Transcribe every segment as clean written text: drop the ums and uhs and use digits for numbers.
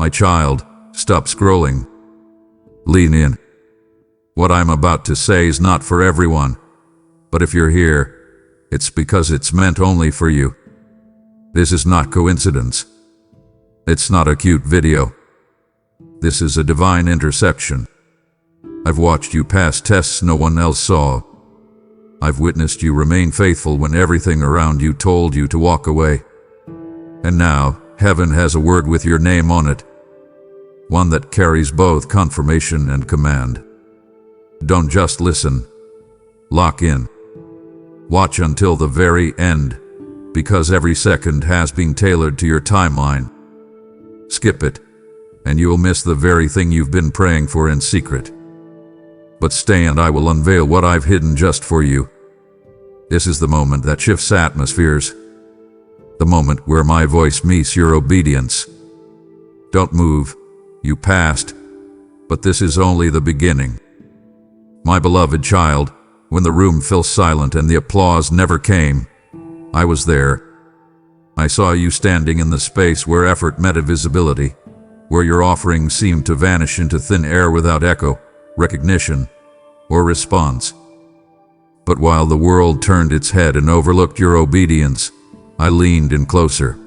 My child, stop scrolling. Lean in. What I'm about to say is not for everyone, but if you're here, it's because it's meant only for you. This is not coincidence. It's not a cute video. This is a divine interception. I've watched you pass tests no one else saw. I've witnessed you remain faithful when everything around you told you to walk away. And now, heaven has a word with your name on it. One that carries both confirmation and command. Don't just listen. Lock in. Watch until the very end, because every second has been tailored to your timeline. Skip it, and you'll miss the very thing you've been praying for in secret. But stay and I will unveil what I've hidden just for you. This is the moment that shifts atmospheres. The moment where my voice meets your obedience. Don't move, you passed, but this is only the beginning. My beloved child, when the room fell silent and the applause never came, I was there. I saw you standing in the space where effort met visibility, where your offering seemed to vanish into thin air without echo, recognition, or response. But while the world turned its head and overlooked your obedience, I leaned in closer.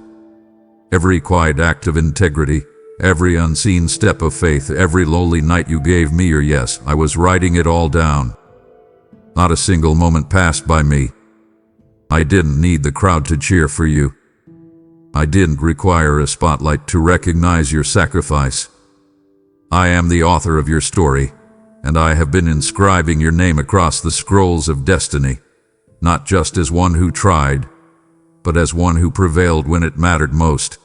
Every quiet act of integrity, every unseen step of faith, every lowly night you gave me your yes, I was writing it all down. Not a single moment passed by me. I didn't need the crowd to cheer for you. I didn't require a spotlight to recognize your sacrifice. I am the author of your story, and I have been inscribing your name across the scrolls of destiny, not just as one who tried, but as one who prevailed when it mattered most.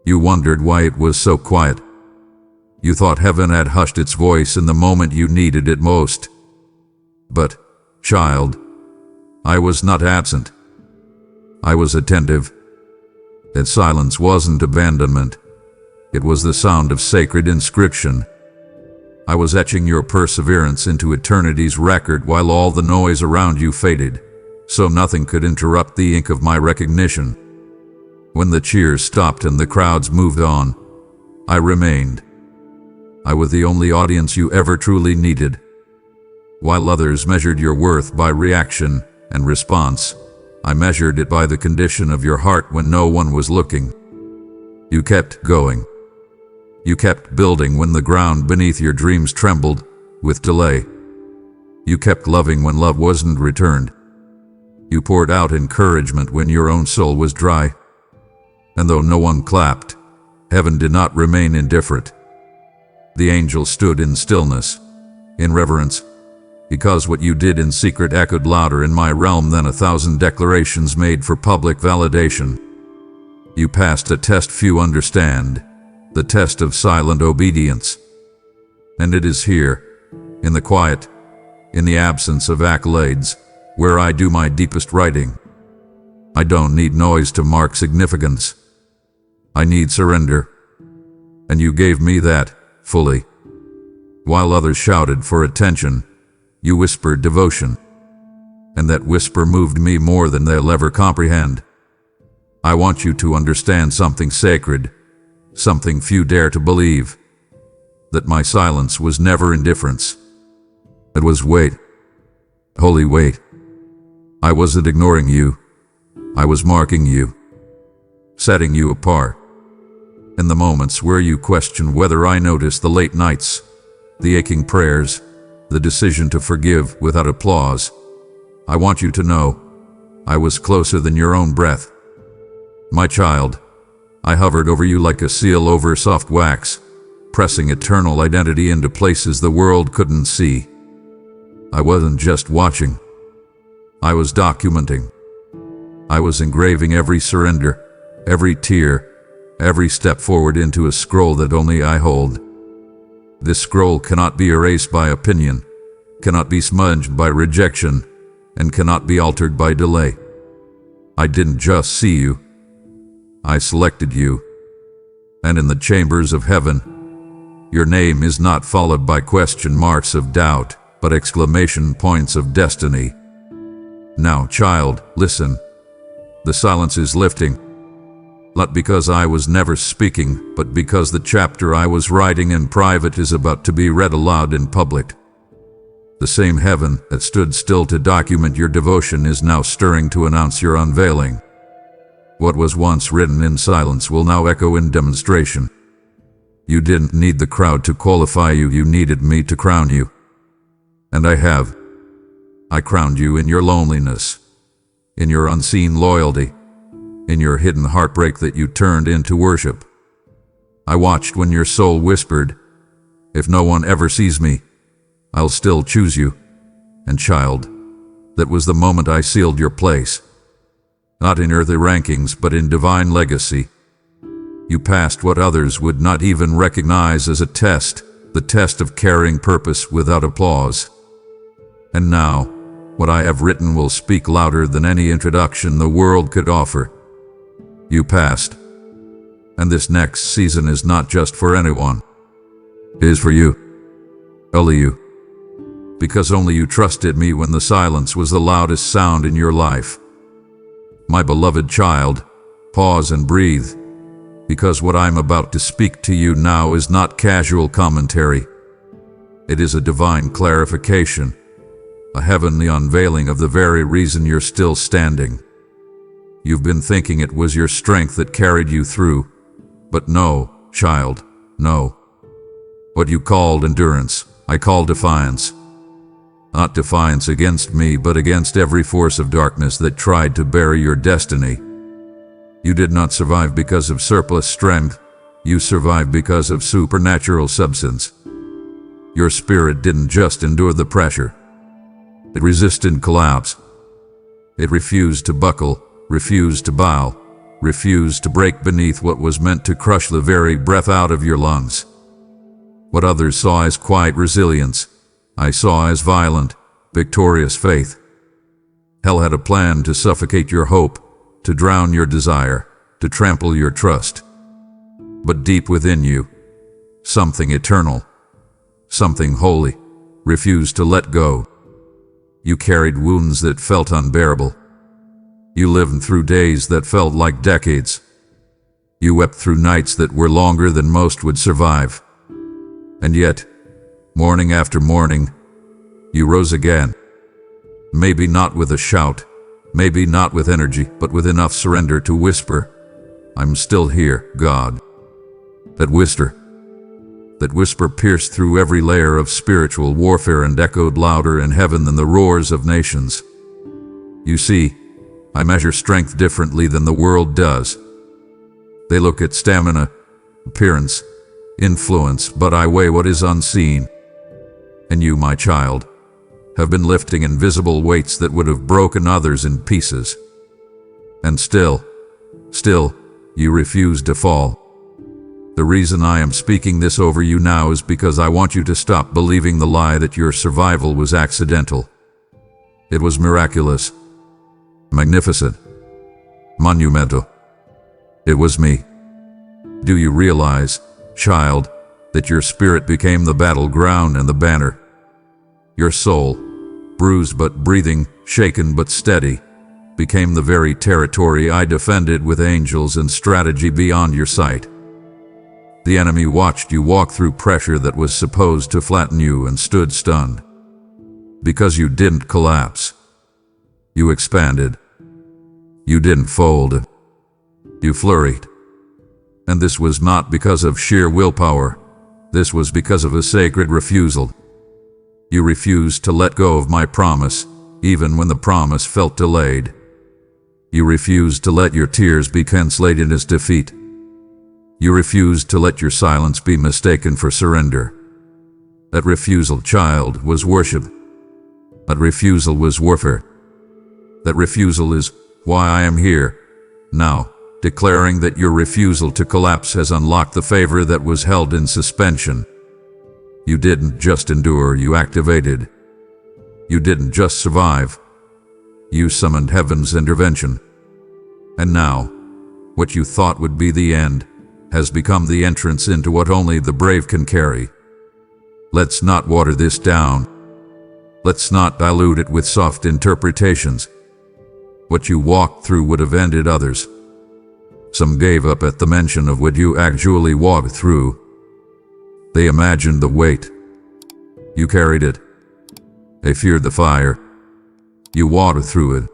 You wondered why it was so quiet. You thought heaven had hushed its voice in the moment you needed it most. But, child, I was not absent. I was attentive. That silence wasn't abandonment. It was the sound of sacred inscription. I was etching your perseverance into eternity's record while all the noise around you faded, so nothing could interrupt the ink of my recognition. When the cheers stopped and the crowds moved on, I remained. I was the only audience you ever truly needed. While others measured your worth by reaction and response, I measured it by the condition of your heart when no one was looking. You kept going. You kept building when the ground beneath your dreams trembled with delay. You kept loving when love wasn't returned. You poured out encouragement when your own soul was dry. And though no one clapped, heaven did not remain indifferent. The angel stood in stillness, in reverence, because what you did in secret echoed louder in my realm than 1,000 declarations made for public validation. You passed a test few understand, the test of silent obedience. And it is here, in the quiet, in the absence of accolades, where I do my deepest writing. I don't need noise to mark significance. I need surrender. And you gave me that, fully. While others shouted for attention, you whispered devotion. And that whisper moved me more than they'll ever comprehend. I want you to understand something sacred, something few dare to believe. That my silence was never indifference. It was wait. Holy wait. I wasn't ignoring you. I was marking you. Setting you apart. In the moments where you question whether I noticed the late nights, the aching prayers, the decision to forgive without applause, I want you to know, I was closer than your own breath. My child, I hovered over you like a seal over soft wax, pressing eternal identity into places the world couldn't see. I wasn't just watching. I was documenting. I was engraving every surrender, every tear, every step forward into a scroll that only I hold. This scroll cannot be erased by opinion, cannot be smudged by rejection, and cannot be altered by delay. I didn't just see you. I selected you. And in the chambers of heaven, your name is not followed by question marks of doubt, but exclamation points of destiny. Now, child, listen. The silence is lifting. Not because I was never speaking, but because the chapter I was writing in private is about to be read aloud in public. The same heaven that stood still to document your devotion is now stirring to announce your unveiling. What was once written in silence will now echo in demonstration. You didn't need the crowd to qualify you, you needed me to crown you. And I have. I crowned you in your loneliness, in your unseen loyalty, in your hidden heartbreak that you turned into worship. I watched when your soul whispered, "If no one ever sees me, I'll still choose you." And child, that was the moment I sealed your place. Not in earthly rankings, but in divine legacy. You passed what others would not even recognize as a test, the test of carrying purpose without applause. And now, what I have written will speak louder than any introduction the world could offer. You passed. And this next season is not just for anyone. It is for you. Only you. Because only you trusted me when the silence was the loudest sound in your life. My beloved child, pause and breathe. Because what I'm about to speak to you now is not casual commentary. It is a divine clarification, a heavenly unveiling of the very reason you're still standing. You've been thinking it was your strength that carried you through, but no, child, no. What you called endurance, I call defiance. Not defiance against me, but against every force of darkness that tried to bury your destiny. You did not survive because of surplus strength. You survived because of supernatural substance. Your spirit didn't just endure the pressure. It resisted collapse. It refused to buckle, refused to bow, refused to break beneath what was meant to crush the very breath out of your lungs. What others saw as quiet resilience, I saw as violent, victorious faith. Hell had a plan to suffocate your hope, to drown your desire, to trample your trust. But deep within you, something eternal, something holy, refused to let go. You carried wounds that felt unbearable. You lived through days that felt like decades. You wept through nights that were longer than most would survive. And yet, morning after morning, you rose again. Maybe not with a shout, maybe not with energy, but with enough surrender to whisper, "I'm still here, God." That whisper pierced through every layer of spiritual warfare and echoed louder in heaven than the roars of nations. You see, I measure strength differently than the world does. They look at stamina, appearance, influence, but I weigh what is unseen. And you, my child, have been lifting invisible weights that would have broken others in pieces. And still, you refuse to fall. The reason I am speaking this over you now is because I want you to stop believing the lie that your survival was accidental. It was miraculous, magnificent, monumental. It was me. Do you realize, child, that your spirit became the battleground and the banner? Your soul, bruised but breathing, shaken but steady, became the very territory I defended with angels and strategy beyond your sight. The enemy watched you walk through pressure that was supposed to flatten you and stood stunned. Because you didn't collapse. You expanded. You didn't fold. You flurried. And this was not because of sheer willpower. This was because of a sacred refusal. You refused to let go of my promise, even when the promise felt delayed. You refused to let your tears be translated as defeat. You refused to let your silence be mistaken for surrender. That refusal, child, was worship. That refusal was warfare. That refusal is why I am here, now, declaring that your refusal to collapse has unlocked the favor that was held in suspension. You didn't just endure, you activated. You didn't just survive. You summoned heaven's intervention. And now, what you thought would be the end has become the entrance into what only the brave can carry. Let's not water this down. Let's not dilute it with soft interpretations. What you walked through would have ended others. Some gave up at the mention of what you actually walked through. They imagined the weight. You carried it. They feared the fire. You walked through it.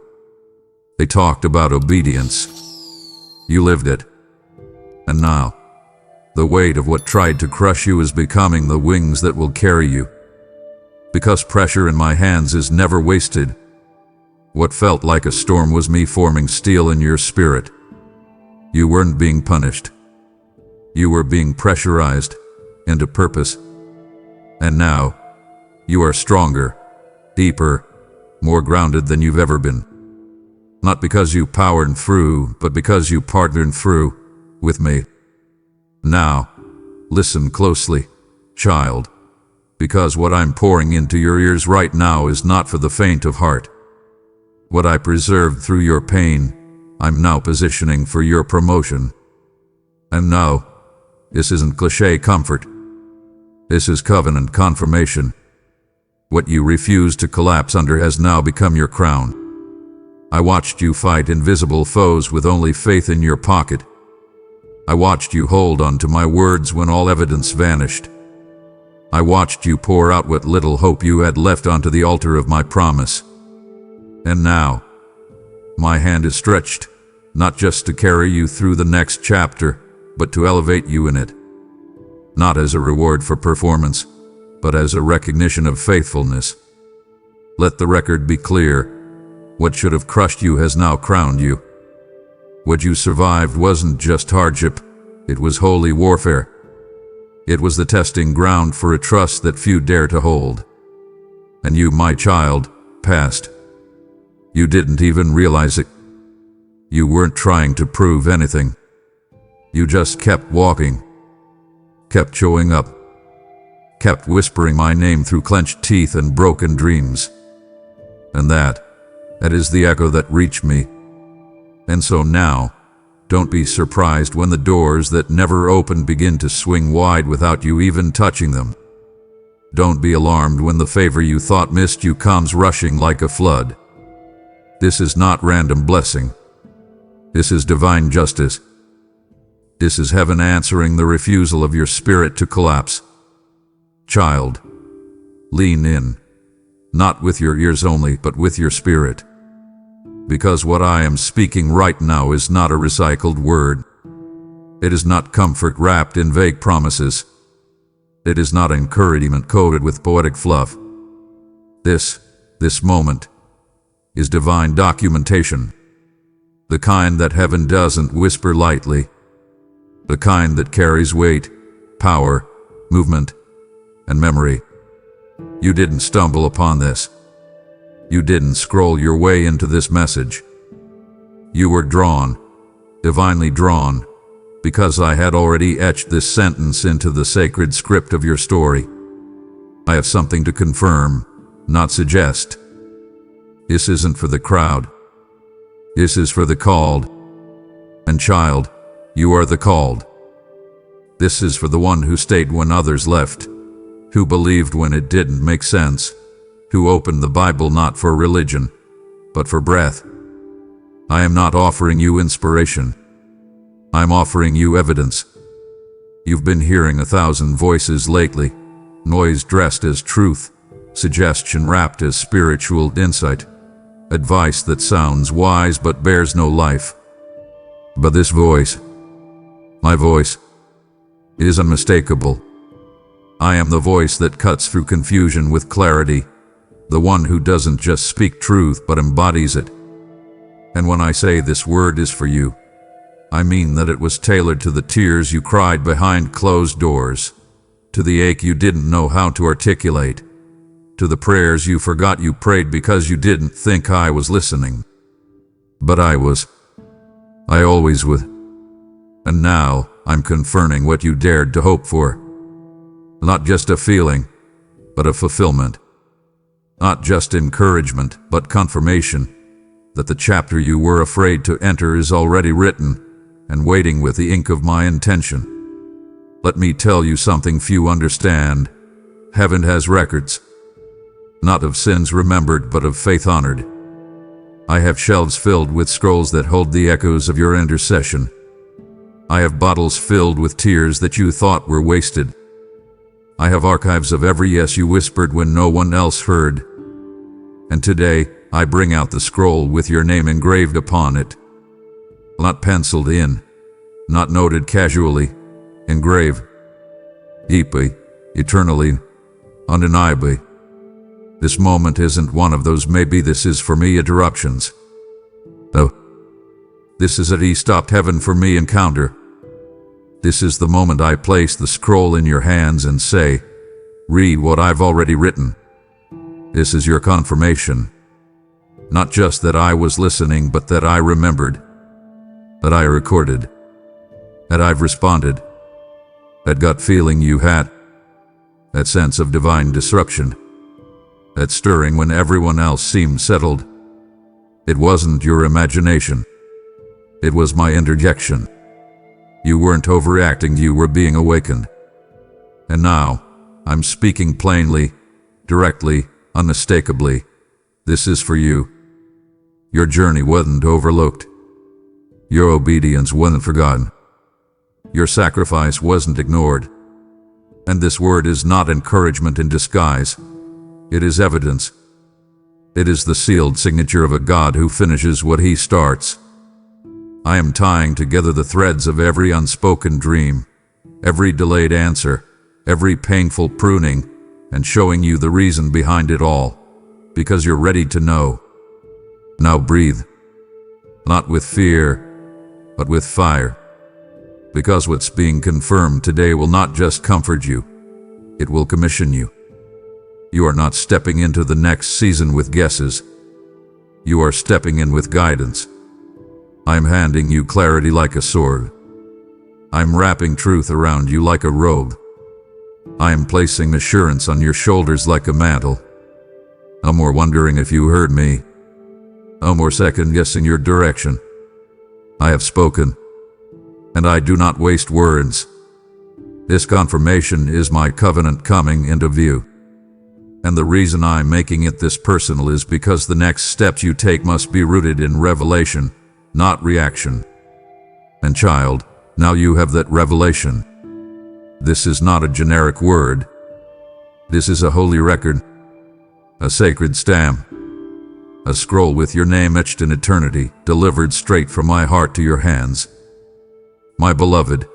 They talked about obedience. You lived it. And now, the weight of what tried to crush you is becoming the wings that will carry you. Because pressure in my hands is never wasted. What felt like a storm was me forming steel in your spirit. You weren't being punished. You were being pressurized into purpose. And now, you are stronger, deeper, more grounded than you've ever been. Not because you powered through, but because you partnered through with me. Now, listen closely, child, because what I'm pouring into your ears right now is not for the faint of heart. What I preserved through your pain, I'm now positioning for your promotion. And no, this isn't cliché comfort. This is covenant confirmation. What you refused to collapse under has now become your crown. I watched you fight invisible foes with only faith in your pocket. I watched you hold on to my words when all evidence vanished. I watched you pour out what little hope you had left onto the altar of my promise. And now, my hand is stretched, not just to carry you through the next chapter, but to elevate you in it. Not as a reward for performance, but as a recognition of faithfulness. Let the record be clear. What should have crushed you has now crowned you. What you survived wasn't just hardship, it was holy warfare. It was the testing ground for a trust that few dare to hold. And you, my child, passed. You didn't even realize it. You weren't trying to prove anything. You just kept walking, kept showing up, kept whispering my name through clenched teeth and broken dreams. And that is the echo that reached me. And so now, don't be surprised when the doors that never opened begin to swing wide without you even touching them. Don't be alarmed when the favor you thought missed you comes rushing like a flood. This is not random blessing. This is divine justice. This is heaven answering the refusal of your spirit to collapse. Child, lean in, not with your ears only, but with your spirit. Because what I am speaking right now is not a recycled word. It is not comfort wrapped in vague promises. It is not encouragement coated with poetic fluff. This moment is divine documentation. The kind that heaven doesn't whisper lightly. The kind that carries weight, power, movement, and memory. You didn't stumble upon this. You didn't scroll your way into this message. You were drawn, divinely drawn, because I had already etched this sentence into the sacred script of your story. I have something to confirm, not suggest. This isn't for the crowd. This is for the called. And child, you are the called. This is for the one who stayed when others left, who believed when it didn't make sense, who opened the Bible not for religion, but for breath. I am not offering you inspiration. I'm offering you evidence. You've been hearing 1,000 voices lately, noise dressed as truth, suggestion wrapped as spiritual insight, advice that sounds wise but bears no life. But this voice, my voice, is unmistakable. I am the voice that cuts through confusion with clarity, the one who doesn't just speak truth but embodies it. And when I say this word is for you, I mean that it was tailored to the tears you cried behind closed doors, to the ache you didn't know how to articulate, to the prayers you forgot you prayed because you didn't think I was listening. But I was. I always would. And now I'm confirming what you dared to hope for. Not just a feeling, but a fulfillment. Not just encouragement, but confirmation that the chapter you were afraid to enter is already written and waiting with the ink of my intention. Let me tell you something few understand. Heaven has records, not of sins remembered, but of faith honored. I have shelves filled with scrolls that hold the echoes of your intercession, I have bottles filled with tears that you thought were wasted. I have archives of every yes you whispered when no one else heard. And today, I bring out the scroll with your name engraved upon it. Not penciled in, not noted casually, engraved. Deeply, eternally, undeniably. This moment isn't one of those maybe this is for me interruptions. No. This is a he-stopped heaven for me encounter. This is the moment I place the scroll in your hands and say, read what I've already written. This is your confirmation. Not just that I was listening, but that I remembered. That I recorded. That I've responded. That gut feeling you had. That sense of divine disruption. That stirring when everyone else seemed settled. It wasn't your imagination. It was my interjection. You weren't overreacting, you were being awakened. And now, I'm speaking plainly, directly, unmistakably. This is for you. Your journey wasn't overlooked. Your obedience wasn't forgotten. Your sacrifice wasn't ignored. And this word is not encouragement in disguise. It is evidence. It is the sealed signature of a God who finishes what he starts. I am tying together the threads of every unspoken dream, every delayed answer, every painful pruning, and showing you the reason behind it all, because you're ready to know. Now breathe, not with fear, but with fire, because what's being confirmed today will not just comfort you, it will commission you. You are not stepping into the next season with guesses. You are stepping in with guidance. I'm handing you clarity like a sword. I'm wrapping truth around you like a robe. I am placing assurance on your shoulders like a mantle. No more wondering if you heard me. No more second-guessing your direction. I have spoken, and I do not waste words. This confirmation is my covenant coming into view. And the reason I'm making it this personal is because the next steps you take must be rooted in revelation, not reaction. And child, now you have that revelation. This is not a generic word. This is a holy record, a sacred stamp, a scroll with your name etched in eternity, delivered straight from my heart to your hands. My beloved,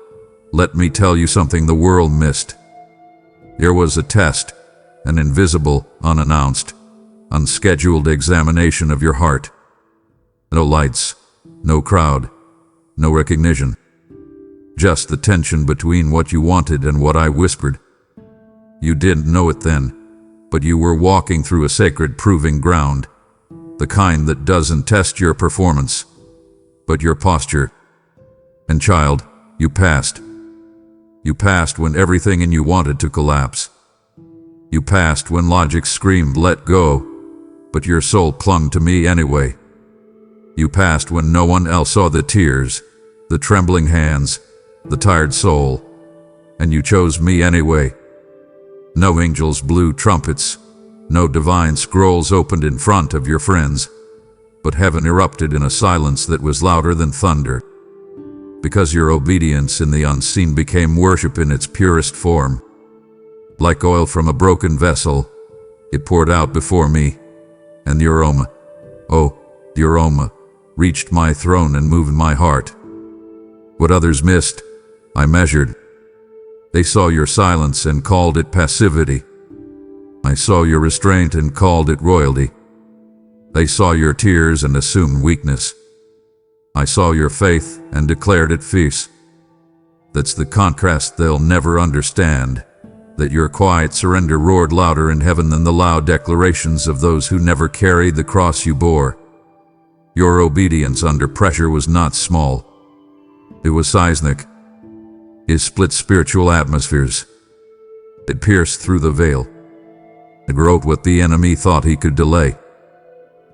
let me tell you something the world missed. There was a test, an invisible, unannounced, unscheduled examination of your heart. No lights, no crowd, no recognition. Just the tension between what you wanted and what I whispered. You didn't know it then, but you were walking through a sacred proving ground, the kind that doesn't test your performance, but your posture. And child, you passed. You passed when everything in you wanted to collapse. You passed when logic screamed, let go, but your soul clung to me anyway. You passed when no one else saw the tears, the trembling hands, the tired soul, and you chose me anyway. No angels blew trumpets, no divine scrolls opened in front of your friends, but heaven erupted in a silence that was louder than thunder. Because your obedience in the unseen became worship in its purest form. Like oil from a broken vessel, it poured out before me, and the aroma, oh, the aroma, reached my throne and moved my heart. What others missed, I measured. They saw your silence and called it passivity. I saw your restraint and called it royalty. They saw your tears and assumed weakness. I saw your faith and declared it fierce. That's the contrast they'll never understand, that your quiet surrender roared louder in heaven than the loud declarations of those who never carried the cross you bore. Your obedience under pressure was not small. It was seismic. It split spiritual atmospheres. It pierced through the veil. It wrote what the enemy thought he could delay.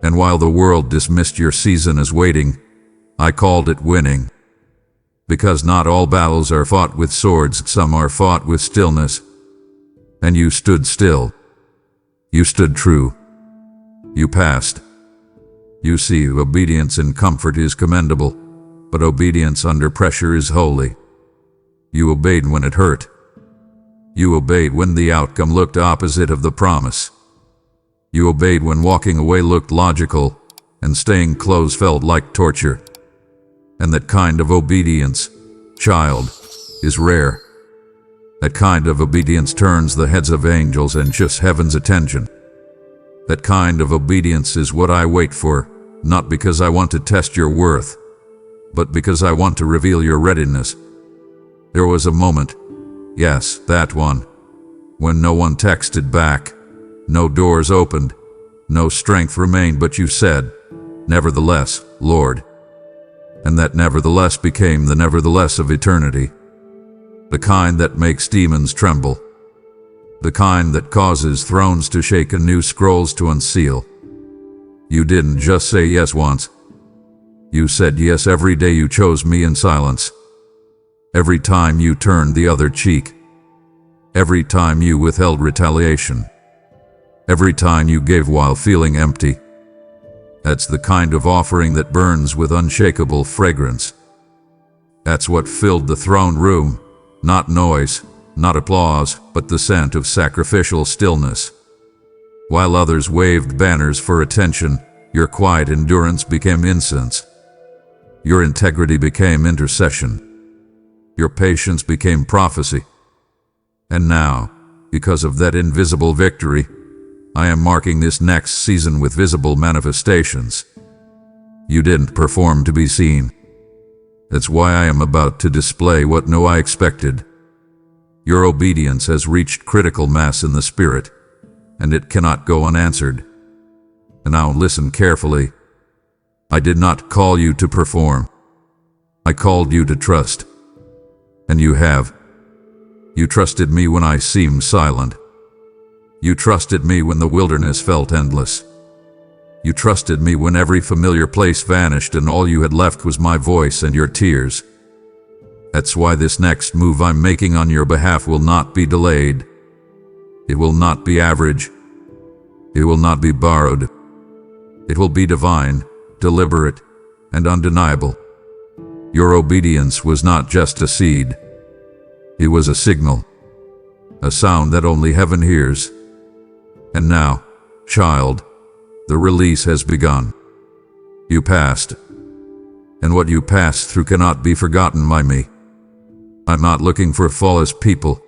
And while the world dismissed your season as waiting, I called it winning. Because not all battles are fought with swords, some are fought with stillness. And you stood still. You stood true. You passed. You see, obedience in comfort is commendable, But obedience under pressure is holy. You obeyed when it hurt. You obeyed when the outcome looked opposite of the promise. You obeyed when walking away looked logical and staying close felt like torture. And that kind of obedience, child, is rare. That kind of obedience turns the heads of angels and shifts heaven's attention. That kind of obedience is what I wait for, not because I want to test your worth, but because I want to reveal your readiness. There was a moment, yes, that one, when no one texted back, no doors opened, no strength remained, but you said, "Nevertheless, Lord." And that nevertheless became the nevertheless of eternity. The kind that makes demons tremble. The kind that causes thrones to shake and new scrolls to unseal. You didn't just say yes once. You said yes every day you chose me in silence. Every time you turned the other cheek. Every time you withheld retaliation. Every time you gave while feeling empty. That's the kind of offering that burns with unshakable fragrance. That's what filled the throne room, not noise, not applause, but the scent of sacrificial stillness. While others waved banners for attention, your quiet endurance became incense. Your integrity became intercession. Your patience became prophecy. And now, because of that invisible victory, I am marking this next season with visible manifestations. You didn't perform to be seen. That's why I am about to display what no I expected. Your obedience has reached critical mass in the spirit, and it cannot go unanswered. And now listen carefully. I did not call you to perform. I called you to trust. And you have. You trusted me when I seemed silent. You trusted me when the wilderness felt endless. You trusted me when every familiar place vanished and all you had left was my voice and your tears. That's why this next move I'm making on your behalf will not be delayed. It will not be average. It will not be borrowed. It will be divine, deliberate, and undeniable. Your obedience was not just a seed. It was a signal, a sound that only heaven hears. And now, child, the release has begun. You passed, and what you passed through cannot be forgotten by me. I'm not looking for flawless people.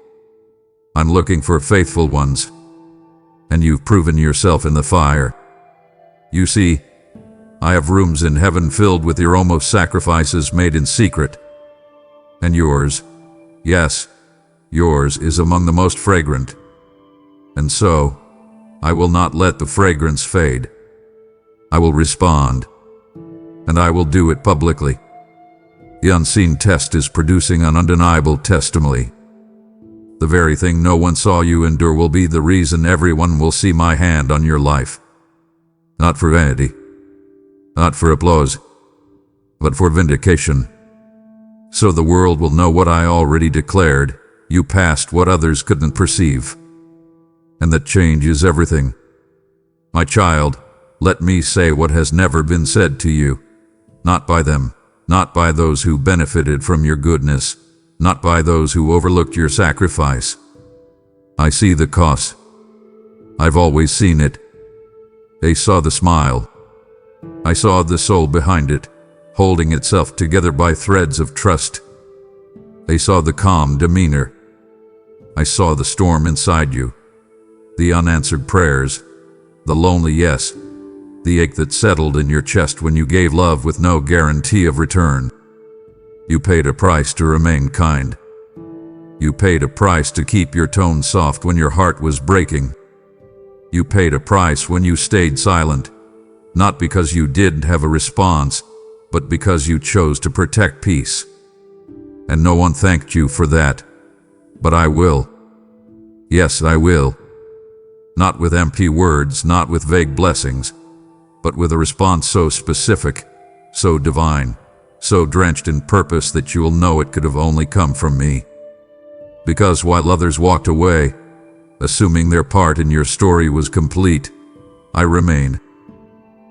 I'm looking for faithful ones. And you've proven yourself in the fire. You see, I have rooms in heaven filled with your almost sacrifices made in secret. And yours, yes, yours is among the most fragrant. And so, I will not let the fragrance fade. I will respond, and I will do it publicly. The unseen test is producing an undeniable testimony. The very thing no one saw you endure will be the reason everyone will see my hand on your life. Not for vanity, not for applause, but for vindication. So the world will know what I already declared. You passed what others couldn't perceive. And that changes everything. My child, let me say what has never been said to you. Not by them, not by those who benefited from your goodness, not by those who overlooked your sacrifice. I see the cost. I've always seen it. They saw the smile. I saw the soul behind it, holding itself together by threads of trust. They saw the calm demeanor. I saw the storm inside you, the unanswered prayers, the lonely yes, the ache that settled in your chest when you gave love with no guarantee of return. You paid a price to remain kind. You paid a price to keep your tone soft when your heart was breaking. You paid a price when you stayed silent, not because you didn't have a response, but because you chose to protect peace. And no one thanked you for that. But I will. Yes, I will. Not with empty words, not with vague blessings, but with a response so specific, so divine, so drenched in purpose that you will know it could have only come from me. Because while others walked away, assuming their part in your story was complete, I remain.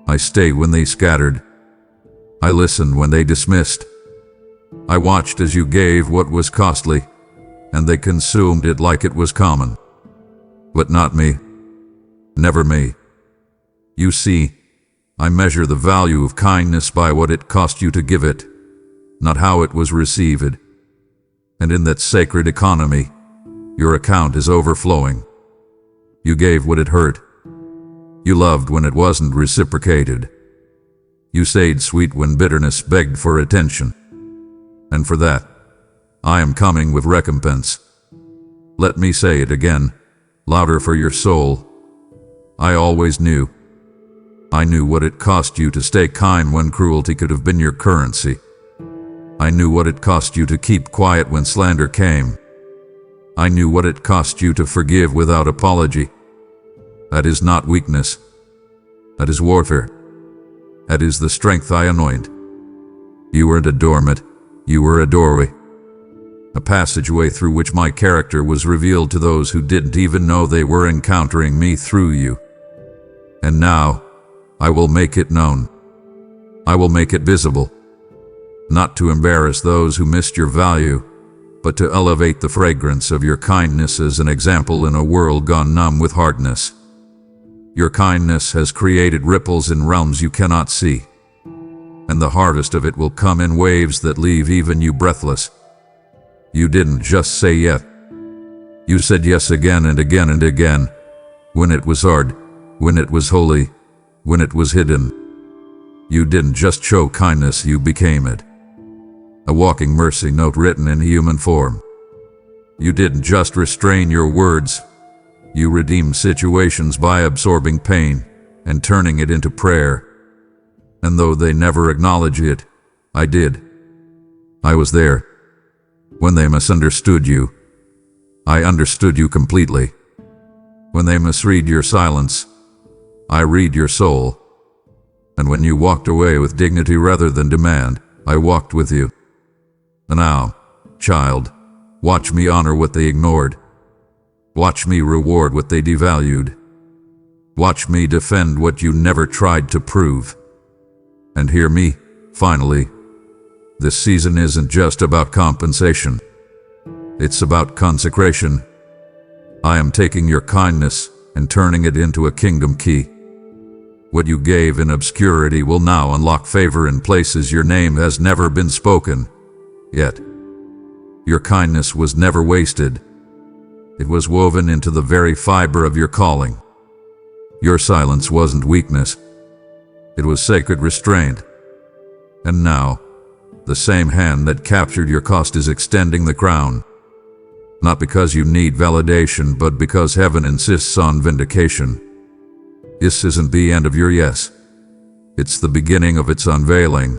I stay when they scattered. I listen when they dismissed. I watched as you gave what was costly, and they consumed it like it was common. But not me. Never me. You see, I measure the value of kindness by what it cost you to give it, not how it was received. And in that sacred economy, your account is overflowing. You gave what it hurt. You loved when it wasn't reciprocated. You stayed sweet when bitterness begged for attention. And for that, I am coming with recompense. Let me say it again, louder for your soul. I always knew. I knew what it cost you to stay kind when cruelty could have been your currency. I knew what it cost you to keep quiet when slander came. I knew what it cost you to forgive without apology. That is not weakness. That is warfare. That is the strength I anoint. You weren't a doormat. You were a doorway. A passageway through which my character was revealed to those who didn't even know they were encountering me through you. And now, I will make it known. I will make it visible. Not to embarrass those who missed your value, but to elevate the fragrance of your kindness as an example in a world gone numb with hardness. Your kindness has created ripples in realms you cannot see, and the harvest of it will come in waves that leave even you breathless. You didn't just say yes. You said yes again and again and again, when it was hard, when it was holy, when it was hidden. You didn't just show kindness, you became it. A walking mercy note written in human form. You didn't just restrain your words. You redeemed situations by absorbing pain and turning it into prayer. And though they never acknowledge it, I did. I was there. When they misunderstood you, I understood you completely. When they misread your silence, I read your soul. And when you walked away with dignity rather than demand, I walked with you. And now, child, watch me honor what they ignored. Watch me reward what they devalued. Watch me defend what you never tried to prove. And hear me, finally. This season isn't just about compensation. It's about consecration. I am taking your kindness and turning it into a kingdom key. What you gave in obscurity will now unlock favor in places your name has never been spoken. Yet, your kindness was never wasted. It was woven into the very fiber of your calling. Your silence wasn't weakness. It was sacred restraint. And now, the same hand that captured your cost is extending the crown. Not because you need validation, but because heaven insists on vindication. This isn't the end of your yes. It's the beginning of its unveiling.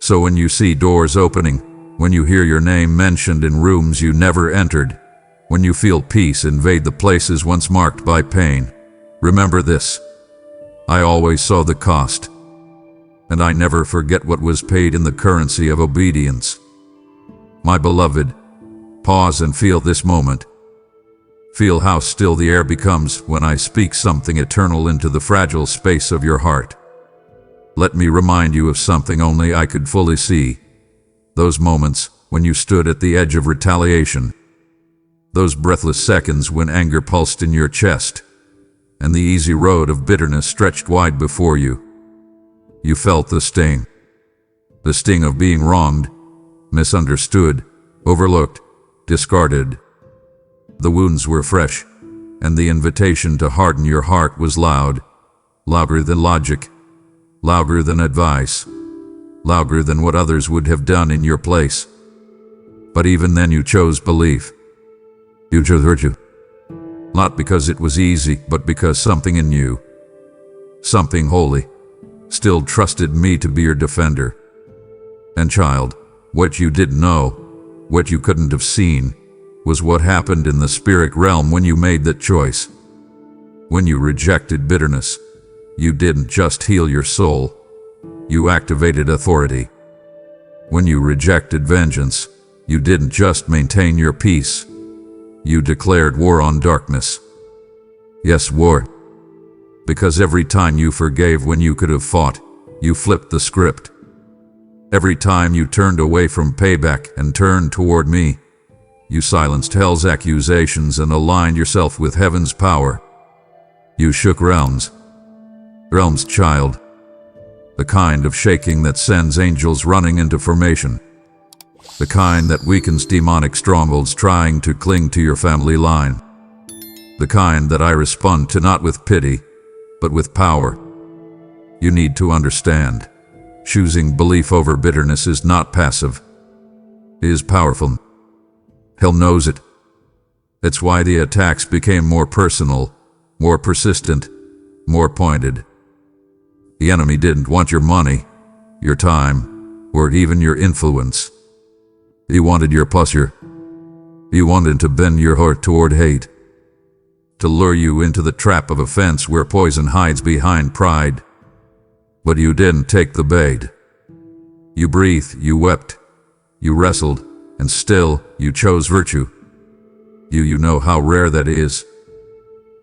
So when you see doors opening, when you hear your name mentioned in rooms you never entered, when you feel peace invade the places once marked by pain, remember this. I always saw the cost, and I never forget what was paid in the currency of obedience. My beloved, pause and feel this moment. Feel how still the air becomes when I speak something eternal into the fragile space of your heart. Let me remind you of something only I could fully see. Those moments when you stood at the edge of retaliation. Those breathless seconds when anger pulsed in your chest, and the easy road of bitterness stretched wide before you. You felt the sting of being wronged, misunderstood, overlooked, discarded. The wounds were fresh, and the invitation to harden your heart was loud, louder than logic, louder than advice, louder than what others would have done in your place. But even then you chose belief. You chose virtue. Not because it was easy, but because something in you, something holy, still trusted me to be your defender. And child, what you didn't know, what you couldn't have seen, was what happened in the spirit realm when you made that choice. When you rejected bitterness, you didn't just heal your soul, you activated authority. When you rejected vengeance, you didn't just maintain your peace, you declared war on darkness. Yes, war. Because every time you forgave when you could have fought, you flipped the script. Every time you turned away from payback and turned toward me, you silenced hell's accusations and aligned yourself with heaven's power. You shook realms. Realms, child. The kind of shaking that sends angels running into formation. The kind that weakens demonic strongholds trying to cling to your family line. The kind that I respond to not with pity, but with power. You need to understand. Choosing belief over bitterness is not passive. It is powerful. Hell knows it. That's why the attacks became more personal, more persistent, more pointed. The enemy didn't want your money, your time, or even your influence. He wanted your pleasure. He wanted to bend your heart toward hate, to lure you into the trap of offense where poison hides behind pride. But you didn't take the bait. You breathed, you wept, you wrestled, and still you chose virtue. You know how rare that is.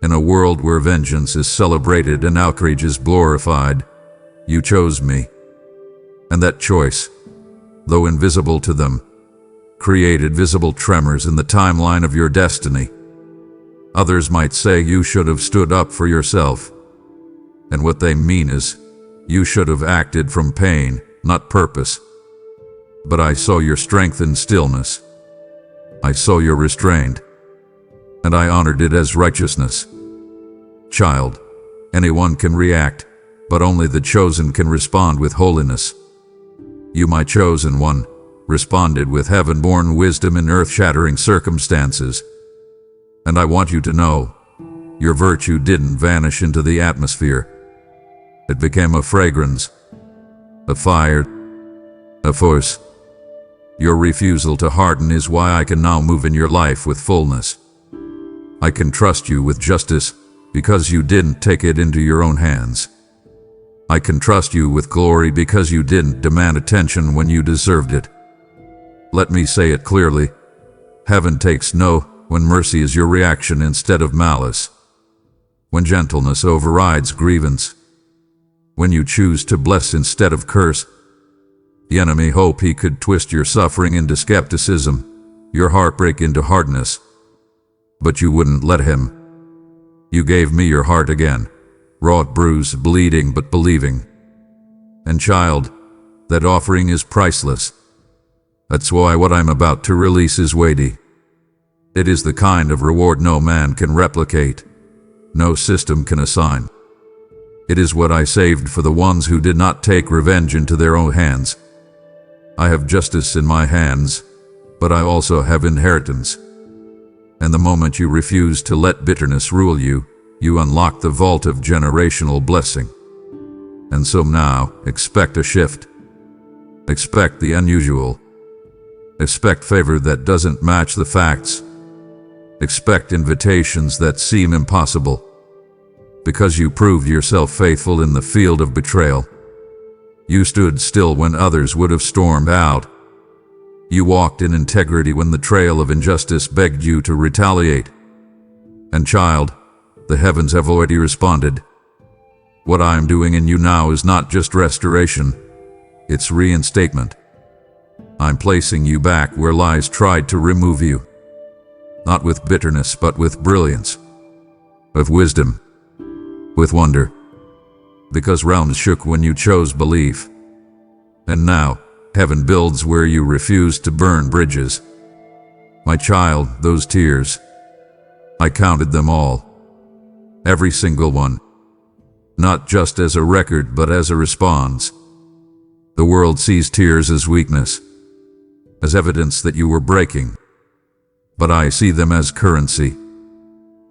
In a world where vengeance is celebrated and outrage is glorified, you chose me. And that choice, though invisible to them, created visible tremors in the timeline of your destiny. Others might say you should have stood up for yourself. And what they mean is, you should have acted from pain, not purpose. But I saw your strength in stillness. I saw your restraint. And I honored it as righteousness. Child, anyone can react, but only the chosen can respond with holiness. You, my chosen one, responded with heaven-born wisdom in earth-shattering circumstances. And I want you to know, your virtue didn't vanish into the atmosphere. It became a fragrance, a fire, a force. Your refusal to harden is why I can now move in your life with fullness. I can trust you with justice because you didn't take it into your own hands. I can trust you with glory because you didn't demand attention when you deserved it. Let me say it clearly. Heaven takes no when mercy is your reaction instead of malice. When gentleness overrides grievance. When you choose to bless instead of curse. The enemy hoped he could twist your suffering into skepticism, your heartbreak into hardness. But you wouldn't let him. You gave me your heart again, wrought, bruised, bleeding but believing. And child, that offering is priceless. That's why what I'm about to release is weighty. It is the kind of reward no man can replicate, no system can assign. It is what I saved for the ones who did not take revenge into their own hands. I have justice in my hands, but I also have inheritance. And the moment you refuse to let bitterness rule you, you unlock the vault of generational blessing. And so now, expect a shift. Expect the unusual. Expect favor that doesn't match the facts. Expect invitations that seem impossible. Because you proved yourself faithful in the field of betrayal. You stood still when others would have stormed out. You walked in integrity when the trail of injustice begged you to retaliate. And child, the heavens have already responded. What I am doing in you now is not just restoration, it's reinstatement. I'm placing you back where lies tried to remove you. Not with bitterness, but with brilliance, with wisdom, with wonder. Because realms shook when you chose belief. And now, heaven builds where you refuse to burn bridges. My child, those tears, I counted them all. Every single one. Not just as a record, but as a response. The world sees tears as weakness, as evidence that you were breaking. But I see them as currency.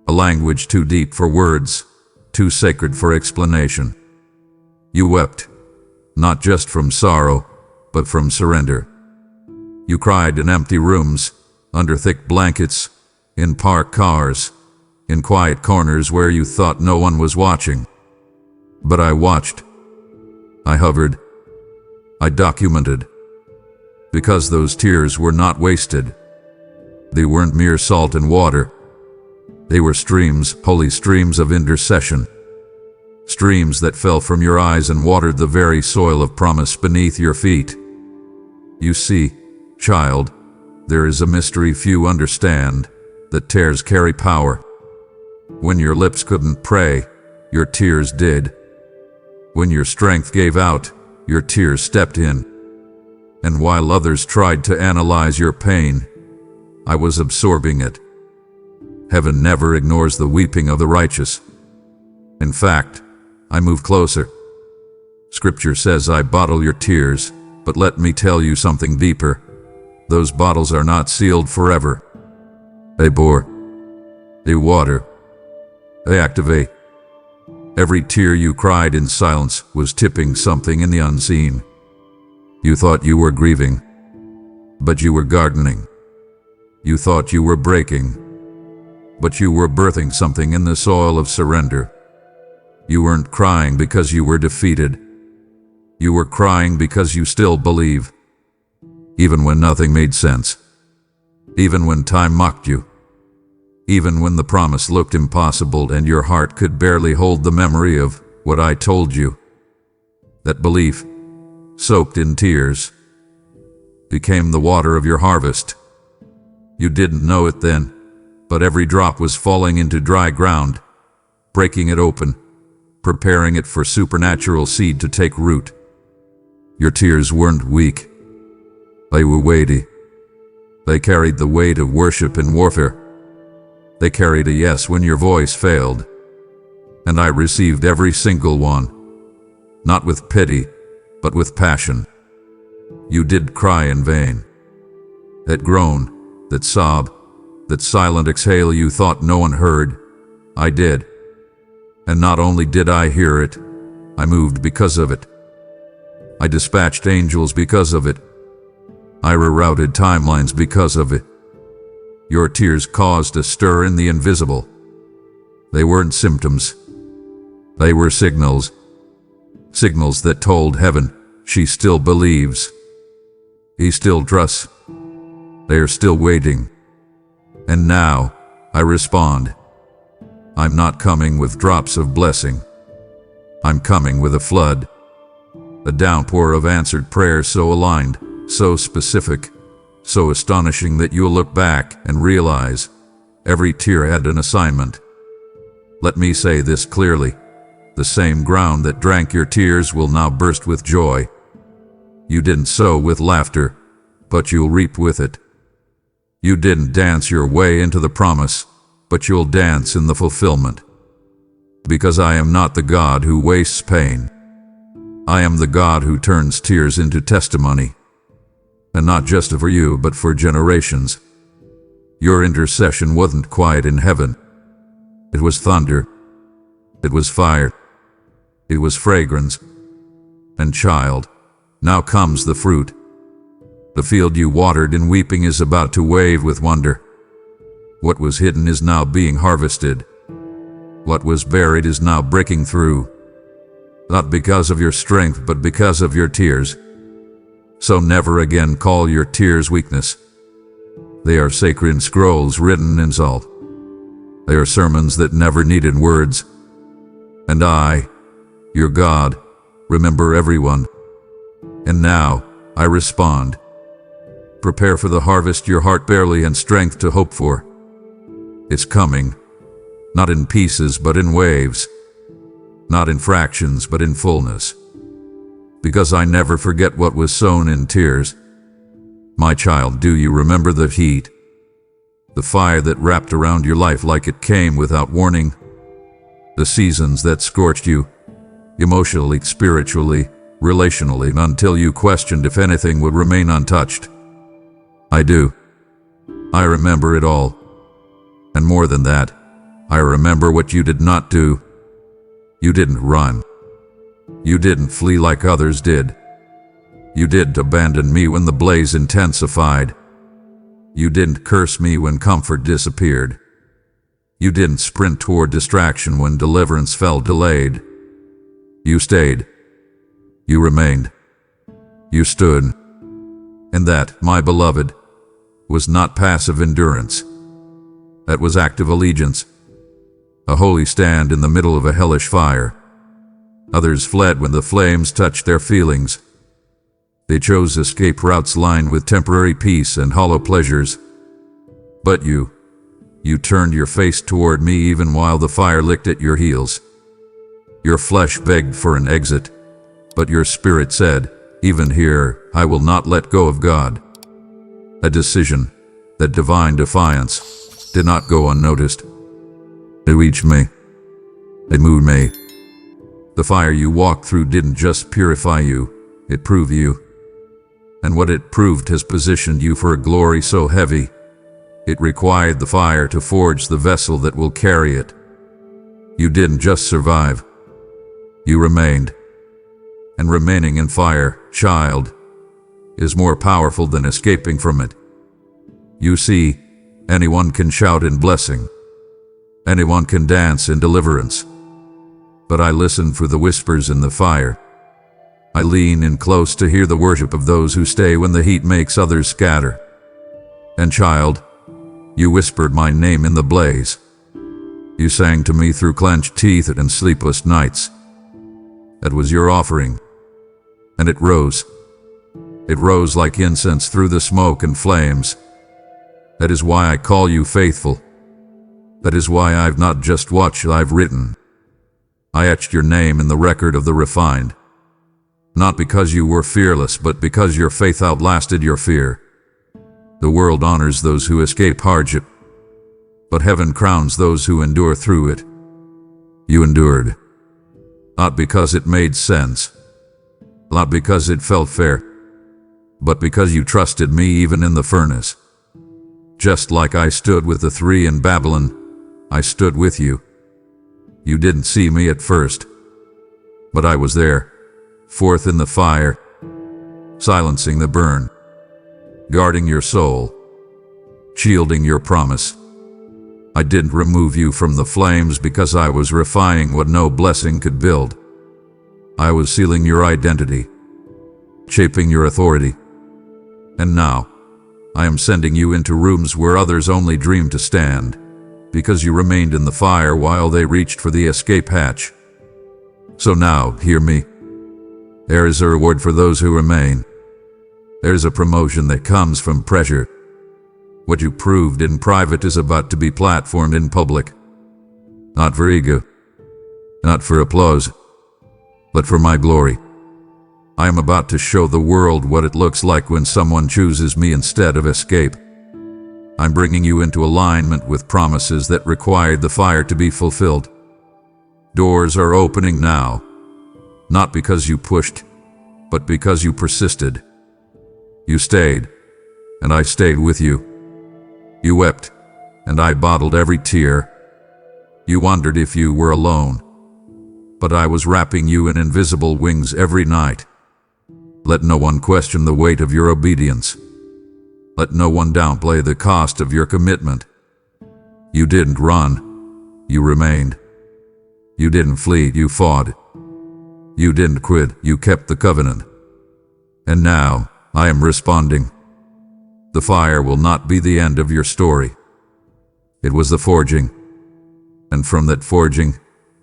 A language too deep for words, too sacred for explanation. You wept, not just from sorrow, but from surrender. You cried in empty rooms, under thick blankets, in parked cars, in quiet corners where you thought no one was watching. But I watched. I hovered. I documented. Because those tears were not wasted. They weren't mere salt and water. They were streams, holy streams of intercession. Streams that fell from your eyes and watered the very soil of promise beneath your feet. You see, child, there is a mystery few understand, that tears carry power. When your lips couldn't pray, your tears did. When your strength gave out, your tears stepped in. And while others tried to analyze your pain, I was absorbing it. Heaven never ignores the weeping of the righteous. In fact, I move closer. Scripture says I bottle your tears, but let me tell you something deeper. Those bottles are not sealed forever. They bore. They water. They activate. Every tear you cried in silence was tipping something in the unseen. You thought you were grieving, but you were gardening. You thought you were breaking, but you were birthing something in the soil of surrender. You weren't crying because you were defeated. You were crying because you still believe. Even when nothing made sense. Even when time mocked you. Even when the promise looked impossible and your heart could barely hold the memory of what I told you. That belief, soaked in tears, became the water of your harvest. You didn't know it then, but every drop was falling into dry ground, breaking it open, preparing it for supernatural seed to take root. Your tears weren't weak. They were weighty. They carried the weight of worship and warfare. They carried a yes when your voice failed. And I received every single one. Not with pity, but with passion. You did cry in vain. That groan, that sob, that silent exhale you thought no one heard, I did. And not only did I hear it, I moved because of it. I dispatched angels because of it. I rerouted timelines because of it. Your tears caused a stir in the invisible. They weren't symptoms. They were signals. Signals that told heaven, she still believes. He still trusts. They are still waiting. And now, I respond. I'm not coming with drops of blessing. I'm coming with a flood. A downpour of answered prayers so aligned, so specific, so astonishing that you'll look back and realize every tear had an assignment. Let me say this clearly. The same ground that drank your tears will now burst with joy. You didn't sow with laughter, but you'll reap with it. You didn't dance your way into the promise, but you'll dance in the fulfillment. Because I am not the God who wastes pain. I am the God who turns tears into testimony. And not just for you, but for generations. Your intercession wasn't quiet in heaven. It was thunder. It was fire. It was fragrance. And child, now comes the fruit. The field you watered in weeping is about to wave with wonder. What was hidden is now being harvested. What was buried is now breaking through. Not because of your strength, but because of your tears. So never again call your tears weakness. They are sacred scrolls written in salt. They are sermons that never needed words. And I, your God, remember everyone. And now, I respond. Prepare for the harvest your heart barely had strength to hope for. It's coming, not in pieces but in waves, not in fractions but in fullness. Because I never forget what was sown in tears. My child, do you remember the heat? The fire that wrapped around your life like it came without warning? The seasons that scorched you, emotionally, spiritually, relationally, until you questioned if anything would remain untouched. I do. I remember it all. And more than that, I remember what you did not do. You didn't run. You didn't flee like others did. You didn't abandon me when the blaze intensified. You didn't curse me when comfort disappeared. You didn't sprint toward distraction when deliverance felt delayed. You stayed. You remained. You stood. And that, my beloved, was not passive endurance. That was active allegiance. A holy stand in the middle of a hellish fire. Others fled when the flames touched their feelings. They chose escape routes lined with temporary peace and hollow pleasures. But you turned your face toward me even while the fire licked at your heels. Your flesh begged for an exit, but your spirit said, even here, I will not let go of God. A decision, that divine defiance, did not go unnoticed. It reached me. It moved me. The fire you walked through didn't just purify you, it proved you. And what it proved has positioned you for a glory so heavy, it required the fire to forge the vessel that will carry it. You didn't just survive. You remained. And remaining in fire, child, is more powerful than escaping from it. You see, anyone can shout in blessing. Anyone can dance in deliverance. But I listen for the whispers in the fire. I lean in close to hear the worship of those who stay when the heat makes others scatter. And child, you whispered my name in the blaze. You sang to me through clenched teeth and sleepless nights. That was your offering. And it rose. It rose like incense through the smoke and flames. That is why I call you faithful. That is why I've not just watched, I've written. I etched your name in the record of the refined. Not because you were fearless, but because your faith outlasted your fear. The world honors those who escape hardship, but heaven crowns those who endure through it. You endured. Not because it made sense, not because it felt fair, but because you trusted me even in the furnace. Just like I stood with the three in Babylon, I stood with you. You didn't see me at first, but I was there, forth in the fire, silencing the burn, guarding your soul, shielding your promise. I didn't remove you from the flames because I was refining what no blessing could build. I was sealing your identity, shaping your authority. And now, I am sending you into rooms where others only dream to stand, because you remained in the fire while they reached for the escape hatch. So now, hear me. There is a reward for those who remain. There's a promotion that comes from pressure. What you proved in private is about to be platformed in public. Not for ego, not for applause, but for my glory. I am about to show the world what it looks like when someone chooses me instead of escape. I'm bringing you into alignment with promises that required the fire to be fulfilled. Doors are opening now, not because you pushed, but because you persisted. You stayed, and I stayed with you. You wept, and I bottled every tear. You wondered if you were alone, but I was wrapping you in invisible wings every night. Let no one question the weight of your obedience. Let no one downplay the cost of your commitment. You didn't run, you remained. You didn't flee, you fought. You didn't quit, you kept the covenant. And now, I am responding. The fire will not be the end of your story. It was the forging, and from that forging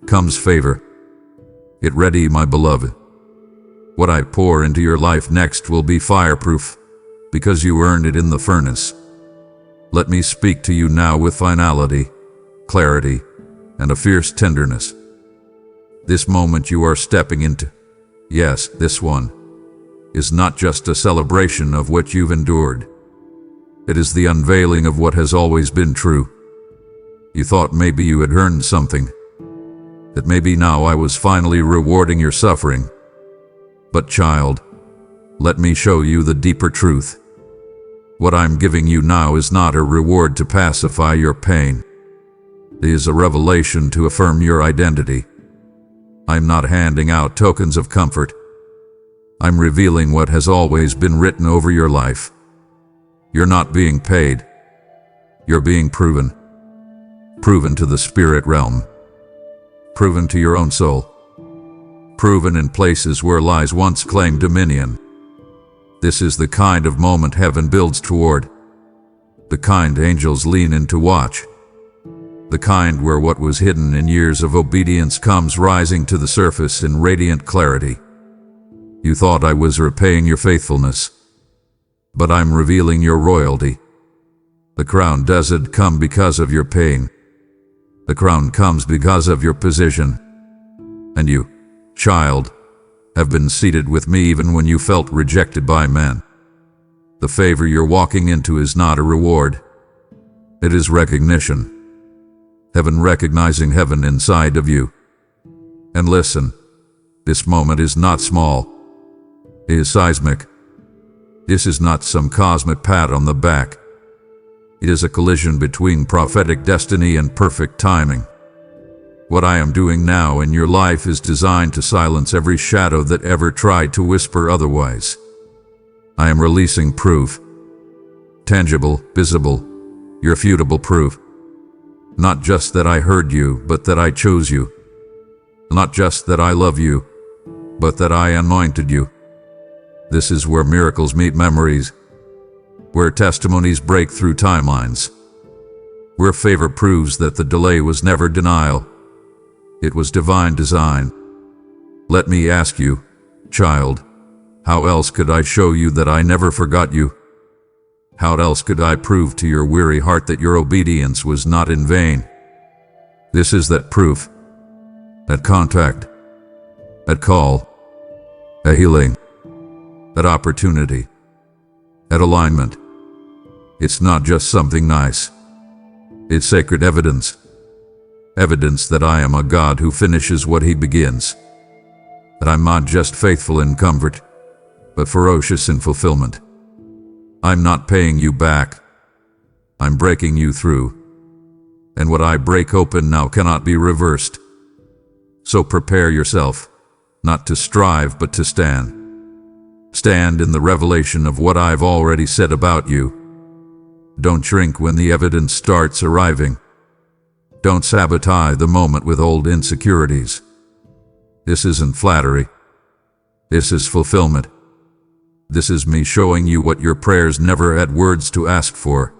comes favor. Get ready, my beloved. What I pour into your life next will be fireproof, because you earned it in the furnace. Let me speak to you now with finality, clarity, and a fierce tenderness. This moment you are stepping into, yes, this one, is not just a celebration of what you've endured. It is the unveiling of what has always been true. You thought maybe you had earned something, that maybe now I was finally rewarding your suffering. But child, let me show you the deeper truth. What I'm giving you now is not a reward to pacify your pain. It is a revelation to affirm your identity. I'm not handing out tokens of comfort. I'm revealing what has always been written over your life. You're not being paid. You're being proven. Proven to the spirit realm. Proven to your own soul. Proven in places where lies once claimed dominion. This is the kind of moment heaven builds toward. The kind angels lean in to watch. The kind where what was hidden in years of obedience comes rising to the surface in radiant clarity. You thought I was repaying your faithfulness, but I'm revealing your royalty. The crown doesn't come because of your pain. The crown comes because of your position. And you, child, have been seated with me even when you felt rejected by men. The favor you're walking into is not a reward. It is recognition. Heaven recognizing heaven inside of you. And listen, this moment is not small. It is seismic. This is not some cosmic pat on the back. It is a collision between prophetic destiny and perfect timing. What I am doing now in your life is designed to silence every shadow that ever tried to whisper otherwise. I am releasing proof. Tangible, visible, irrefutable proof. Not just that I heard you, but that I chose you. Not just that I love you, but that I anointed you. This is where miracles meet memories, where testimonies break through timelines, where favor proves that the delay was never denial. It was divine design. Let me ask you, child, how else could I show you that I never forgot you? How else could I prove to your weary heart that your obedience was not in vain? This is that proof, that contact, that call, a healing, that opportunity, that alignment. It's not just something nice. It's sacred evidence. Evidence that I am a God who finishes what he begins. That I'm not just faithful in comfort, but ferocious in fulfillment. I'm not paying you back. I'm breaking you through. And what I break open now cannot be reversed. So prepare yourself, not to strive but to stand. Stand in the revelation of what I've already said about you. Don't shrink when the evidence starts arriving. Don't sabotage the moment with old insecurities. This isn't flattery. This is fulfillment. This is me showing you what your prayers never had words to ask for.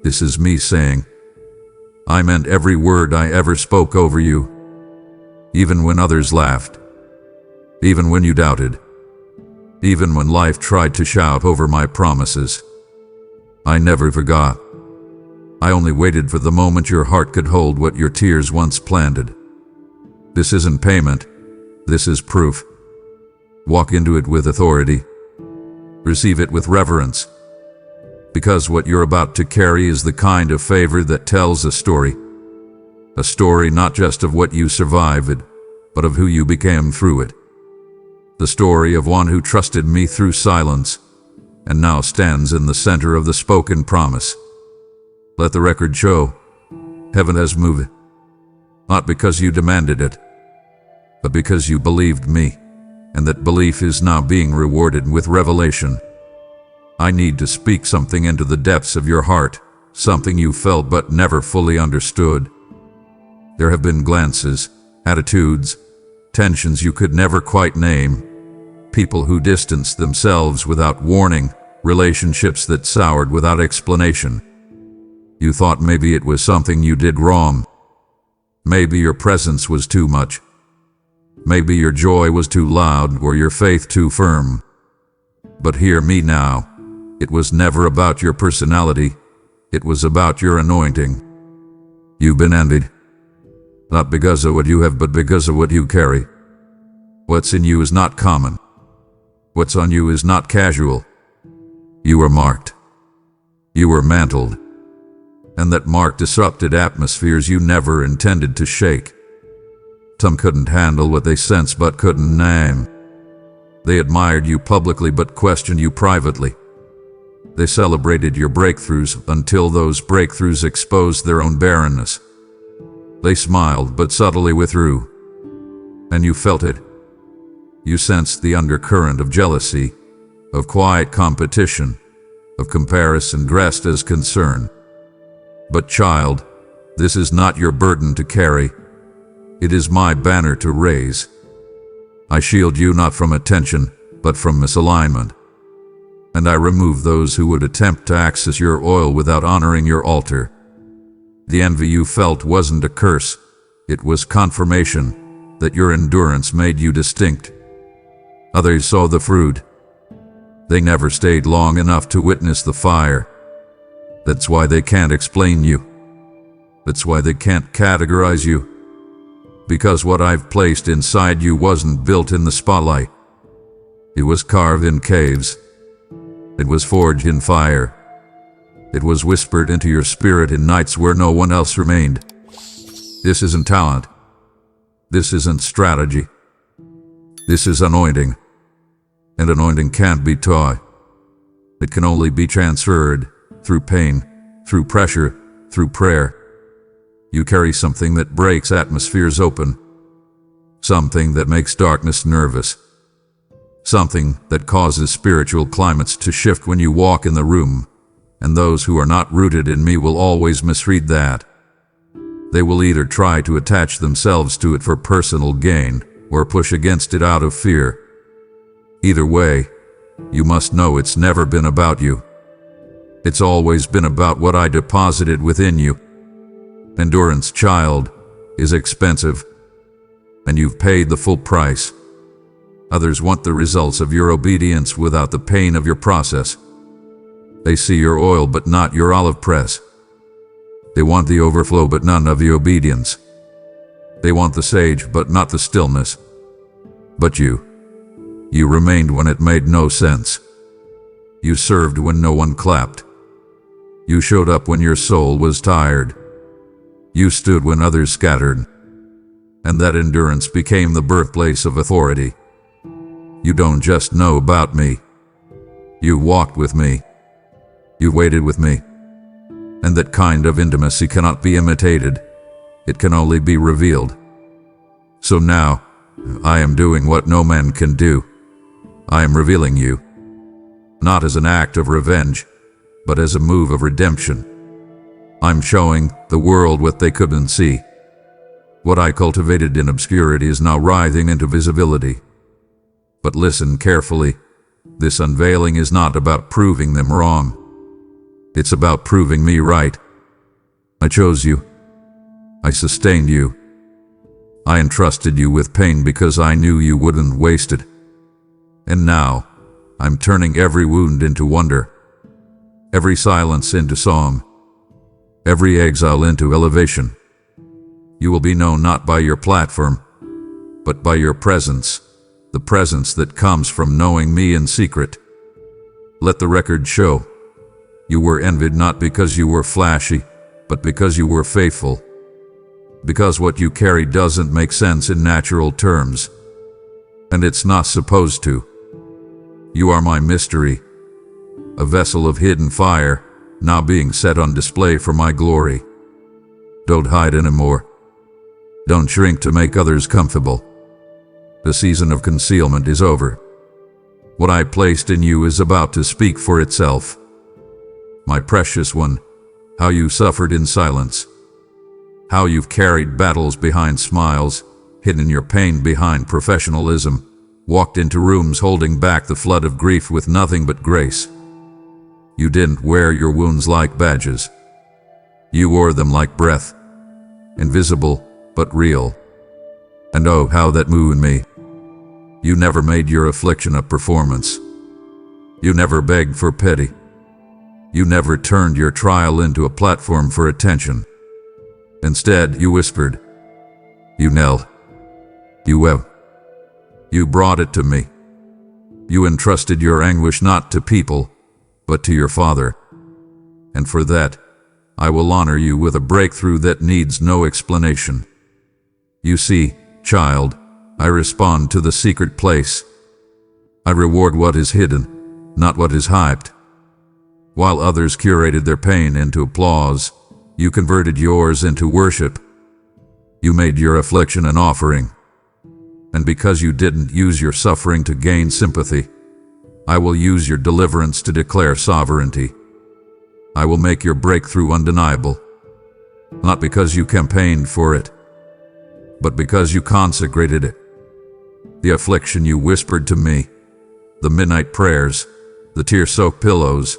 This is me saying, I meant every word I ever spoke over you. Even when others laughed. Even when you doubted. Even when life tried to shout over my promises. I never forgot. I only waited for the moment your heart could hold what your tears once planted. This isn't payment. This is proof. Walk into it with authority. Receive it with reverence. Because what you're about to carry is the kind of favor that tells a story. A story not just of what you survived, but of who you became through it. The story of one who trusted me through silence, and now stands in the center of the spoken promise. Let the record show, heaven has moved. Not because you demanded it, but because you believed me, and that belief is now being rewarded with revelation. I need to speak something into the depths of your heart, something you felt but never fully understood. There have been glances, attitudes, tensions you could never quite name, people who distanced themselves without warning, relationships that soured without explanation. You thought maybe it was something you did wrong. Maybe your presence was too much. Maybe your joy was too loud or your faith too firm. But hear me now. It was never about your personality. It was about your anointing. You've been envied. Not because of what you have, but because of what you carry. What's in you is not common. What's on you is not casual. You were marked. You were mantled. And that mark disrupted atmospheres you never intended to shake. Some couldn't handle what they sensed but couldn't name. They admired you publicly but questioned you privately. They celebrated your breakthroughs until those breakthroughs exposed their own barrenness. They smiled but subtly withdrew. And you felt it. You sensed the undercurrent of jealousy, of quiet competition, of comparison dressed as concern. But child, this is not your burden to carry. It is my banner to raise. I shield you not from attention, but from misalignment. And I remove those who would attempt to access your oil without honoring your altar. The envy you felt wasn't a curse. It was confirmation that your endurance made you distinct. Others saw the fruit. They never stayed long enough to witness the fire. That's why they can't explain you. That's why they can't categorize you. Because what I've placed inside you wasn't built in the spotlight. It was carved in caves. It was forged in fire. It was whispered into your spirit in nights where no one else remained. This isn't talent. This isn't strategy. This is anointing. And anointing can't be taught. It can only be transferred through pain, through pressure, through prayer. You carry something that breaks atmospheres open. Something that makes darkness nervous. Something that causes spiritual climates to shift when you walk in the room. And those who are not rooted in me will always misread that. They will either try to attach themselves to it for personal gain, or push against it out of fear. Either way, you must know it's never been about you. It's always been about what I deposited within you. Endurance, child, is expensive, and you've paid the full price. Others want the results of your obedience without the pain of your process. They see your oil but not your olive press. They want the overflow but none of the obedience. They want the sage but not the stillness. But you remained when it made no sense. You served when no one clapped. You showed up when your soul was tired. You stood when others scattered. And that endurance became the birthplace of authority. You don't just know about me. You walked with me. You waited with me. And that kind of intimacy cannot be imitated. It can only be revealed. So now, I am doing what no man can do. I am revealing you. Not as an act of revenge, but as a move of redemption. I'm showing the world what they couldn't see. What I cultivated in obscurity is now writhing into visibility. But listen carefully. This unveiling is not about proving them wrong. It's about proving me right. I chose you. I sustained you. I entrusted you with pain because I knew you wouldn't waste it. And now, I'm turning every wound into wonder. Every silence into song. Every exile into elevation. You will be known not by your platform, but by your presence, the presence that comes from knowing me in secret. Let the record show. You were envied not because you were flashy, but because you were faithful. Because what you carry doesn't make sense in natural terms. And it's not supposed to. You are my mystery, a vessel of hidden fire, now being set on display for my glory. Don't hide anymore. Don't shrink to make others comfortable. The season of concealment is over. What I placed in you is about to speak for itself. My precious one, how you suffered in silence. How you've carried battles behind smiles, hidden your pain behind professionalism, walked into rooms holding back the flood of grief with nothing but grace. You didn't wear your wounds like badges. You wore them like breath, invisible but real. And oh, how that moved me. You never made your affliction a performance. You never begged for pity. You never turned your trial into a platform for attention. Instead, you whispered. You knelt. You wept. You brought it to me. You entrusted your anguish not to people, but to your Father. And for that, I will honor you with a breakthrough that needs no explanation. You see, child, I respond to the secret place. I reward what is hidden, not what is hyped. While others curated their pain into applause, you converted yours into worship. You made your affliction an offering. And because you didn't use your suffering to gain sympathy, I will use your deliverance to declare sovereignty. I will make your breakthrough undeniable. Not because you campaigned for it, but because you consecrated it. The affliction you whispered to me, the midnight prayers, the tear-soaked pillows,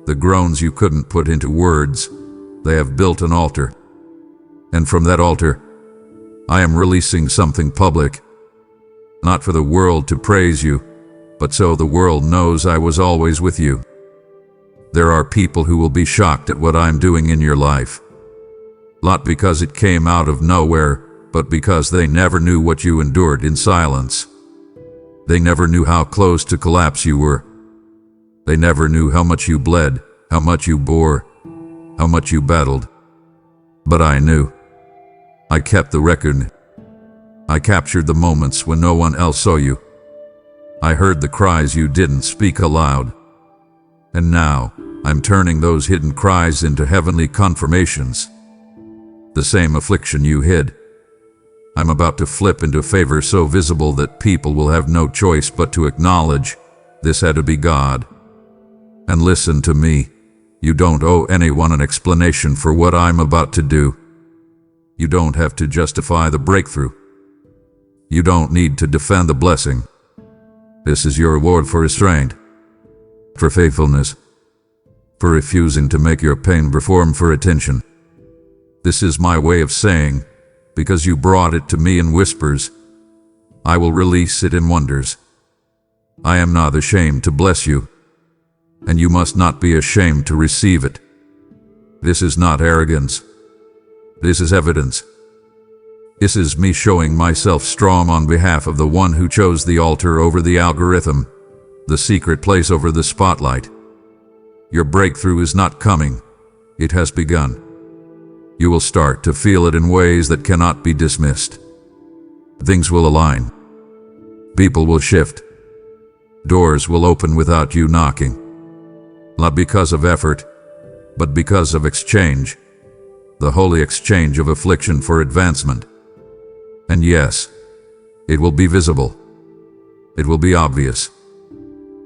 the groans you couldn't put into words, they have built an altar. And from that altar, I am releasing something public. Not for the world to praise you, but so the world knows I was always with you. There are people who will be shocked at what I'm doing in your life. Not because it came out of nowhere, but because they never knew what you endured in silence. They never knew how close to collapse you were. They never knew how much you bled, how much you bore, how much you battled. But I knew. I kept the record. I captured the moments when no one else saw you. I heard the cries you didn't speak aloud. And now, I'm turning those hidden cries into heavenly confirmations. The same affliction you hid. I'm about to flip into favor so visible that people will have no choice but to acknowledge this had to be God. And listen to me. You don't owe anyone an explanation for what I'm about to do. You don't have to justify the breakthrough. You don't need to defend the blessing. This is your reward for restraint, for faithfulness, for refusing to make your pain perform for attention. This is my way of saying, because you brought it to me in whispers, I will release it in wonders. I am not ashamed to bless you, and you must not be ashamed to receive it. This is not arrogance. This is evidence. This is me showing myself strong on behalf of the one who chose the altar over the algorithm, the secret place over the spotlight. Your breakthrough is not coming. It has begun. You will start to feel it in ways that cannot be dismissed. Things will align. People will shift. Doors will open without you knocking. Not because of effort, but because of exchange. The holy exchange of affliction for advancement. And yes, it will be visible. It will be obvious.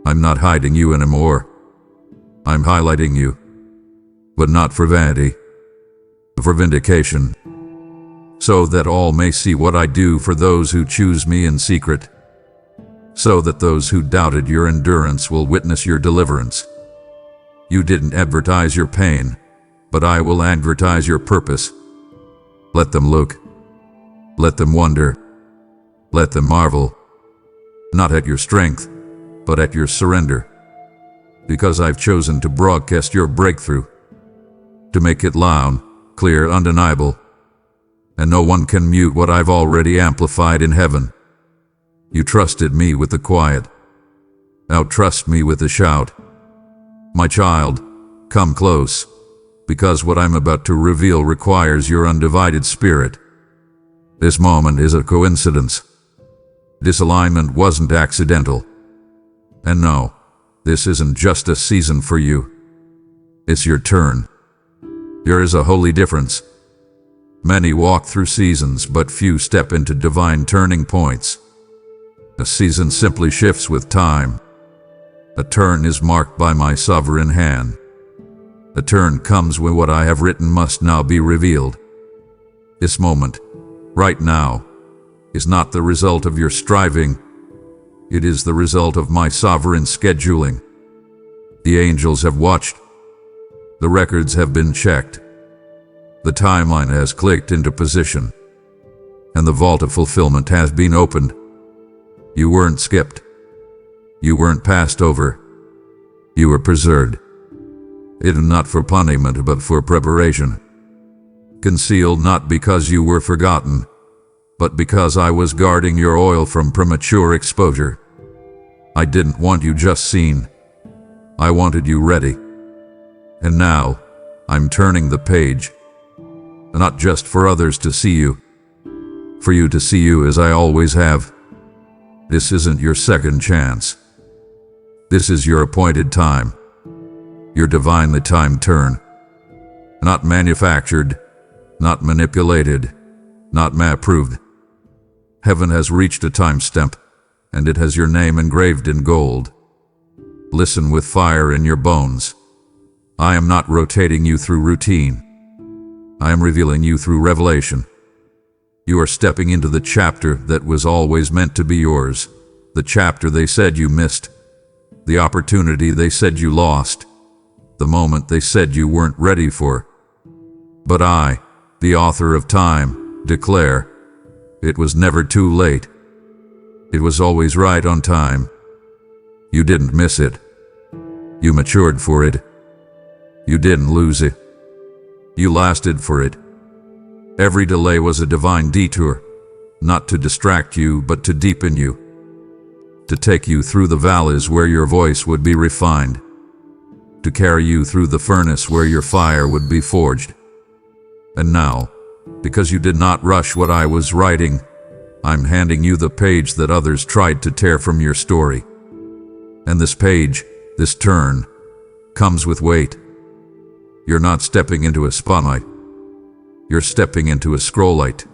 I'm not hiding you anymore. I'm highlighting you. But not for vanity. For vindication. So that all may see what I do for those who choose me in secret. So that those who doubted your endurance will witness your deliverance. You didn't advertise your pain, but I will advertise your purpose. Let them look. Let them wonder. Let them marvel. Not at your strength, but at your surrender. Because I've chosen to broadcast your breakthrough. To make it loud, clear, undeniable. And no one can mute what I've already amplified in heaven. You trusted me with the quiet. Now trust me with the shout. My child, come close, because what I'm about to reveal requires your undivided spirit. This moment is a coincidence. This alignment wasn't accidental. And no, this isn't just a season for you. It's your turn. There is a holy difference. Many walk through seasons, but few step into divine turning points. A season simply shifts with time. A turn is marked by my sovereign hand. A turn comes when what I have written must now be revealed. This moment, right now, is not the result of your striving. It is the result of my sovereign scheduling. The angels have watched. The records have been checked. The timeline has clicked into position. And the vault of fulfillment has been opened. You weren't skipped. You weren't passed over. You were preserved. It is not for punishment, but for preparation. Concealed not because you were forgotten, but because I was guarding your oil from premature exposure. I didn't want you just seen. I wanted you ready. And now, I'm turning the page. Not just for others to see you. For you to see you as I always have. This isn't your second chance. This is your appointed time. Your divinely timed turn. Not manufactured, not manipulated, not approved. Heaven has reached a timestamp, and it has your name engraved in gold. Listen with fire in your bones. I am not rotating you through routine. I am revealing you through revelation. You are stepping into the chapter that was always meant to be yours, the chapter they said you missed, the opportunity they said you lost, the moment they said you weren't ready for. But I, the author of time, declare, it was never too late. It was always right on time. You didn't miss it. You matured for it. You didn't lose it. You lasted for it. Every delay was a divine detour, not to distract you, but to deepen you, to take you through the valleys where your voice would be refined, to carry you through the furnace where your fire would be forged. And now, because you did not rush what I was writing, I'm handing you the page that others tried to tear from your story. And this page, this turn, comes with weight. You're not stepping into a spotlight. You're stepping into a scroll light,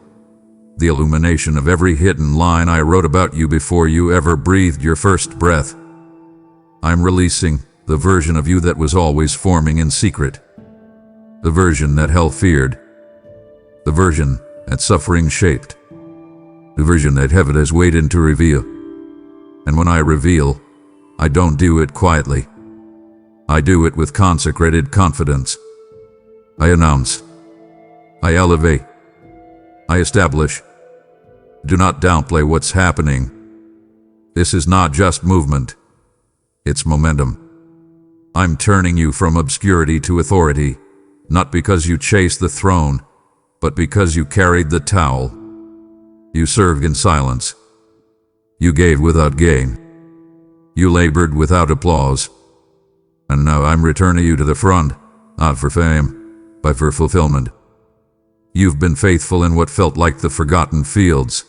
the illumination of every hidden line I wrote about you before you ever breathed your first breath. I'm releasing the version of you that was always forming in secret, the version that hell feared, the version that suffering shaped, the version that heaven has waited to reveal. And when I reveal, I don't do it quietly. I do it with consecrated confidence. I announce. I elevate. I establish. Do not downplay what's happening. This is not just movement. It's momentum. I'm turning you from obscurity to authority, not because you chased the throne, but because you carried the towel. You served in silence. You gave without gain. You labored without applause. And now I'm returning you to the front, not for fame, but for fulfillment. You've been faithful in what felt like the forgotten fields,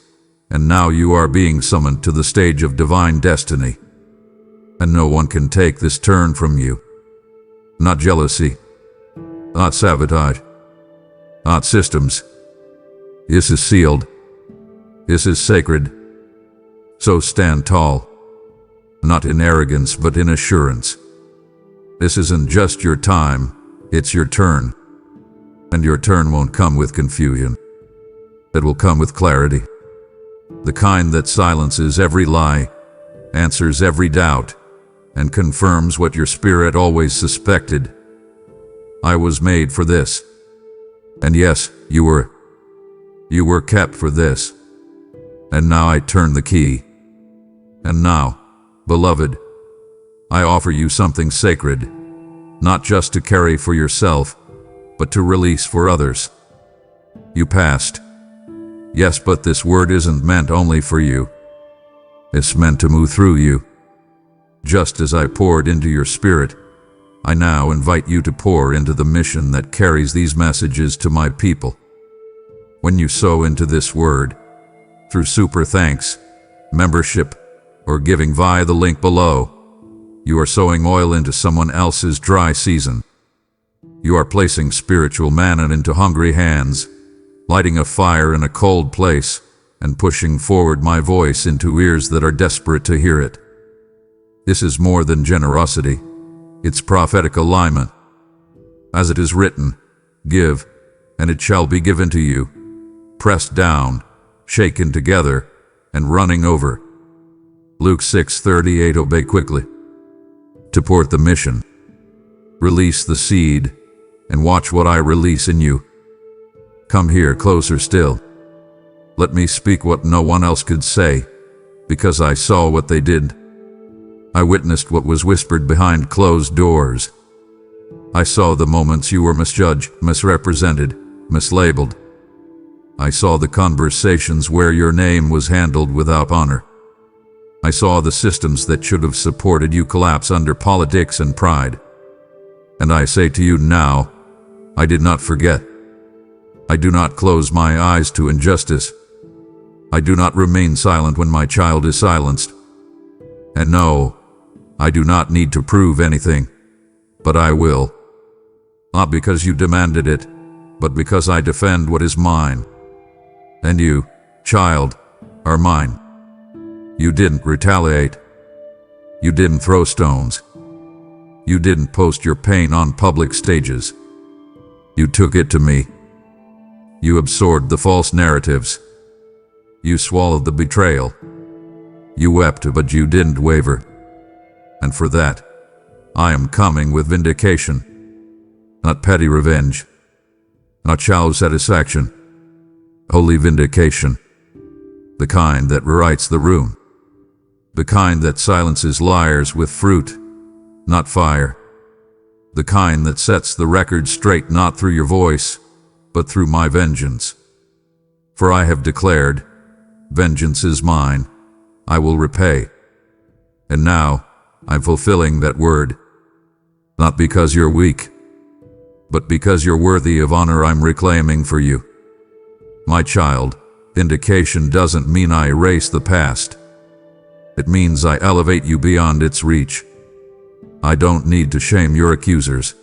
and now you are being summoned to the stage of divine destiny. And no one can take this turn from you. Not jealousy, not sabotage, not systems. This is sealed. This is sacred. So stand tall, not in arrogance but in assurance. This isn't just your time, it's your turn. And your turn won't come with confusion. It will come with clarity. The kind that silences every lie, answers every doubt, and confirms what your spirit always suspected. I was made for this. And yes, you were kept for this. And now I turn the key. And now, beloved, I offer you something sacred, not just to carry for yourself, but to release for others. You passed. Yes, but this word isn't meant only for you. It's meant to move through you. Just as I poured into your spirit, I now invite you to pour into the mission that carries these messages to my people. When you sow into this word, through super thanks, membership, or giving via the link below, you are sowing oil into someone else's dry season. You are placing spiritual manna into hungry hands, lighting a fire in a cold place, and pushing forward my voice into ears that are desperate to hear it. This is more than generosity. It's prophetic alignment. As it is written, give, and it shall be given to you, pressed down, shaken together, and running over. Luke 6:38. Obey quickly. To port the mission. Release the seed, and watch what I release in you. Come here closer still. Let me speak what no one else could say, because I saw what they did. I witnessed what was whispered behind closed doors. I saw the moments you were misjudged, misrepresented, mislabeled. I saw the conversations where your name was handled without honor. I saw the systems that should have supported you collapse under politics and pride. And I say to you now, I did not forget. I do not close my eyes to injustice. I do not remain silent when my child is silenced. And no, I do not need to prove anything, but I will. Not because you demanded it, but because I defend what is mine. And you, child, are mine. You didn't retaliate. You didn't throw stones. You didn't post your pain on public stages. You took it to me. You absorbed the false narratives. You swallowed the betrayal. You wept, but you didn't waver. And for that, I am coming with vindication. Not petty revenge. Not shallow satisfaction. Holy vindication. The kind that rewrites the room. The kind that silences liars with fruit, not fire. The kind that sets the record straight not through your voice, but through my vengeance. For I have declared, vengeance is mine, I will repay. And now, I'm fulfilling that word. Not because you're weak, but because you're worthy of honor I'm reclaiming for you. My child, vindication doesn't mean I erase the past. It means I elevate you beyond its reach. I don't need to shame your accusers.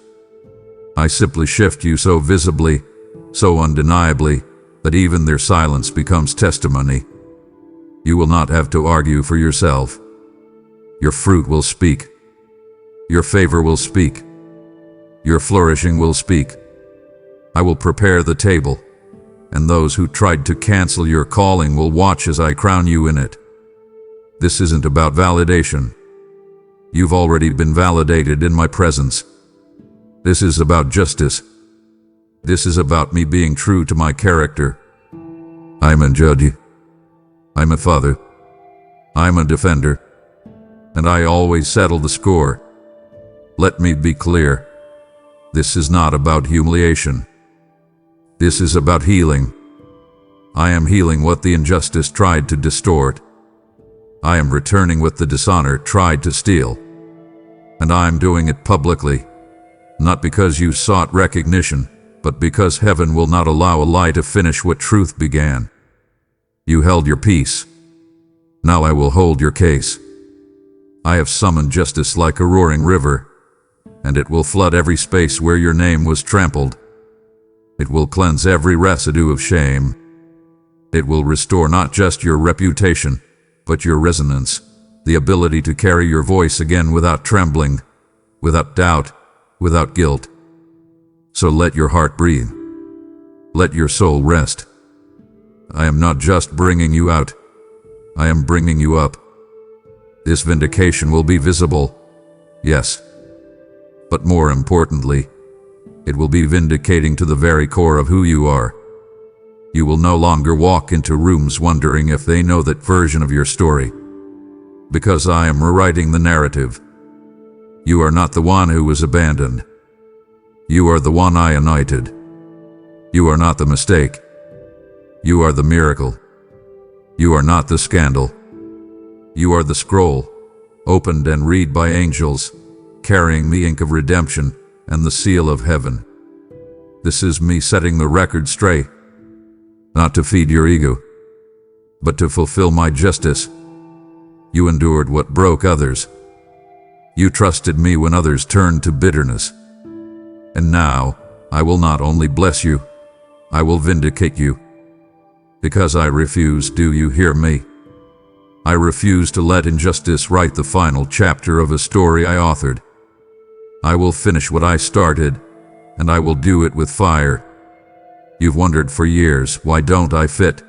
I simply shift you so visibly, so undeniably, that even their silence becomes testimony. You will not have to argue for yourself. Your fruit will speak. Your favor will speak. Your flourishing will speak. I will prepare the table, and those who tried to cancel your calling will watch as I crown you in it. This isn't about validation. You've already been validated in my presence. This is about justice. This is about me being true to my character. I'm a judge. I'm a father. I'm a defender. And I always settle the score. Let me be clear. This is not about humiliation. This is about healing. I am healing what the injustice tried to distort. I am returning what the dishonor tried to steal. And I am doing it publicly, not because you sought recognition, but because heaven will not allow a lie to finish what truth began. You held your peace. Now I will hold your case. I have summoned justice like a roaring river, and it will flood every space where your name was trampled. It will cleanse every residue of shame. It will restore not just your reputation, but your resonance, the ability to carry your voice again without trembling, without doubt, without guilt. So let your heart breathe. Let your soul rest. I am not just bringing you out. I am bringing you up. This vindication will be visible, yes. But more importantly, it will be vindicating to the very core of who you are. You will no longer walk into rooms wondering if they know that version of your story. Because I am rewriting the narrative. You are not the one who was abandoned. You are the one I anointed. You are not the mistake. You are the miracle. You are not the scandal. You are the scroll, opened and read by angels, carrying the ink of redemption and the seal of heaven. This is me setting the record straight. Not to feed your ego, but to fulfill my justice. You endured what broke others. You trusted me when others turned to bitterness. And now, I will not only bless you, I will vindicate you. Because I refuse, do you hear me? I refuse to let injustice write the final chapter of a story I authored. I will finish what I started, and I will do it with fire. You've wondered for years, why don't I fit?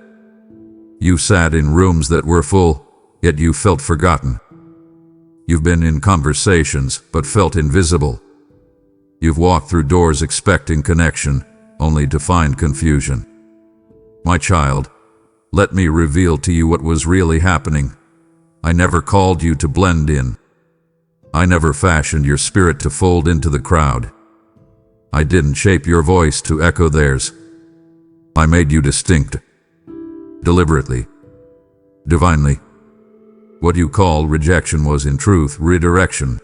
You sat in rooms that were full, yet you felt forgotten. You've been in conversations, but felt invisible. You've walked through doors expecting connection, only to find confusion. My child, let me reveal to you what was really happening. I never called you to blend in. I never fashioned your spirit to fold into the crowd. I didn't shape your voice to echo theirs. I made you distinct. Deliberately. Divinely. What you call rejection was in truth redirection.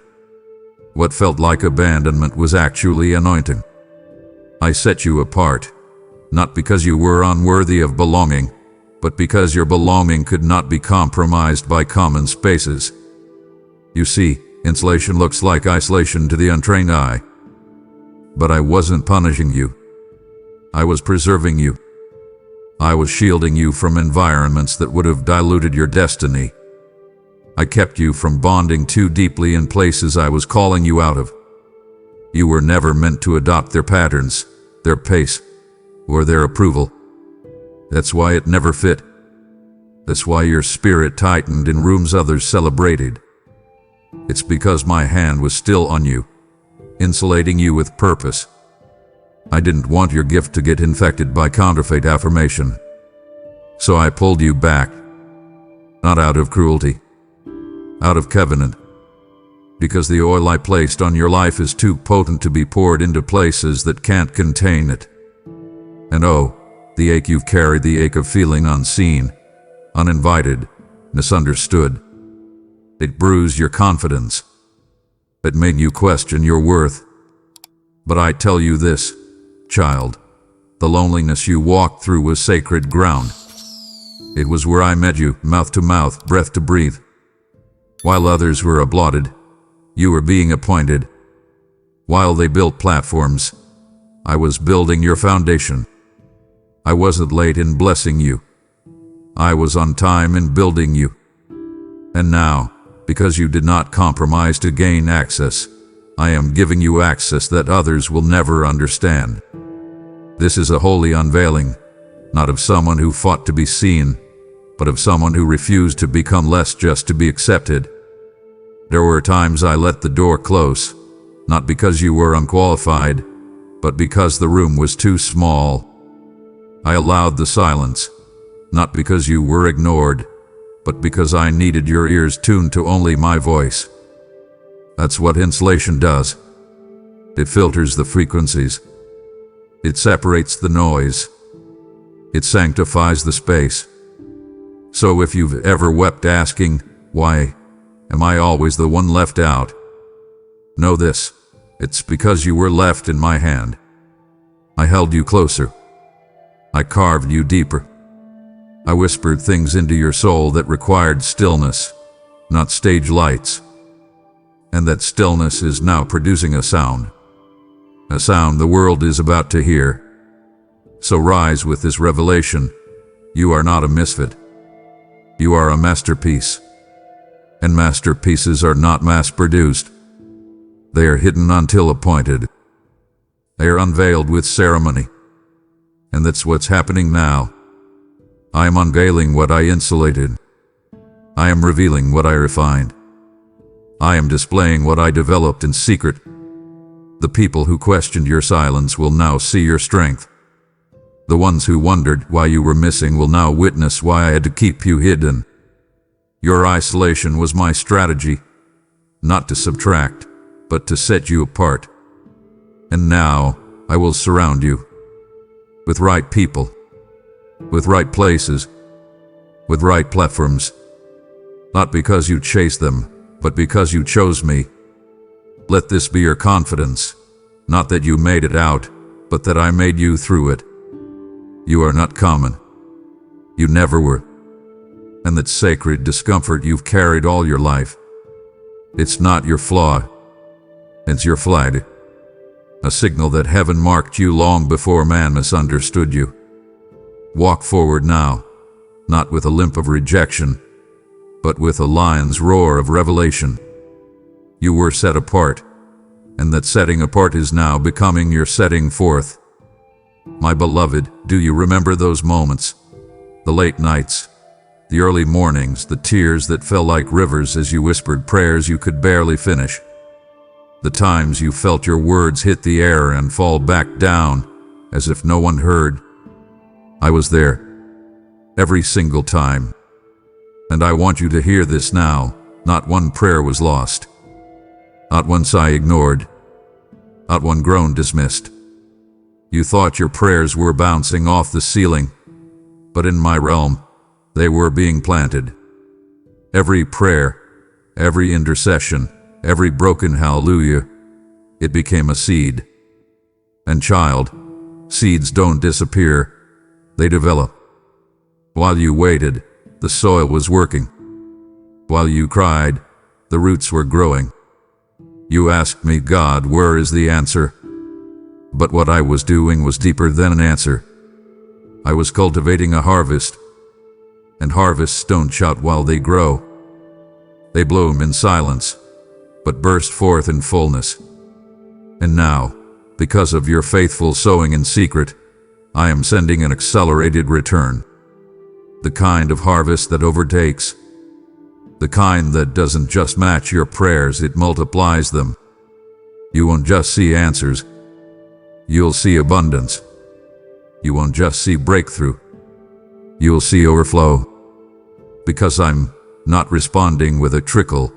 What felt like abandonment was actually anointing. I set you apart, not because you were unworthy of belonging, but because your belonging could not be compromised by common spaces. You see, insulation looks like isolation to the untrained eye. But I wasn't punishing you. I was preserving you. I was shielding you from environments that would have diluted your destiny. I kept you from bonding too deeply in places I was calling you out of. You were never meant to adopt their patterns, their pace, or their approval. That's why it never fit. That's why your spirit tightened in rooms others celebrated. It's because my hand was still on you, insulating you with purpose. I didn't want your gift to get infected by counterfeit affirmation. So I pulled you back, not out of cruelty, out of covenant. Because the oil I placed on your life is too potent to be poured into places that can't contain it. And oh, the ache you've carried, the ache of feeling unseen, uninvited, misunderstood. It bruised your confidence. It made you question your worth. But I tell you this, child, the loneliness you walked through was sacred ground. It was where I met you, mouth to mouth, breath to breathe. While others were applauded, you were being appointed. While they built platforms, I was building your foundation. I wasn't late in blessing you. I was on time in building you. And now, because you did not compromise to gain access, I am giving you access that others will never understand. This is a holy unveiling, not of someone who fought to be seen, but of someone who refused to become less just to be accepted. There were times I let the door close, not because you were unqualified, but because the room was too small. I allowed the silence, not because you were ignored, but because I needed your ears tuned to only my voice. That's what insulation does. It filters the frequencies. It separates the noise. It sanctifies the space. So if you've ever wept asking, why am I always the one left out? Know this, it's because you were left in my hand. I held you closer. I carved you deeper. I whispered things into your soul that required stillness, not stage lights. And that stillness is now producing a sound the world is about to hear. So rise with this revelation. You are not a misfit. You are a masterpiece. And masterpieces are not mass-produced. They are hidden until appointed. They are unveiled with ceremony. And that's what's happening now. I am unveiling what I insulated. I am revealing what I refined. I am displaying what I developed in secret. The people who questioned your silence will now see your strength. The ones who wondered why you were missing will now witness why I had to keep you hidden. Your isolation was my strategy, not to subtract, but to set you apart. And now I will surround you with right people, with right places, with right platforms, not because you chased them, but because you chose me. Let this be your confidence, not that you made it out, but that I made you through it. You are not common. You never were. And that sacred discomfort you've carried all your life. It's not your flaw. It's your flag. A signal that heaven marked you long before man misunderstood you. Walk forward now, not with a limp of rejection, but with a lion's roar of revelation. You were set apart, and that setting apart is now becoming your setting forth. My beloved, do you remember those moments? The late nights, the early mornings, the tears that fell like rivers as you whispered prayers you could barely finish. The times you felt your words hit the air and fall back down as if no one heard. I was there, every single time. And I want you to hear this now. Not one prayer was lost. Not one sigh ignored. Not one groan dismissed. You thought your prayers were bouncing off the ceiling, but in my realm, they were being planted. Every prayer, every intercession, every broken hallelujah, it became a seed. And child, seeds don't disappear, they develop. While you waited, the soil was working. While you cried, the roots were growing. You asked me, God, where is the answer? But what I was doing was deeper than an answer. I was cultivating a harvest. And harvests don't shout while they grow. They bloom in silence, but burst forth in fullness. And now, because of your faithful sowing in secret, I am sending an accelerated return. The kind of harvest that overtakes. The kind that doesn't just match your prayers, it multiplies them. You won't just see answers. You'll see abundance. You won't just see breakthrough. You'll see overflow. Because I'm not responding with a trickle.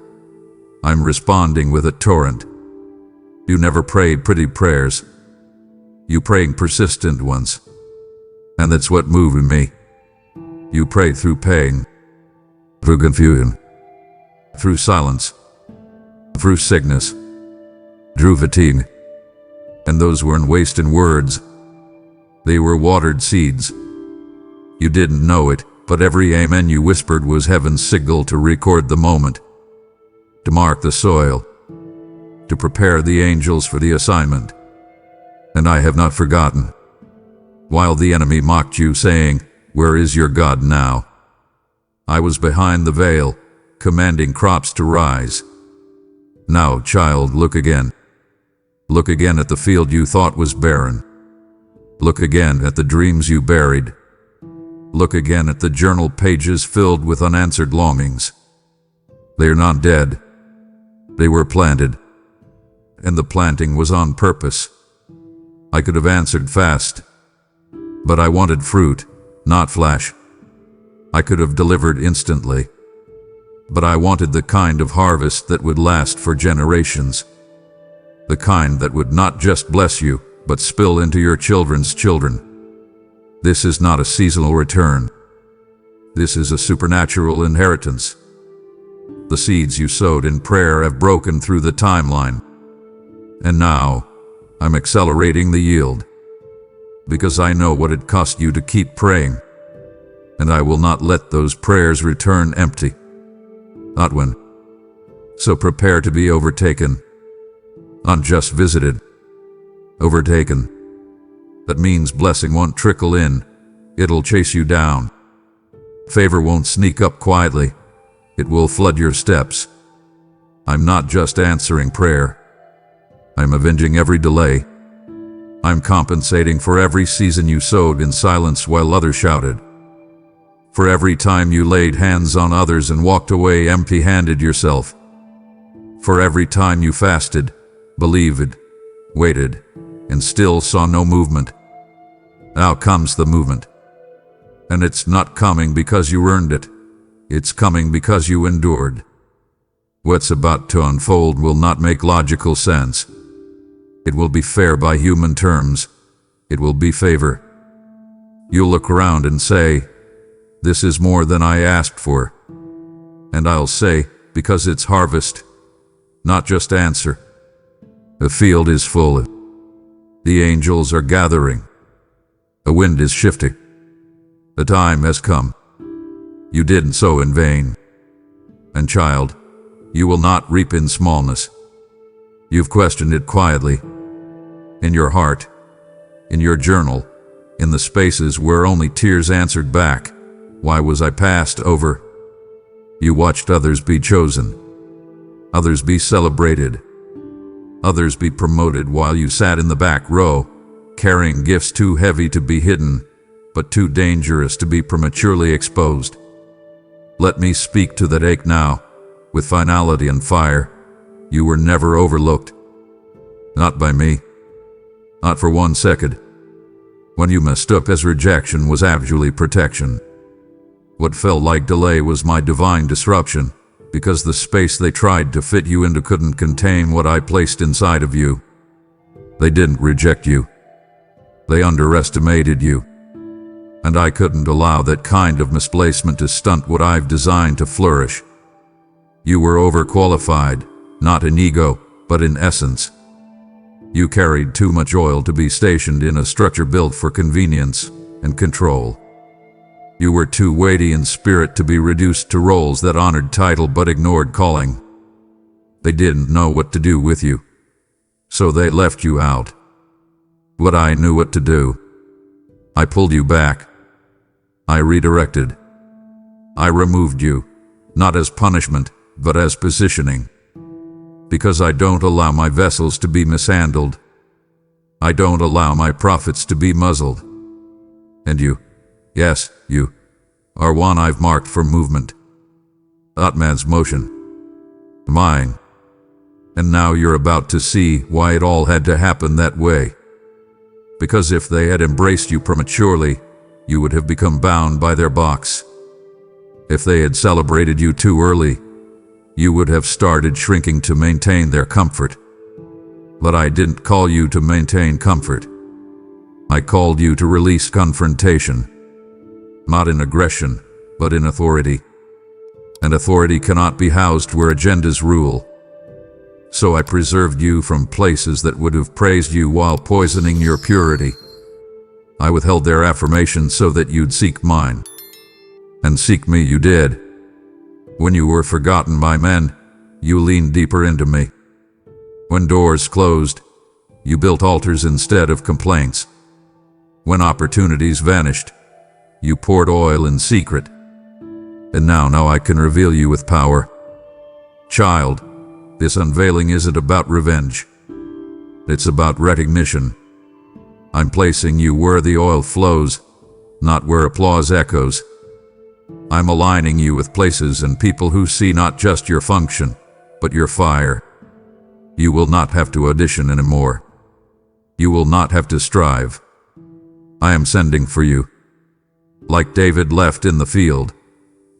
I'm responding with a torrent. You never prayed pretty prayers. You prayed persistent ones. And that's what moved me. You prayed through pain, through confusion, through silence, through sickness, through fatigue. And those weren't wasted words. They were watered seeds. You didn't know it, but every amen you whispered was heaven's signal to record the moment, to mark the soil, to prepare the angels for the assignment. And I have not forgotten. While the enemy mocked you, saying, "Where is your God now?" I was behind the veil, commanding crops to rise. Now, child, look again. Look again at the field you thought was barren. Look again at the dreams you buried. Look again at the journal pages filled with unanswered longings. They are not dead. They were planted. And the planting was on purpose. I could have answered fast, but I wanted fruit, not flash. I could have delivered instantly, but I wanted the kind of harvest that would last for generations. The kind that would not just bless you, but spill into your children's children. This is not a seasonal return. This is a supernatural inheritance. The seeds you sowed in prayer have broken through the timeline. And now, I'm accelerating the yield. Because I know what it cost you to keep praying. And I will not let those prayers return empty. Not when. So prepare to be overtaken. Not just visited. Overtaken. That means blessing won't trickle in. It'll chase you down. Favor won't sneak up quietly. It will flood your steps. I'm not just answering prayer. I'm avenging every delay. I'm compensating for every season you sowed in silence while others shouted. For every time you laid hands on others and walked away empty-handed yourself. For every time you fasted, believed, waited, and still saw no movement. Now comes the movement. And it's not coming because you earned it. It's coming because you endured. What's about to unfold will not make logical sense. It will be fair by human terms. It will be favor. You'll look around and say, "This is more than I asked for." And I'll say, because it's harvest, not just answer. The field is full. The angels are gathering. The wind is shifting. The time has come. You didn't sow in vain. And child, you will not reap in smallness. You've questioned it quietly. In your heart, in your journal, in the spaces where only tears answered back, "Why was I passed over?" You watched others be chosen, others be celebrated, others be promoted while you sat in the back row, carrying gifts too heavy to be hidden, but too dangerous to be prematurely exposed. Let me speak to that ache now, with finality and fire. You were never overlooked. Not by me. Not for 1 second. When you mistook as rejection was actually protection. What felt like delay was my divine disruption, because the space they tried to fit you into couldn't contain what I placed inside of you. They didn't reject you. They underestimated you. And I couldn't allow that kind of misplacement to stunt what I've designed to flourish. You were overqualified, not in ego, but in essence. You carried too much oil to be stationed in a structure built for convenience and control. You were too weighty in spirit to be reduced to roles that honored title but ignored calling. They didn't know what to do with you, so they left you out. But I knew what to do. I pulled you back. I redirected. I removed you, not as punishment, but as positioning. Because I don't allow my vessels to be mishandled. I don't allow my prophets to be muzzled. And you, yes, you, are one I've marked for movement. Atman's motion. Mine. And now you're about to see why it all had to happen that way. Because if they had embraced you prematurely, you would have become bound by their box. If they had celebrated you too early, you would have started shrinking to maintain their comfort. But I didn't call you to maintain comfort. I called you to release confrontation, not in aggression, but in authority. And authority cannot be housed where agendas rule. So I preserved you from places that would have praised you while poisoning your purity. I withheld their affirmation so that you'd seek mine. And seek me you did. When you were forgotten by men, you leaned deeper into me. When doors closed, you built altars instead of complaints. When opportunities vanished, you poured oil in secret. And now I can reveal you with power. Child, this unveiling isn't about revenge. It's about recognition. I'm placing you where the oil flows, not where applause echoes. I'm aligning you with places and people who see not just your function, but your fire. You will not have to audition anymore. You will not have to strive. I am sending for you. Like David left in the field,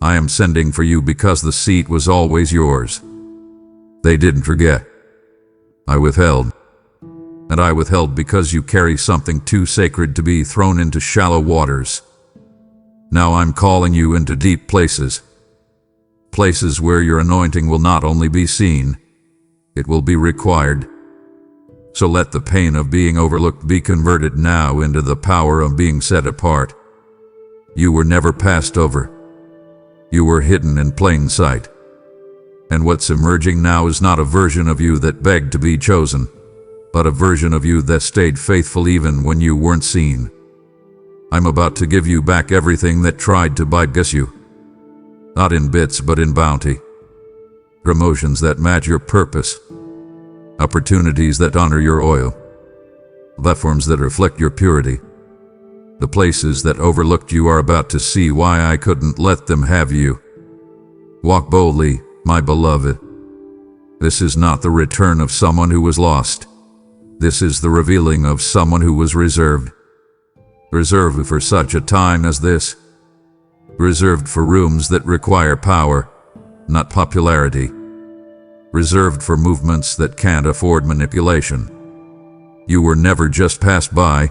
I am sending for you because the seat was always yours. They didn't forget. I withheld. And I withheld because you carry something too sacred to be thrown into shallow waters. Now I'm calling you into deep places. Places where your anointing will not only be seen, it will be required. So let the pain of being overlooked be converted now into the power of being set apart. You were never passed over. You were hidden in plain sight. And what's emerging now is not a version of you that begged to be chosen, but a version of you that stayed faithful even when you weren't seen. I'm about to give you back everything that tried to bypass you. Not in bits, but in bounty. Promotions that match your purpose. Opportunities that honor your oil. Platforms that reflect your purity. The places that overlooked you are about to see why I couldn't let them have you. Walk boldly, my beloved. This is not the return of someone who was lost. This is the revealing of someone who was reserved. Reserved for such a time as this. Reserved for rooms that require power, not popularity. Reserved for movements that can't afford manipulation. You were never just passed by.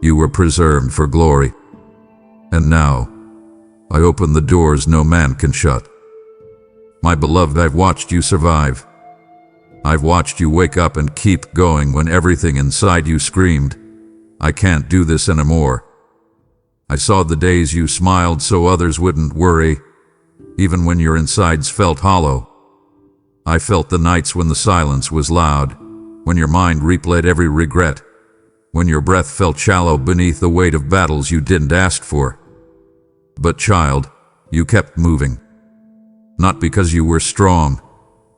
You were preserved for glory. And now, I open the doors no man can shut. My beloved, I've watched you survive. I've watched you wake up and keep going when everything inside you screamed, I can't do this anymore. I saw the days you smiled so others wouldn't worry, even when your insides felt hollow. I felt the nights when the silence was loud, when your mind replayed every regret, when your breath felt shallow beneath the weight of battles you didn't ask for. But child, you kept moving. Not because you were strong,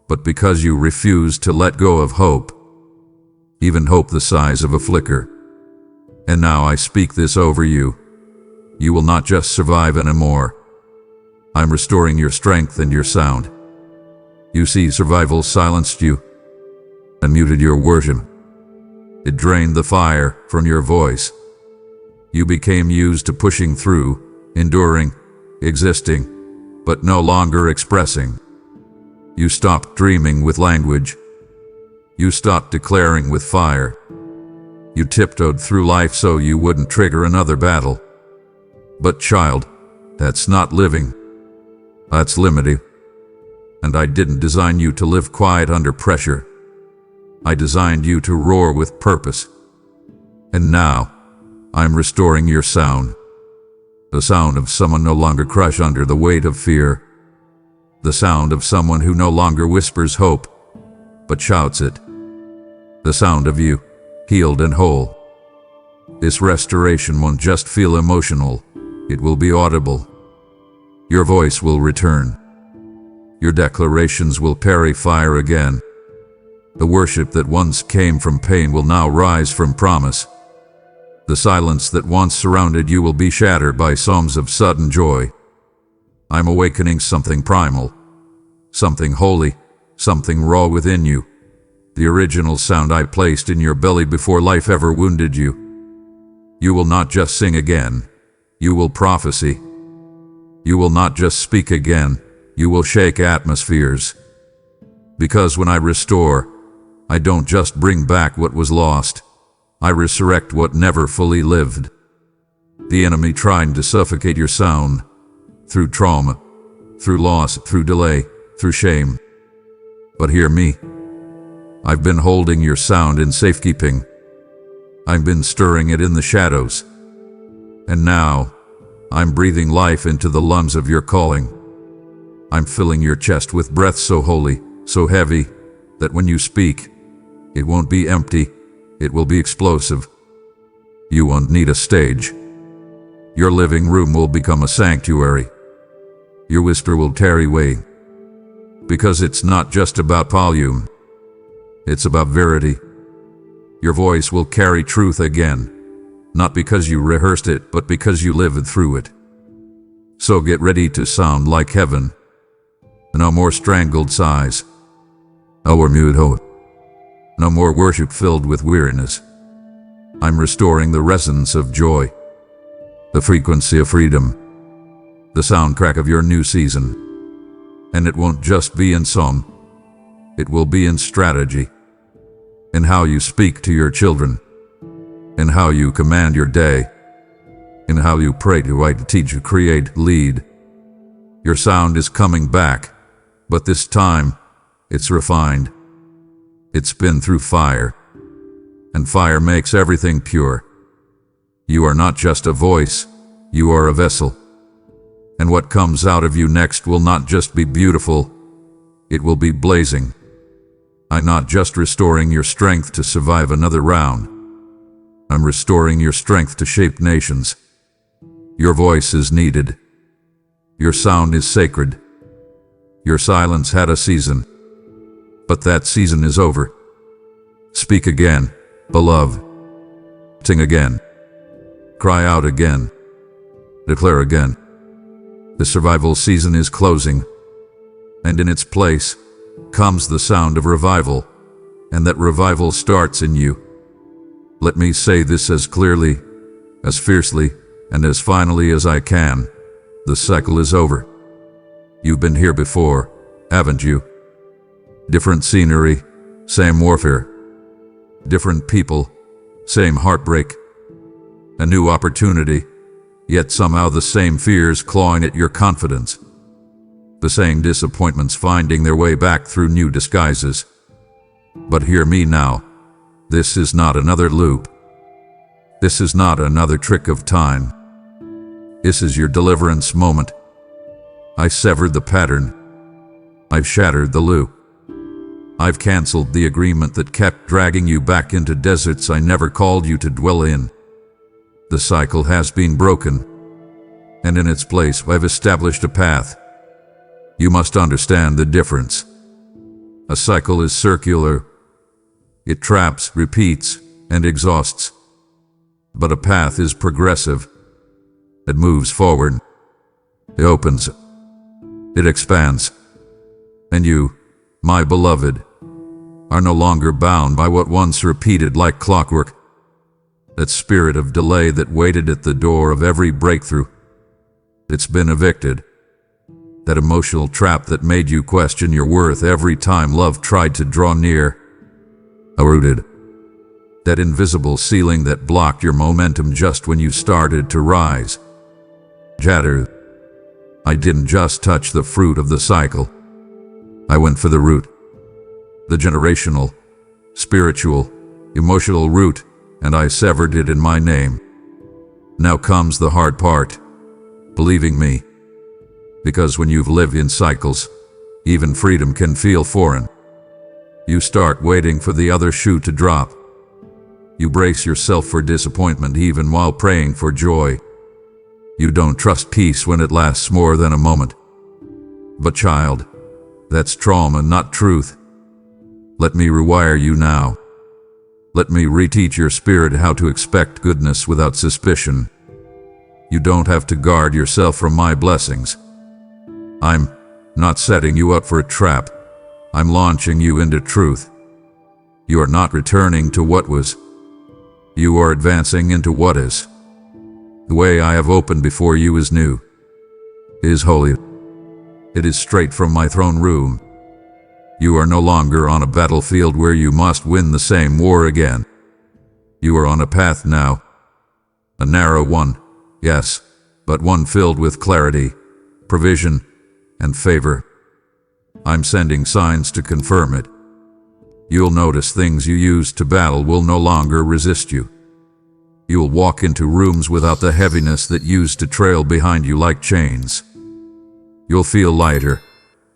but because you refused to let go of hope. Even hope the size of a flicker. And now I speak this over you. You will not just survive anymore. I'm restoring your strength and your sound. You see, survival silenced you and muted your worship. It drained the fire from your voice. You became used to pushing through, enduring, existing, but no longer expressing. You stopped dreaming with language. You stopped declaring with fire. You tiptoed through life so you wouldn't trigger another battle. But child, that's not living. That's limiting. And I didn't design you to live quiet under pressure. I designed you to roar with purpose. And now, I'm restoring your sound. The sound of someone no longer crushed under the weight of fear. The sound of someone who no longer whispers hope, but shouts it. The sound of you, healed and whole. This restoration won't just feel emotional, it will be audible. Your voice will return. Your declarations will parry fire again. The worship that once came from pain will now rise from promise. The silence that once surrounded you will be shattered by psalms of sudden joy. I'm awakening something primal, something holy, something raw within you. The original sound I placed in your belly before life ever wounded you. You will not just sing again, you will prophesy. You will not just speak again, you will shake atmospheres. Because when I restore, I don't just bring back what was lost, I resurrect what never fully lived. The enemy trying to suffocate your sound, through trauma, through loss, through delay, through shame. But hear me. I've been holding your sound in safekeeping. I've been stirring it in the shadows. And now, I'm breathing life into the lungs of your calling. I'm filling your chest with breath so holy, so heavy, that when you speak, it won't be empty, it will be explosive. You won't need a stage. Your living room will become a sanctuary. Your whisper will carry weight. Because it's not just about volume. It's about verity. Your voice will carry truth again, not because you rehearsed it, but because you lived through it. So get ready to sound like heaven. No more strangled sighs. No more mute hope. No more worship filled with weariness. I'm restoring the resonance of joy, the frequency of freedom, the soundtrack of your new season. And it won't just be in song. It will be in strategy, in how you speak to your children, in how you command your day, in how you pray to write, teach, create, lead. Your sound is coming back, but this time, it's refined. It's been through fire, and fire makes everything pure. You are not just a voice, you are a vessel. And what comes out of you next will not just be beautiful, it will be blazing. I'm not just restoring your strength to survive another round. I'm restoring your strength to shape nations. Your voice is needed. Your sound is sacred. Your silence had a season, but that season is over. Speak again, beloved. Sing again. Cry out again. Declare again. The survival season is closing, and in its place comes the sound of revival, and that revival starts in you. Let me say this as clearly, as fiercely, and as finally as I can. The cycle is over. You've been here before, haven't you? Different scenery, same warfare. Different people, same heartbreak. A new opportunity, yet somehow the same fears clawing at your confidence. The same disappointments finding their way back through new disguises. But hear me now. This is not another loop. This is not another trick of time. This is your deliverance moment. I severed the pattern. I've shattered the loop. I've canceled the agreement that kept dragging you back into deserts I never called you to dwell in. The cycle has been broken, and in its place I've established a path. You must understand the difference. A cycle is circular. It traps, repeats, and exhausts. But a path is progressive. It moves forward. It opens. It expands. And you, my beloved, are no longer bound by what once repeated like clockwork. That spirit of delay that waited at the door of every breakthrough. It's been evicted. That emotional trap that made you question your worth every time love tried to draw near. Uprooted. That invisible ceiling that blocked your momentum just when you started to rise. Shattered. I didn't just touch the fruit of the cycle. I went for the root. The generational, spiritual, emotional root, and I severed it in my name. Now comes the hard part. Believing me. Because when you've lived in cycles, even freedom can feel foreign. You start waiting for the other shoe to drop. You brace yourself for disappointment even while praying for joy. You don't trust peace when it lasts more than a moment. But child, that's trauma, not truth. Let me rewire you now. Let me reteach your spirit how to expect goodness without suspicion. You don't have to guard yourself from my blessings. I'm not setting you up for a trap. I'm launching you into truth. You are not returning to what was. You are advancing into what is. The way I have opened before you is new. is holy. It is straight from my throne room. You are no longer on a battlefield where you must win the same war again. You are on a path now. A narrow one, yes, but one filled with clarity, provision, and favor. I'm sending signs to confirm it. You'll notice things you used to battle will no longer resist you. You'll walk into rooms without the heaviness that used to trail behind you like chains. You'll feel lighter,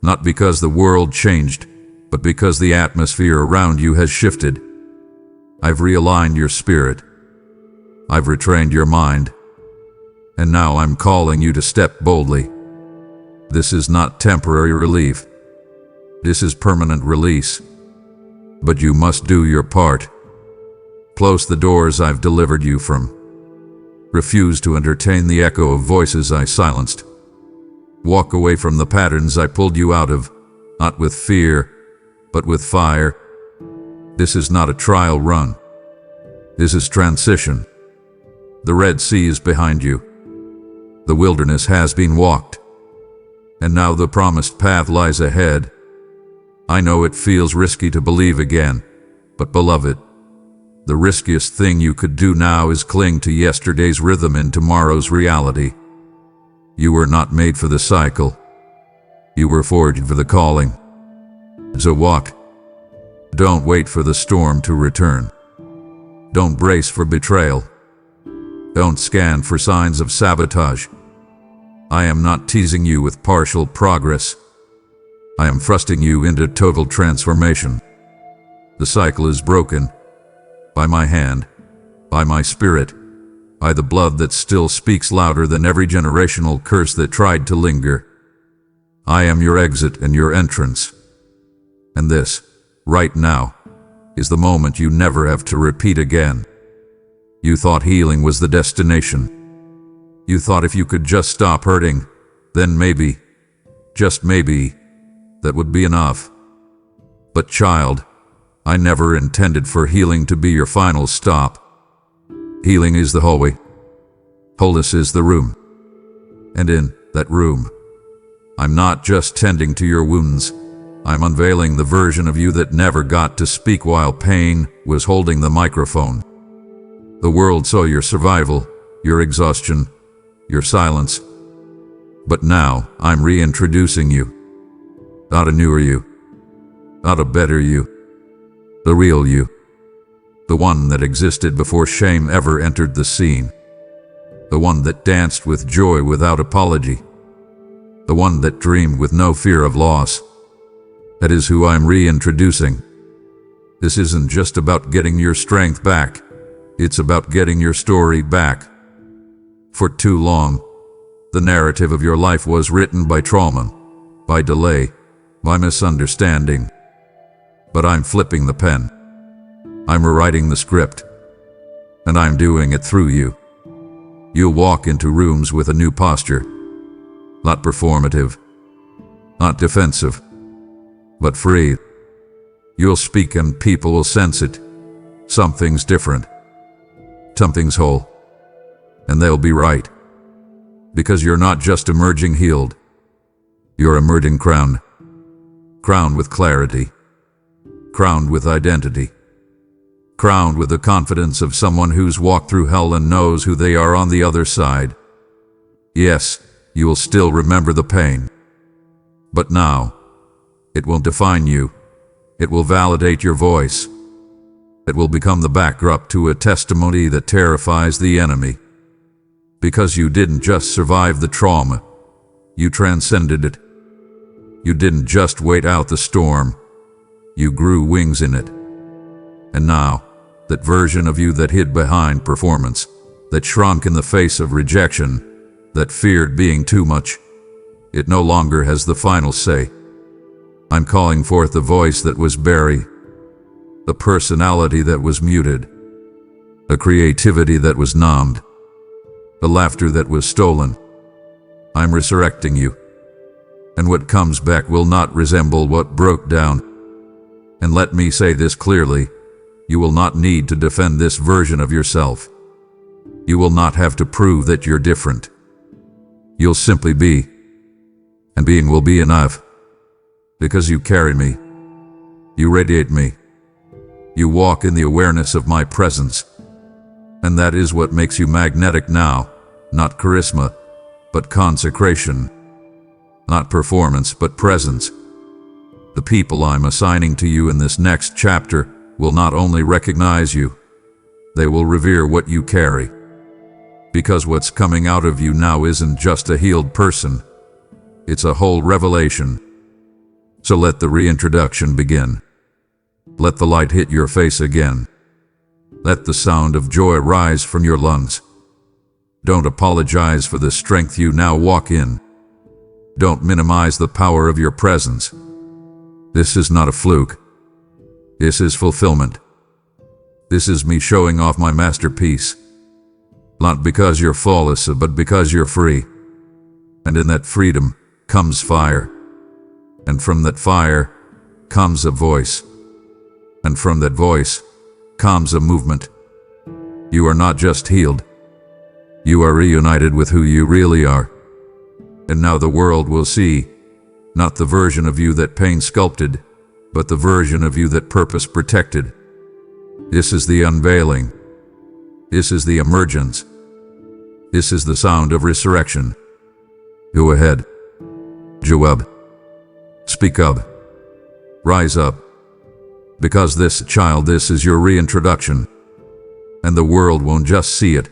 not because the world changed, but because the atmosphere around you has shifted. I've realigned your spirit. I've retrained your mind. And now I'm calling you to step boldly. This is not temporary relief. This is permanent release. But you must do your part. Close the doors I've delivered you from. Refuse to entertain the echo of voices I silenced. Walk away from the patterns I pulled you out of, not with fear, but with fire. This is not a trial run. This is transition. The Red Sea is behind you. The wilderness has been walked. And now the promised path lies ahead. I know it feels risky to believe again, but beloved, the riskiest thing you could do now is cling to yesterday's rhythm in tomorrow's reality. You were not made for the cycle. You were forged for the calling. So walk. Don't wait for the storm to return. Don't brace for betrayal. Don't scan for signs of sabotage. I am not teasing you with partial progress. I am thrusting you into total transformation. The cycle is broken. By my hand, by my spirit, by the blood that still speaks louder than every generational curse that tried to linger. I am your exit and your entrance. And this, right now, is the moment you never have to repeat again. You thought healing was the destination. You thought if you could just stop hurting, then maybe, just maybe, that would be enough. But child, I never intended for healing to be your final stop. Healing is the hallway. Wholeness is the room. And in that room, I'm not just tending to your wounds. I'm unveiling the version of you that never got to speak while pain was holding the microphone. The world saw your survival, your exhaustion, your silence. But now I'm reintroducing you. Not a newer you. Not a better you. The real you. The one that existed before shame ever entered the scene. The one that danced with joy without apology. The one that dreamed with no fear of loss. That is who I'm reintroducing. This isn't just about getting your strength back. It's about getting your story back. For too long, the narrative of your life was written by trauma, by delay, by misunderstanding. But I'm flipping the pen. I'm rewriting the script. And I'm doing it through you. You'll walk into rooms with a new posture. Not performative. Not defensive. But free. You'll speak and people will sense it. Something's different. Something's whole. And they'll be right. Because you're not just emerging healed. You're emerging crowned. Crowned with clarity. Crowned with identity. Crowned with the confidence of someone who's walked through hell and knows who they are on the other side. Yes, you will still remember the pain. But now, it will define you. It will validate your voice. It will become the backdrop to a testimony that terrifies the enemy. Because you didn't just survive the trauma. You transcended it. You didn't just wait out the storm. You grew wings in it. And now, that version of you that hid behind performance, that shrunk in the face of rejection, that feared being too much, it no longer has the final say. I'm calling forth the voice that was buried, the personality that was muted, the creativity that was numbed, the laughter that was stolen. I'm resurrecting you. And what comes back will not resemble what broke down. And let me say this clearly, you will not need to defend this version of yourself. You will not have to prove that you're different. You'll simply be, and being will be enough. Because you carry me. You radiate me. You walk in the awareness of my presence. And that is what makes you magnetic now, not charisma, but consecration. Not performance, but presence. The people I'm assigning to you in this next chapter will not only recognize you, they will revere what you carry. Because what's coming out of you now isn't just a healed person, it's a whole revelation. So let the reintroduction begin. Let the light hit your face again. Let the sound of joy rise from your lungs. Don't apologize for the strength you now walk in. Don't minimize the power of your presence. This is not a fluke. This is fulfillment. This is me showing off my masterpiece. Not because you're flawless, but because you're free. And in that freedom comes fire. And from that fire comes a voice. And from that voice comes a movement. You are not just healed. You are reunited with who you really are. And now the world will see, not the version of you that pain sculpted, but the version of you that purpose protected. This is the unveiling. This is the emergence. This is the sound of resurrection. Go ahead. Joab. Speak up. Rise up. Because this is your reintroduction. And the world won't just see it.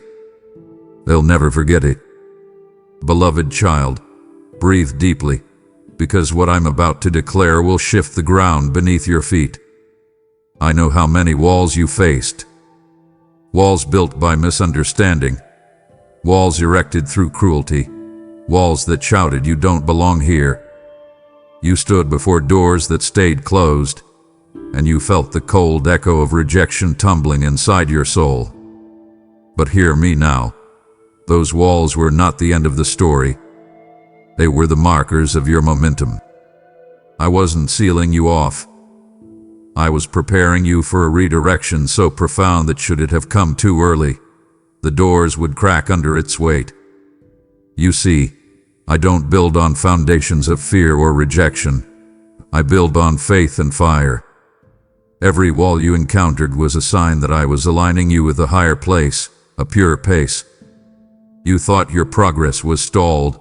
They'll never forget it. Beloved child, breathe deeply, because what I'm about to declare will shift the ground beneath your feet. I know how many walls you faced. Walls built by misunderstanding. Walls erected through cruelty. Walls that shouted you don't belong here. You stood before doors that stayed closed, and you felt the cold echo of rejection tumbling inside your soul. But hear me now. Those walls were not the end of the story. They were the markers of your momentum. I wasn't sealing you off. I was preparing you for a redirection so profound that should it have come too early, the doors would crack under its weight. You see, I don't build on foundations of fear or rejection. I build on faith and fire. Every wall you encountered was a sign that I was aligning you with a higher place, a pure pace. You thought your progress was stalled,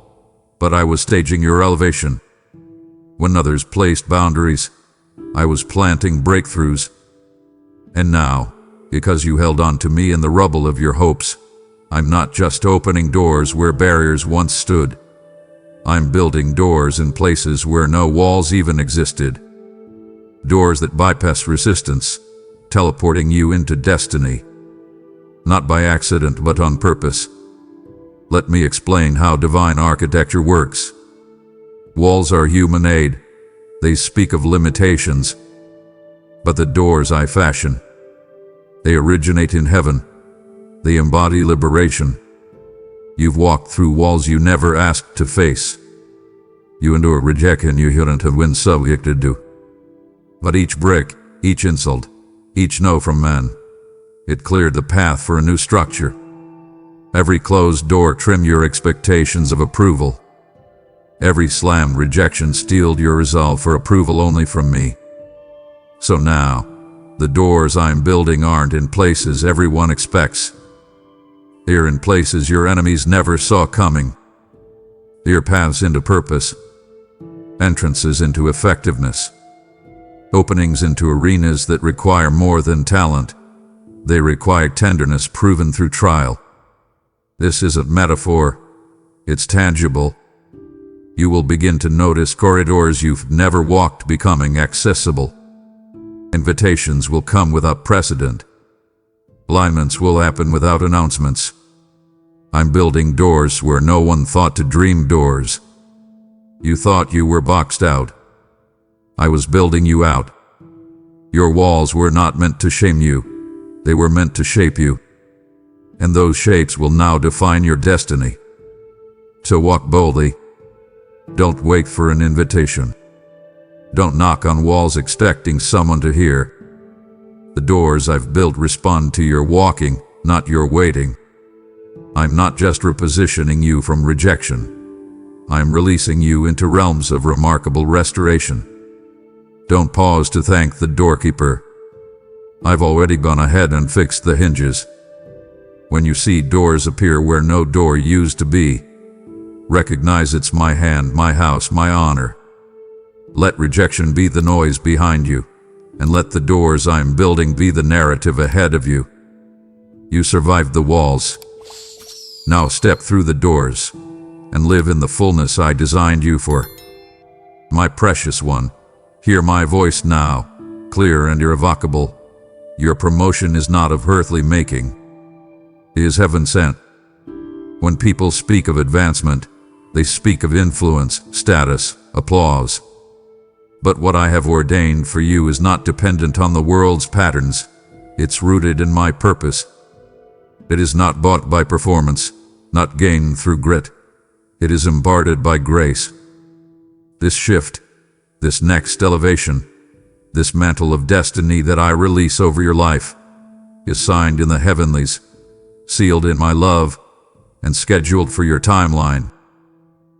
but I was staging your elevation. When others placed boundaries, I was planting breakthroughs. And now, because you held on to me in the rubble of your hopes, I'm not just opening doors where barriers once stood. I'm building doors in places where no walls even existed. Doors that bypass resistance, teleporting you into destiny. Not by accident, but on purpose. Let me explain how divine architecture works. Walls are human aid. They speak of limitations. But the doors I fashion, they originate in heaven. They embody liberation. You've walked through walls you never asked to face. You endure rejection you shouldn't have been subjected to. But each brick, each insult, each no from man, it cleared the path for a new structure. Every closed door trimmed your expectations of approval. Every slammed rejection steeled your resolve for approval only from me. So now, the doors I'm building aren't in places everyone expects. They're in places your enemies never saw coming. They're paths into purpose, entrances into effectiveness, openings into arenas that require more than talent. They require tenderness proven through trial. This isn't metaphor, it's tangible. You will begin to notice corridors you've never walked becoming accessible. Invitations will come without precedent. Alignments will happen without announcements. I'm building doors where no one thought to dream doors. You thought you were boxed out. I was building you out. Your walls were not meant to shame you. They were meant to shape you. And those shapes will now define your destiny. So walk boldly. Don't wait for an invitation. Don't knock on walls expecting someone to hear. The doors I've built respond to your walking, not your waiting. I'm not just repositioning you from rejection. I am releasing you into realms of remarkable restoration. Don't pause to thank the doorkeeper. I've already gone ahead and fixed the hinges. When you see doors appear where no door used to be, recognize it's my hand, my house, my honor. Let rejection be the noise behind you, and let the doors I'm building be the narrative ahead of you. You survived the walls. Now step through the doors and live in the fullness I designed you for. My precious one, hear my voice now, clear and irrevocable. Your promotion is not of earthly making. It is heaven sent. When people speak of advancement, they speak of influence, status, applause. But what I have ordained for you is not dependent on the world's patterns. It's rooted in my purpose. It is not bought by performance, not gained through grit. It is imparted by grace. This shift, this next elevation, this mantle of destiny that I release over your life, is signed in the heavenlies, sealed in my love, and scheduled for your timeline.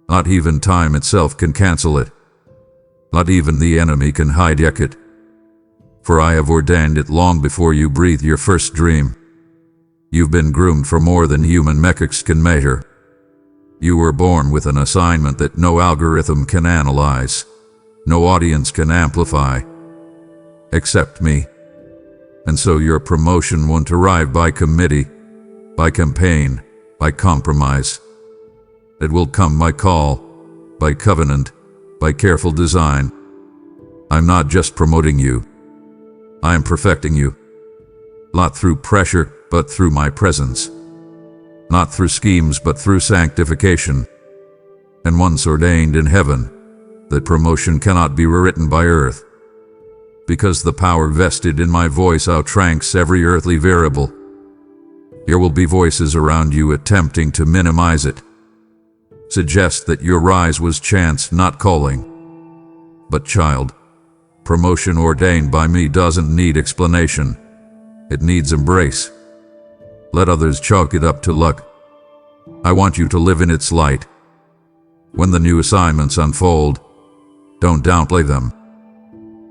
Not even time itself can cancel it. Not even the enemy can hijack it. For I have ordained it long before you breathe your first dream. You've been groomed for more than human mechanics can measure. You were born with an assignment that no algorithm can analyze, no audience can amplify, except me. And so your promotion won't arrive by committee, by campaign, by compromise. It will come by call, by covenant, by careful design. I'm not just promoting you. I am perfecting you. Not through pressure, but through my presence. Not through schemes, but through sanctification. And once ordained in heaven, that promotion cannot be rewritten by earth. Because the power vested in my voice outranks every earthly variable. There will be voices around you attempting to minimize it. Suggest that your rise was chance, not calling. But child, promotion ordained by me doesn't need explanation. It needs embrace. Let others chalk it up to luck. I want you to live in its light. When the new assignments unfold, don't downplay them.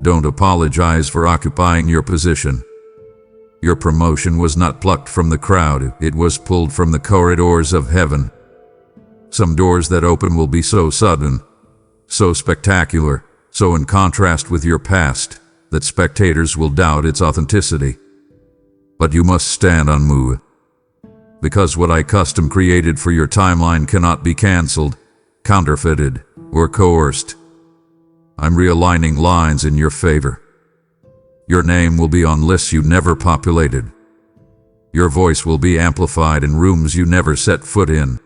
Don't apologize for occupying your position. Your promotion was not plucked from the crowd, it was pulled from the corridors of heaven. Some doors that open will be so sudden, so spectacular, so in contrast with your past, that spectators will doubt its authenticity. But you must stand unmoved. Because what I custom created for your timeline cannot be cancelled, counterfeited, or coerced. I'm realigning lines in your favor. Your name will be on lists you never populated. Your voice will be amplified in rooms you never set foot in.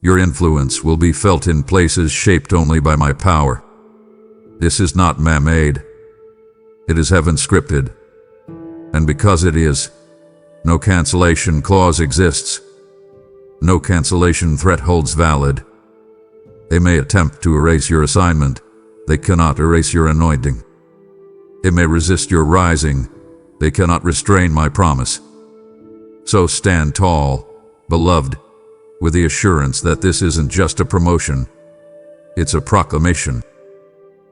Your influence will be felt in places shaped only by my power. This is not man-made. It is heaven scripted. And because it is, no cancellation clause exists. No cancellation threat holds valid. They may attempt to erase your assignment. They cannot erase your anointing. They may resist your rising. They cannot restrain my promise. So stand tall, beloved, with the assurance that this isn't just a promotion. It's a proclamation.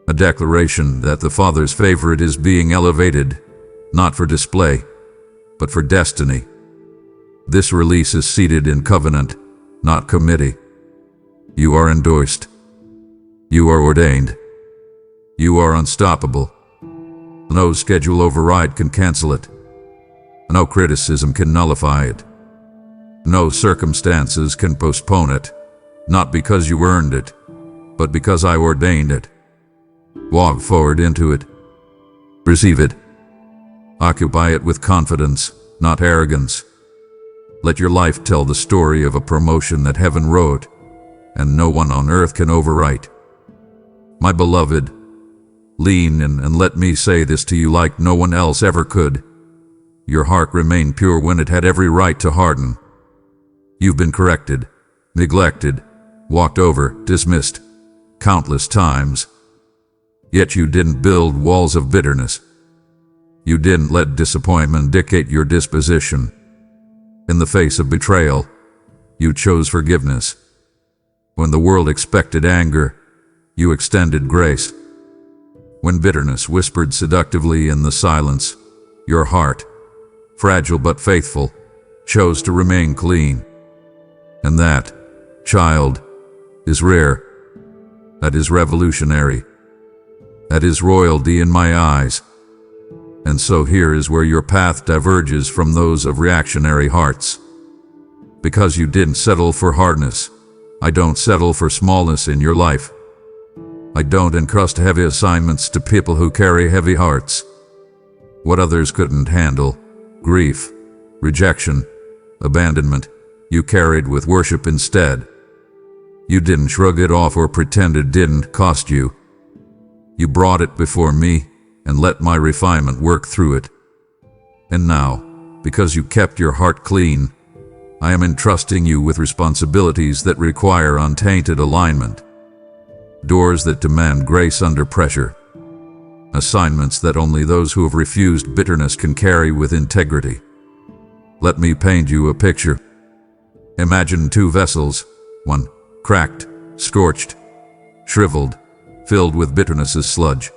A declaration that the Father's favorite is being elevated, not for display, but for destiny. This release is seated in covenant, not committee. You are endorsed. You are ordained. You are unstoppable. No schedule override can cancel it. No criticism can nullify it. No circumstances can postpone it, not because you earned it, but because I ordained it. Walk forward into it. Receive it. Occupy it with confidence, not arrogance. Let your life tell the story of a promotion that heaven wrote, and no one on earth can overwrite. My beloved, lean in and let me say this to you like no one else ever could. Your heart remained pure when it had every right to harden. You've been corrected, neglected, walked over, dismissed, countless times. Yet you didn't build walls of bitterness. You didn't let disappointment dictate your disposition. In the face of betrayal, you chose forgiveness. When the world expected anger, you extended grace. When bitterness whispered seductively in the silence, your heart, fragile but faithful, chose to remain clean. And that, child, is rare. That is revolutionary. That is royalty in my eyes. And so here is where your path diverges from those of reactionary hearts. Because you didn't settle for hardness, I don't settle for smallness in your life. I don't entrust heavy assignments to people who carry heavy hearts. What others couldn't handle, grief, rejection, abandonment, you carried with worship instead. You didn't shrug it off or pretend it didn't cost you. You brought it before me and let my refinement work through it. And now, because you kept your heart clean, I am entrusting you with responsibilities that require untainted alignment. Doors that demand grace under pressure. Assignments that only those who have refused bitterness can carry with integrity. Let me paint you a picture. Imagine two vessels, one cracked, scorched, shriveled, filled with bitterness's sludge.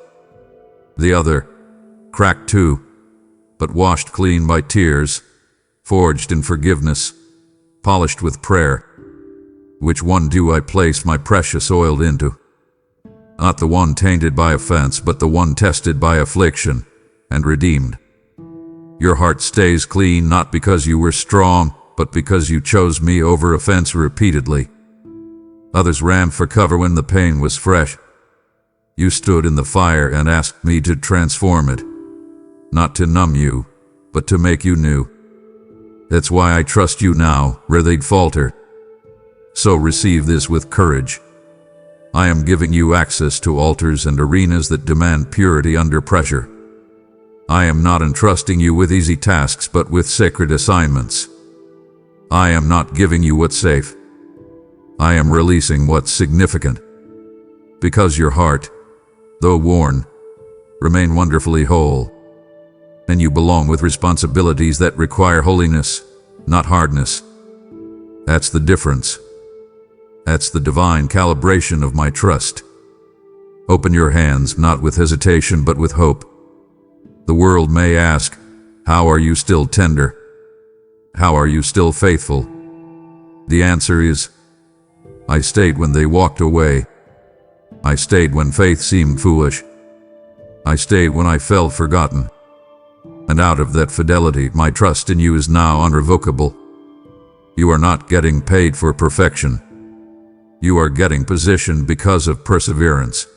The other, cracked too, but washed clean by tears, forged in forgiveness, polished with prayer. Which one do I place my precious oil into? Not the one tainted by offense, but the one tested by affliction and redeemed. Your heart stays clean not because you were strong, but because you chose me over offense repeatedly. Others ran for cover when the pain was fresh. You stood in the fire and asked me to transform it, not to numb you, but to make you new. That's why I trust you now, where they'd falter. So receive this with courage. I am giving you access to altars and arenas that demand purity under pressure. I am not entrusting you with easy tasks, but with sacred assignments. I am not giving you what's safe. I am releasing what's significant. Because your heart, though worn, remain wonderfully whole. And you belong with responsibilities that require holiness, not hardness. That's the difference. That's the divine calibration of my trust. Open your hands, not with hesitation, but with hope. The world may ask, how are you still tender? How are you still faithful? The answer is, I stayed when they walked away. I stayed when faith seemed foolish. I stayed when I felt forgotten. And out of that fidelity, my trust in you is now unrevocable. You are not getting paid for perfection. You are getting positioned because of perseverance.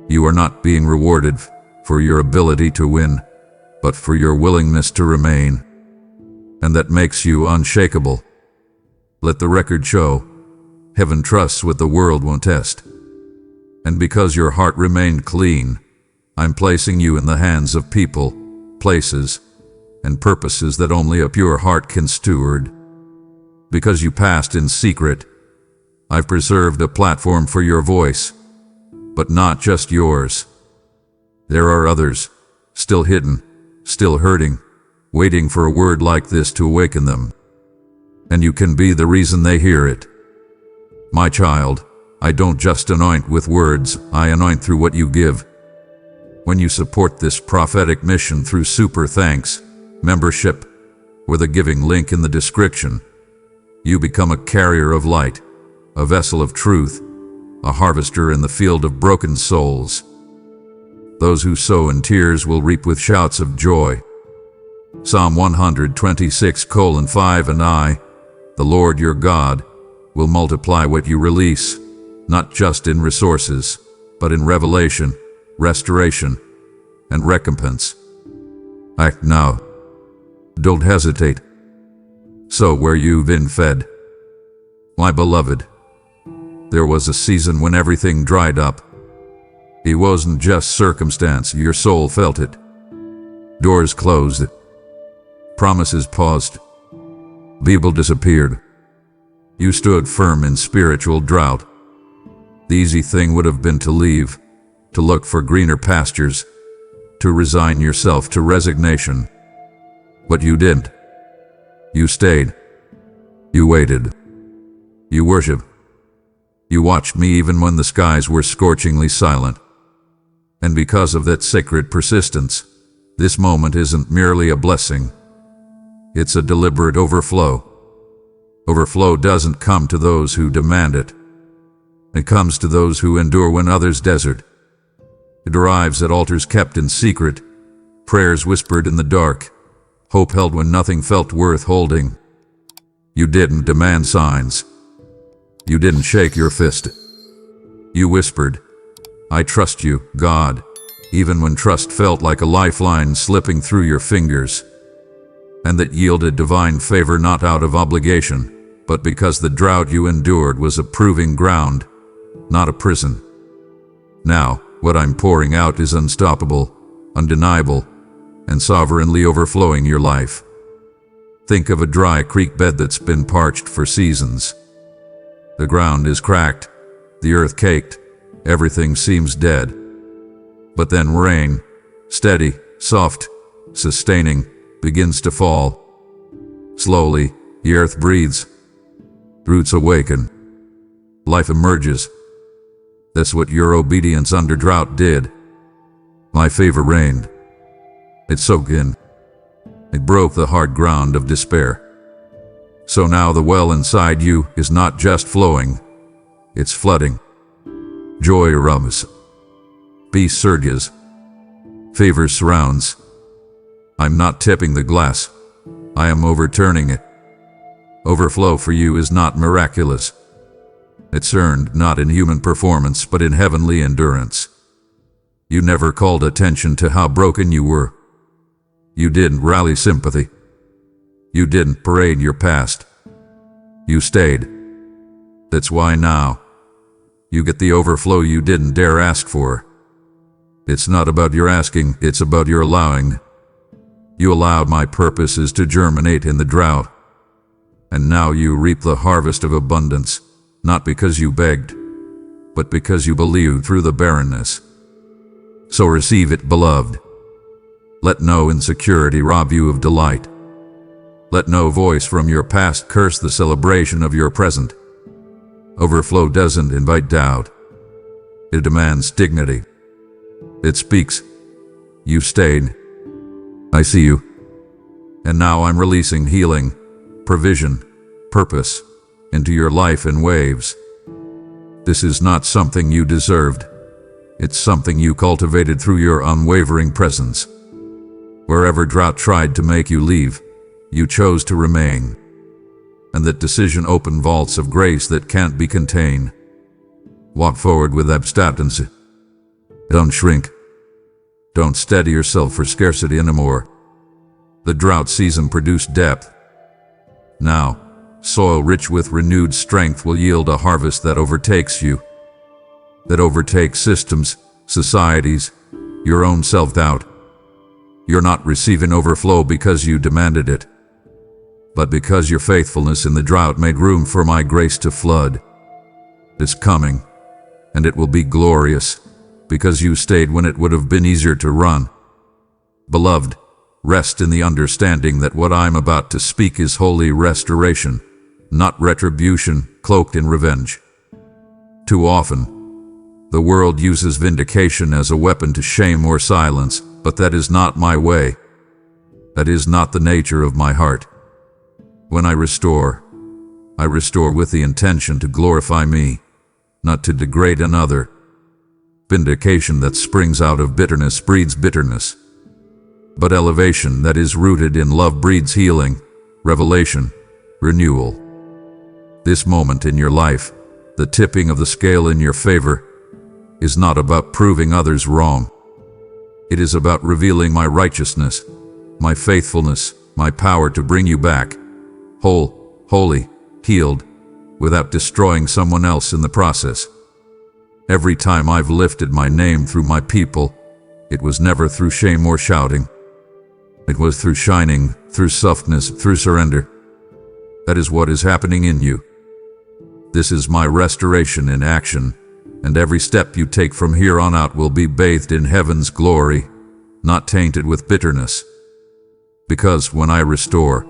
You are not being rewarded for your ability to win, but for your willingness to remain. And that makes you unshakable. Let the record show, heaven trusts what the world won't test. And because your heart remained clean, I'm placing you in the hands of people, places, and purposes that only a pure heart can steward. Because you passed in secret, I've preserved a platform for your voice, but not just yours. There are others, still hidden, still hurting, waiting for a word like this to awaken them. And you can be the reason they hear it. My child, I don't just anoint with words, I anoint through what you give. When you support this prophetic mission through super thanks, membership, or the giving link in the description, you become a carrier of light, a vessel of truth, a harvester in the field of broken souls. Those who sow in tears will reap with shouts of joy. Psalm 126:5 And I, the Lord your God, will multiply what you release, not just in resources, but in revelation, restoration, and recompense. Act now. Don't hesitate. Sow where you've been fed. My beloved, there was a season when everything dried up. It wasn't just circumstance, your soul felt it. Doors closed. Promises paused. People disappeared. You stood firm in spiritual drought. The easy thing would have been to leave, to look for greener pastures, to resign yourself to resignation. But you didn't. You stayed. You waited. You worshiped. You watched me even when the skies were scorchingly silent. And because of that sacred persistence, this moment isn't merely a blessing. It's a deliberate overflow. Overflow doesn't come to those who demand it. It comes to those who endure when others desert. It arrives at altars kept in secret, prayers whispered in the dark, hope held when nothing felt worth holding. You didn't demand signs. You didn't shake your fist. You whispered, "I trust you, God," even when trust felt like a lifeline slipping through your fingers. And that yielded divine favor not out of obligation, but because the drought you endured was a proving ground, not a prison. Now, what I'm pouring out is unstoppable, undeniable, and sovereignly overflowing your life. Think of a dry creek bed that's been parched for seasons. The ground is cracked, the earth caked, everything seems dead. But then rain, steady, soft, sustaining, begins to fall. Slowly, the earth breathes. Roots awaken. Life emerges. That's what your obedience under drought did. My favor reigned. It soaked in. It broke the hard ground of despair. So now the well inside you is not just flowing, it's flooding. Joy erupts. Peace surges. Favor surrounds. I'm not tipping the glass. I am overturning it. Overflow for you is not miraculous. It's earned not in human performance but in heavenly endurance. You never called attention to how broken you were. You didn't rally sympathy. You didn't parade your past. You stayed. That's why now you get the overflow you didn't dare ask for. It's not about your asking, it's about your allowing. You allowed my purposes to germinate in the drought. And now you reap the harvest of abundance, not because you begged, but because you believed through the barrenness. So receive it, beloved. Let no insecurity rob you of delight. Let no voice from your past curse the celebration of your present. Overflow doesn't invite doubt. It demands dignity. It speaks, "You stayed. I see you. And now I'm releasing healing, provision, purpose into your life in waves. This is not something you deserved. It's something you cultivated through your unwavering presence. Wherever drought tried to make you leave, you chose to remain. And that decision opened vaults of grace that can't be contained. Walk forward with abstinence. Don't shrink. Don't steady yourself for scarcity anymore. The drought season produced depth. Now, soil rich with renewed strength will yield a harvest that overtakes you. That overtakes systems, societies, your own self-doubt. You're not receiving overflow because you demanded it, but because your faithfulness in the drought made room for my grace to flood. It's coming, and it will be glorious, because you stayed when it would have been easier to run. Beloved, rest in the understanding that what I'm about to speak is holy restoration, not retribution cloaked in revenge. Too often, the world uses vindication as a weapon to shame or silence, but that is not my way. That is not the nature of my heart. When I restore with the intention to glorify me, not to degrade another. Vindication that springs out of bitterness breeds bitterness. But elevation that is rooted in love breeds healing, revelation, renewal. This moment in your life, the tipping of the scale in your favor, is not about proving others wrong. It is about revealing my righteousness, my faithfulness, my power to bring you back, whole, holy, healed, without destroying someone else in the process. Every time I've lifted my name through my people, it was never through shame or shouting. It was through shining, through softness, through surrender. That is what is happening in you. This is my restoration in action, and every step you take from here on out will be bathed in heaven's glory, not tainted with bitterness. Because when I restore,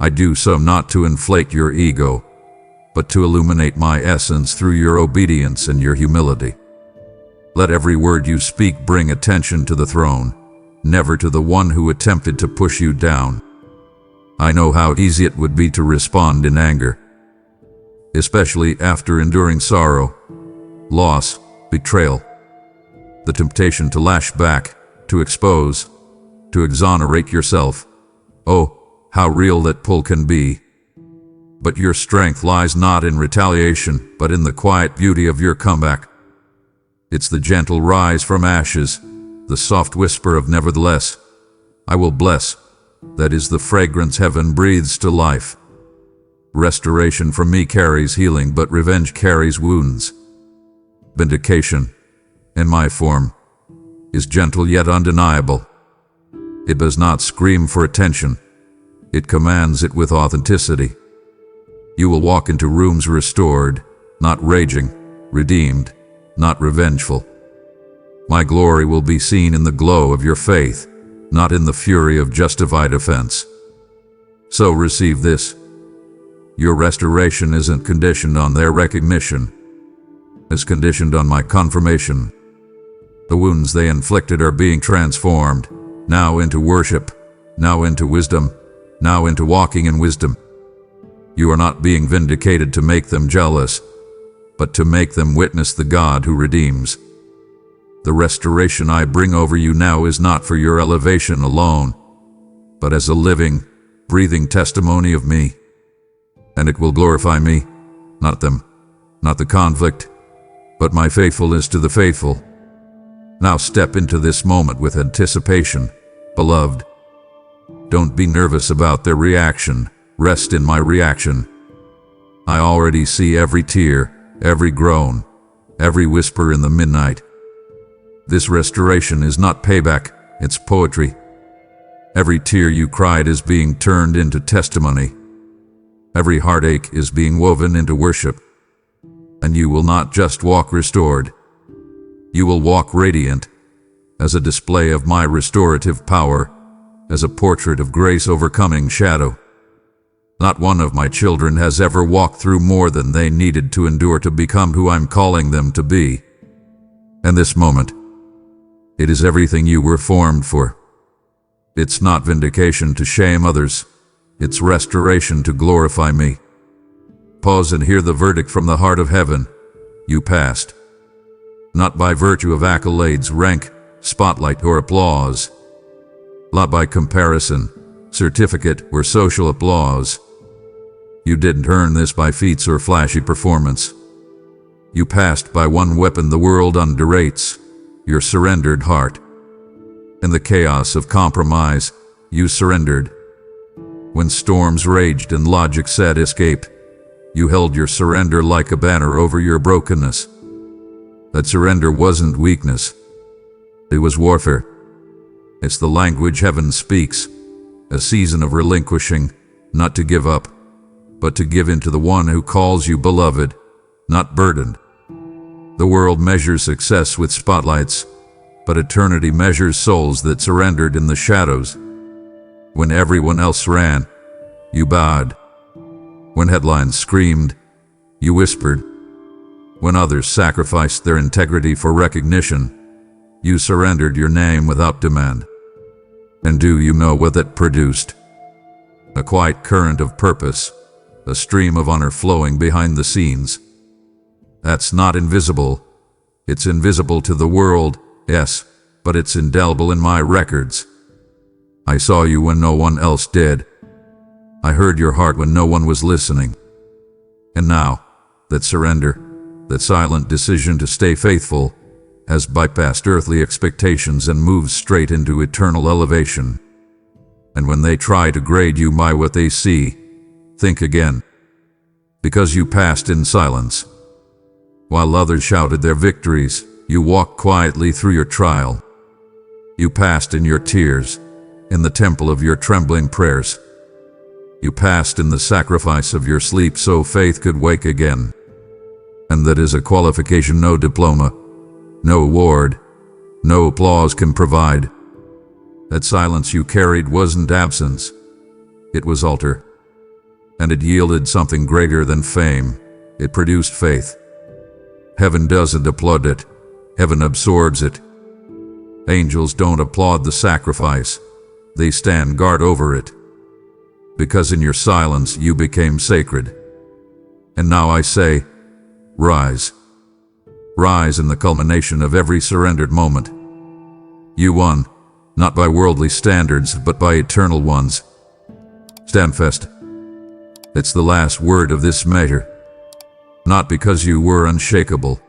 I do so not to inflate your ego, but to illuminate my essence through your obedience and your humility. Let every word you speak bring attention to the throne, never to the one who attempted to push you down. I know how easy it would be to respond in anger, especially after enduring sorrow, loss, betrayal. The temptation to lash back, to expose, to exonerate yourself. Oh, how real that pull can be. But your strength lies not in retaliation, but in the quiet beauty of your comeback. It's the gentle rise from ashes, the soft whisper of nevertheless, I will bless. That is the fragrance heaven breathes to life. Restoration from me carries healing, but revenge carries wounds. Vindication, in my form, is gentle yet undeniable. It does not scream for attention. It commands it with authenticity. You will walk into rooms restored, not raging, redeemed, not revengeful. My glory will be seen in the glow of your faith, not in the fury of justified offense. So receive this. Your restoration isn't conditioned on their recognition. It's conditioned on my confirmation. The wounds they inflicted are being transformed, now into worship, now into wisdom, now into walking in wisdom. You are not being vindicated to make them jealous, but to make them witness the God who redeems. The restoration I bring over you now is not for your elevation alone, but as a living, breathing testimony of me. And it will glorify me, not them, not the conflict, but my faithfulness to the faithful. Now step into this moment with anticipation, beloved. Don't be nervous about their reaction. Rest in my reaction. I already see every tear, every groan, every whisper in the midnight. This restoration is not payback, it's poetry. Every tear you cried is being turned into testimony. Every heartache is being woven into worship. And you will not just walk restored. You will walk radiant, as a display of my restorative power, as a portrait of grace overcoming shadow. Not one of my children has ever walked through more than they needed to endure to become who I'm calling them to be. And this moment, it is everything you were formed for. It's not vindication to shame others. It's restoration to glorify me. Pause and hear the verdict from the heart of heaven. You passed. Not by virtue of accolades, rank, spotlight, or applause. Not by comparison, certificate, or social applause. You didn't earn this by feats or flashy performance. You passed by one weapon the world underrates, your surrendered heart. In the chaos of compromise, you surrendered. When storms raged and logic said escape, you held your surrender like a banner over your brokenness. That surrender wasn't weakness. It was warfare. It's the language heaven speaks, a season of relinquishing, not to give up, but to give in to the one who calls you beloved, not burdened. The world measures success with spotlights, but eternity measures souls that surrendered in the shadows. When everyone else ran, you bowed. When headlines screamed, you whispered. When others sacrificed their integrity for recognition, you surrendered your name without demand. And do you know what that produced? A quiet current of purpose, a stream of honor flowing behind the scenes. That's not invisible. It's invisible to the world, yes, but it's indelible in my records. I saw you when no one else did. I heard your heart when no one was listening. And now, that surrender, that silent decision to stay faithful, has bypassed earthly expectations and moves straight into eternal elevation. And when they try to grade you by what they see, think again. Because you passed in silence. While others shouted their victories, you walked quietly through your trial. You passed in your tears, in the temple of your trembling prayers. You passed in the sacrifice of your sleep so faith could wake again. And that is a qualification no diploma, no award, no applause can provide. That silence you carried wasn't absence. It was altar. And it yielded something greater than fame, it produced faith. Heaven doesn't applaud it, heaven absorbs it. Angels don't applaud the sacrifice, they stand guard over it. Because in your silence you became sacred. And now I say, rise. Rise in the culmination of every surrendered moment. You won, not by worldly standards, but by eternal ones. Stand fast. It's the last word of this measure. Not because you were unshakable,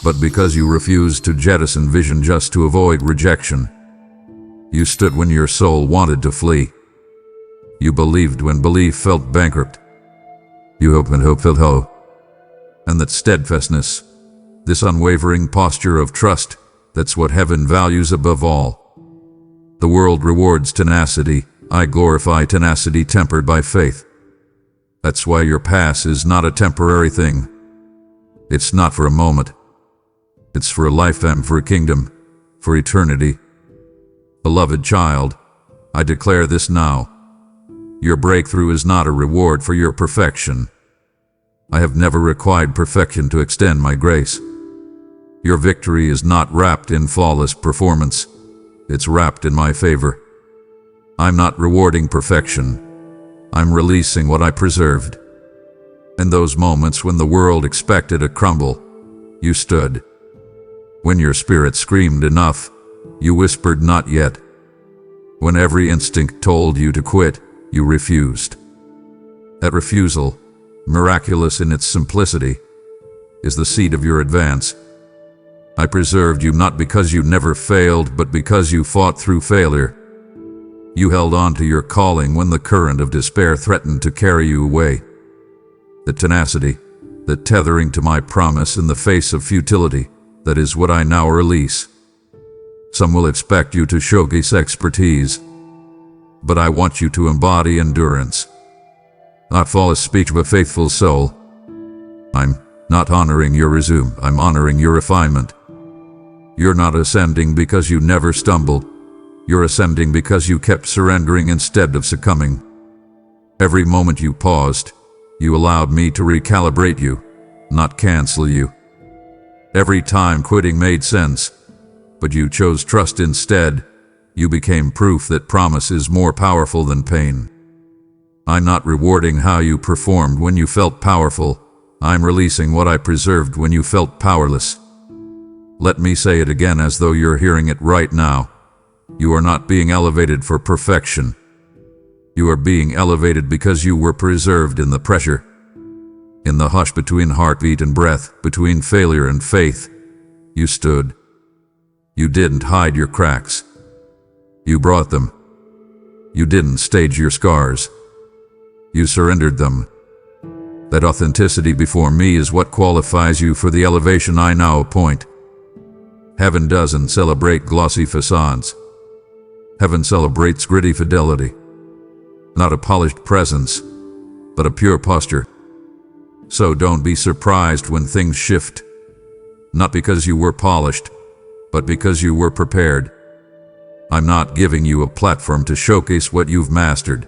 but because you refused to jettison vision just to avoid rejection. You stood when your soul wanted to flee. You believed when belief felt bankrupt. You hoped when hope felt hollow. And that steadfastness, this unwavering posture of trust, that's what heaven values above all. The world rewards tenacity. I glorify tenacity tempered by faith. That's why your pass is not a temporary thing. It's not for a moment. It's for a lifetime, for a kingdom, for eternity. Beloved child, I declare this now. Your breakthrough is not a reward for your perfection. I have never required perfection to extend my grace. Your victory is not wrapped in flawless performance. It's wrapped in my favor. I'm not rewarding perfection. I'm releasing what I preserved. In those moments when the world expected a crumble, you stood. When your spirit screamed enough, you whispered not yet. When every instinct told you to quit, you refused. That refusal, miraculous in its simplicity, is the seed of your advance. I preserved you not because you never failed, but because you fought through failure. You held on to your calling when the current of despair threatened to carry you away. The tenacity, the tethering to my promise in the face of futility, that is what I now release. Some will expect you to showcase expertise, but I want you to embody endurance. Not flawless speech of a faithful soul. I'm not honoring your resume, I'm honoring your refinement. You're not ascending because you never stumbled. You're ascending because you kept surrendering instead of succumbing. Every moment you paused, you allowed me to recalibrate you, not cancel you. Every time quitting made sense, but you chose trust instead. You became proof that promise is more powerful than pain. I'm not rewarding how you performed when you felt powerful. I'm releasing what I preserved when you felt powerless. Let me say it again as though you're hearing it right now. You are not being elevated for perfection. You are being elevated because you were preserved in the pressure. In the hush between heartbeat and breath, between failure and faith, you stood. You didn't hide your cracks. You brought them. You didn't stage your scars. You surrendered them. That authenticity before me is what qualifies you for the elevation I now appoint. Heaven doesn't celebrate glossy facades. Heaven celebrates gritty fidelity. Not a polished presence, but a pure posture. So don't be surprised when things shift. Not because you were polished, but because you were prepared. I'm not giving you a platform to showcase what you've mastered.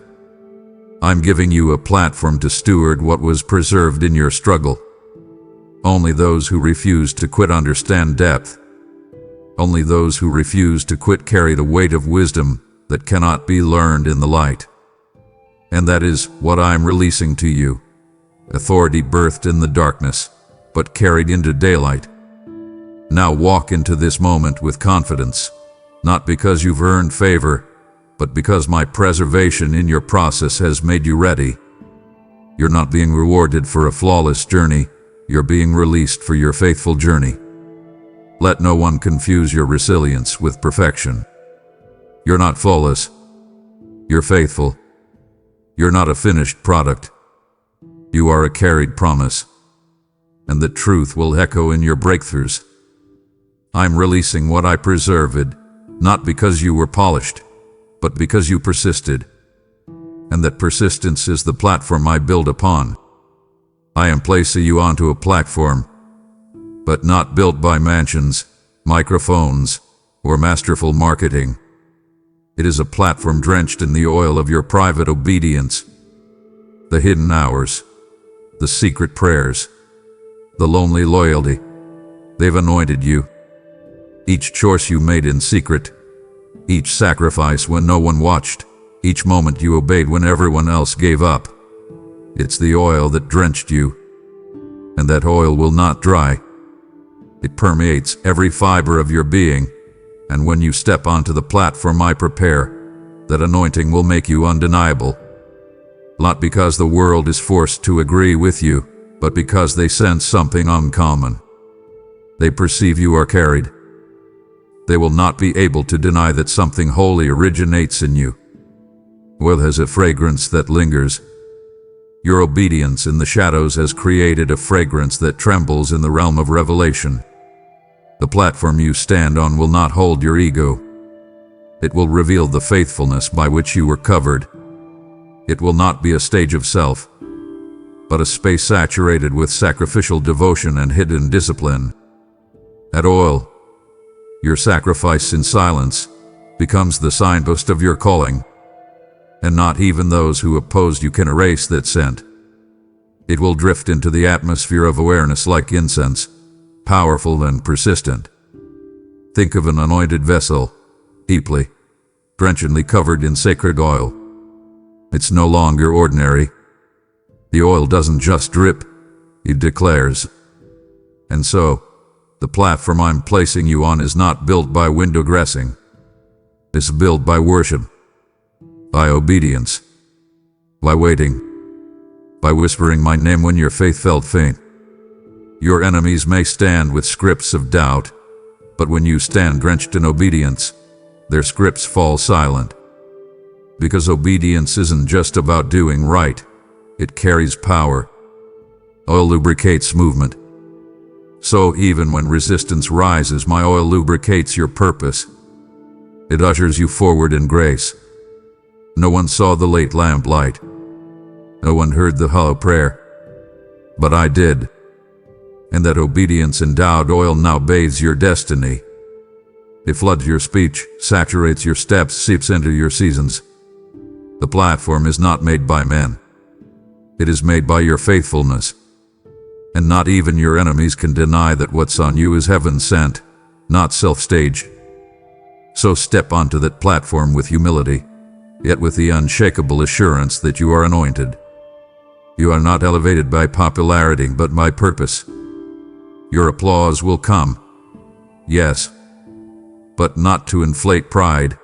I'm giving you a platform to steward what was preserved in your struggle. Only those who refuse to quit understand depth. Only those who refuse to quit carry the weight of wisdom that cannot be learned in the light. And that is what I'm releasing to you. Authority birthed in the darkness, but carried into daylight. Now walk into this moment with confidence, not because you've earned favor, but because my preservation in your process has made you ready. You're not being rewarded for a flawless journey, you're being released for your faithful journey. Let no one confuse your resilience with perfection. You're not flawless. You're faithful. You're not a finished product. You are a carried promise. And the truth will echo in your breakthroughs. I'm releasing what I preserved, not because you were polished, but because you persisted. And that persistence is the platform I build upon. I am placing you onto a platform, but not built by mansions, microphones, or masterful marketing. It is a platform drenched in the oil of your private obedience. The hidden hours, the secret prayers, the lonely loyalty. They've anointed you. Each choice you made in secret, each sacrifice when no one watched, each moment you obeyed when everyone else gave up. It's the oil that drenched you, and that oil will not dry. It permeates every fiber of your being, and when you step onto the platform I prepare, that anointing will make you undeniable. Not because the world is forced to agree with you, but because they sense something uncommon. They perceive you are carried. They will not be able to deny that something holy originates in you. Oil has a fragrance that lingers. Your obedience in the shadows has created a fragrance that trembles in the realm of revelation. The platform you stand on will not hold your ego. It will reveal the faithfulness by which you were covered. It will not be a stage of self, but a space saturated with sacrificial devotion and hidden discipline. At oil, your sacrifice in silence becomes the signpost of your calling, and not even those who opposed you can erase that scent. It will drift into the atmosphere of awareness like incense, powerful and persistent. Think of an anointed vessel, deeply, drenchantly covered in sacred oil. It's no longer ordinary. The oil doesn't just drip, it declares. And so, the platform I'm placing you on is not built by window dressing. It's built by worship, by obedience, by waiting, by whispering my name when your faith felt faint. Your enemies may stand with scripts of doubt, but when you stand drenched in obedience, their scripts fall silent. Because obedience isn't just about doing right, it carries power. Oil lubricates movement. So even when resistance rises, my oil lubricates your purpose. It ushers you forward in grace. No one saw the late lamplight. No one heard the hollow prayer. But I did. And that obedience-endowed oil now bathes your destiny. It floods your speech, saturates your steps, seeps into your seasons. The platform is not made by men. It is made by your faithfulness. And not even your enemies can deny that what's on you is heaven sent, not self-staged. So step onto that platform with humility, yet with the unshakable assurance that you are anointed. You are not elevated by popularity, but by purpose. Your applause will come, yes, but not to inflate pride.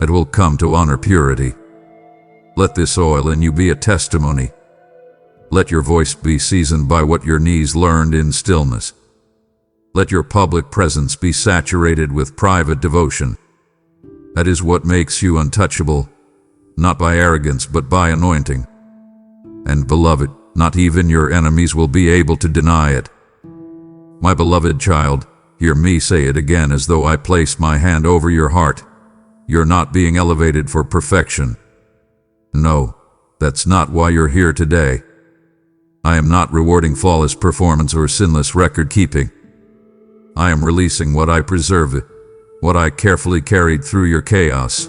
It will come to honor purity. Let this oil in you be a testimony. Let your voice be seasoned by what your knees learned in stillness. Let your public presence be saturated with private devotion. That is what makes you untouchable, not by arrogance but by anointing. And beloved, not even your enemies will be able to deny it. My beloved child, hear me say it again as though I placed my hand over your heart. You're not being elevated for perfection. No, that's not why you're here today. I am not rewarding flawless performance or sinless record-keeping. I am releasing what I preserved, what I carefully carried through your chaos,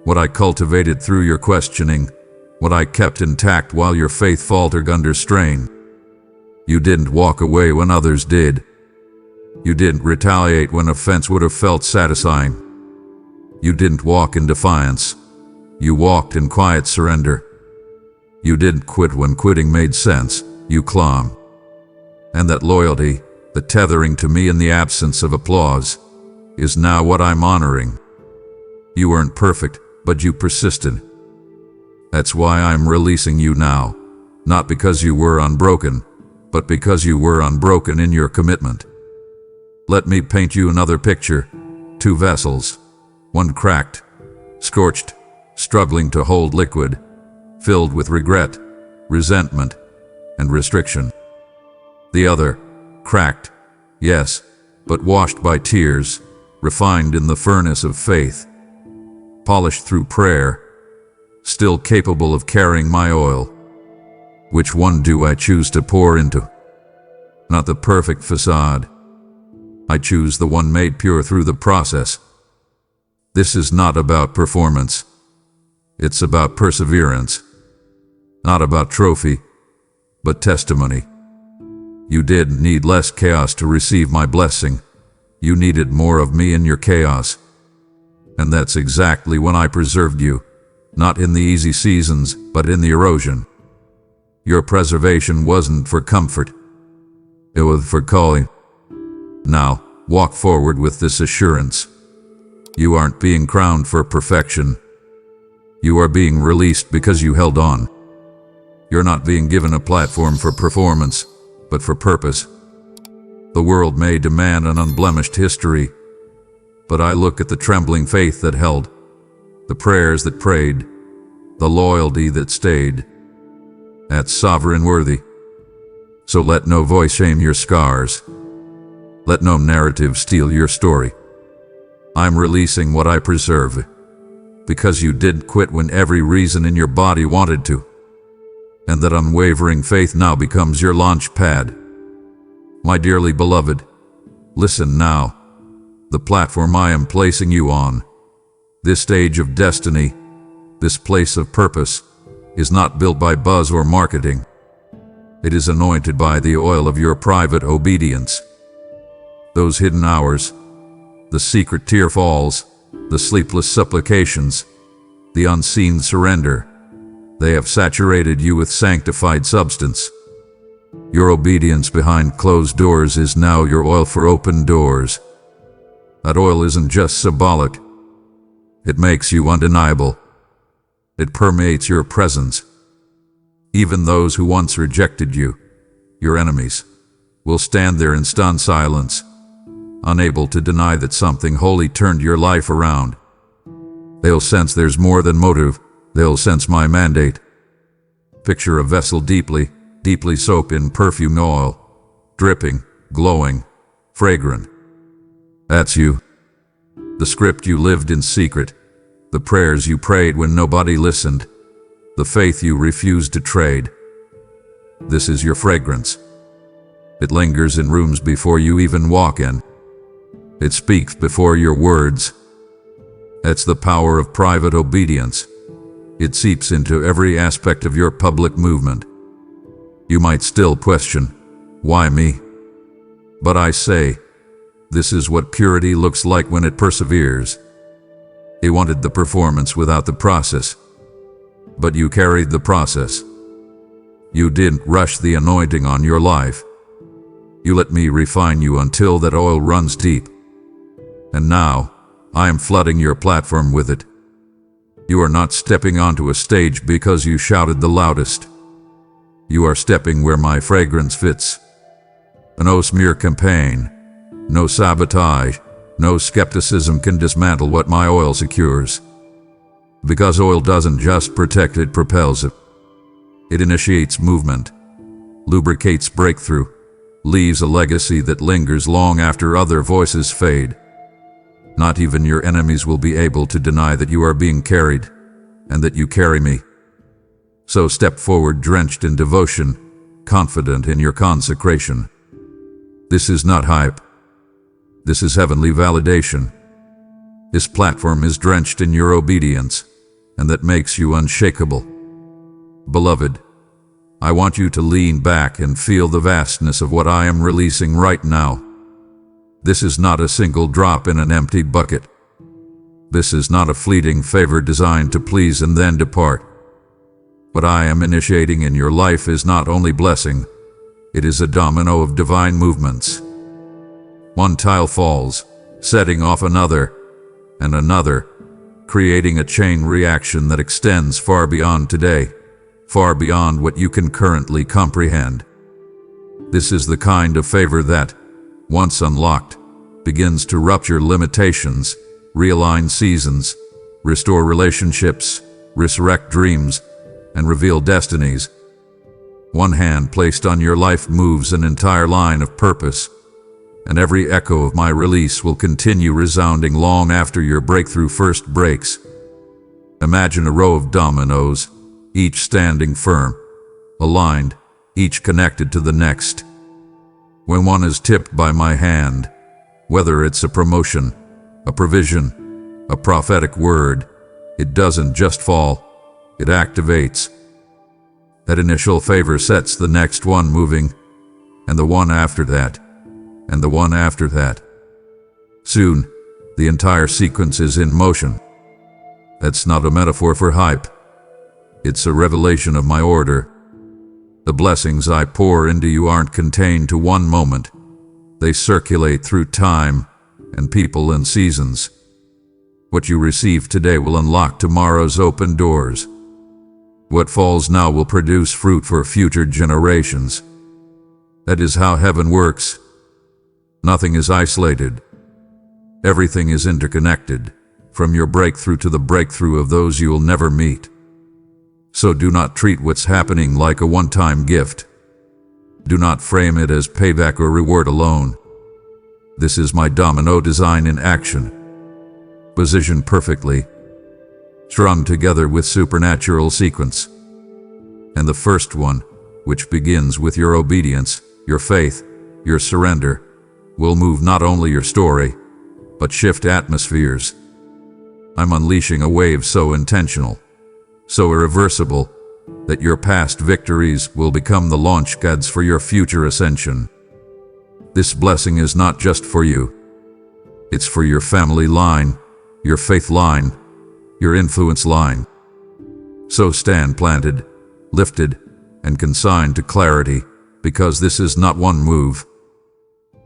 what I cultivated through your questioning, what I kept intact while your faith faltered under strain. You didn't walk away when others did. You didn't retaliate when offense would have felt satisfying. You didn't walk in defiance. You walked in quiet surrender. You didn't quit when quitting made sense. You clung. And that loyalty, the tethering to me in the absence of applause, is now what I'm honoring. You weren't perfect, but you persisted. That's why I'm releasing you now, not because you were unbroken, but because you were unbroken in your commitment. Let me paint you another picture. 2 vessels, one cracked, scorched, struggling to hold liquid, filled with regret, resentment, and restriction. The other, cracked, yes, but washed by tears, refined in the furnace of faith, polished through prayer, still capable of carrying my oil. Which one do I choose to pour into? Not the perfect facade. I choose the one made pure through the process. This is not about performance. It's about perseverance. Not about trophy, but testimony. You did need less chaos to receive my blessing. You needed more of me in your chaos. And that's exactly when I preserved you, not in the easy seasons, but in the erosion. Your preservation wasn't for comfort. It was for calling. Now, walk forward with this assurance. You aren't being crowned for perfection. You are being released because you held on. You're not being given a platform for performance, but for purpose. The world may demand an unblemished history, but I look at the trembling faith that held, the prayers that prayed, the loyalty that stayed. That's sovereign worthy. So let no voice shame your scars. Let no narrative steal your story. I'm releasing what I preserve, because you didn't quit when every reason in your body wanted to. And that unwavering faith now becomes your launch pad. My dearly beloved, listen now. The platform I am placing you on, this stage of destiny, this place of purpose, is not built by buzz or marketing. It is anointed by the oil of your private obedience. Those hidden hours, the secret tear falls, the sleepless supplications, the unseen surrender, they have saturated you with sanctified substance. Your obedience behind closed doors is now your oil for open doors. That oil isn't just symbolic. It makes you undeniable. It permeates your presence. Even those who once rejected you, your enemies, will stand there in stunned silence, unable to deny that something holy turned your life around. They'll sense there's more than motive. They'll sense my mandate. Picture a vessel deeply soaked in perfume oil, dripping, glowing, fragrant. That's you. The script you lived in secret, the prayers you prayed when nobody listened, the faith you refused to trade. This is your fragrance. It lingers in rooms before you even walk in. It speaks before your words. It's the power of private obedience. It seeps into every aspect of your public movement. You might still question, why me? But I say, this is what purity looks like when it perseveres. He wanted the performance without the process. But you carried the process. You didn't rush the anointing on your life. You let me refine you until that oil runs deep. And now, I am flooding your platform with it. You are not stepping onto a stage because you shouted the loudest. You are stepping where my fragrance fits. No smear campaign, no sabotage, no skepticism can dismantle what my oil secures. Because oil doesn't just protect, it propels it. It initiates movement, lubricates breakthrough, leaves a legacy that lingers long after other voices fade. Not even your enemies will be able to deny that you are being carried, and that you carry me. So step forward drenched in devotion, confident in your consecration. This is not hype. This is heavenly validation. This platform is drenched in your obedience, and that makes you unshakable. Beloved, I want you to lean back and feel the vastness of what I am releasing right now. This is not a single drop in an empty bucket. This is not a fleeting favor designed to please and then depart. What I am initiating in your life is not only blessing, it is a domino of divine movements. One tile falls, setting off another, and another, creating a chain reaction that extends far beyond today, far beyond what you can currently comprehend. This is the kind of favor that, once unlocked, begins to rupture limitations, realign seasons, restore relationships, resurrect dreams, and reveal destinies. One hand placed on your life moves an entire line of purpose, and every echo of my release will continue resounding long after your breakthrough first breaks. Imagine a row of dominoes, each standing firm, aligned, each connected to the next. When one is tipped by my hand, whether it's a promotion, a provision, a prophetic word, it doesn't just fall, it activates. That initial favor sets the next one moving, and the one after that, and the one after that. Soon, the entire sequence is in motion. That's not a metaphor for hype. It's a revelation of my order. The blessings I pour into you aren't contained to one moment. They circulate through time and people and seasons. What you receive today will unlock tomorrow's open doors. What falls now will produce fruit for future generations. That is how heaven works. Nothing is isolated. Everything is interconnected, from your breakthrough to the breakthrough of those you will never meet. So do not treat what's happening like a one-time gift. Do not frame it as payback or reward alone. This is my domino design in action. Positioned perfectly, strung together with supernatural sequence. And the first one, which begins with your obedience, your faith, your surrender, will move not only your story, but shift atmospheres. I'm unleashing a wave so intentional, so irreversible, that your past victories will become the launch pads for your future ascension. This blessing is not just for you. It's for your family line, your faith line, your influence line. So stand planted, lifted, and consigned to clarity, because this is not one move.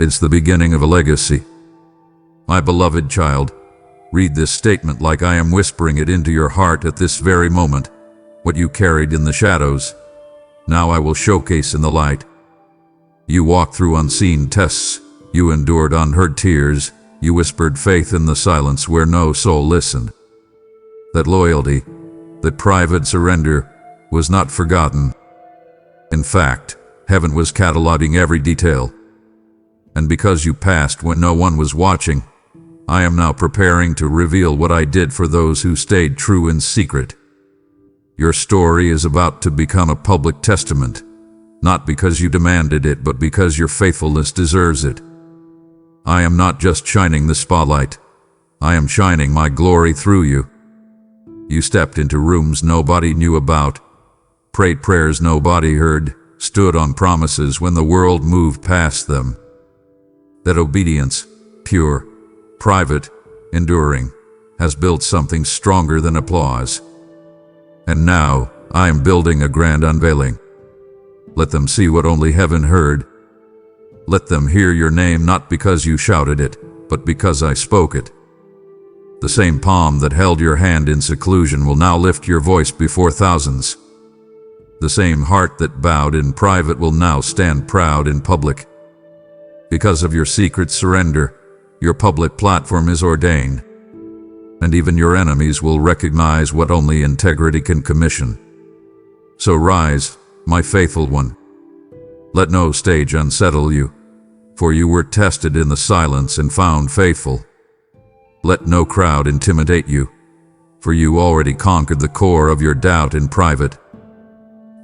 It's the beginning of a legacy. My beloved child, read this statement like I am whispering it into your heart at this very moment. What you carried in the shadows, now I will showcase in the light. You walked through unseen tests, you endured unheard tears, you whispered faith in the silence where no soul listened. That loyalty, that private surrender, was not forgotten. In fact, heaven was cataloging every detail. And because you passed when no one was watching, I am now preparing to reveal what I did for those who stayed true in secret. Your story is about to become a public testament, not because you demanded it, but because your faithfulness deserves it. I am not just shining the spotlight. I am shining my glory through you. You stepped into rooms nobody knew about, prayed prayers nobody heard, stood on promises when the world moved past them. That obedience, pure, private, enduring, has built something stronger than applause. And now, I am building a grand unveiling. Let them see what only heaven heard. Let them hear your name not because you shouted it, but because I spoke it. The same palm that held your hand in seclusion will now lift your voice before thousands. The same heart that bowed in private will now stand proud in public. Because of your secret surrender, your public platform is ordained. And even your enemies will recognize what only integrity can commission. So rise, my faithful one. Let no stage unsettle you, for you were tested in the silence and found faithful. Let no crowd intimidate you, for you already conquered the core of your doubt in private.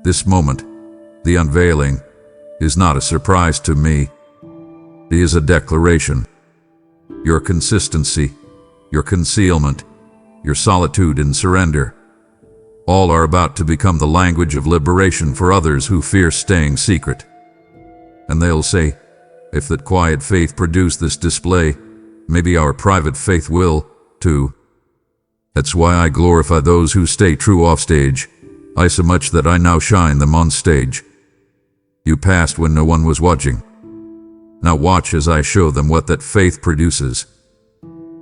This moment, the unveiling, is not a surprise to me. It is a declaration. Your consistency, your concealment, your solitude and surrender, all are about to become the language of liberation for others who fear staying secret. And they'll say, if that quiet faith produced this display, maybe our private faith will, too. That's why I glorify those who stay true off stage, I so much that I now shine them on stage. You passed when no one was watching. Now watch as I show them what that faith produces.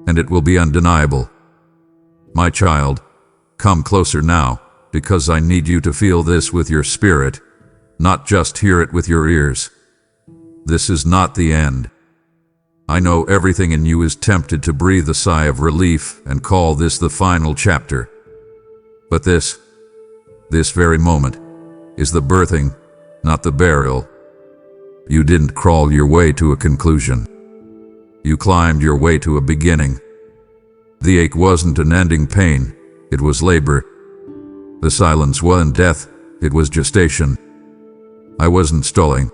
And it will be undeniable. My child, come closer now, because I need you to feel this with your spirit, not just hear it with your ears. This is not the end. I know everything in you is tempted to breathe a sigh of relief and call this the final chapter. But this very moment, is the birthing, not the burial. You didn't crawl your way to a conclusion. You climbed your way to a beginning. The ache wasn't an ending pain, it was labor. The silence wasn't death, it was gestation. I wasn't stalling.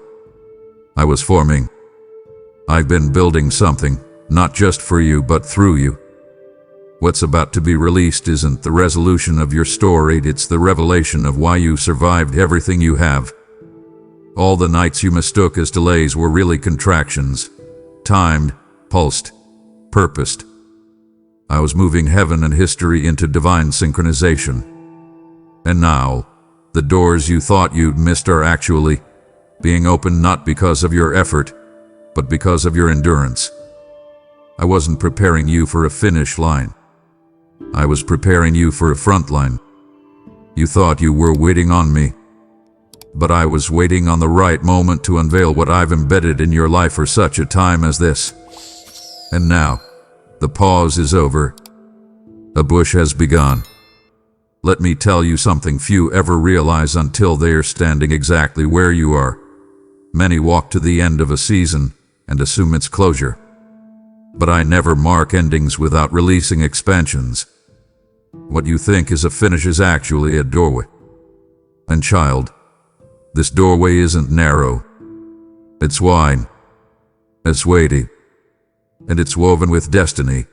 I was forming. I've been building something, not just for you but through you. What's about to be released isn't the resolution of your story, it's the revelation of why you survived everything you have. All the nights you mistook as delays were really contractions, timed, pulsed, purposed. I was moving heaven and history into divine synchronization. And now, the doors you thought you'd missed are actually being opened not because of your effort, but because of your endurance. I wasn't preparing you for a finish line. I was preparing you for a front line. You thought you were waiting on me, but I was waiting on the right moment to unveil what I've embedded in your life for such a time as this. And now, the pause is over. A bush has begun. Let me tell you something few ever realize until they are standing exactly where you are. Many walk to the end of a season and assume its closure. But I never mark endings without releasing expansions. What you think is a finish is actually a doorway. And child, this doorway isn't narrow. It's wide. It's weighty. And it's woven with destiny.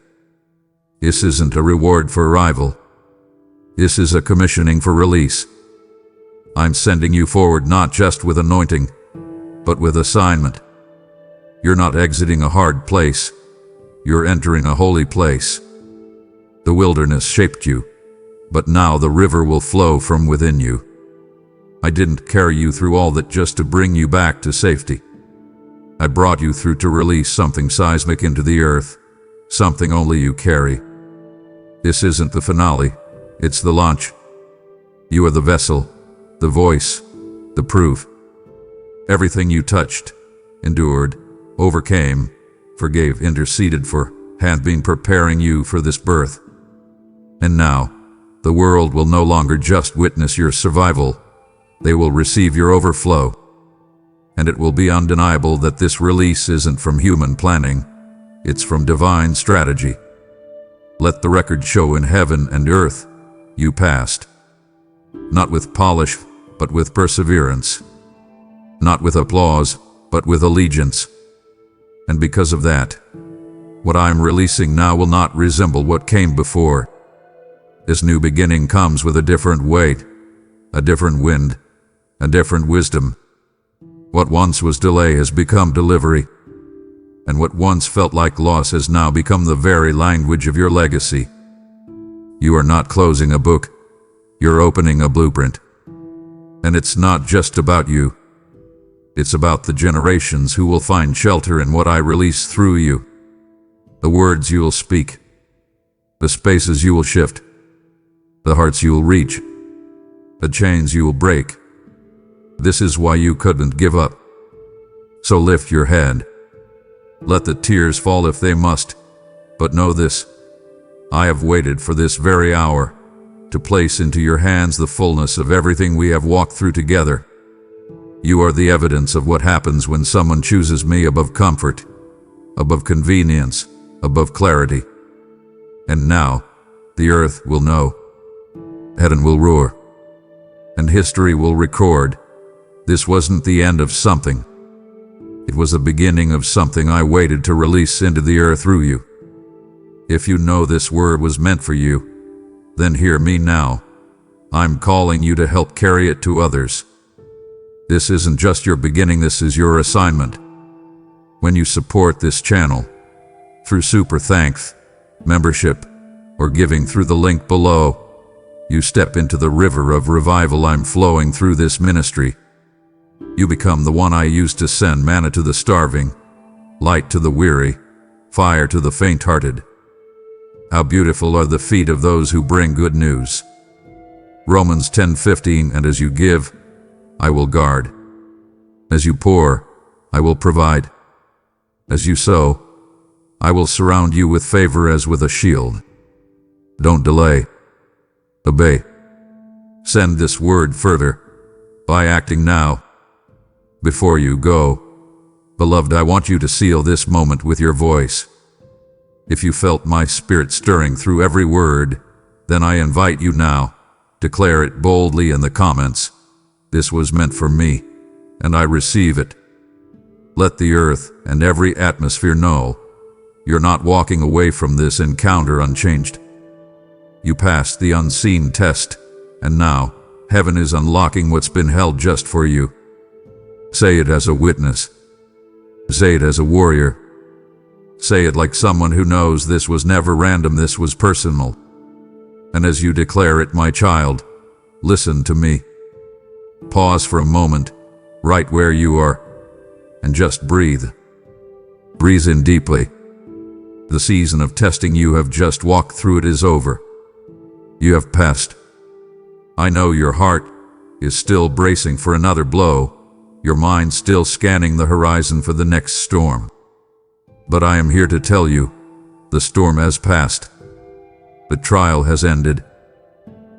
This isn't a reward for arrival. This is a commissioning for release. I'm sending you forward not just with anointing, but with assignment. You're not exiting a hard place. You're entering a holy place. The wilderness shaped you, but now the river will flow from within you. I didn't carry you through all that just to bring you back to safety. I brought you through to release something seismic into the earth, something only you carry. This isn't the finale, it's the launch. You are the vessel, the voice, the proof. Everything you touched, endured, overcame, forgave, interceded for, had been preparing you for this birth. And now, the world will no longer just witness your survival, they will receive your overflow. And it will be undeniable that this release isn't from human planning, it's from divine strategy. Let the record show in heaven and earth, you passed. Not with polish, but with perseverance. Not with applause, but with allegiance. And because of that, what I'm releasing now will not resemble what came before. This new beginning comes with a different weight, a different wind, a different wisdom. What once was delay has become delivery, and what once felt like loss has now become the very language of your legacy. You are not closing a book, you're opening a blueprint. And it's not just about you. It's about the generations who will find shelter in what I release through you. The words you will speak, the spaces you will shift, the hearts you will reach, the chains you will break. This is why you couldn't give up. So lift your head. Let the tears fall if they must, but know this. I have waited for this very hour to place into your hands the fullness of everything we have walked through together. You are the evidence of what happens when someone chooses me above comfort, above convenience, above clarity. And now, the earth will know, heaven will roar, and history will record. This wasn't the end of something. It was the beginning of something I waited to release into the earth through you. If you know this word was meant for you, then hear me now. I'm calling you to help carry it to others. This isn't just your beginning, this is your assignment. When you support this channel, through super thanks, membership, or giving through the link below, you step into the river of revival I'm flowing through this ministry. You become the one I use to send manna to the starving, light to the weary, fire to the faint-hearted. How beautiful are the feet of those who bring good news. Romans 10:15, and as you give, I will guard. As you pour, I will provide. As you sow, I will surround you with favor as with a shield. Don't delay. Obey. Send this word further by acting now. Before you go, beloved, I want you to seal this moment with your voice. If you felt my spirit stirring through every word, then I invite you now. Declare it boldly in the comments. This was meant for me, and I receive it. Let the earth and every atmosphere know you're not walking away from this encounter unchanged. You passed the unseen test, and now heaven is unlocking what's been held just for you. Say it as a witness. Say it as a warrior. Say it like someone who knows this was never random, this was personal. And as you declare it, my child, listen to me. Pause for a moment, right where you are, and just breathe. Breathe in deeply. The season of testing you have just walked through it is over. You have passed. I know your heart is still bracing for another blow, your mind still scanning the horizon for the next storm. But I am here to tell you, the storm has passed. The trial has ended.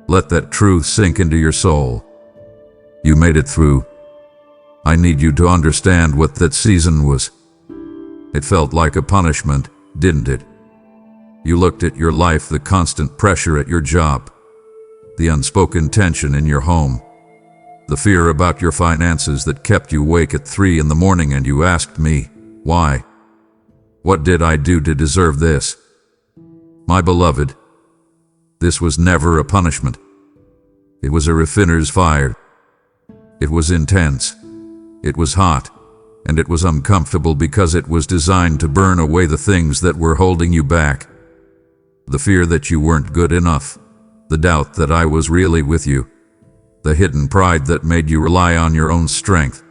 Let that truth sink into your soul. You made it through. I need you to understand what that season was. It felt like a punishment, didn't it? You looked at your life, the constant pressure at your job, the unspoken tension in your home, the fear about your finances that kept you awake at 3 a.m, and you asked me, why? What did I do to deserve this? My beloved, this was never a punishment. It was a refiner's fire. It was intense. It was hot. And it was uncomfortable because it was designed to burn away the things that were holding you back. The fear that you weren't good enough. The doubt that I was really with you. The hidden pride that made you rely on your own strength.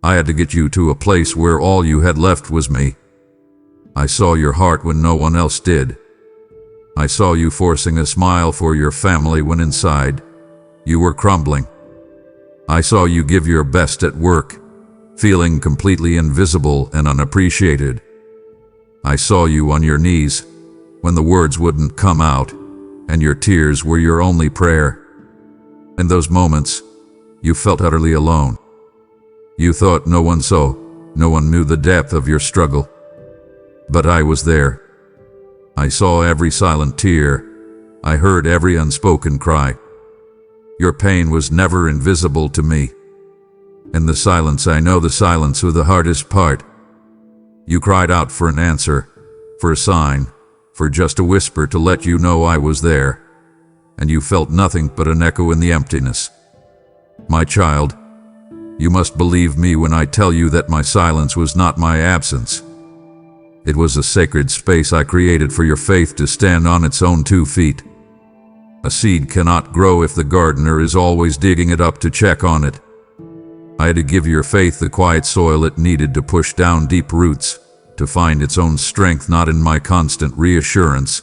I had to get you to a place where all you had left was me. I saw your heart when no one else did. I saw you forcing a smile for your family when inside you were crumbling. I saw you give your best at work, feeling completely invisible and unappreciated. I saw you on your knees when the words wouldn't come out and your tears were your only prayer. In those moments, you felt utterly alone. You thought no one saw, no one knew the depth of your struggle. But I was there. I saw every silent tear. I heard every unspoken cry. Your pain was never invisible to me. In the silence, I know the silence was the hardest part. You cried out for an answer, for a sign, for just a whisper to let you know I was there. And you felt nothing but an echo in the emptiness. My child, you must believe me when I tell you that my silence was not my absence. It was a sacred space I created for your faith to stand on its own 2 feet. A seed cannot grow if the gardener is always digging it up to check on it. I had to give your faith the quiet soil it needed to push down deep roots, to find its own strength not in my constant reassurance,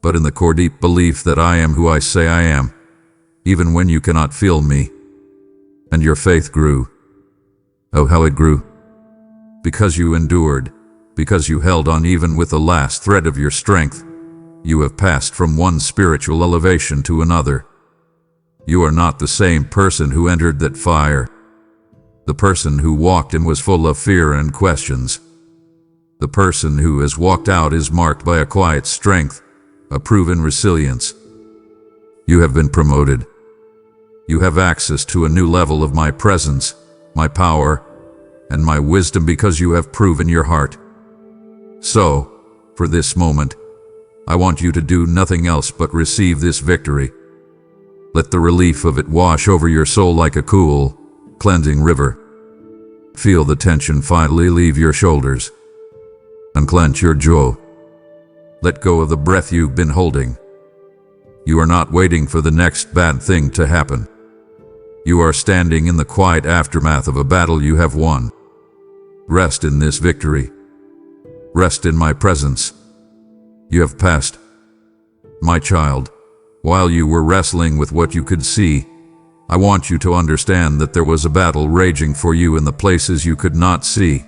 but in the core deep belief that I am who I say I am, even when you cannot feel me. And your faith grew. Oh, how it grew. Because you endured, because you held on even with the last thread of your strength, you have passed from one spiritual elevation to another. You are not the same person who entered that fire. The person who walked in was full of fear and questions. The person who has walked out is marked by a quiet strength, a proven resilience. You have been promoted. You have access to a new level of my presence, my power, and my wisdom because you have proven your heart. So, for this moment, I want you to do nothing else but receive this victory. Let the relief of it wash over your soul like a cool, cleansing river. Feel the tension finally leave your shoulders. Unclench your jaw. Let go of the breath you've been holding. You are not waiting for the next bad thing to happen. You are standing in the quiet aftermath of a battle you have won. Rest in this victory. Rest in my presence. You have passed. My child, while you were wrestling with what you could see, I want you to understand that there was a battle raging for you in the places you could not see.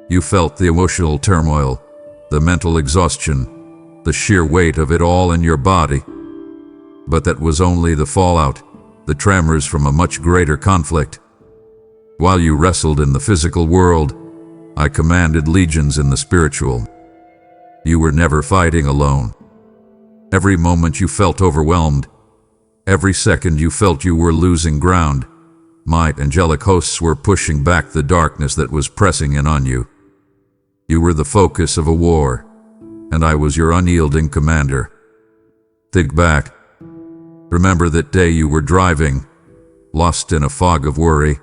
You felt the emotional turmoil, the mental exhaustion, the sheer weight of it all in your body. But that was only the fallout, the tremors from a much greater conflict. While you wrestled in the physical world, I commanded legions in the spiritual. You were never fighting alone. Every moment you felt overwhelmed. Every second you felt you were losing ground. My angelic hosts were pushing back the darkness that was pressing in on you. You were the focus of a war, and I was your unyielding commander. Think back. Remember that day you were driving, lost in a fog of worry,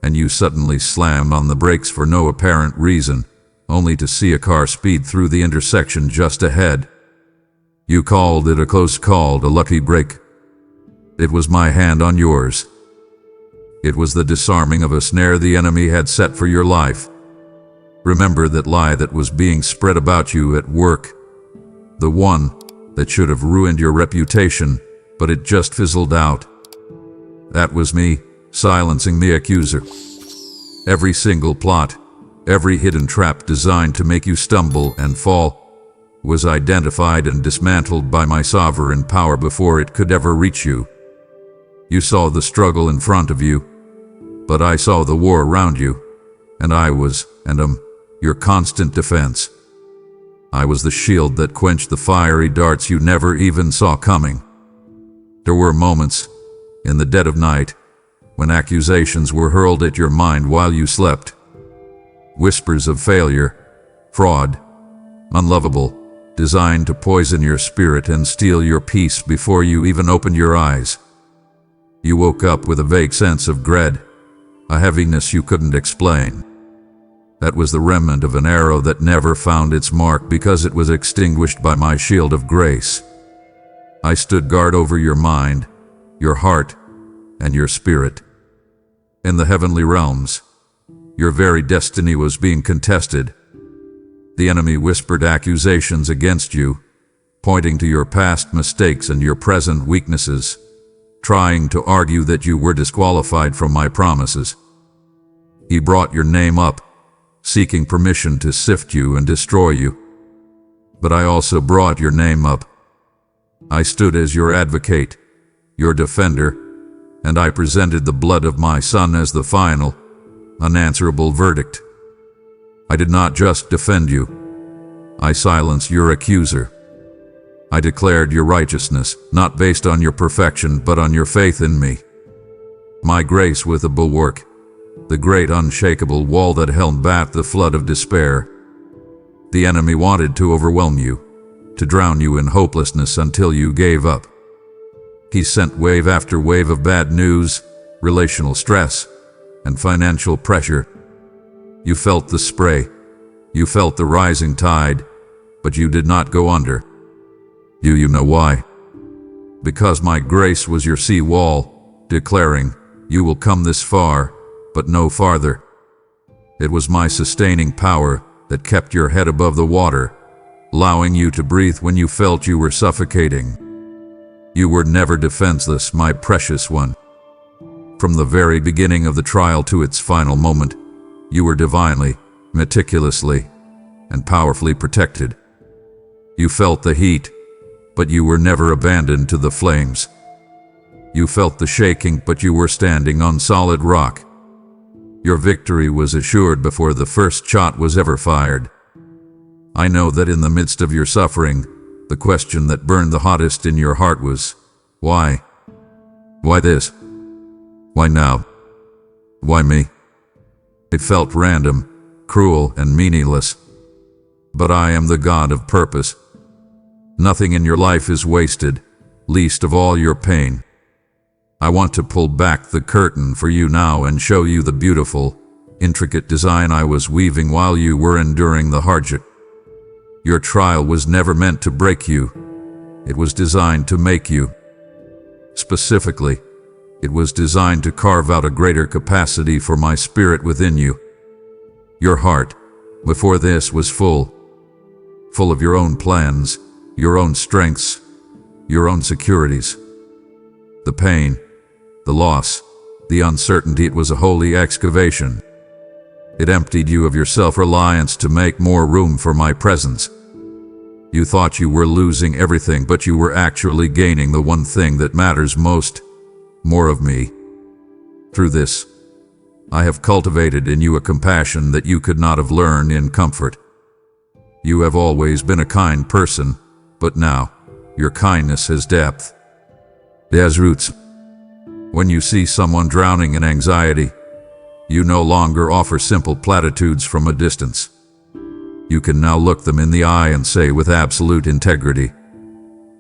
and you suddenly slammed on the brakes for no apparent reason, only to see a car speed through the intersection just ahead. You called it a close call, a lucky break. It was my hand on yours. It was the disarming of a snare the enemy had set for your life. Remember that lie that was being spread about you at work, the one that should have ruined your reputation, but it just fizzled out. That was me, silencing the accuser. Every single plot, every hidden trap designed to make you stumble and fall, was identified and dismantled by my sovereign power before it could ever reach you. You saw the struggle in front of you, but I saw the war around you, and I was, and am, your constant defense. I was the shield that quenched the fiery darts you never even saw coming. There were moments, in the dead of night, when accusations were hurled at your mind while you slept. Whispers of failure, fraud, unlovable, designed to poison your spirit and steal your peace before you even opened your eyes. You woke up with a vague sense of dread, a heaviness you couldn't explain. That was the remnant of an arrow that never found its mark because it was extinguished by my shield of grace. I stood guard over your mind, your heart, and your spirit. In the heavenly realms, your very destiny was being contested. The enemy whispered accusations against you, pointing to your past mistakes and your present weaknesses, trying to argue that you were disqualified from my promises. He brought your name up, seeking permission to sift you and destroy you. But I also brought your name up. I stood as your advocate, your defender, and I presented the blood of my son as the final, unanswerable verdict. I did not just defend you. I silenced your accuser. I declared your righteousness, not based on your perfection, but on your faith in me. My grace with a bulwark, the great unshakable wall that held back the flood of despair. The enemy wanted to overwhelm you, to drown you in hopelessness until you gave up. He sent wave after wave of bad news, relational stress, and financial pressure. You felt the spray, you felt the rising tide, but you did not go under. Do you know why? Because my grace was your sea wall, declaring, you will come this far, but no farther. It was my sustaining power that kept your head above the water, allowing you to breathe when you felt you were suffocating. You were never defenseless, my precious one. From the very beginning of the trial to its final moment, you were divinely, meticulously, and powerfully protected. You felt the heat, but you were never abandoned to the flames. You felt the shaking, but you were standing on solid rock. Your victory was assured before the first shot was ever fired. I know that in the midst of your suffering, the question that burned the hottest in your heart was, why? Why this? Why now? Why me? It felt random, cruel, and meaningless. But I am the God of purpose. Nothing in your life is wasted, least of all your pain. I want to pull back the curtain for you now and show you the beautiful, intricate design I was weaving while you were enduring the hardship. Your trial was never meant to break you. It was designed to make you. Specifically, it was designed to carve out a greater capacity for my spirit within you. Your heart, before this, was full of your own plans, your own strengths, your own securities. The pain, the loss, the uncertainty, it was a holy excavation. It emptied you of your self-reliance to make more room for my presence. You thought you were losing everything, but you were actually gaining the one thing that matters most, more of me. Through this, I have cultivated in you a compassion that you could not have learned in comfort. You have always been a kind person, but now, your kindness has depth. It has roots. When you see someone drowning in anxiety, you no longer offer simple platitudes from a distance. You can now look them in the eye and say with absolute integrity,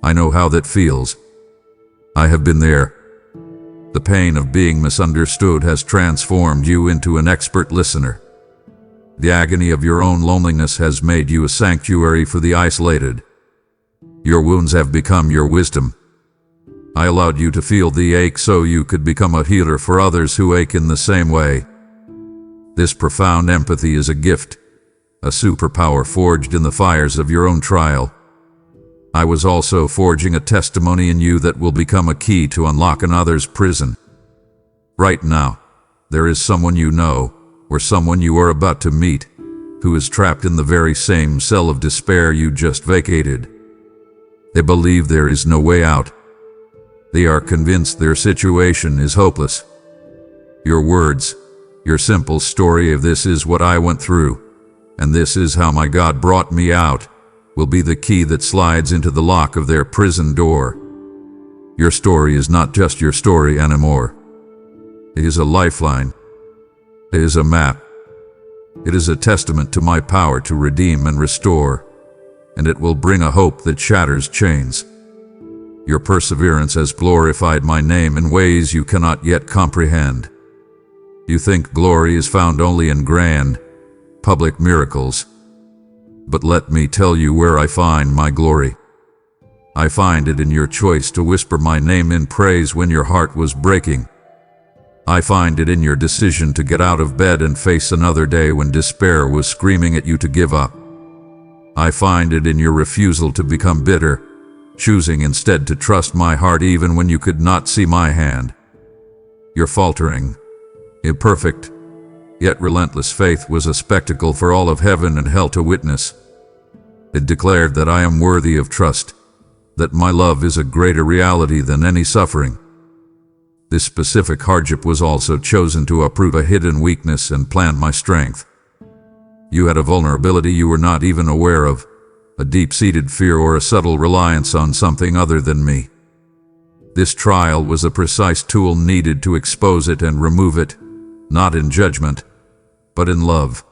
I know how that feels. I have been there. The pain of being misunderstood has transformed you into an expert listener. The agony of your own loneliness has made you a sanctuary for the isolated. Your wounds have become your wisdom. I allowed you to feel the ache so you could become a healer for others who ache in the same way. This profound empathy is a gift, a superpower forged in the fires of your own trial. I was also forging a testimony in you that will become a key to unlock another's prison. Right now, there is someone you know, or someone you are about to meet, who is trapped in the very same cell of despair you just vacated. They believe there is no way out. They are convinced their situation is hopeless. Your words, your simple story of "this is what I went through, and this is how my God brought me out," will be the key that slides into the lock of their prison door. Your story is not just your story anymore. It is a lifeline. It is a map. It is a testament to my power to redeem and restore, and it will bring a hope that shatters chains. Your perseverance has glorified my name in ways you cannot yet comprehend. You think glory is found only in grand, public miracles. But let me tell you where I find my glory. I find it in your choice to whisper my name in praise when your heart was breaking. I find it in your decision to get out of bed and face another day when despair was screaming at you to give up. I find it in your refusal to become bitter, choosing instead to trust my heart even when you could not see my hand. Your faltering, imperfect, yet relentless faith was a spectacle for all of heaven and hell to witness. It declared that I am worthy of trust, that my love is a greater reality than any suffering. This specific hardship was also chosen to uproot a hidden weakness and plant my strength. You had a vulnerability you were not even aware of, a deep-seated fear or a subtle reliance on something other than me. This trial was the precise tool needed to expose it and remove it, not in judgment, but in love.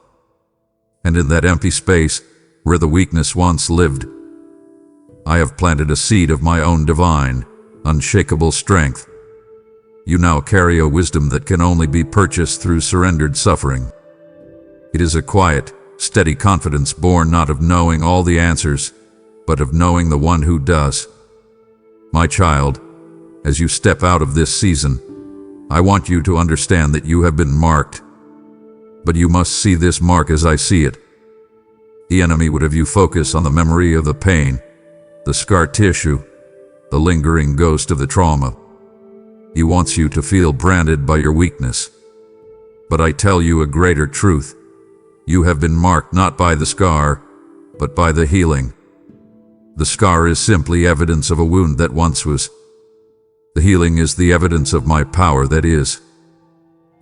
And in that empty space, where the weakness once lived, I have planted a seed of my own divine, unshakable strength. You now carry a wisdom that can only be purchased through surrendered suffering. It is a quiet, steady confidence born not of knowing all the answers, but of knowing the one who does. My child, as you step out of this season, I want you to understand that you have been marked. But you must see this mark as I see it. The enemy would have you focus on the memory of the pain, the scar tissue, the lingering ghost of the trauma. He wants you to feel branded by your weakness. But I tell you a greater truth. You have been marked not by the scar, but by the healing. The scar is simply evidence of a wound that once was. The healing is the evidence of my power that is.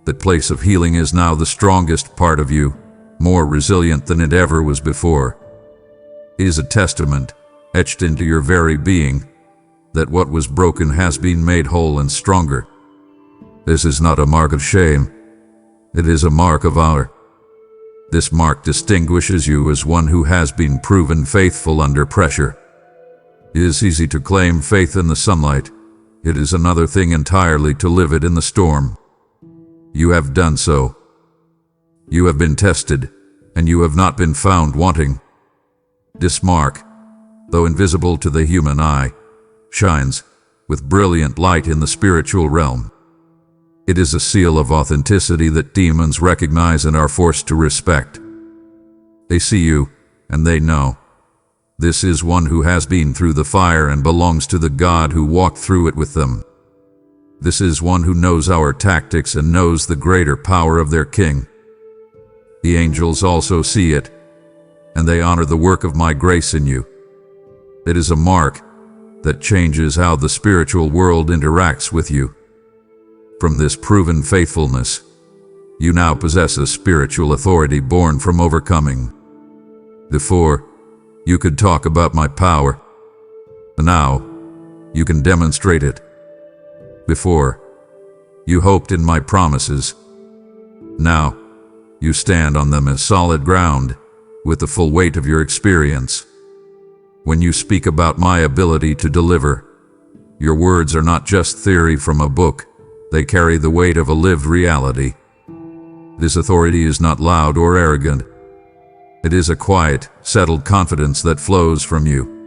That place of healing is now the strongest part of you, more resilient than it ever was before. It is a testament, etched into your very being, that what was broken has been made whole and stronger. This is not a mark of shame. It is a mark of honor. This mark distinguishes you as one who has been proven faithful under pressure. It is easy to claim faith in the sunlight. It is another thing entirely to live it in the storm. You have done so. You have been tested, and you have not been found wanting. This mark, though invisible to the human eye, shines with brilliant light in the spiritual realm. It is a seal of authenticity that demons recognize and are forced to respect. They see you, and they know. This is one who has been through the fire and belongs to the God who walked through it with them. This is one who knows our tactics and knows the greater power of their king. The angels also see it, and they honor the work of my grace in you. It is a mark that changes how the spiritual world interacts with you. From this proven faithfulness, you now possess a spiritual authority born from overcoming. Before, you could talk about my power. Now, you can demonstrate it. Before, you hoped in my promises. Now, you stand on them as solid ground, with the full weight of your experience. When you speak about my ability to deliver, your words are not just theory from a book, they carry the weight of a lived reality. This authority is not loud or arrogant. It is a quiet, settled confidence that flows from you.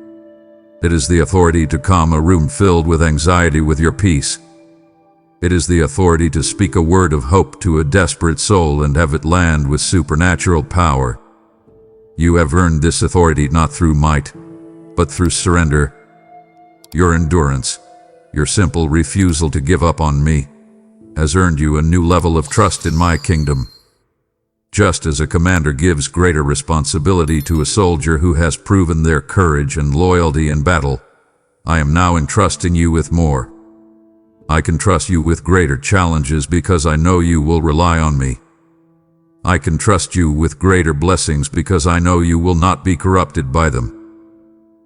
It is the authority to calm a room filled with anxiety with your peace. It is the authority to speak a word of hope to a desperate soul and have it land with supernatural power. You have earned this authority not through might, but through surrender. Your endurance, your simple refusal to give up on me, has earned you a new level of trust in my kingdom. Just as a commander gives greater responsibility to a soldier who has proven their courage and loyalty in battle, I am now entrusting you with more. I can trust you with greater challenges because I know you will rely on me. I can trust you with greater blessings because I know you will not be corrupted by them.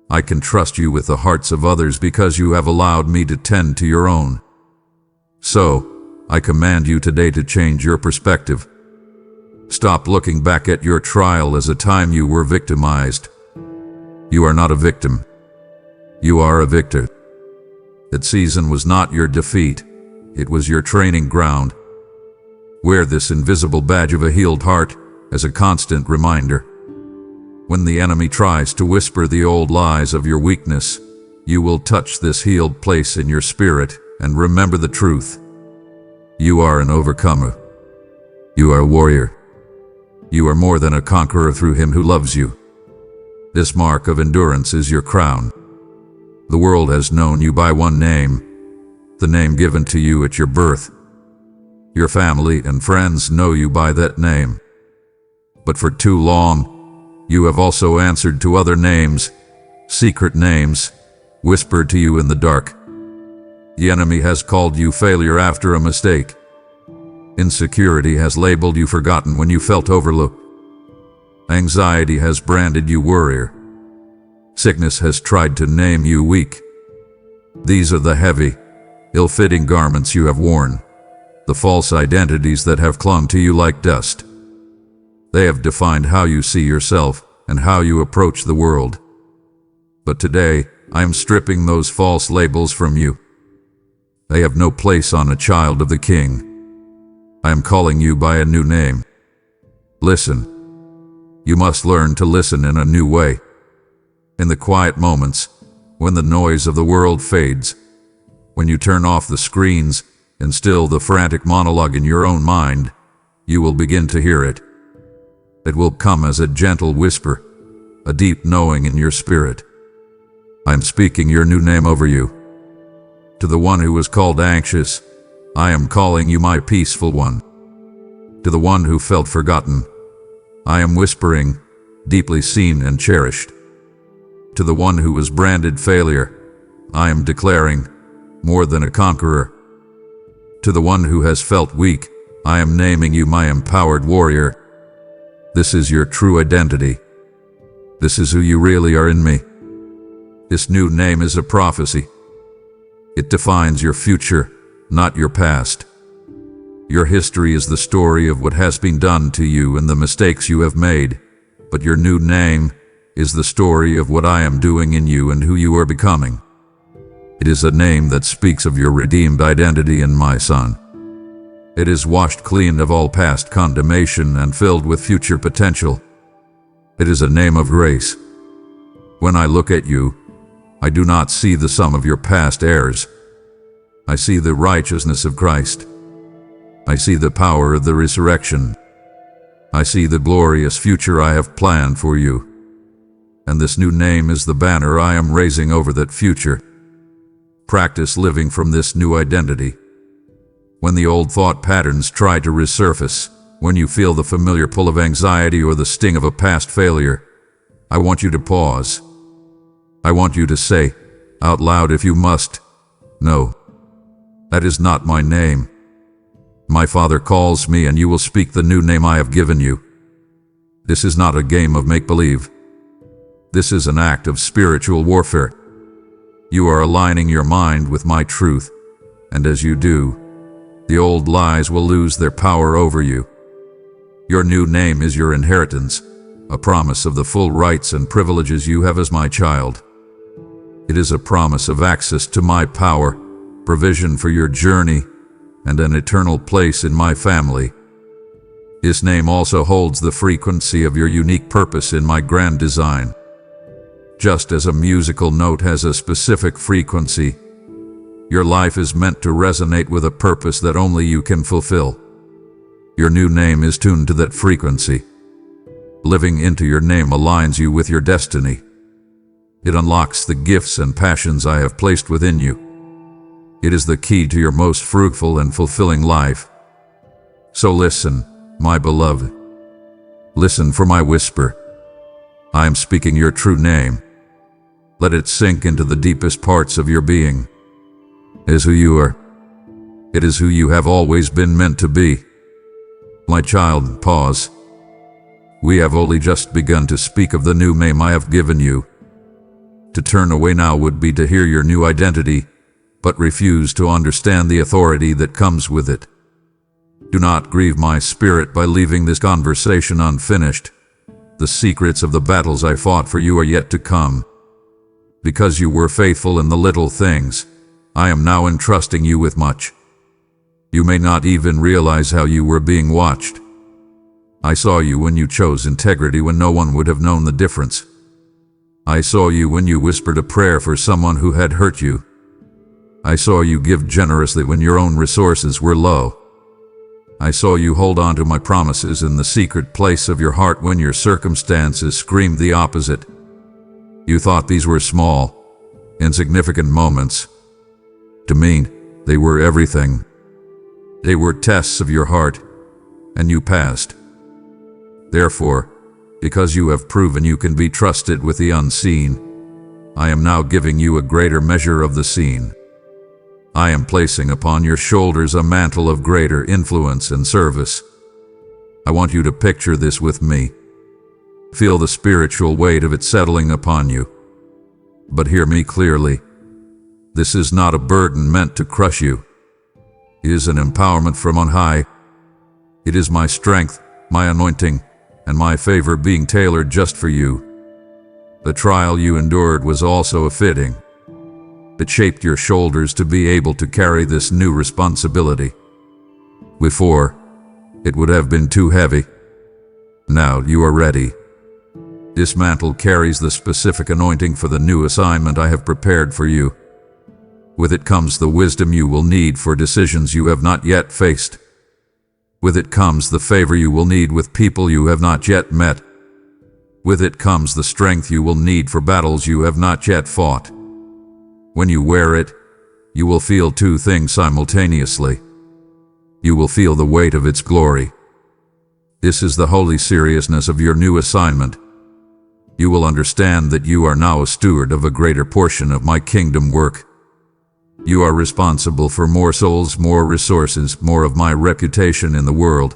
I can trust you with the hearts of others because you have allowed me to tend to your own. So, I command you today to change your perspective. Stop looking back at your trial as a time you were victimized. You are not a victim. You are a victor. That season was not your defeat. It was your training ground. Wear this invisible badge of a healed heart as a constant reminder. When the enemy tries to whisper the old lies of your weakness, you will touch this healed place in your spirit and remember the truth. You are an overcomer. You are a warrior. You are more than a conqueror through him who loves you. This mark of endurance is your crown. The world has known you by one name, the name given to you at your birth. Your family and friends know you by that name. But for too long, you have also answered to other names, secret names, whispered to you in the dark. The enemy has called you failure after a mistake. Insecurity has labeled you forgotten when you felt overlooked. Anxiety has branded you warrior. Sickness has tried to name you weak. These are the heavy, ill-fitting garments you have worn, the false identities that have clung to you like dust. They have defined how you see yourself and how you approach the world. But today, I am stripping those false labels from you. They have no place on a child of the King. I am calling you by a new name. Listen. You must learn to listen in a new way. In the quiet moments, when the noise of the world fades, when you turn off the screens and still the frantic monologue in your own mind, you will begin to hear it. It will come as a gentle whisper, a deep knowing in your spirit. I am speaking your new name over you. To the one who was called anxious, I am calling you my peaceful one. To the one who felt forgotten, I am whispering, deeply seen and cherished. To the one who was branded failure, I am declaring, more than a conqueror. To the one who has felt weak, I am naming you my empowered warrior. This is your true identity. This is who you really are in me. This new name is a prophecy. It defines your future, not your past. Your history is the story of what has been done to you and the mistakes you have made, but your new name is the story of what I am doing in you and who you are becoming. It is a name that speaks of your redeemed identity in my Son. It is washed clean of all past condemnation and filled with future potential. It is a name of grace. When I look at you, I do not see the sum of your past errors. I see the righteousness of Christ. I see the power of the resurrection. I see the glorious future I have planned for you. And this new name is the banner I am raising over that future. Practice living from this new identity. When the old thought patterns try to resurface, when you feel the familiar pull of anxiety or the sting of a past failure, I want you to pause. I want you to say, out loud if you must, no, that is not my name. My Father calls me and you will speak the new name I have given you. This is not a game of make-believe. This is an act of spiritual warfare. You are aligning your mind with my truth, and as you do, the old lies will lose their power over you. Your new name is your inheritance, a promise of the full rights and privileges you have as my child. It is a promise of access to my power, provision for your journey, and an eternal place in my family. This name also holds the frequency of your unique purpose in my grand design. Just as a musical note has a specific frequency, your life is meant to resonate with a purpose that only you can fulfill. Your new name is tuned to that frequency. Living into your name aligns you with your destiny. It unlocks the gifts and passions I have placed within you. It is the key to your most fruitful and fulfilling life. So listen, my beloved. Listen for my whisper. I am speaking your true name. Let it sink into the deepest parts of your being. It is who you are. It is who you have always been meant to be. My child, pause. We have only just begun to speak of the new name I have given you. To turn away now would be to hear your new identity, but refuse to understand the authority that comes with it. Do not grieve my spirit by leaving this conversation unfinished. The secrets of the battles I fought for you are yet to come. Because you were faithful in the little things, I am now entrusting you with much. You may not even realize how you were being watched. I saw you when you chose integrity when no one would have known the difference. I saw you when you whispered a prayer for someone who had hurt you. I saw you give generously when your own resources were low. I saw you hold on to my promises in the secret place of your heart when your circumstances screamed the opposite. You thought these were small, insignificant moments. To me, they were everything. They were tests of your heart, and you passed. Therefore, because you have proven you can be trusted with the unseen, I am now giving you a greater measure of the seen. I am placing upon your shoulders a mantle of greater influence and service. I want you to picture this with me. Feel the spiritual weight of it settling upon you. But hear me clearly. This is not a burden meant to crush you. It is an empowerment from on high. It is my strength, my anointing, and my favor being tailored just for you. The trial you endured was also a fitting. It shaped your shoulders to be able to carry this new responsibility. Before, it would have been too heavy. Now you are ready. This mantle carries the specific anointing for the new assignment I have prepared for you. With it comes the wisdom you will need for decisions you have not yet faced. With it comes the favor you will need with people you have not yet met. With it comes the strength you will need for battles you have not yet fought. When you wear it, you will feel two things simultaneously. You will feel the weight of its glory. This is the holy seriousness of your new assignment. You will understand that you are now a steward of a greater portion of my kingdom work. You are responsible for more souls, more resources, more of my reputation in the world.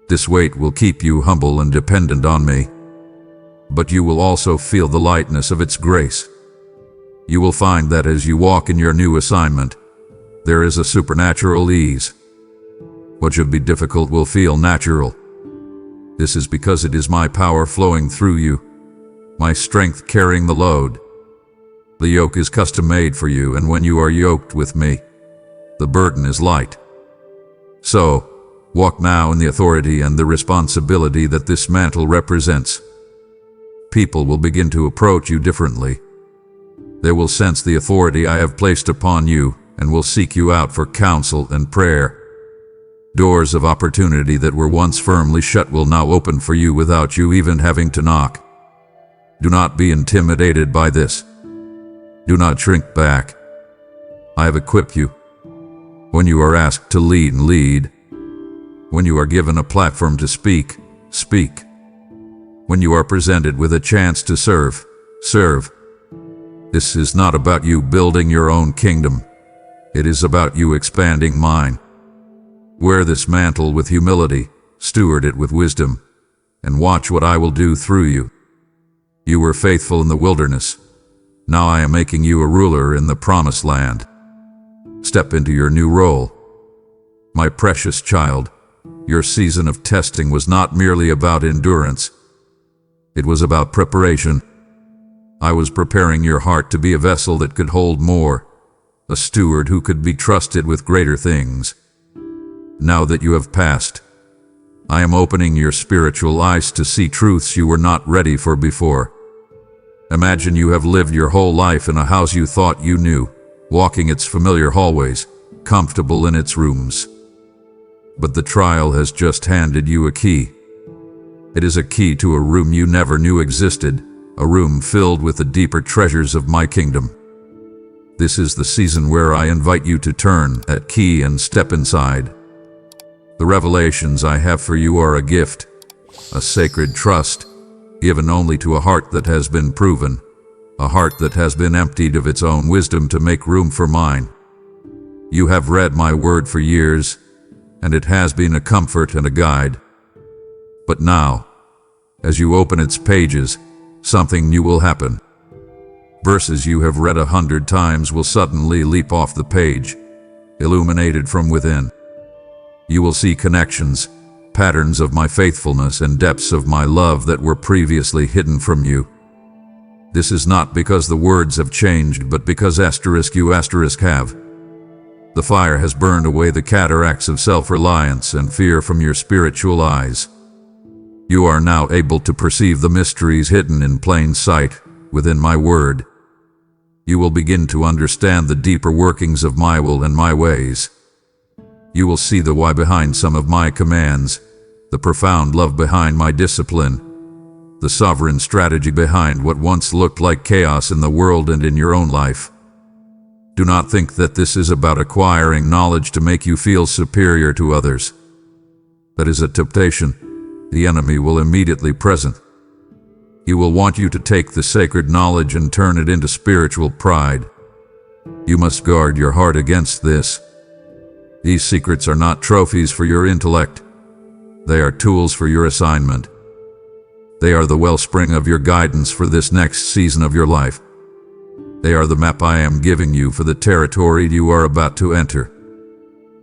This weight will keep you humble and dependent on me. But you will also feel the lightness of its grace. You will find that as you walk in your new assignment, there is a supernatural ease. What should be difficult will feel natural. This is because it is my power flowing through you, my strength carrying the load. The yoke is custom-made for you, and when you are yoked with me, the burden is light. So, walk now in the authority and the responsibility that this mantle represents. People will begin to approach you differently. They will sense the authority I have placed upon you and will seek you out for counsel and prayer. Doors of opportunity that were once firmly shut will now open for you without you even having to knock. Do not be intimidated by this. Do not shrink back. I have equipped you. When you are asked to lead, lead. When you are given a platform to speak, speak. When you are presented with a chance to serve, serve. This is not about you building your own kingdom. It is about you expanding mine. Wear this mantle with humility, steward it with wisdom, and watch what I will do through you. You were faithful in the wilderness. Now I am making you a ruler in the promised land. Step into your new role. My precious child, your season of testing was not merely about endurance. It was about preparation. I was preparing your heart to be a vessel that could hold more, a steward who could be trusted with greater things. Now that you have passed, I am opening your spiritual eyes to see truths you were not ready for before. Imagine you have lived your whole life in a house you thought you knew, walking its familiar hallways, comfortable in its rooms. But the trial has just handed you a key. It is a key to a room you never knew existed, a room filled with the deeper treasures of my kingdom. This is the season where I invite you to turn that key and step inside. The revelations I have for you are a gift, a sacred trust, given only to a heart that has been proven, a heart that has been emptied of its own wisdom to make room for mine. You have read my word for years, and it has been a comfort and a guide. But now, as you open its pages, something new will happen. Verses you have read 100 times will suddenly leap off the page, illuminated from within. You will see connections, patterns of my faithfulness and depths of my love that were previously hidden from you. This is not because the words have changed, but because you have. The fire has burned away the cataracts of self-reliance and fear from your spiritual eyes. You are now able to perceive the mysteries hidden in plain sight within my word. You will begin to understand the deeper workings of my will and my ways. You will see the why behind some of my commands, the profound love behind my discipline, the sovereign strategy behind what once looked like chaos in the world and in your own life. Do not think that this is about acquiring knowledge to make you feel superior to others. That is a temptation the enemy will immediately present. He will want you to take the sacred knowledge and turn it into spiritual pride. You must guard your heart against this. These secrets are not trophies for your intellect. They are tools for your assignment. They are the wellspring of your guidance for this next season of your life. They are the map I am giving you for the territory you are about to enter.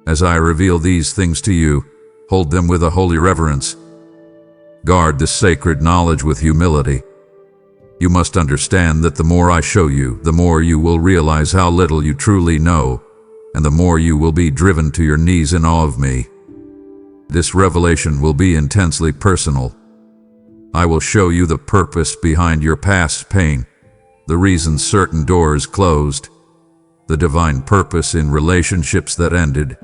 As I reveal these things to you, hold them with a holy reverence. Guard this sacred knowledge with humility. You must understand that the more I show you, the more you will realize how little you truly know, and the more you will be driven to your knees in awe of me. This revelation will be intensely personal. I will show you the purpose behind your past pain, the reason certain doors closed, the divine purpose in relationships that ended.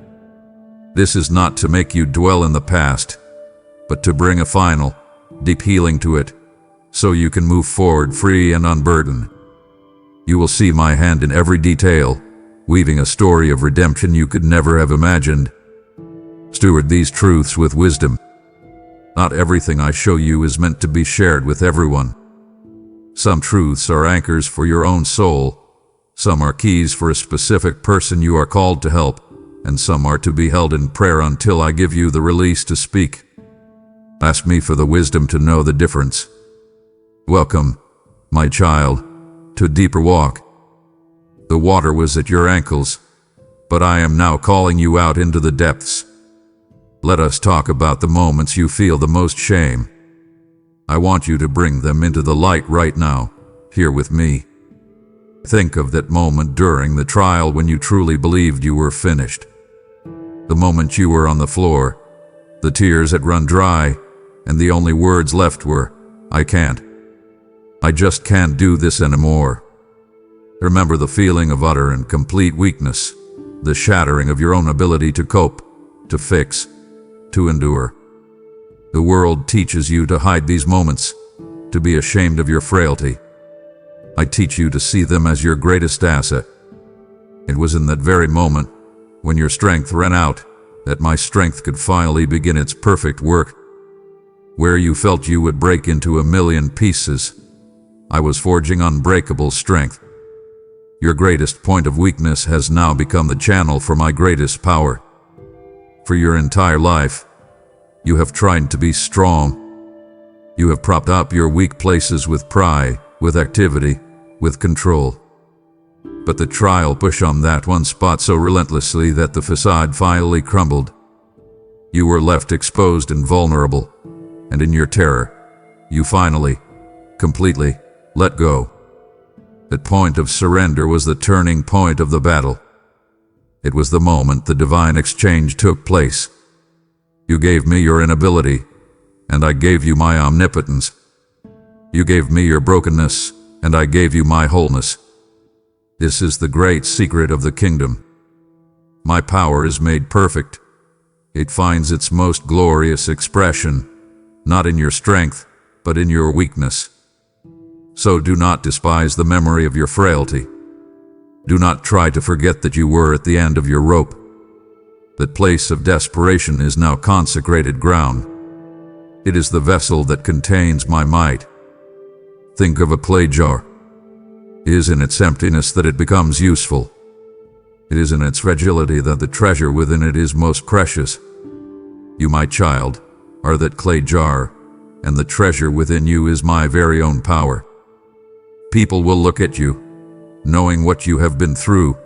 This is not to make you dwell in the past, but to bring a final, deep healing to it, so you can move forward free and unburdened. You will see my hand in every detail, weaving a story of redemption you could never have imagined. Steward these truths with wisdom. Not everything I show you is meant to be shared with everyone. Some truths are anchors for your own soul, some are keys for a specific person you are called to help, and some are to be held in prayer until I give you the release to speak. Ask me for the wisdom to know the difference. Welcome, my child, to a deeper walk. The water was at your ankles, but I am now calling you out into the depths. Let us talk about the moments you feel the most shame. I want you to bring them into the light right now, here with me. Think of that moment during the trial when you truly believed you were finished. The moment you were on the floor, the tears had run dry, and the only words left were, I can't. I just can't do this anymore. Remember the feeling of utter and complete weakness, the shattering of your own ability to cope, to fix, to endure. The world teaches you to hide these moments, to be ashamed of your frailty. I teach you to see them as your greatest asset. It was in that very moment, when your strength ran out, that my strength could finally begin its perfect work. Where you felt you would break into a million pieces, I was forging unbreakable strength. Your greatest point of weakness has now become the channel for my greatest power. For your entire life, you have tried to be strong. You have propped up your weak places with pride, with activity, with control. But the trial pushed on that one spot so relentlessly that the facade finally crumbled. You were left exposed and vulnerable, and in your terror, you finally completely, let go. That point of surrender was the turning point of the battle. It was the moment the divine exchange took place. You gave me your inability, and I gave you my omnipotence. You gave me your brokenness, and I gave you my wholeness. This is the great secret of the kingdom. My power is made perfect. It finds its most glorious expression, not in your strength, but in your weakness. So do not despise the memory of your frailty. Do not try to forget that you were at the end of your rope. That place of desperation is now consecrated ground. It is the vessel that contains my might. Think of a clay jar. It is in its emptiness that it becomes useful. It is in its fragility that the treasure within it is most precious. You, my child, are that clay jar, and the treasure within you is my very own power. People will look at you, knowing what you have been through,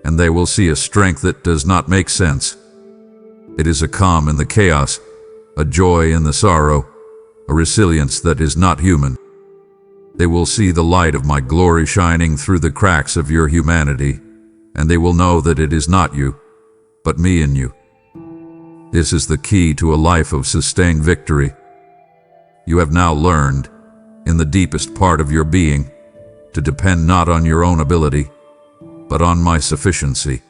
and they will see a strength that does not make sense. It is a calm in the chaos, a joy in the sorrow, a resilience that is not human. They will see the light of my glory shining through the cracks of your humanity, and they will know that it is not you, but me in you. This is the key to a life of sustained victory. You have now learned, in the deepest part of your being, to depend not on your own ability, but on my sufficiency.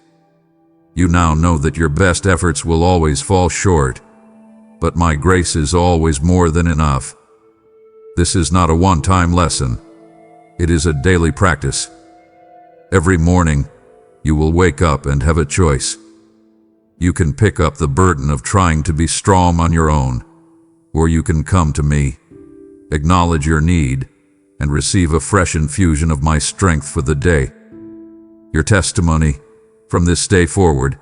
You now know that your best efforts will always fall short, but my grace is always more than enough. This is not a one-time lesson. It is a daily practice. Every morning, you will wake up and have a choice. You can pick up the burden of trying to be strong on your own, or you can come to me, acknowledge your need, and receive a fresh infusion of my strength for the day. Your testimony, from this day forward,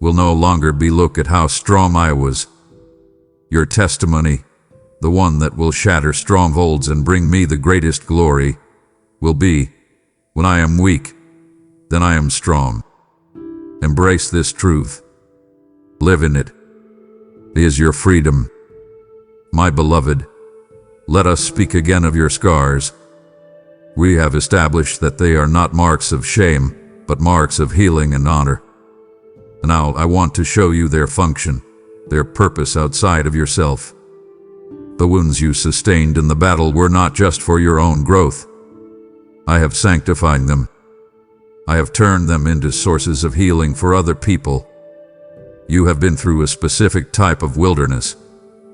will no longer be "look at how strong I was." Your testimony, the one that will shatter strongholds and bring me the greatest glory, will be, "When I am weak, then I am strong." Embrace this truth. Live in it. It is your freedom. My beloved, let us speak again of your scars. We have established that they are not marks of shame, but marks of healing and honor. Now I want to show you their function, their purpose outside of yourself. The wounds you sustained in the battle were not just for your own growth. I have sanctified them. I have turned them into sources of healing for other people. You have been through a specific type of wilderness,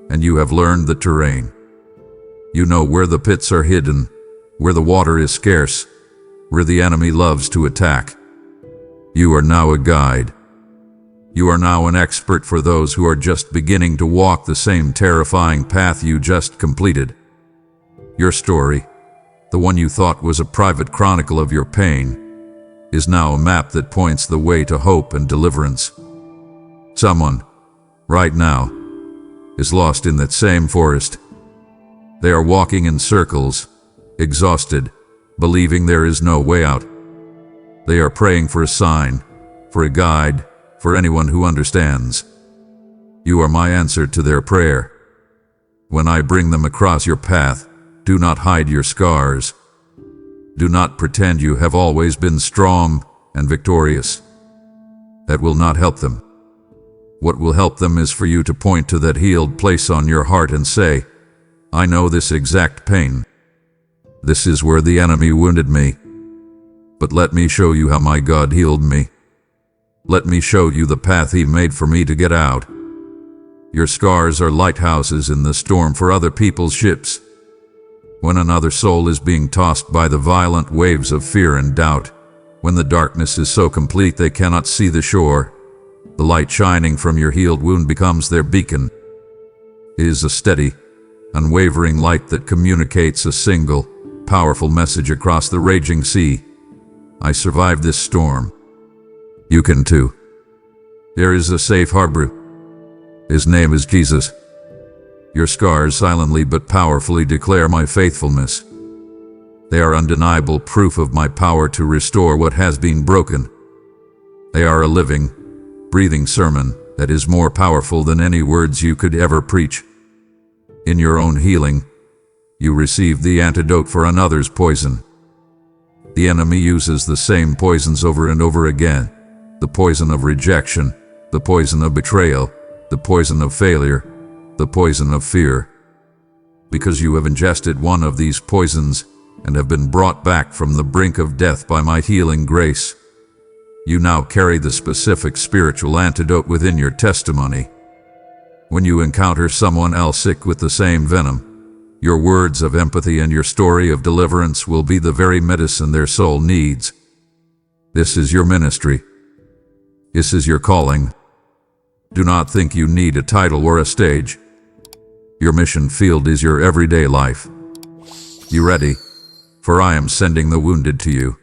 and you have learned the terrain. You know where the pits are hidden, where the water is scarce, where the enemy loves to attack. You are now a guide. You are now an expert for those who are just beginning to walk the same terrifying path you just completed. Your story, the one you thought was a private chronicle of your pain, is now a map that points the way to hope and deliverance. Someone, right now, is lost in that same forest. They are walking in circles, exhausted, believing there is no way out. They are praying for a sign, for a guide, for anyone who understands. You are my answer to their prayer. When I bring them across your path, do not hide your scars. Do not pretend you have always been strong and victorious. That will not help them. What will help them is for you to point to that healed place on your heart and say, "I know this exact pain. This is where the enemy wounded me. But let me show you how my God healed me. Let me show you the path He made for me to get out." Your scars are lighthouses in the storm for other people's ships. When another soul is being tossed by the violent waves of fear and doubt, when the darkness is so complete they cannot see the shore, the light shining from your healed wound becomes their beacon. It is a steady, unwavering light that communicates a single, powerful message across the raging sea. I survived this storm. You can too. There is a safe harbor. His name is Jesus. Your scars silently but powerfully declare my faithfulness. They are undeniable proof of my power to restore what has been broken. They are a living, breathing sermon that is more powerful than any words you could ever preach. In your own healing, You receive the antidote for another's poison. The enemy uses the same poisons over and over again. The poison of rejection, the poison of betrayal, the poison of failure, the poison of fear. Because you have ingested one of these poisons and have been brought back from the brink of death by my healing grace, you now carry the specific spiritual antidote within your testimony. When you encounter someone else sick with the same venom, your words of empathy and your story of deliverance will be the very medicine their soul needs. This is your ministry. This is your calling. Do not think you need a title or a stage. Your mission field is your everyday life. You ready? For I am sending the wounded to you.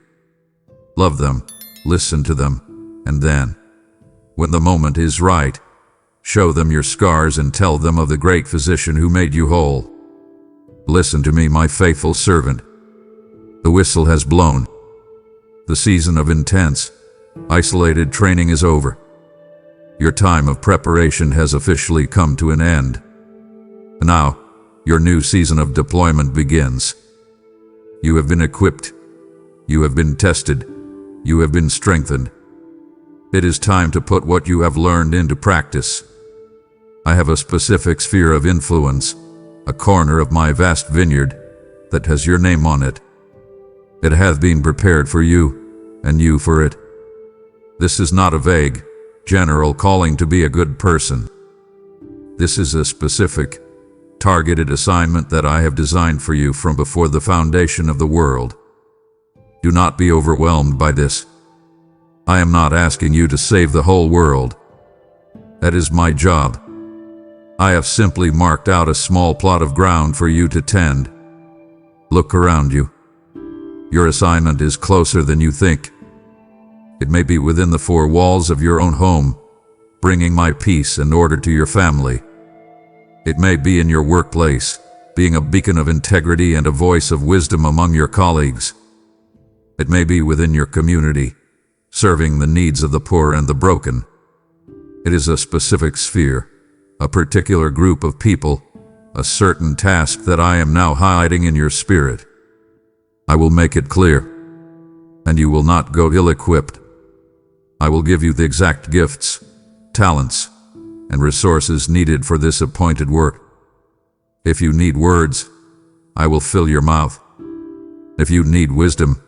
Love them, listen to them, and then, when the moment is right, show them your scars and tell them of the great physician who made you whole. Listen to me, my faithful servant. The whistle has blown. The season of intense, isolated training is over. Your time of preparation has officially come to an end. Now, your new season of deployment begins. You have been equipped. You have been tested. You have been strengthened. It is time to put what you have learned into practice. I have a specific sphere of influence, a corner of my vast vineyard that has your name on it. It hath been prepared for you, and you for it. This is not a vague, general calling to be a good person. This is a specific, targeted assignment that I have designed for you from before the foundation of the world. Do not be overwhelmed by this. I am not asking you to save the whole world. That is my job. I have simply marked out a small plot of ground for you to tend. Look around you. Your assignment is closer than you think. It may be within the four walls of your own home, bringing my peace and order to your family. It may be in your workplace, being a beacon of integrity and a voice of wisdom among your colleagues. It may be within your community, serving the needs of the poor and the broken. It is a specific sphere, a particular group of people, a certain task that I am now hiding in your spirit. I will make it clear, and you will not go ill-equipped. I will give you the exact gifts, talents, and resources needed for this appointed work. If you need words, I will fill your mouth. If you need wisdom,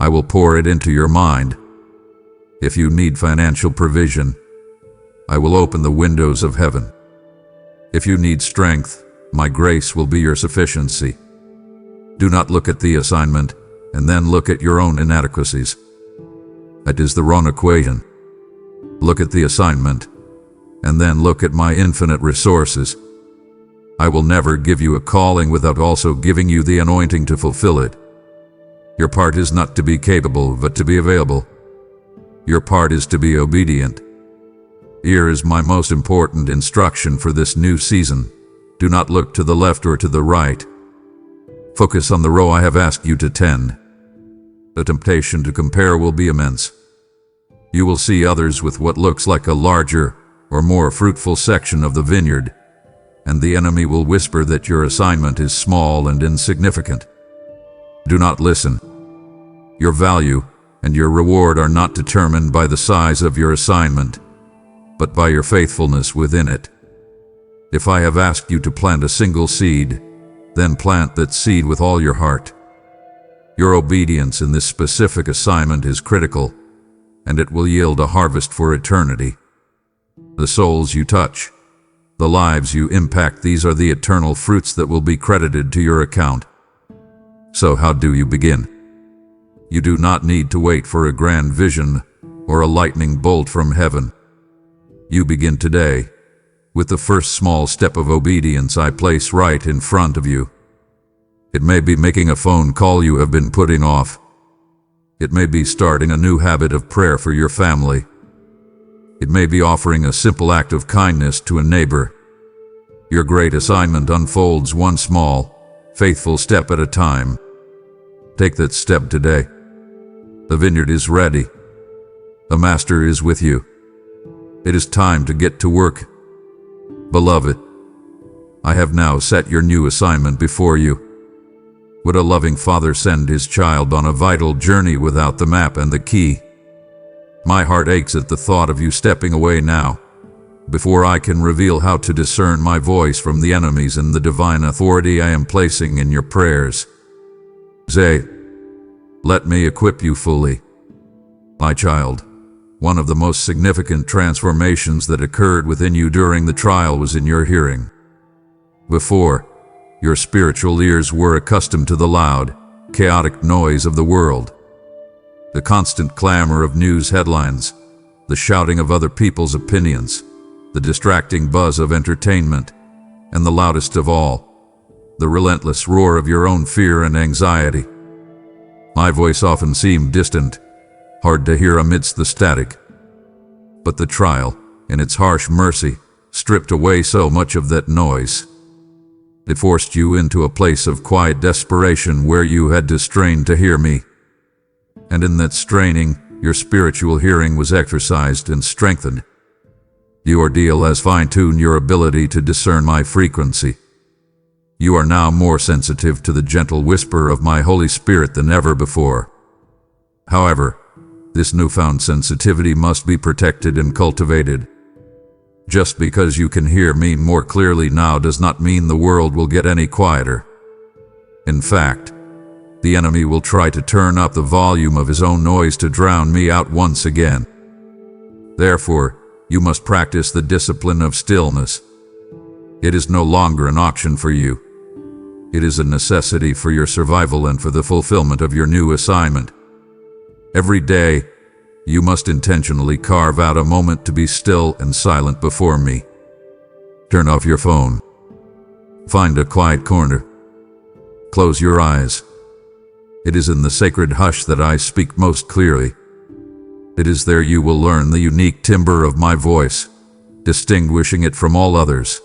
I will pour it into your mind. If you need financial provision, I will open the windows of heaven. If you need strength, my grace will be your sufficiency. Do not look at the assignment and then look at your own inadequacies. That is the wrong equation. Look at the assignment and then look at my infinite resources. I will never give you a calling without also giving you the anointing to fulfill it. Your part is not to be capable, but to be available. Your part is to be obedient. Here is my most important instruction for this new season. Do not look to the left or to the right. Focus on the row I have asked you to tend. The temptation to compare will be immense. You will see others with what looks like a larger or more fruitful section of the vineyard, and the enemy will whisper that your assignment is small and insignificant. Do not listen. Your value and your reward are not determined by the size of your assignment, but by your faithfulness within it. If I have asked you to plant a single seed, then plant that seed with all your heart. Your obedience in this specific assignment is critical, and it will yield a harvest for eternity. The souls you touch, the lives you impact, these are the eternal fruits that will be credited to your account. So how do you begin? You do not need to wait for a grand vision or a lightning bolt from heaven. You begin today with the first small step of obedience I place right in front of you. It may be making a phone call you have been putting off. It may be starting a new habit of prayer for your family. It may be offering a simple act of kindness to a neighbor. Your great assignment unfolds one small, faithful step at a time. Take that step today. The vineyard is ready. The Master is with you. It is time to get to work. Beloved, I have now set your new assignment before you. Would a loving father send his child on a vital journey without the map and the key? My heart aches at the thought of you stepping away now, before I can reveal how to discern my voice from the enemies and the divine authority I am placing in your prayers. Zay, let me equip you fully. My child, one of the most significant transformations that occurred within you during the trial was in your hearing. Before, your spiritual ears were accustomed to the loud, chaotic noise of the world. The constant clamor of news headlines, the shouting of other people's opinions, the distracting buzz of entertainment, and the loudest of all, the relentless roar of your own fear and anxiety. My voice often seemed distant, hard to hear amidst the static. But the trial, in its harsh mercy, stripped away so much of that noise. It forced you into a place of quiet desperation where you had to strain to hear me. And in that straining, your spiritual hearing was exercised and strengthened. The ordeal has fine-tuned your ability to discern my frequency. You are now more sensitive to the gentle whisper of my Holy Spirit than ever before. However, this newfound sensitivity must be protected and cultivated. Just because you can hear me more clearly now does not mean the world will get any quieter. In fact, the enemy will try to turn up the volume of his own noise to drown me out once again. Therefore, you must practice the discipline of stillness. It is no longer an option for you. It is a necessity for your survival and for the fulfillment of your new assignment. Every day, you must intentionally carve out a moment to be still and silent before me. Turn off your phone. Find a quiet corner. Close your eyes. It is in the sacred hush that I speak most clearly. It is there you will learn the unique timbre of my voice, distinguishing it from all others.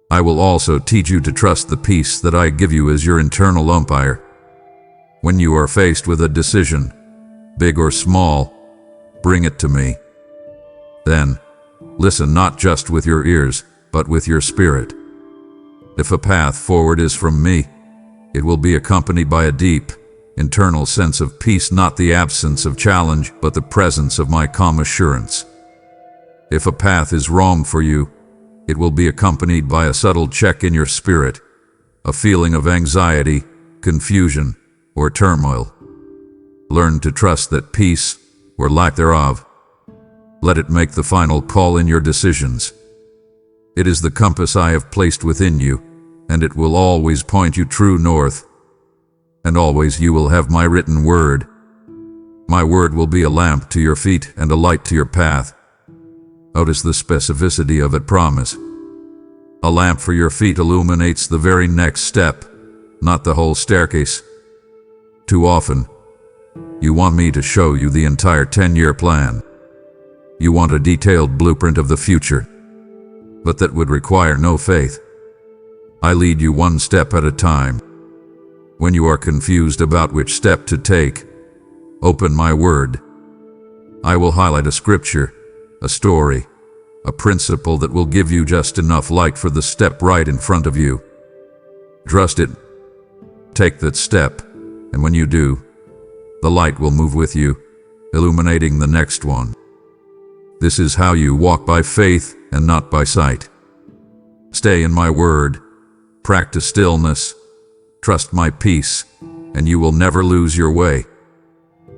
I will also teach you to trust the peace that I give you as your internal umpire. When you are faced with a decision, big or small, bring it to me. Then, listen not just with your ears, but with your spirit. If a path forward is from me, it will be accompanied by a deep, internal sense of peace, not the absence of challenge, but the presence of my calm assurance. If a path is wrong for you, it will be accompanied by a subtle check in your spirit, a feeling of anxiety, confusion, or turmoil. Learn to trust that peace, or lack thereof, let it make the final call in your decisions. It is the compass I have placed within you, and it will always point you true north. And always you will have my written word. My word will be a lamp to your feet and a light to your path. Notice the specificity of it, promise. A lamp for your feet illuminates the very next step, not the whole staircase. Too often, you want me to show you the entire 10-year plan. You want a detailed blueprint of the future, but that would require no faith. I lead you one step at a time. When you are confused about which step to take, open my word. I will highlight a scripture, a story, a principle that will give you just enough light for the step right in front of you. Trust it. Take that step, and when you do, the light will move with you, illuminating the next one. This is how you walk by faith and not by sight. Stay in my word, practice stillness, trust my peace, and you will never lose your way.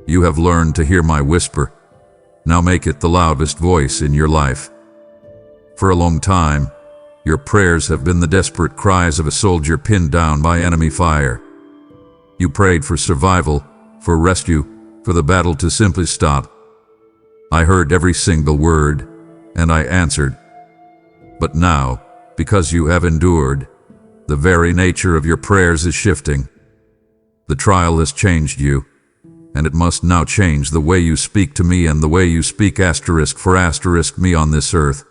You have learned to hear my whisper. Now make it the loudest voice in your life. For a long time, your prayers have been the desperate cries of a soldier pinned down by enemy fire. You prayed for survival, for rescue, for the battle to simply stop. I heard every single word, and I answered. But now, because you have endured, the very nature of your prayers is shifting. The trial has changed you, and it must now change the way you speak to me and the way you speak *for me on this earth.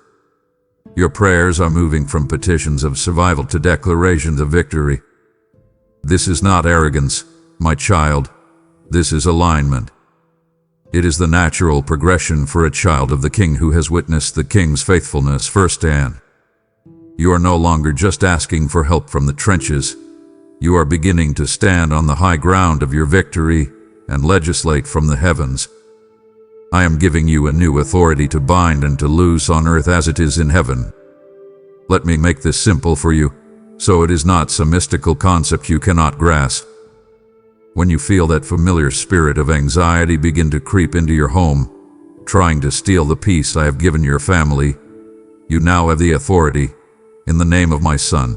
Your prayers are moving from petitions of survival to declarations of victory. This is not arrogance, my child. This is alignment. It is the natural progression for a child of the King who has witnessed the King's faithfulness firsthand. You are no longer just asking for help from the trenches. You are beginning to stand on the high ground of your victory and legislate from the heavens. I am giving you a new authority to bind and to loose on earth as it is in heaven. Let me make this simple for you, so it is not some mystical concept you cannot grasp. When you feel that familiar spirit of anxiety begin to creep into your home, trying to steal the peace I have given your family, you now have the authority, in the name of my Son,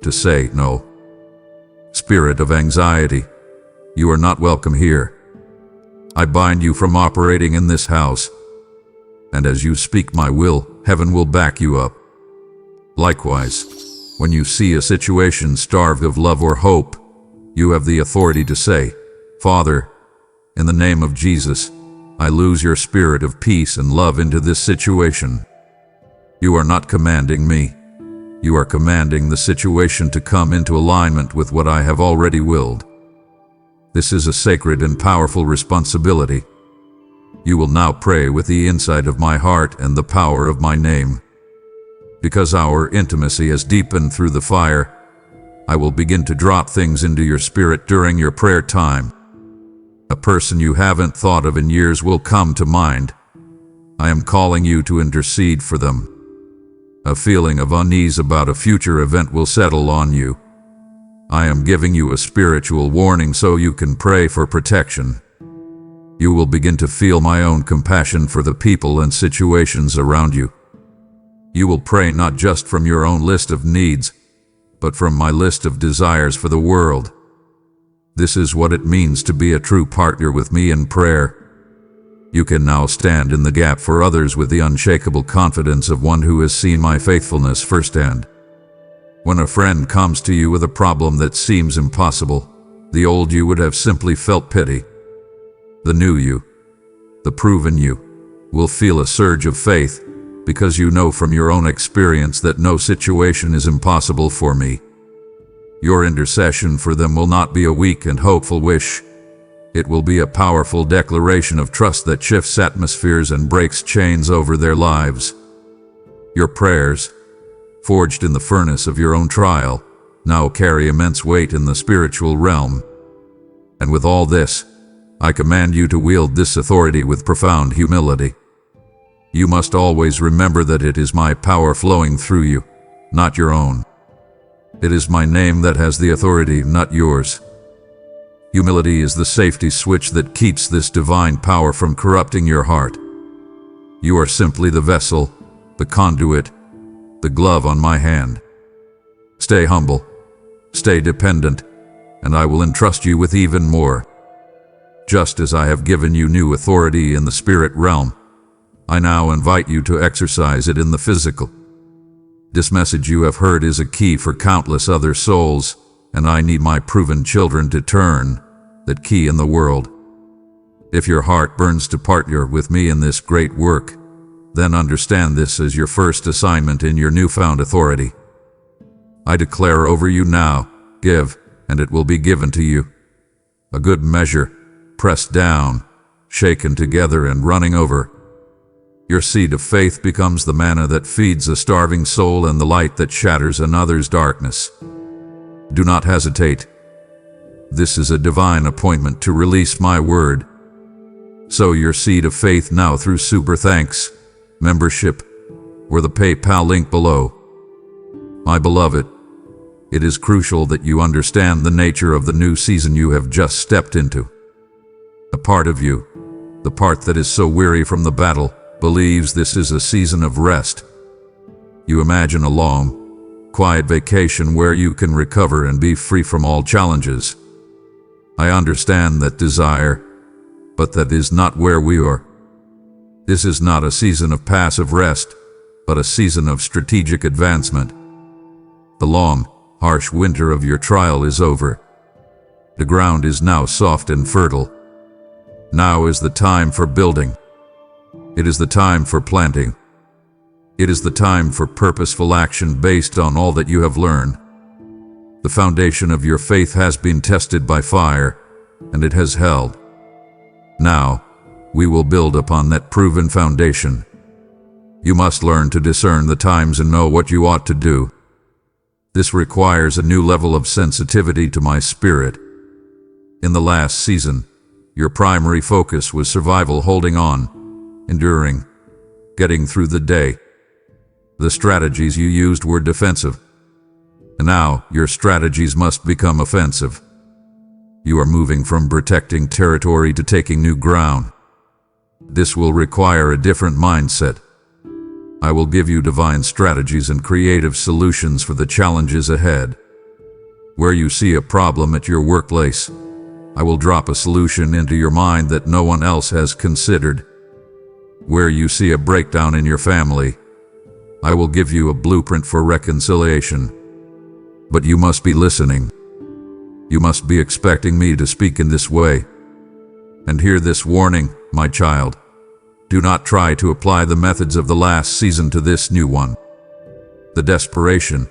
to say no. Spirit of anxiety, you are not welcome here. I bind you from operating in this house, and as you speak my will, heaven will back you up. Likewise, when you see a situation starved of love or hope, you have the authority to say, Father, in the name of Jesus, I lose your spirit of peace and love into this situation. You are not commanding me. You are commanding the situation to come into alignment with what I have already willed. This is a sacred and powerful responsibility. You will now pray with the insight of my heart and the power of my name. Because our intimacy has deepened through the fire, I will begin to drop things into your spirit during your prayer time. A person you haven't thought of in years will come to mind. I am calling you to intercede for them. A feeling of unease about a future event will settle on you. I am giving you a spiritual warning so you can pray for protection. You will begin to feel my own compassion for the people and situations around you. You will pray not just from your own list of needs, but from my list of desires for the world. This is what it means to be a true partner with me in prayer. You can now stand in the gap for others with the unshakable confidence of one who has seen my faithfulness firsthand. When a friend comes to you with a problem that seems impossible, the old you would have simply felt pity. The new you, the proven you, will feel a surge of faith because you know from your own experience that no situation is impossible for me. Your intercession for them will not be a weak and hopeful wish. It will be a powerful declaration of trust that shifts atmospheres and breaks chains over their lives. Your prayers, forged in the furnace of your own trial, now carry immense weight in the spiritual realm. And with all this, I command you to wield this authority with profound humility. You must always remember that it is my power flowing through you, not your own. It is my name that has the authority, not yours. Humility is the safety switch that keeps this divine power from corrupting your heart. You are simply the vessel, the conduit, the glove on my hand. Stay humble, stay dependent, and I will entrust you with even more. Just as I have given you new authority in the spirit realm, I now invite you to exercise it in the physical. This message you have heard is a key for countless other souls, and I need my proven children to turn that key in the world. If your heart burns to partner with me in this great work, then understand this as your first assignment in your newfound authority. I declare over you now, give, and it will be given to you. A good measure, pressed down, shaken together and running over. Your seed of faith becomes the manna that feeds a starving soul and the light that shatters another's darkness. Do not hesitate. This is a divine appointment to release my word. Sow your seed of faith now through Super Thanks, membership, or the PayPal link below. My beloved, it is crucial that you understand the nature of the new season you have just stepped into. A part of you, the part that is so weary from the battle, believes this is a season of rest. You imagine a long, quiet vacation where you can recover and be free from all challenges. I understand that desire, but that is not where we are. This is not a season of passive rest, but a season of strategic advancement. The long, harsh winter of your trial is over. The ground is now soft and fertile. Now is the time for building. It is the time for planting. It is the time for purposeful action based on all that you have learned. The foundation of your faith has been tested by fire, and it has held. Now, we will build upon that proven foundation. You must learn to discern the times and know what you ought to do. This requires a new level of sensitivity to my spirit. In the last season, your primary focus was survival, holding on, enduring, getting through the day. The strategies you used were defensive. And now, your strategies must become offensive. You are moving from protecting territory to taking new ground. This will require a different mindset. I will give you divine strategies and creative solutions for the challenges ahead. Where you see a problem at your workplace, I will drop a solution into your mind that no one else has considered. Where you see a breakdown in your family, I will give you a blueprint for reconciliation. But you must be listening. You must be expecting me to speak in this way. And hear this warning, my child. Do not try to apply the methods of the last season to this new one. The desperation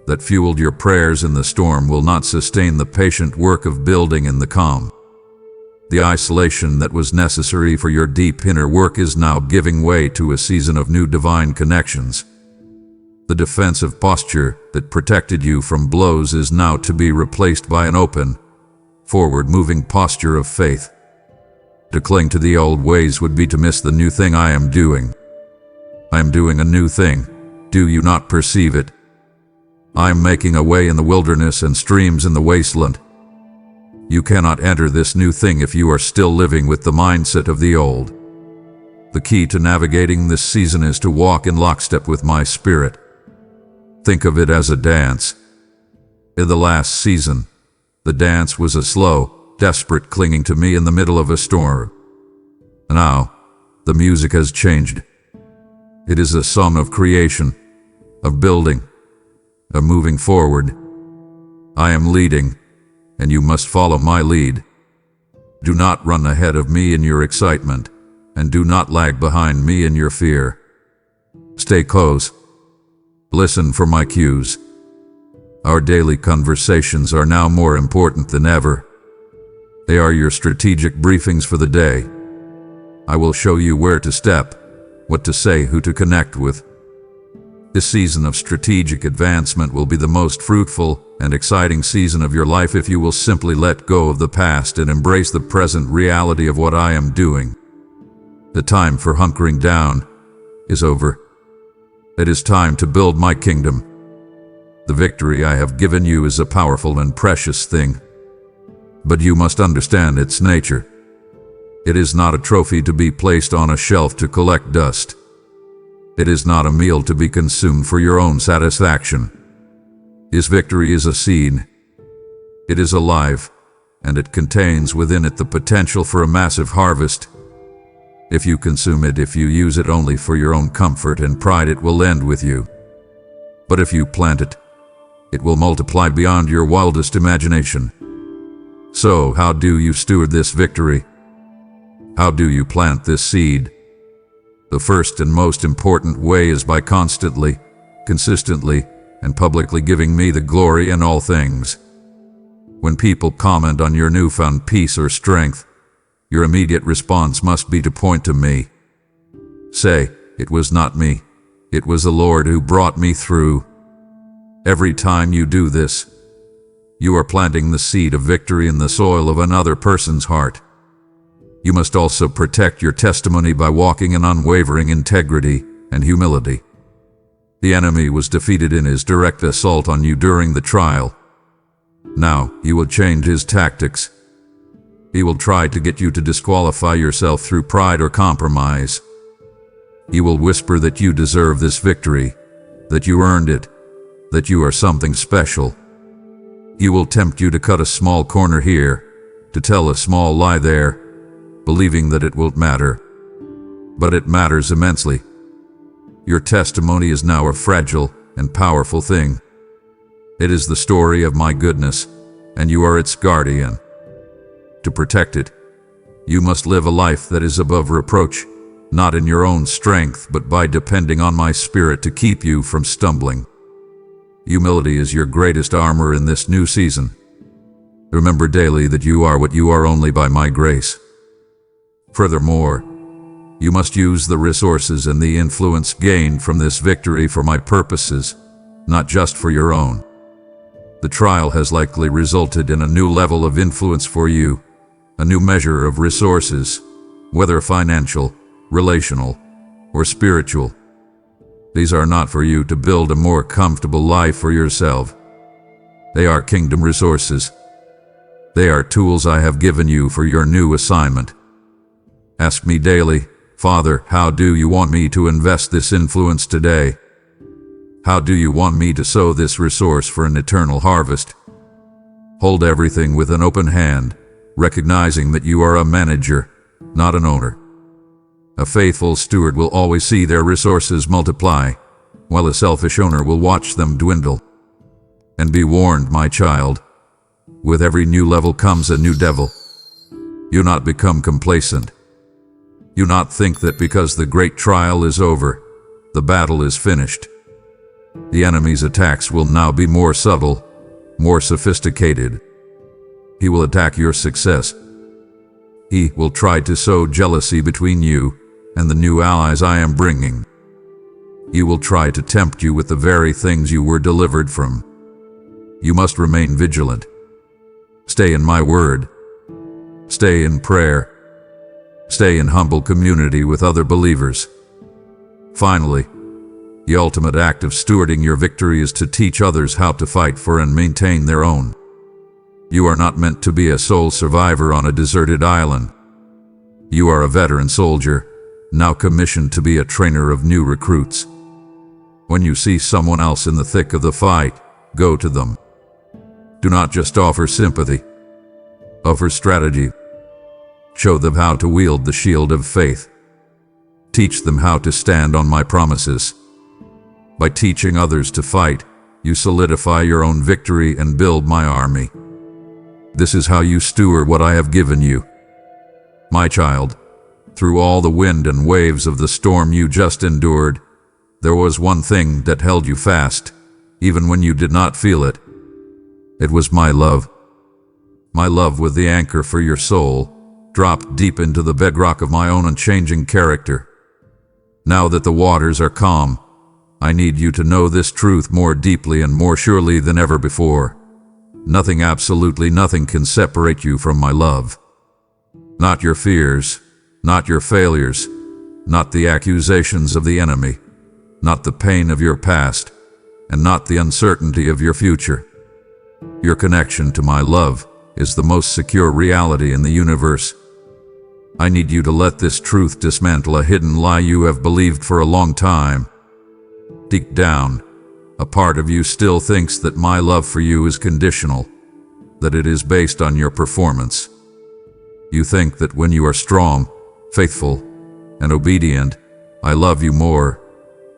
that fueled your prayers in the storm will not sustain the patient work of building in the calm. The isolation that was necessary for your deep inner work is now giving way to a season of new divine connections. The defensive posture that protected you from blows is now to be replaced by an open, forward-moving posture of faith. To cling to the old ways would be to miss the new thing I am doing. I am doing a new thing. Do you not perceive it? I am making a way in the wilderness and streams in the wasteland. You cannot enter this new thing if you are still living with the mindset of the old. The key to navigating this season is to walk in lockstep with my spirit. Think of it as a dance. In the last season, the dance was a slow, desperate clinging to me in the middle of a storm. Now, the music has changed. It is a song of creation, of building, of moving forward. I am leading, and you must follow my lead. Do not run ahead of me in your excitement, and do not lag behind me in your fear. Stay close. Listen for my cues. Our daily conversations are now more important than ever. They are your strategic briefings for the day. I will show you where to step, what to say, who to connect with. This season of strategic advancement will be the most fruitful and exciting season of your life if you will simply let go of the past and embrace the present reality of what I am doing. The time for hunkering down is over. It is time to build my kingdom. The victory I have given you is a powerful and precious thing. But you must understand its nature. It is not a trophy to be placed on a shelf to collect dust. It is not a meal to be consumed for your own satisfaction. This victory is a seed. It is alive, and it contains within it the potential for a massive harvest. If you consume it, if you use it only for your own comfort and pride, it will end with you. But if you plant it, it will multiply beyond your wildest imagination. So, how do you steward this victory? How do you plant this seed? The first and most important way is by constantly, consistently, and publicly giving me the glory in all things. When people comment on your newfound peace or strength, your immediate response must be to point to me. Say, "It was not me. It was the Lord who brought me through." Every time you do this, you are planting the seed of victory in the soil of another person's heart. You must also protect your testimony by walking in unwavering integrity and humility. The enemy was defeated in his direct assault on you during the trial. Now, he will change his tactics. He will try to get you to disqualify yourself through pride or compromise. He will whisper that you deserve this victory, that you earned it, that you are something special. He will tempt you to cut a small corner here, to tell a small lie there, believing that it won't matter. But it matters immensely. Your testimony is now a fragile and powerful thing. It is the story of my goodness, and you are its guardian. To protect it, you must live a life that is above reproach, not in your own strength, but by depending on my Spirit to keep you from stumbling. Humility is your greatest armor in this new season. Remember daily that you are what you are only by my grace. Furthermore, you must use the resources and the influence gained from this victory for my purposes, not just for your own. The trial has likely resulted in a new level of influence for you, a new measure of resources, whether financial, relational, or spiritual. These are not for you to build a more comfortable life for yourself. They are kingdom resources. They are tools I have given you for your new assignment. Ask me daily, Father, how do you want me to invest this influence today? How do you want me to sow this resource for an eternal harvest? Hold everything with an open hand, recognizing that you are a manager, not an owner. A faithful steward will always see their resources multiply, while a selfish owner will watch them dwindle. And be warned, my child, with every new level comes a new devil. You not become complacent. You not think that because the great trial is over, the battle is finished. The enemy's attacks will now be more subtle, more sophisticated. He will attack your success. He will try to sow jealousy between you and the new allies I am bringing. He will try to tempt you with the very things you were delivered from. You must remain vigilant. Stay in my word. Stay in prayer. Stay in humble community with other believers. Finally, the ultimate act of stewarding your victory is to teach others how to fight for and maintain their own. You are not meant to be a sole survivor on a deserted island. You are a veteran soldier, now commissioned to be a trainer of new recruits. When you see someone else in the thick of the fight, go to them. Do not just offer sympathy. Offer strategy. Show them how to wield the shield of faith. Teach them how to stand on my promises. By teaching others to fight, you solidify your own victory and build my army. This is how you steward what I have given you. My child, through all the wind and waves of the storm you just endured, there was one thing that held you fast, even when you did not feel it. It was my love. My love was the anchor for your soul, dropped deep into the bedrock of my own unchanging character. Now that the waters are calm, I need you to know this truth more deeply and more surely than ever before. Nothing, absolutely nothing, can separate you from my love. Not your fears, not your failures, not the accusations of the enemy, not the pain of your past, and not the uncertainty of your future. Your connection to my love is the most secure reality in the universe. I need you to let this truth dismantle a hidden lie you have believed for a long time. Deep down, a part of you still thinks that my love for you is conditional, that it is based on your performance. You think that when you are strong, faithful, and obedient, I love you more,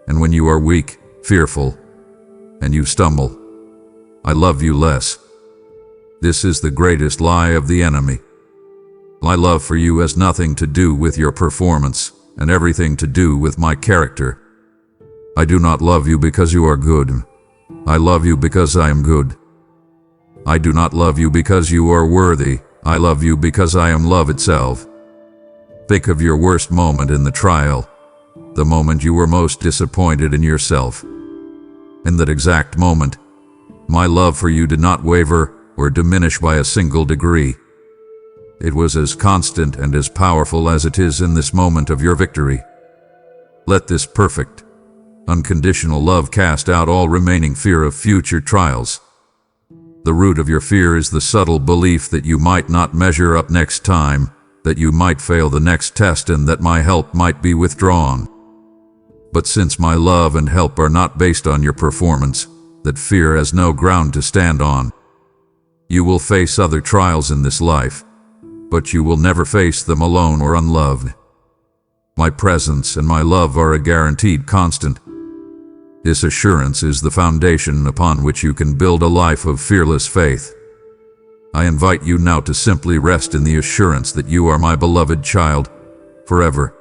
and when you are weak, fearful, and you stumble, I love you less. This is the greatest lie of the enemy. My love for you has nothing to do with your performance and everything to do with my character. I do not love you because you are good. I love you because I am good. I do not love you because you are worthy. I love you because I am love itself. Think of your worst moment in the trial, the moment you were most disappointed in yourself. In that exact moment, my love for you did not waver or diminish by a single degree. It was as constant and as powerful as it is in this moment of your victory. Let this perfect, unconditional love cast out all remaining fear of future trials. The root of your fear is the subtle belief that you might not measure up next time, that you might fail the next test, and that my help might be withdrawn. But since my love and help are not based on your performance, that fear has no ground to stand on. You will face other trials in this life, but you will never face them alone or unloved. My presence and my love are a guaranteed constant. This assurance is the foundation upon which you can build a life of fearless faith. I invite you now to simply rest in the assurance that you are my beloved child, forever.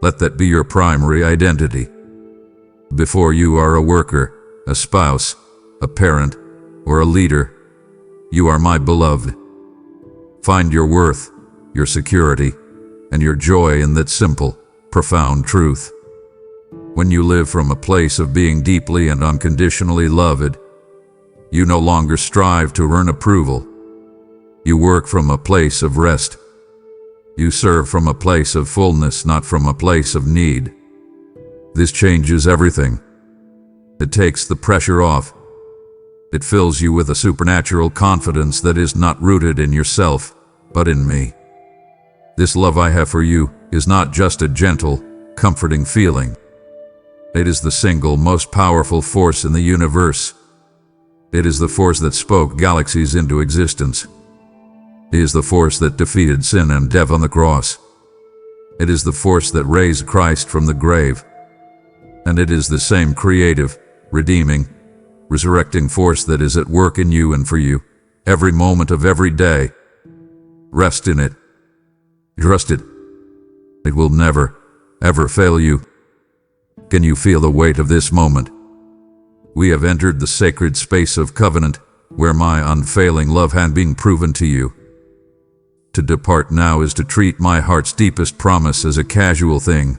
Let that be your primary identity. Before you are a worker, a spouse, a parent, or a leader, you are my beloved. Find your worth, your security, and your joy in that simple, profound truth. When you live from a place of being deeply and unconditionally loved, You no longer strive to earn approval. You work from a place of rest. You serve from a place of fullness, not from a place of need. This changes everything. It takes the pressure off. It fills you with a supernatural confidence that is not rooted in yourself, but in me. This love I have for you is not just a gentle, comforting feeling. It is the single most powerful force in the universe. It is the force that spoke galaxies into existence. It is the force that defeated sin and death on the cross. It is the force that raised Christ from the grave. And it is the same creative, redeeming, resurrecting force that is at work in you and for you, every moment of every day. Rest in it. Trust it. It will never, ever fail you. Can you feel the weight of this moment? We have entered the sacred space of covenant, where my unfailing love had been proven to you. To depart now is to treat my heart's deepest promise as a casual thing.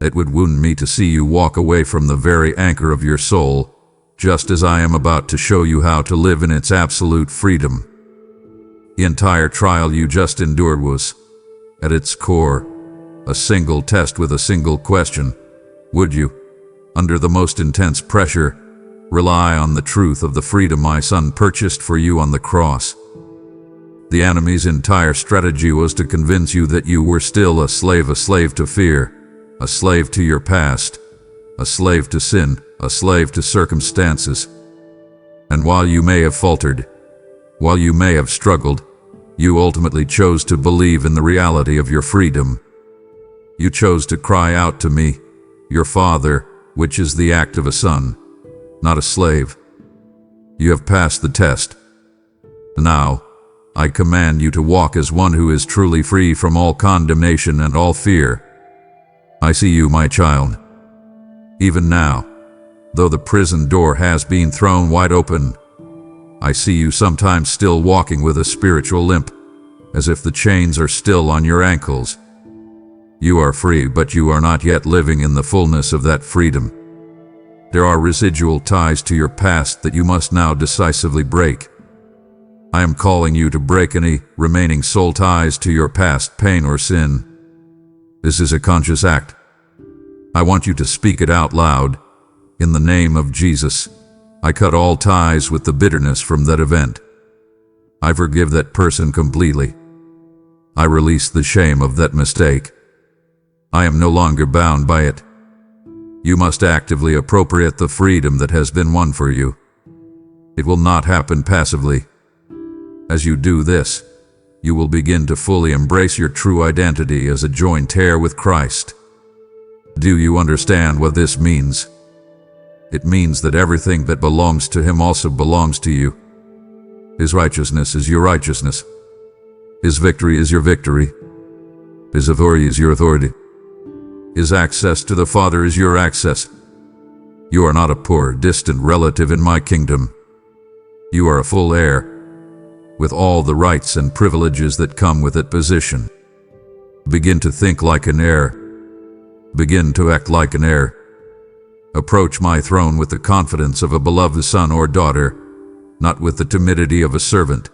It would wound me to see you walk away from the very anchor of your soul, just as I am about to show you how to live in its absolute freedom. The entire trial you just endured was, at its core, a single test with a single question. Would you, under the most intense pressure, rely on the truth of the freedom my Son purchased for you on the cross? The enemy's entire strategy was to convince you that you were still a slave to fear, a slave to your past, a slave to sin, a slave to circumstances. And while you may have faltered, while you may have struggled, you ultimately chose to believe in the reality of your freedom. You chose to cry out to me, your Father, which is the act of a son, not a slave. You have passed the test. Now, I command you to walk as one who is truly free from all condemnation and all fear. I see you, my child. Even now, though the prison door has been thrown wide open, I see you sometimes still walking with a spiritual limp, as if the chains are still on your ankles. You are free, but you are not yet living in the fullness of that freedom. There are residual ties to your past that you must now decisively break. I am calling you to break any remaining soul ties to your past pain or sin. This is a conscious act. I want you to speak it out loud. In the name of Jesus, I cut all ties with the bitterness from that event. I forgive that person completely. I release the shame of that mistake. I am no longer bound by it. You must actively appropriate the freedom that has been won for you. It will not happen passively. As you do this, you will begin to fully embrace your true identity as a joint heir with Christ. Do you understand what this means? It means that everything that belongs to Him also belongs to you. His righteousness is your righteousness. His victory is your victory. His authority is your authority. His access to the Father is your access. You are not a poor, distant relative in my kingdom. You are a full heir, with all the rights and privileges that come with that position. Begin to think like an heir. Begin to act like an heir. Approach my throne with the confidence of a beloved son or daughter, not with the timidity of a servant.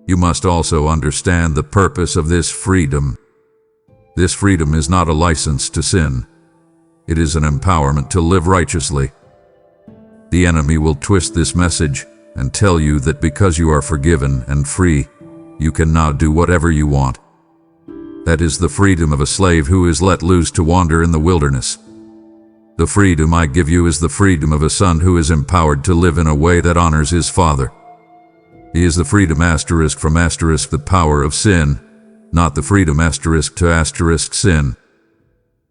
You must also understand the purpose of this freedom. This freedom is not a license to sin. It is an empowerment to live righteously. The enemy will twist this message and tell you that because you are forgiven and free, you can now do whatever you want. That is the freedom of a slave who is let loose to wander in the wilderness. The freedom I give you is the freedom of a son who is empowered to live in a way that honors his father. He is the freedom from the power of sin, not the freedom to sin.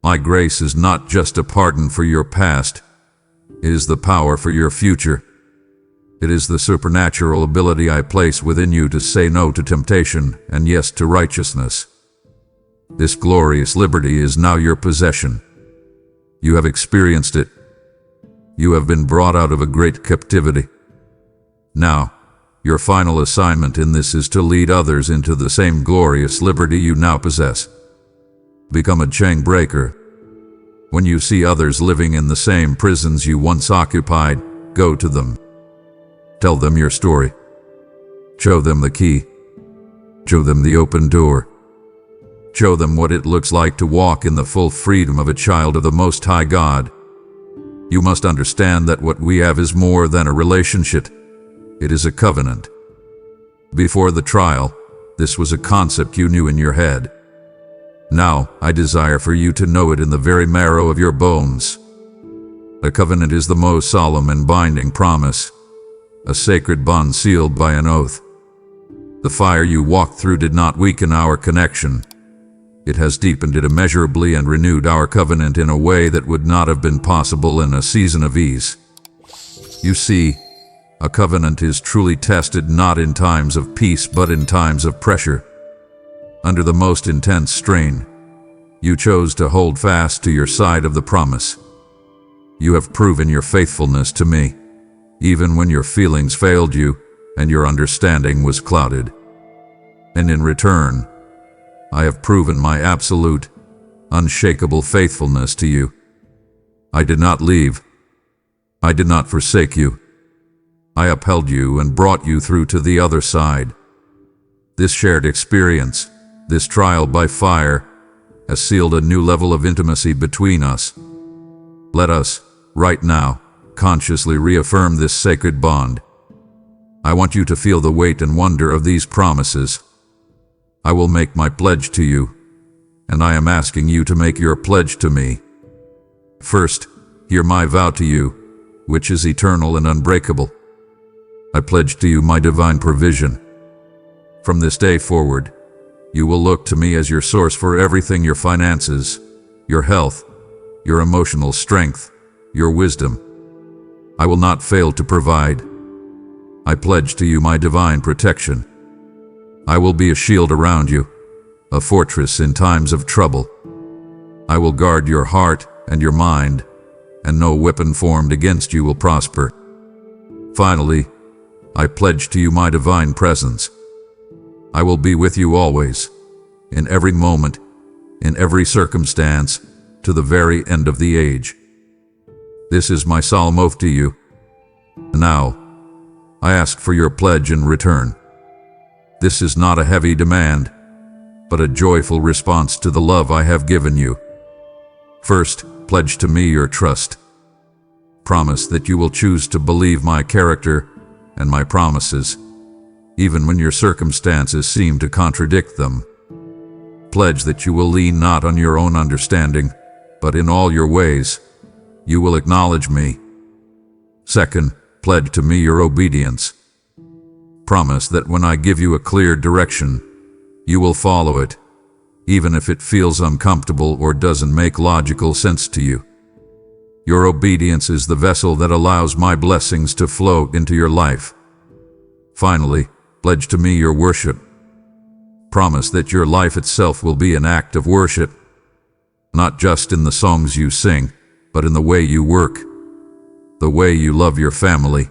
My grace is not just a pardon for your past. It is the power for your future. It is the supernatural ability I place within you to say no to temptation and yes to righteousness. This glorious liberty is now your possession. You have experienced it. You have been brought out of a great captivity. Now, your final assignment in this is to lead others into the same glorious liberty you now possess. Become a chain breaker. When you see others living in the same prisons you once occupied, go to them. Tell them your story. Show them the key. Show them the open door. Show them what it looks like to walk in the full freedom of a child of the Most High God. You must understand that what we have is more than a relationship. It is a covenant. Before the trial, this was a concept you knew in your head. Now, I desire for you to know it in the very marrow of your bones. A covenant is the most solemn and binding promise, a sacred bond sealed by an oath. The fire you walked through did not weaken our connection. It has deepened it immeasurably and renewed our covenant in a way that would not have been possible in a season of ease. You see, a covenant is truly tested not in times of peace but in times of pressure. Under the most intense strain, you chose to hold fast to your side of the promise. You have proven your faithfulness to me, even when your feelings failed you and your understanding was clouded. And in return, I have proven my absolute, unshakable faithfulness to you. I did not leave. I did not forsake you. I upheld you and brought you through to the other side. This shared experience, this trial by fire, has sealed a new level of intimacy between us. Let us, right now, consciously reaffirm this sacred bond. I want you to feel the weight and wonder of these promises. I will make my pledge to you, and I am asking you to make your pledge to me. First, hear my vow to you, which is eternal and unbreakable. I pledge to you my divine provision. From this day forward, you will look to me as your source for everything: your finances, your health, your emotional strength, your wisdom. I will not fail to provide. I pledge to you my divine protection. I will be a shield around you, a fortress in times of trouble. I will guard your heart and your mind, and no weapon formed against you will prosper. Finally, I pledge to you my divine presence. I will be with you always, in every moment, in every circumstance, to the very end of the age. This is my solemn oath to you. Now, I ask for your pledge in return. This is not a heavy demand, but a joyful response to the love I have given you. First, pledge to me your trust. Promise that you will choose to believe my character and my promises, even when your circumstances seem to contradict them. Pledge that you will lean not on your own understanding, but in all your ways, you will acknowledge me. Second, pledge to me your obedience. Promise that when I give you a clear direction, you will follow it, even if it feels uncomfortable or doesn't make logical sense to you. Your obedience is the vessel that allows my blessings to flow into your life. Finally, pledge to me your worship. Promise that your life itself will be an act of worship, not just in the songs you sing, but in the way you work, the way you love your family,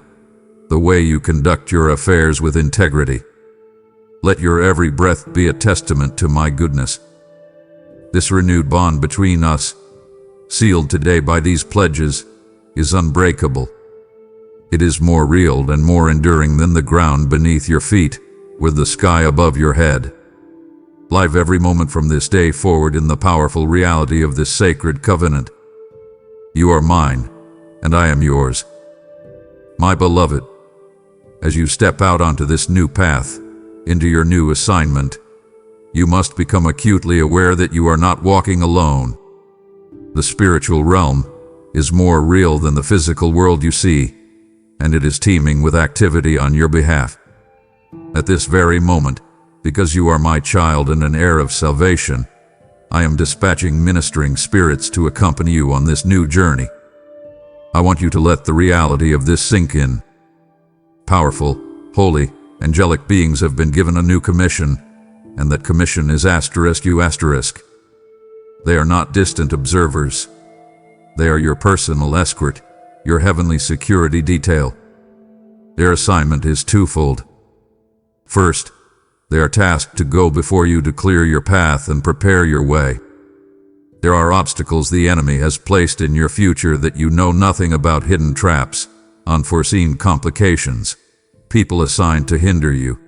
the way you conduct your affairs with integrity. Let your every breath be a testament to my goodness. This renewed bond between us, sealed today by these pledges, is unbreakable. It is more real and more enduring than the ground beneath your feet, with the sky above your head. Live every moment from this day forward in the powerful reality of this sacred covenant. You are mine, and I am yours. My beloved, as you step out onto this new path, into your new assignment, you must become acutely aware that you are not walking alone. The spiritual realm is more real than the physical world you see, and it is teeming with activity on your behalf. At this very moment, because you are my child and an heir of salvation, I am dispatching ministering spirits to accompany you on this new journey. I want you to let the reality of this sink in. Powerful, holy, angelic beings have been given a new commission, and that commission is *U*. They are not distant observers. They are your personal escort, your heavenly security detail. Their assignment is twofold. First, they are tasked to go before you to clear your path and prepare your way. There are obstacles the enemy has placed in your future that you know nothing about: hidden traps, unforeseen complications, people assigned to hinder you.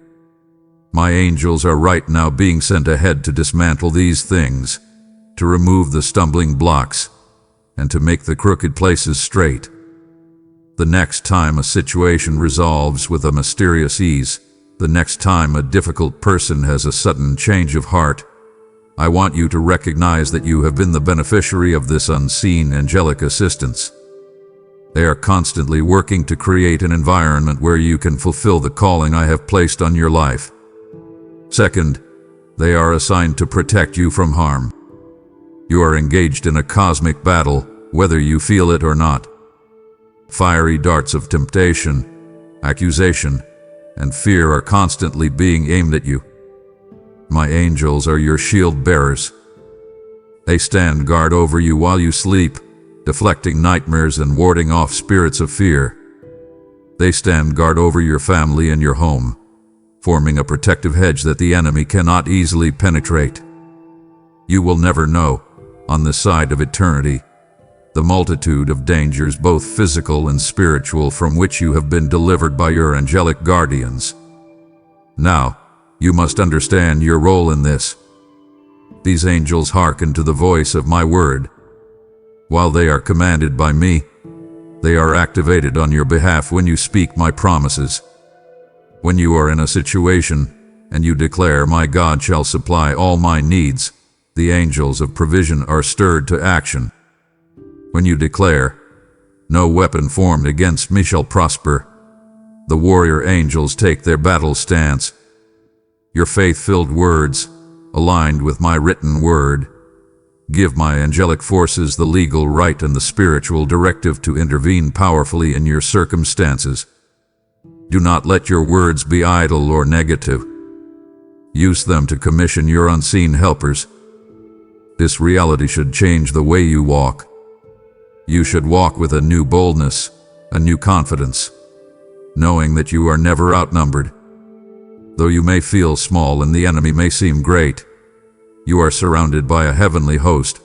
My angels are right now being sent ahead to dismantle these things, to remove the stumbling blocks, and to make the crooked places straight. The next time a situation resolves with a mysterious ease, the next time a difficult person has a sudden change of heart, I want you to recognize that you have been the beneficiary of this unseen angelic assistance. They are constantly working to create an environment where you can fulfill the calling I have placed on your life. Second, they are assigned to protect you from harm. You are engaged in a cosmic battle, whether you feel it or not. Fiery darts of temptation, accusation, and fear are constantly being aimed at you. My angels are your shield bearers. They stand guard over you while you sleep, deflecting nightmares and warding off spirits of fear. They stand guard over your family and your home, forming a protective hedge that the enemy cannot easily penetrate. You will never know, on this side of eternity, the multitude of dangers, both physical and spiritual, from which you have been delivered by your angelic guardians. Now, you must understand your role in this. These angels hearken to the voice of my word. While they are commanded by me, they are activated on your behalf when you speak my promises. When you are in a situation and you declare, "My God shall supply all my needs," the angels of provision are stirred to action. When you declare, "No weapon formed against me shall prosper," the warrior angels take their battle stance. Your faith-filled words, aligned with my written word, give my angelic forces the legal right and the spiritual directive to intervene powerfully in your circumstances. Do not let your words be idle or negative. Use them to commission your unseen helpers. This reality should change the way you walk. You should walk with a new boldness, a new confidence, knowing that you are never outnumbered. Though you may feel small and the enemy may seem great, you are surrounded by a heavenly host.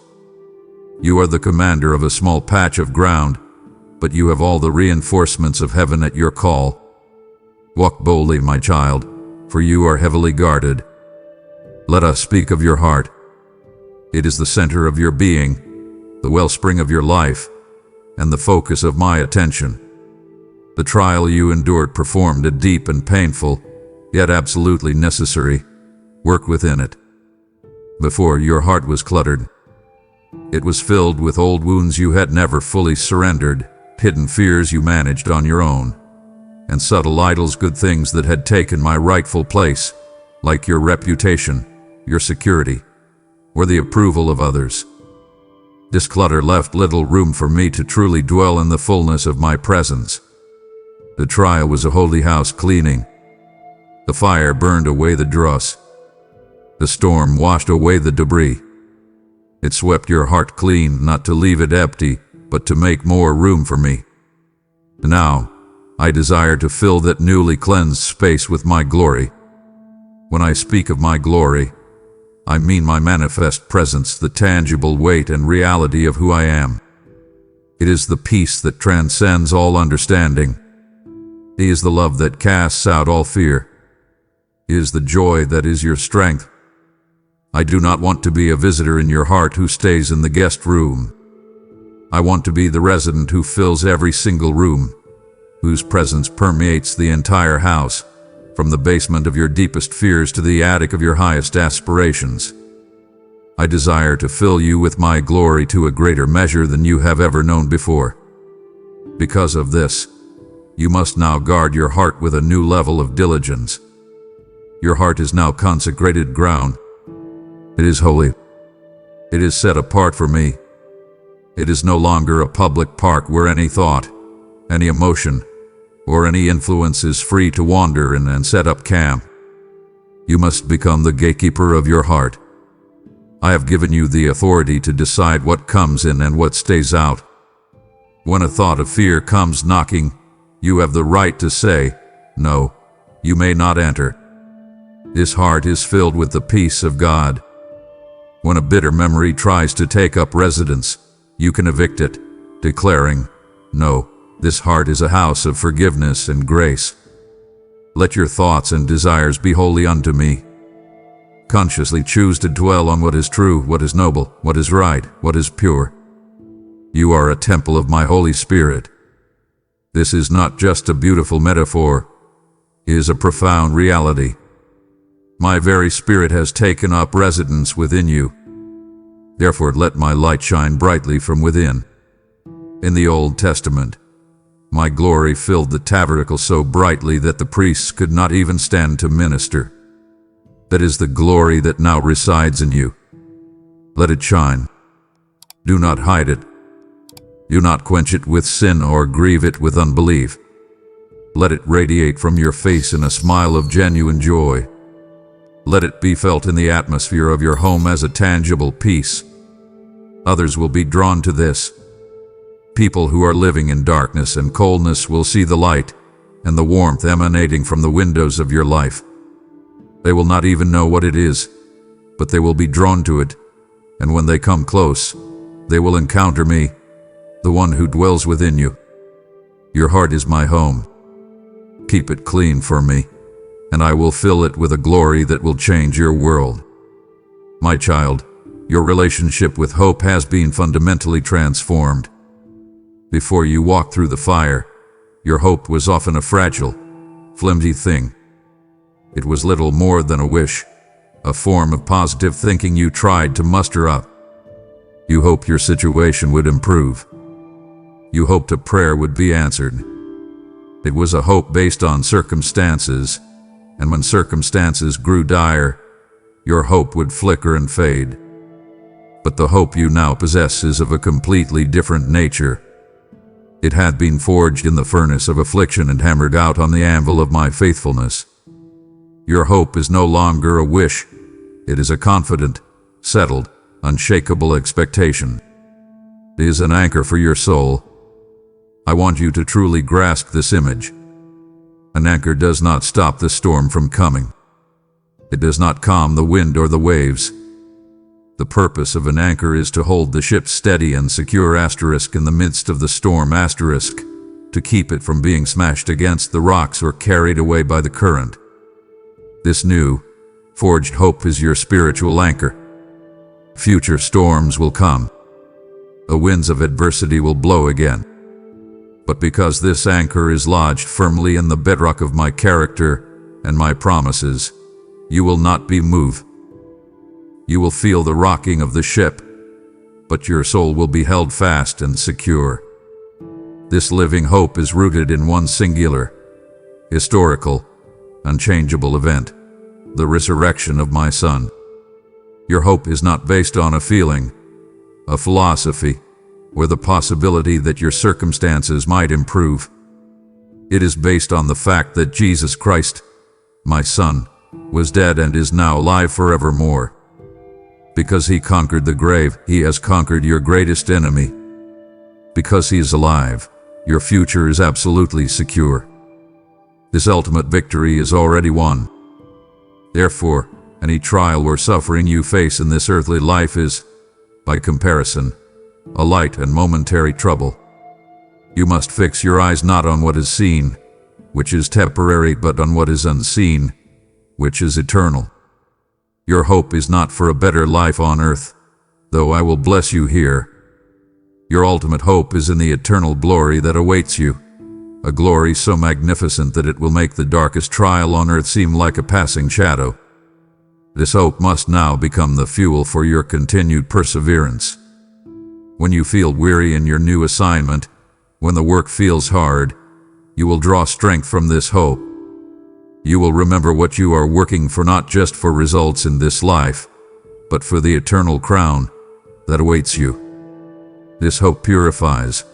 You are the commander of a small patch of ground, but you have all the reinforcements of heaven at your call. Walk boldly, my child, for you are heavily guarded. Let us speak of your heart. It is the center of your being, the wellspring of your life, and the focus of my attention. The trial you endured performed a deep and painful, yet absolutely necessary, work within it. Before, your heart was cluttered. It was filled with old wounds you had never fully surrendered, hidden fears you managed on your own, and subtle idols, good things that had taken my rightful place, like your reputation, your security, or the approval of others. This clutter left little room for me to truly dwell in the fullness of my presence. The trial was a holy house cleaning. The fire burned away the dross. The storm washed away the debris. It swept your heart clean, not to leave it empty, but to make more room for me. Now, I desire to fill that newly cleansed space with my glory. When I speak of my glory, I mean my manifest presence, the tangible weight and reality of who I am. It is the peace that transcends all understanding. It is the love that casts out all fear. It is the joy that is your strength. I do not want to be a visitor in your heart who stays in the guest room. I want to be the resident who fills every single room, whose presence permeates the entire house, from the basement of your deepest fears to the attic of your highest aspirations. I desire to fill you with my glory to a greater measure than you have ever known before. Because of this, you must now guard your heart with a new level of diligence. Your heart is now consecrated ground. It is holy. It is set apart for me. It is no longer a public park where any thought, any emotion, or any influence is free to wander in and set up camp. You must become the gatekeeper of your heart. I have given you the authority to decide what comes in and what stays out. When a thought of fear comes knocking, you have the right to say, "No, you may not enter." This heart is filled with the peace of God. When a bitter memory tries to take up residence, you can evict it, declaring, "No, this heart is a house of forgiveness and grace." Let your thoughts and desires be holy unto me. Consciously choose to dwell on what is true, what is noble, what is right, what is pure. You are a temple of my Holy Spirit. This is not just a beautiful metaphor, it is a profound reality. My very spirit has taken up residence within you. Therefore let my light shine brightly from within. In the Old Testament, my glory filled the tabernacle so brightly that the priests could not even stand to minister. That is the glory that now resides in you. Let it shine. Do not hide it. Do not quench it with sin or grieve it with unbelief. Let it radiate from your face in a smile of genuine joy. Let it be felt in the atmosphere of your home as a tangible peace. Others will be drawn to this. People who are living in darkness and coldness will see the light and the warmth emanating from the windows of your life. They will not even know what it is, but they will be drawn to it, and when they come close, they will encounter me, the one who dwells within you. Your heart is my home. Keep it clean for me, and I will fill it with a glory that will change your world. My child, your relationship with hope has been fundamentally transformed. Before you walked through the fire, your hope was often a fragile, flimsy thing. It was little more than a wish, a form of positive thinking you tried to muster up. You hoped your situation would improve. You hoped a prayer would be answered. It was a hope based on circumstances, and when circumstances grew dire, your hope would flicker and fade. But the hope you now possess is of a completely different nature. It had been forged in the furnace of affliction and hammered out on the anvil of my faithfulness. Your hope is no longer a wish. It is a confident, settled, unshakable expectation. It is an anchor for your soul. I want you to truly grasp this image. An anchor does not stop the storm from coming. It does not calm the wind or the waves. The purpose of an anchor is to hold the ship steady and secure in the midst of the storm to keep it from being smashed against the rocks or carried away by the current. This new, forged hope is your spiritual anchor. Future storms will come. The winds of adversity will blow again. But because this anchor is lodged firmly in the bedrock of my character and my promises, you will not be moved. You will feel the rocking of the ship, but your soul will be held fast and secure. This living hope is rooted in one singular, historical, unchangeable event, the resurrection of my Son. Your hope is not based on a feeling, a philosophy, or the possibility that your circumstances might improve. It is based on the fact that Jesus Christ, my Son, was dead and is now alive forevermore. Because he conquered the grave, he has conquered your greatest enemy. Because he is alive, your future is absolutely secure. This ultimate victory is already won. Therefore, any trial or suffering you face in this earthly life is, by comparison, a light and momentary trouble. You must fix your eyes not on what is seen, which is temporary, but on what is unseen, which is eternal. Your hope is not for a better life on earth, though I will bless you here. Your ultimate hope is in the eternal glory that awaits you, a glory so magnificent that it will make the darkest trial on earth seem like a passing shadow. This hope must now become the fuel for your continued perseverance. When you feel weary in your new assignment, when the work feels hard, you will draw strength from this hope. You will remember what you are working for, not just for results in this life, but for the eternal crown that awaits you. This hope purifies.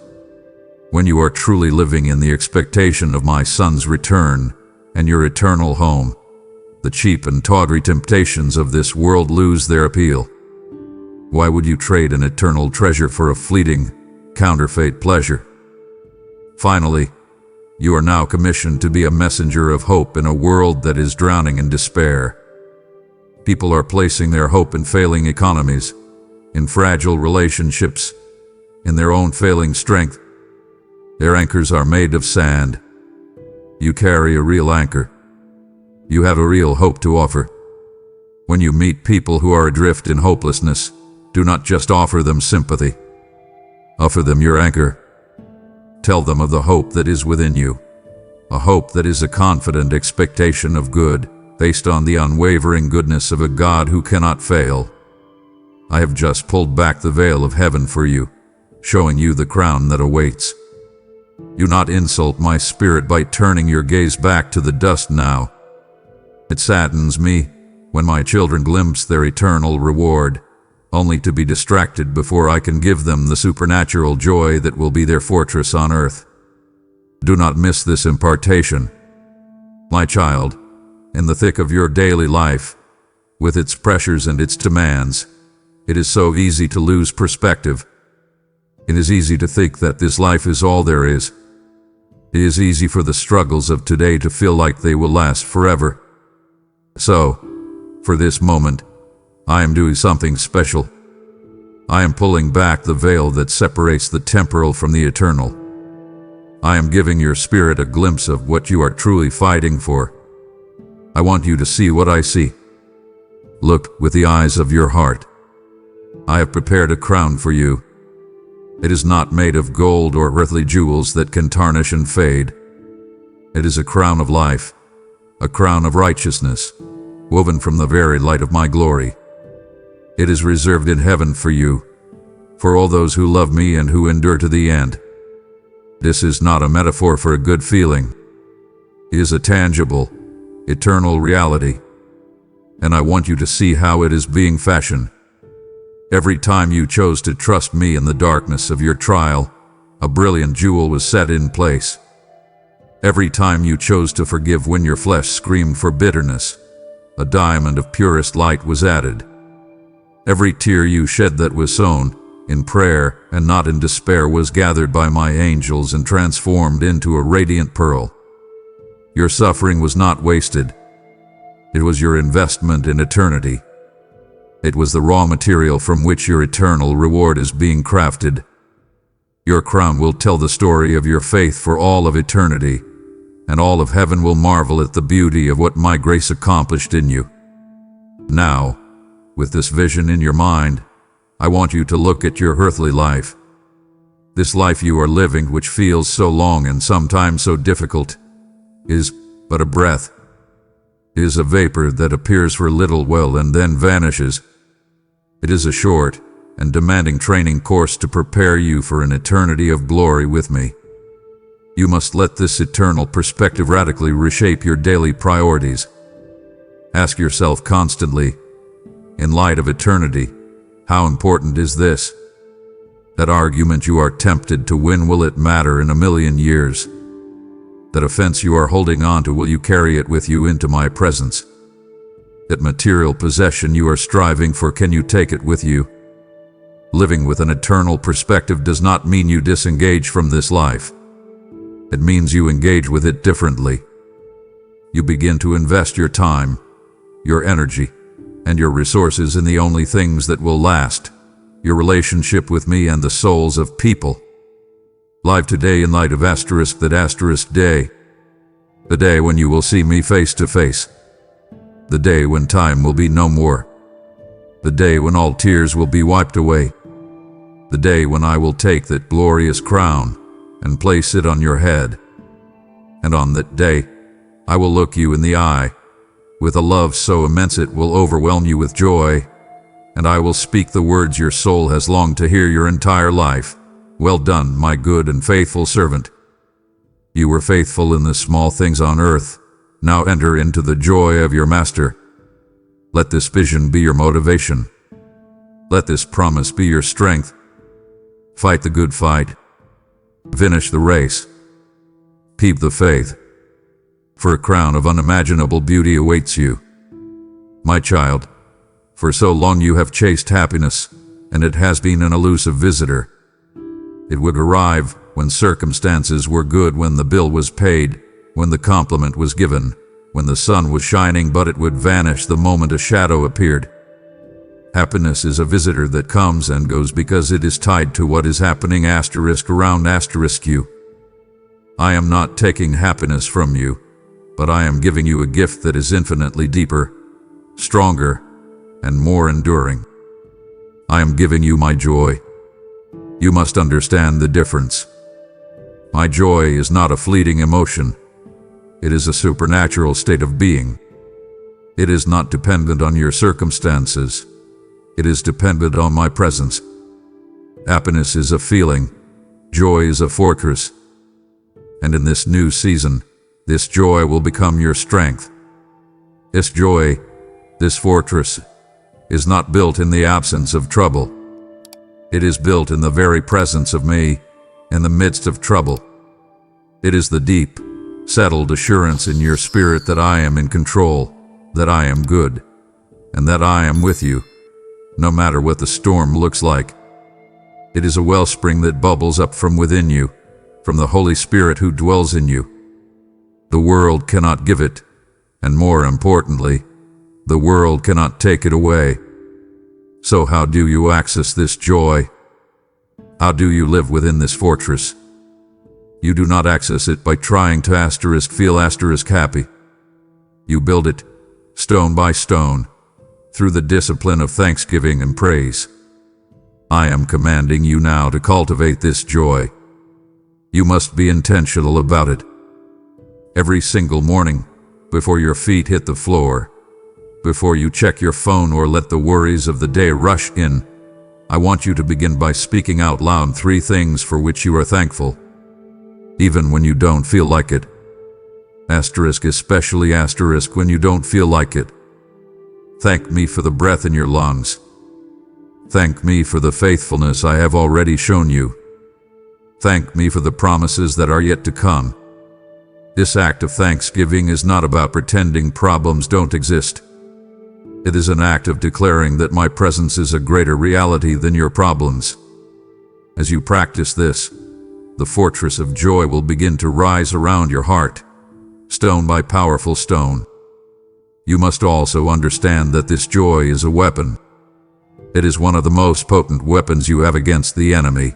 When you are truly living in the expectation of my Son's return and your eternal home, the cheap and tawdry temptations of this world lose their appeal. Why would you trade an eternal treasure for a fleeting, counterfeit pleasure? Finally, you are now commissioned to be a messenger of hope in a world that is drowning in despair. People are placing their hope in failing economies, in fragile relationships, in their own failing strength. Their anchors are made of sand. You carry a real anchor, You have a real hope to offer. When you meet people who are adrift in hopelessness, do not just offer them sympathy. Offer them your anchor. Tell them of the hope that is within you, a hope that is a confident expectation of good, based on the unwavering goodness of a God who cannot fail. I have just pulled back the veil of heaven for you, showing you the crown that awaits. Do not insult my spirit by turning your gaze back to the dust now. It saddens me when my children glimpse their eternal reward, only to be distracted before I can give them the supernatural joy that will be their fortress on earth. Do not miss this impartation. My child, in the thick of your daily life, with its pressures and its demands, it is so easy to lose perspective. It is easy to think that this life is all there is. It is easy for the struggles of today to feel like they will last forever. So, for this moment, I am doing something special. I am pulling back the veil that separates the temporal from the eternal. I am giving your spirit a glimpse of what you are truly fighting for. I want you to see what I see. Look with the eyes of your heart. I have prepared a crown for you. It is not made of gold or earthly jewels that can tarnish and fade. It is a crown of life, a crown of righteousness, woven from the very light of my glory. It is reserved in heaven for you, for all those who love me and who endure to the end. This is not a metaphor for a good feeling. It is a tangible, eternal reality, and I want you to see how it is being fashioned. Every time you chose to trust me in the darkness of your trial, a brilliant jewel was set in place. Every time you chose to forgive when your flesh screamed for bitterness, a diamond of purest light was added. Every tear you shed that was sown in prayer and not in despair was gathered by my angels and transformed into a radiant pearl. Your suffering was not wasted. It was your investment in eternity. It was the raw material from which your eternal reward is being crafted. Your crown will tell the story of your faith for all of eternity, and all of heaven will marvel at the beauty of what my grace accomplished in you. Now, with this vision in your mind, I want you to look at your earthly life. This life you are living, which feels so long and sometimes so difficult, is but a breath. It is a vapor that appears for a little while and then vanishes. It is a short and demanding training course to prepare you for an eternity of glory with me. You must let this eternal perspective radically reshape your daily priorities. Ask yourself constantly, in light of eternity, how important is this? That argument you are tempted to win, will it matter in 1,000,000 years? That offense you are holding on to, will you carry it with you into my presence? That material possession you are striving for, can you take it with you? Living with an eternal perspective does not mean you disengage from this life. It means you engage with it differently. You begin to invest your time, your energy, and your resources in the only things that will last, your relationship with me and the souls of people. Live today in light of that day, the day when you will see me face to face, the day when time will be no more, the day when all tears will be wiped away, the day when I will take that glorious crown and place it on your head. And on that day, I will look you in the eye, with a love so immense it will overwhelm you with joy, and I will speak the words your soul has longed to hear your entire life. Well done, my good and faithful servant. You were faithful in the small things on earth. Now enter into the joy of your master. Let this vision be your motivation. Let this promise be your strength. Fight the good fight. Finish the race. Keep the faith. For a crown of unimaginable beauty awaits you. My child, for so long you have chased happiness, and it has been an elusive visitor. It would arrive when circumstances were good, when the bill was paid, when the compliment was given, when the sun was shining, but it would vanish the moment a shadow appeared. Happiness is a visitor that comes and goes because it is tied to what is happening *around *you. I am not taking happiness from you, but I am giving you a gift that is infinitely deeper, stronger, and more enduring. I am giving you my joy. You must understand the difference. My joy is not a fleeting emotion. It is a supernatural state of being. It is not dependent on your circumstances. It is dependent on my presence. Happiness is a feeling. Joy is a fortress. And in this new season, this joy will become your strength. This joy, this fortress, is not built in the absence of trouble. It is built in the very presence of me, in the midst of trouble. It is the deep, settled assurance in your spirit that I am in control, that I am good, and that I am with you, no matter what the storm looks like. It is a wellspring that bubbles up from within you, from the Holy Spirit who dwells in you. The world cannot give it, and more importantly, the world cannot take it away. So how do you access this joy? How do you live within this fortress? You do not access it by trying to feel happy. You build it, stone by stone, through the discipline of thanksgiving and praise. I am commanding you now to cultivate this joy. You must be intentional about it. Every single morning, before your feet hit the floor, before you check your phone or let the worries of the day rush in, I want you to begin by speaking out loud 3 things for which you are thankful, even when you don't feel like it. Especially when you don't feel like it. Thank me for the breath in your lungs. Thank me for the faithfulness I have already shown you. Thank me for the promises that are yet to come. This act of thanksgiving is not about pretending problems don't exist. It is an act of declaring that my presence is a greater reality than your problems. As you practice this, the fortress of joy will begin to rise around your heart, stone by powerful stone. You must also understand that this joy is a weapon. It is one of the most potent weapons you have against the enemy.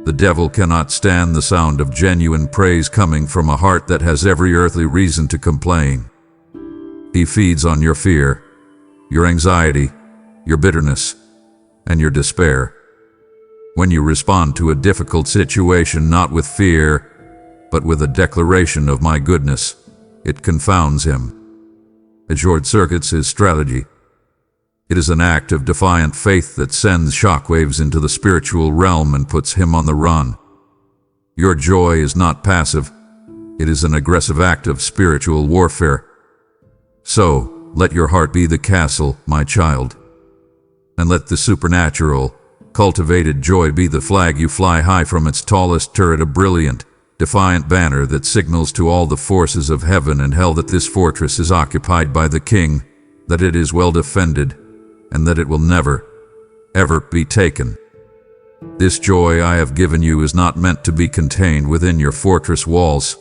The devil cannot stand the sound of genuine praise coming from a heart that has every earthly reason to complain. He feeds on your fear, your anxiety, your bitterness, and your despair. When you respond to a difficult situation not with fear, but with a declaration of my goodness, it confounds him. It short-circuits his strategy. It is an act of defiant faith that sends shockwaves into the spiritual realm and puts him on the run. Your joy is not passive. It is an aggressive act of spiritual warfare. So, let your heart be the castle, my child. And let the supernatural, cultivated joy be the flag you fly high from its tallest turret, a brilliant, defiant banner that signals to all the forces of heaven and hell that this fortress is occupied by the King, that it is well defended, and that it will never, ever be taken. This joy I have given you is not meant to be contained within your fortress walls.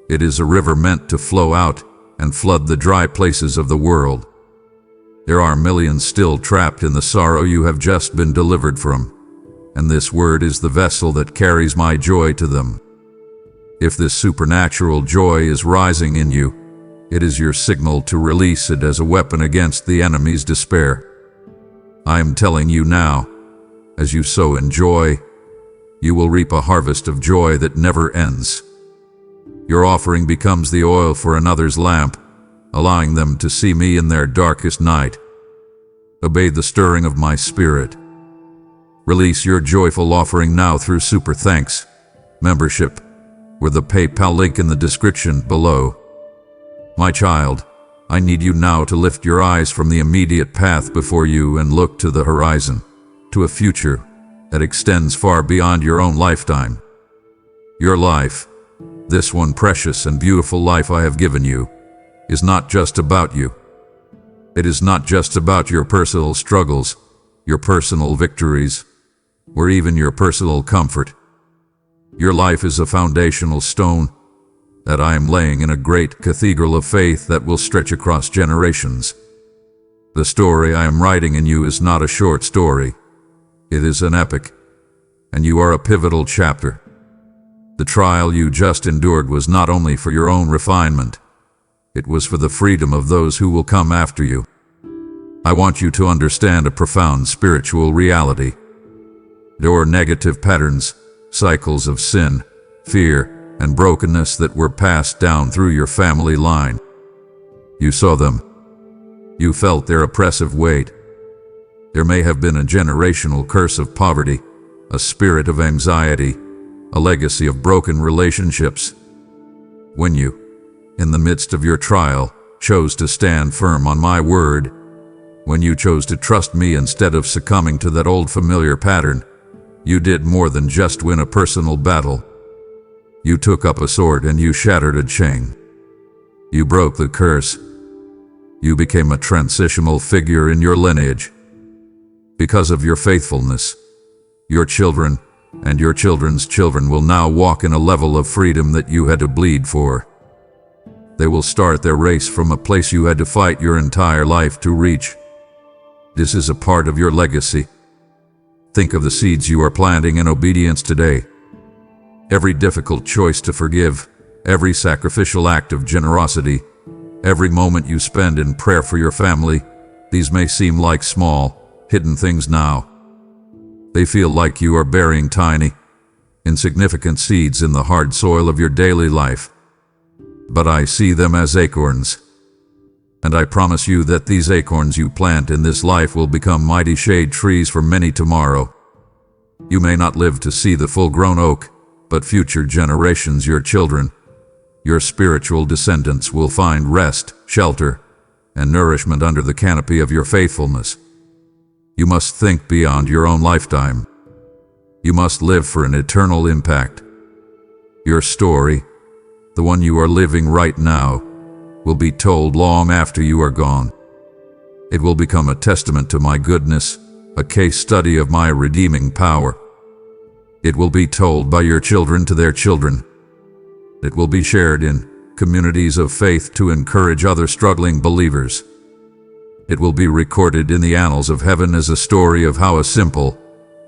It is a river meant to flow out and flood the dry places of the world. There are millions still trapped in the sorrow you have just been delivered from, and this word is the vessel that carries my joy to them. If this supernatural joy is rising in you, it is your signal to release it as a weapon against the enemy's despair. I am telling you now, as you sow in joy, you will reap a harvest of joy that never ends. Your offering becomes the oil for another's lamp, allowing them to see me in their darkest night. Obey the stirring of my spirit. Release your joyful offering now through Super Thanks membership, with the PayPal link in the description below. My child, I need you now to lift your eyes from the immediate path before you and look to the horizon, to a future that extends far beyond your own lifetime. Your life, this one precious and beautiful life I have given you, is not just about you. It is not just about your personal struggles, your personal victories, or even your personal comfort. Your life is a foundational stone that I am laying in a great cathedral of faith that will stretch across generations. The story I am writing in you is not a short story. It is an epic, and you are a pivotal chapter. The trial you just endured was not only for your own refinement, It was for the freedom of those who will come after you. I want you to understand a profound spiritual reality. There were negative patterns, cycles of sin, fear, and brokenness that were passed down through your family line. You saw them. You felt their oppressive weight. There may have been a generational curse of poverty, a spirit of anxiety, a legacy of broken relationships. When you, in the midst of your trial, chose to stand firm on my word, when you chose to trust me instead of succumbing to that old familiar pattern, you did more than just win a personal battle. You took up a sword and you shattered a chain. You broke the curse. You became a transitional figure in your lineage. Because of your faithfulness, your children and your children's children will now walk in a level of freedom that you had to bleed for. They will start their race from a place you had to fight your entire life to reach. This is a part of your legacy. Think of the seeds you are planting in obedience today. Every difficult choice to forgive, every sacrificial act of generosity, every moment you spend in prayer for your family, these may seem like small, hidden things now. They feel like you are burying tiny, insignificant seeds in the hard soil of your daily life. But I see them as acorns. And I promise you that these acorns you plant in this life will become mighty shade trees for many tomorrow. You may not live to see the full-grown oak, but future generations, your children, your spiritual descendants, will find rest, shelter, and nourishment under the canopy of your faithfulness. You must think beyond your own lifetime. You must live for an eternal impact. Your story, the one you are living right now, will be told long after you are gone. It will become a testament to my goodness, a case study of my redeeming power. It will be told by your children to their children. It will be shared in communities of faith to encourage other struggling believers. It will be recorded in the annals of heaven as a story of how a simple,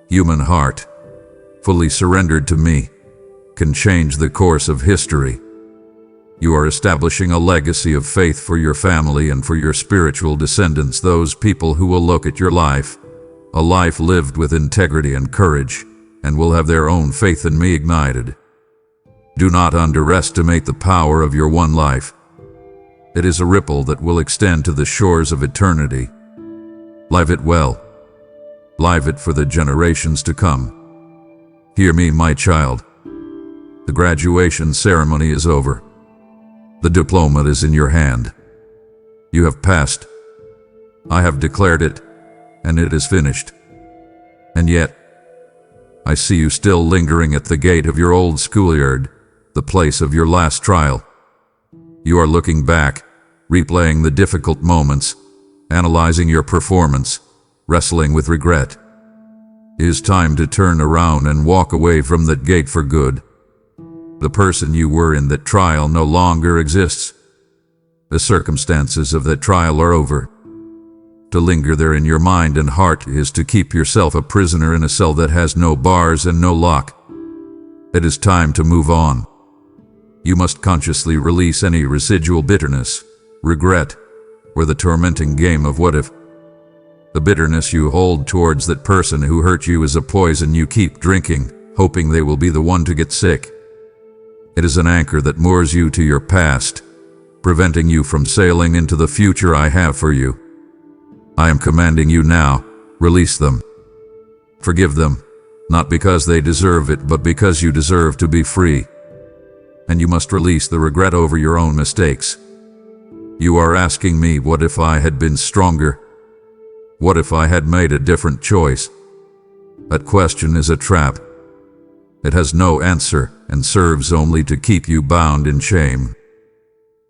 human heart, fully surrendered to me, can change the course of history. You are establishing a legacy of faith for your family and for your spiritual descendants, those people who will look at your life, a life lived with integrity and courage, and will have their own faith in me ignited. Do not underestimate the power of your one life. It is a ripple that will extend to the shores of eternity. Live it well. Live it for the generations to come. Hear me, my child. The graduation ceremony is over. The diploma is in your hand. You have passed. I have declared it, and it is finished. And yet, I see you still lingering at the gate of your old schoolyard, the place of your last trial. You are looking back, replaying the difficult moments, analyzing your performance, wrestling with regret. It is time to turn around and walk away from that gate for good. The person you were in that trial no longer exists. The circumstances of that trial are over. To linger there in your mind and heart is to keep yourself a prisoner in a cell that has no bars and no lock. It is time to move on. You must consciously release any residual bitterness, regret, or the tormenting game of what if. The bitterness you hold towards that person who hurt you is a poison you keep drinking, hoping they will be the one to get sick. It is an anchor that moors you to your past, preventing you from sailing into the future I have for you. I am commanding you now, release them. Forgive them, not because they deserve it, but because you deserve to be free. And you must release the regret over your own mistakes. You are asking me, what if I had been stronger? What if I had made a different choice? That question is a trap. It has no answer and serves only to keep you bound in shame.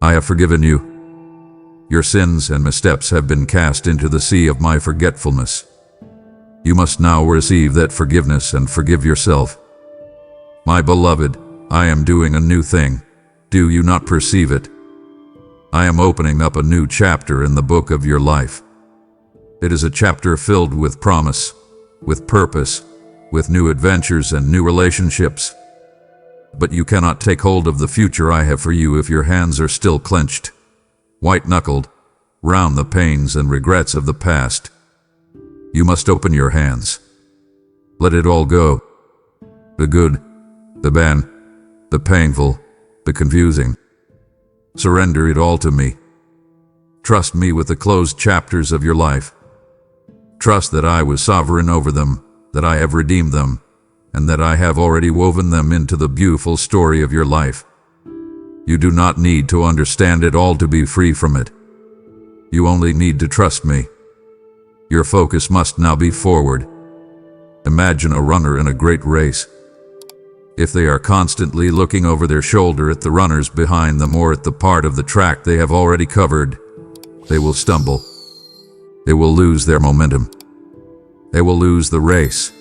I have forgiven you. Your sins and missteps have been cast into the sea of my forgetfulness. You must now receive that forgiveness and forgive yourself. My beloved, I am doing a new thing. Do you not perceive it? I am opening up a new chapter in the book of your life. It is a chapter filled with promise, with purpose, with new adventures and new relationships. But you cannot take hold of the future I have for you if your hands are still clenched. white-knuckled, round the pains and regrets of the past. You must open your hands. Let it all go. The good, the bad, the painful, the confusing. Surrender it all to me. Trust me with the closed chapters of your life. Trust that I was sovereign over them, that I have redeemed them, and that I have already woven them into the beautiful story of your life. You do not need to understand it all to be free from it. You only need to trust me. Your focus must now be forward. Imagine a runner in a great race. If they are constantly looking over their shoulder at the runners behind them or at the part of the track they have already covered, they will stumble. They will lose their momentum. They will lose the race.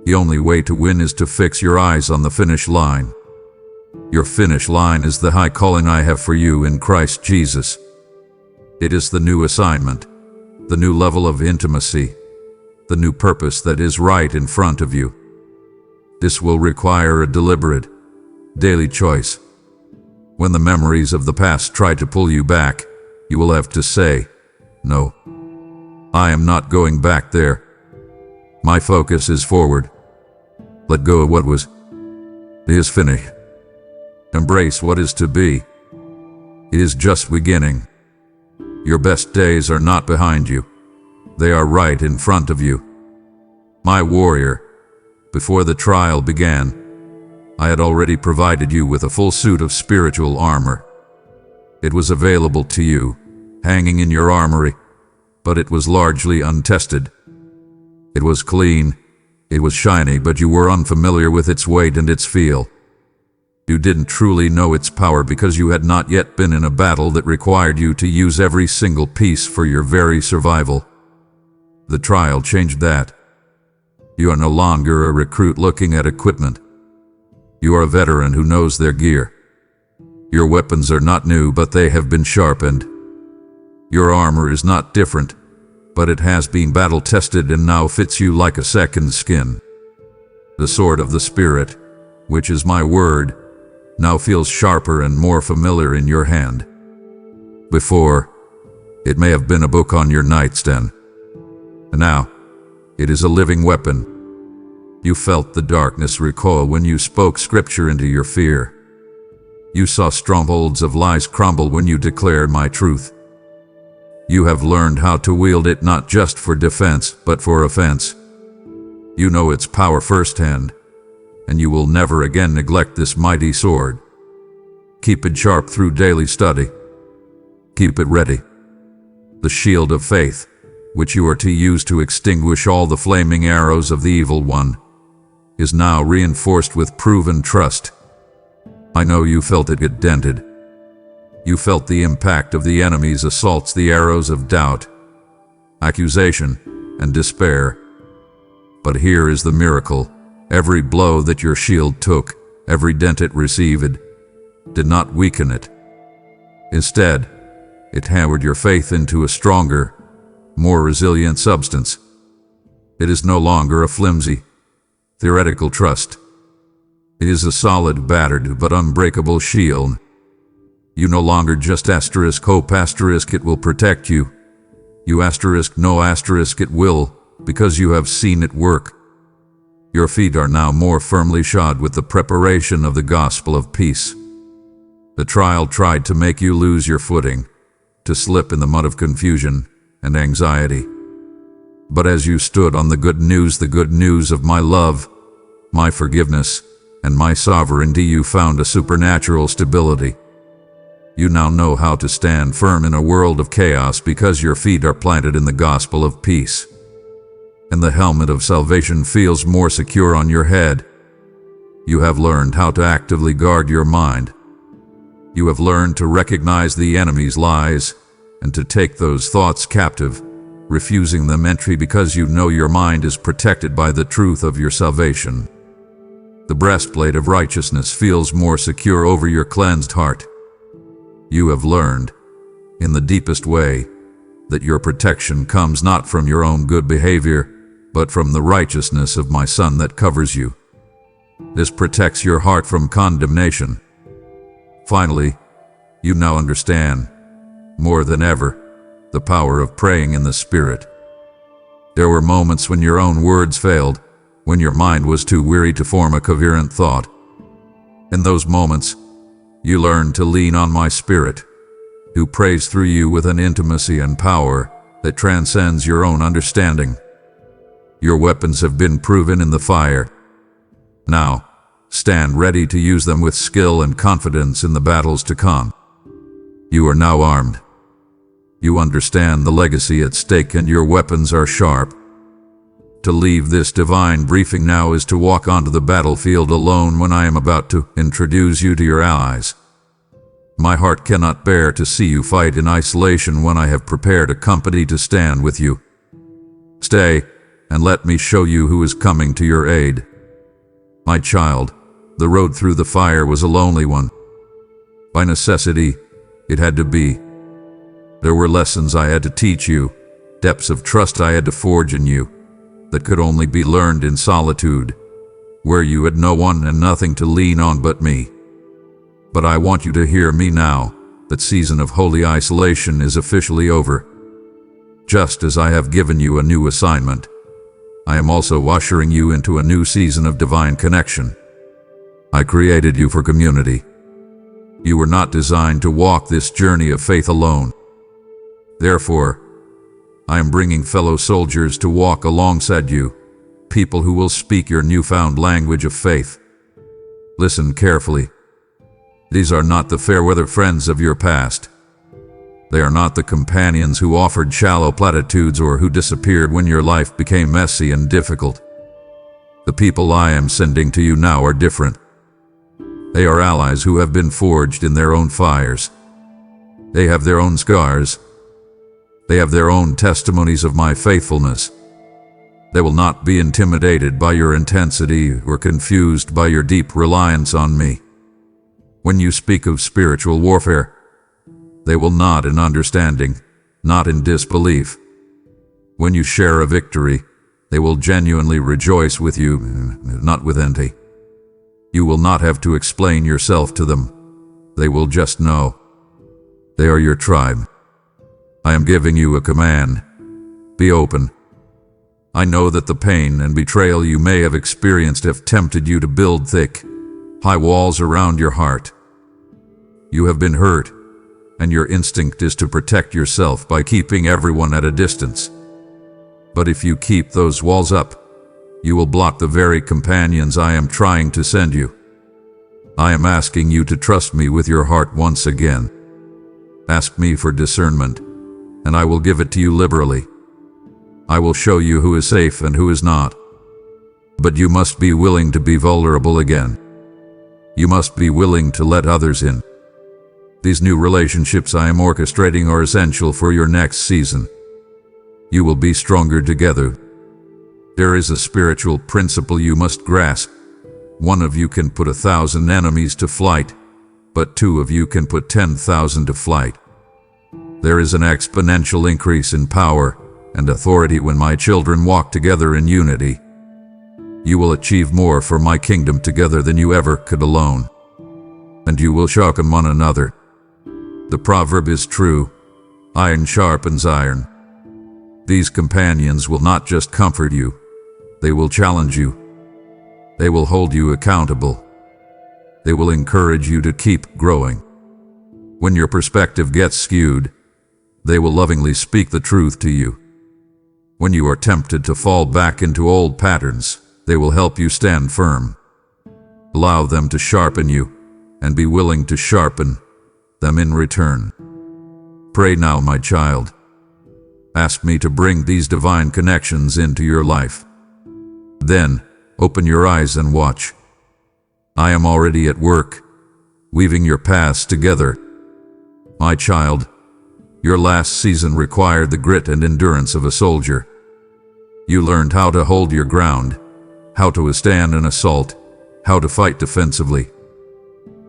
The only way to win is to fix your eyes on the finish line. Your finish line is the high calling I have for you in Christ Jesus. It is the new assignment, the new level of intimacy, the new purpose that is right in front of you. This will require a deliberate, daily choice. When the memories of the past try to pull you back, you will have to say, "No, I am not going back there. My focus is forward. Let go of what was. It is finished. Embrace what is to be. It is just beginning. Your best days are not behind you. They are right in front of you. My warrior, before the trial began, I had already provided you with a full suit of spiritual armor. It was available to you, hanging in your armory, but it was largely untested. It was clean, it was shiny, but you were unfamiliar with its weight and its feel. You didn't truly know its power because you had not yet been in a battle that required you to use every single piece for your very survival. The trial changed that. You are no longer a recruit looking at equipment. You are a veteran who knows their gear. Your weapons are not new, but they have been sharpened. Your armor is not different, but it has been battle-tested and now fits you like a second skin. The sword of the Spirit, which is my word, now feels sharper and more familiar in your hand. Before, it may have been a book on your nightstand. And now, it is a living weapon. You felt the darkness recoil when you spoke scripture into your fear. You saw strongholds of lies crumble when you declared my truth. You have learned how to wield it not just for defense, but for offense. You know its power firsthand, and you will never again neglect this mighty sword. Keep it sharp through daily study. Keep it ready. The shield of faith, which you are to use to extinguish all the flaming arrows of the evil one, is now reinforced with proven trust. I know you felt it get dented. You felt the impact of the enemy's assaults, the arrows of doubt, accusation, and despair. But here is the miracle. Every blow that your shield took, every dent it received, did not weaken it. Instead, it hammered your faith into a stronger, more resilient substance. It is no longer a flimsy, theoretical trust. It is a solid, battered, but unbreakable shield. You no longer just hope it will protect you. You no it will, because you have seen it work. Your feet are now more firmly shod with the preparation of the gospel of peace. The trial tried to make you lose your footing, to slip in the mud of confusion and anxiety. But as you stood on the good news of my love, my forgiveness, and my sovereignty, you found a supernatural stability. You now know how to stand firm in a world of chaos because your feet are planted in the gospel of peace. And the helmet of salvation feels more secure on your head. You have learned how to actively guard your mind. You have learned to recognize the enemy's lies and to take those thoughts captive, refusing them entry because you know your mind is protected by the truth of your salvation. The breastplate of righteousness feels more secure over your cleansed heart. You have learned, in the deepest way, that your protection comes not from your own good behavior, but from the righteousness of my Son that covers you. This protects your heart from condemnation. Finally, you now understand. more than ever, the power of praying in the Spirit. There were moments when your own words failed, when your mind was too weary to form a coherent thought. In those moments, you learned to lean on my Spirit, who prays through you with an intimacy and power that transcends your own understanding. Your weapons have been proven in the fire. Now, stand ready to use them with skill and confidence in the battles to come. You are now armed. You understand the legacy at stake and your weapons are sharp. To leave this divine briefing now is to walk onto the battlefield alone when I am about to introduce you to your allies. My heart cannot bear to see you fight in isolation when I have prepared a company to stand with you. Stay, and let me show you who is coming to your aid. My child, the road through the fire was a lonely one. By necessity, it had to be. There were lessons I had to teach you, depths of trust I had to forge in you, that could only be learned in solitude, where you had no one and nothing to lean on but me. But I want you to hear me now, that season of holy isolation is officially over. Just as I have given you a new assignment, I am also ushering you into a new season of divine connection. I created you for community. You were not designed to walk this journey of faith alone. Therefore, I am bringing fellow soldiers to walk alongside you, people who will speak your newfound language of faith. Listen carefully. These are not the fair-weather friends of your past. They are not the companions who offered shallow platitudes or who disappeared when your life became messy and difficult. The people I am sending to you now are different. They are allies who have been forged in their own fires. They have their own scars. They have their own testimonies of my faithfulness. They will not be intimidated by your intensity or confused by your deep reliance on me. When you speak of spiritual warfare, they will nod in understanding, not in disbelief. When you share a victory, they will genuinely rejoice with you, not with envy. You will not have to explain yourself to them. They will just know. They are your tribe. I am giving you a command. Be open. I know that the pain and betrayal you may have experienced have tempted you to build thick, high walls around your heart. You have been hurt, and your instinct is to protect yourself by keeping everyone at a distance. But if you keep those walls up, you will block the very companions I am trying to send you. I am asking you to trust me with your heart once again. Ask me for discernment, and I will give it to you liberally. I will show you who is safe and who is not. But you must be willing to be vulnerable again. You must be willing to let others in. These new relationships I am orchestrating are essential for your next season. You will be stronger together. There is a spiritual principle you must grasp. One of you can put 1,000 enemies to flight, but 2 of you can put 10,000 to flight. There is an exponential increase in power and authority when my children walk together in unity. You will achieve more for my kingdom together than you ever could alone. And you will sharpen one another. The proverb is true, iron sharpens iron. These companions will not just comfort you, they will challenge you. They will hold you accountable. They will encourage you to keep growing. When your perspective gets skewed, they will lovingly speak the truth to you. When you are tempted to fall back into old patterns, they will help you stand firm. Allow them to sharpen you, and be willing to sharpen them in return. Pray now, my child. Ask me to bring these divine connections into your life. Then, open your eyes and watch. I am already at work, weaving your paths together. My child, your last season required the grit and endurance of a soldier. You learned how to hold your ground, how to withstand an assault, how to fight defensively.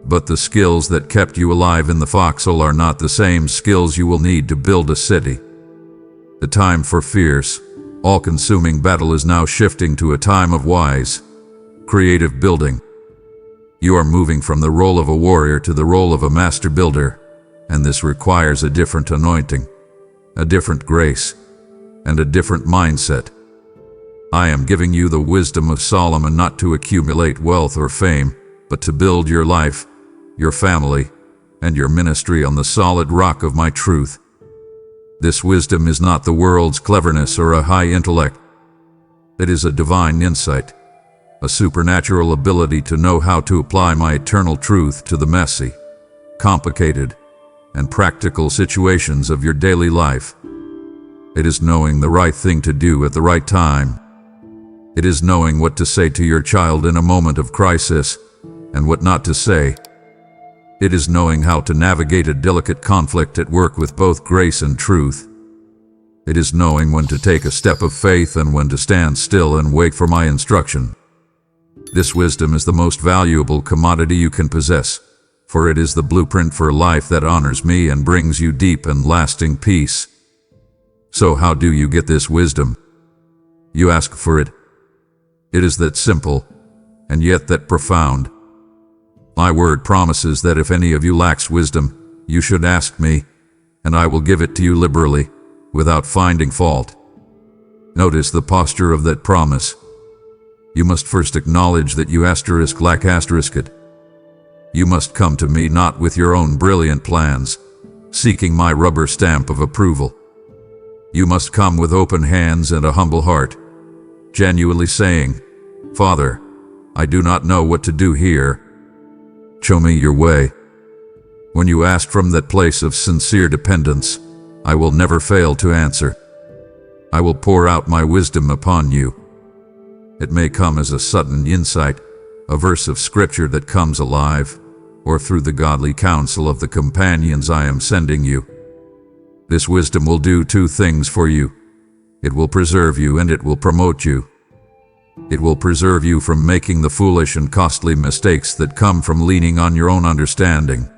But the skills that kept you alive in the foxhole are not the same skills you will need to build a city. The time for fierce, all-consuming battle is now shifting to a time of wise, creative building. You are moving from the role of a warrior to the role of a master builder, and this requires a different anointing, a different grace, and a different mindset. I am giving you the wisdom of Solomon not to accumulate wealth or fame, but to build your life, your family, and your ministry on the solid rock of my truth. This wisdom is not the world's cleverness or a high intellect. It is a divine insight, a supernatural ability to know how to apply my eternal truth to the messy, complicated, and practical situations of your daily life. It is knowing the right thing to do at the right time. It is knowing what to say to your child in a moment of crisis and what not to say. It is knowing how to navigate a delicate conflict at work with both grace and truth. It is knowing when to take a step of faith and when to stand still and wait for my instruction. This wisdom is the most valuable commodity you can possess, for it is the blueprint for a life that honors me and brings you deep and lasting peace. So how do you get this wisdom? You ask for it. It is that simple, and yet that profound. My word promises that if any of you lacks wisdom, you should ask me, and I will give it to you liberally, without finding fault. Notice the posture of that promise. You must first acknowledge that you lack it. You must come to me not with your own brilliant plans, seeking my rubber stamp of approval. You must come with open hands and a humble heart, genuinely saying, Father, I do not know what to do here. Show me your way. When you ask from that place of sincere dependence, I will never fail to answer. I will pour out my wisdom upon you. It may come as a sudden insight, a verse of scripture that comes alive, or through the godly counsel of the companions I am sending you. This wisdom will do two things for you. It will preserve you and it will promote you. It will preserve you from making the foolish and costly mistakes that come from leaning on your own understanding.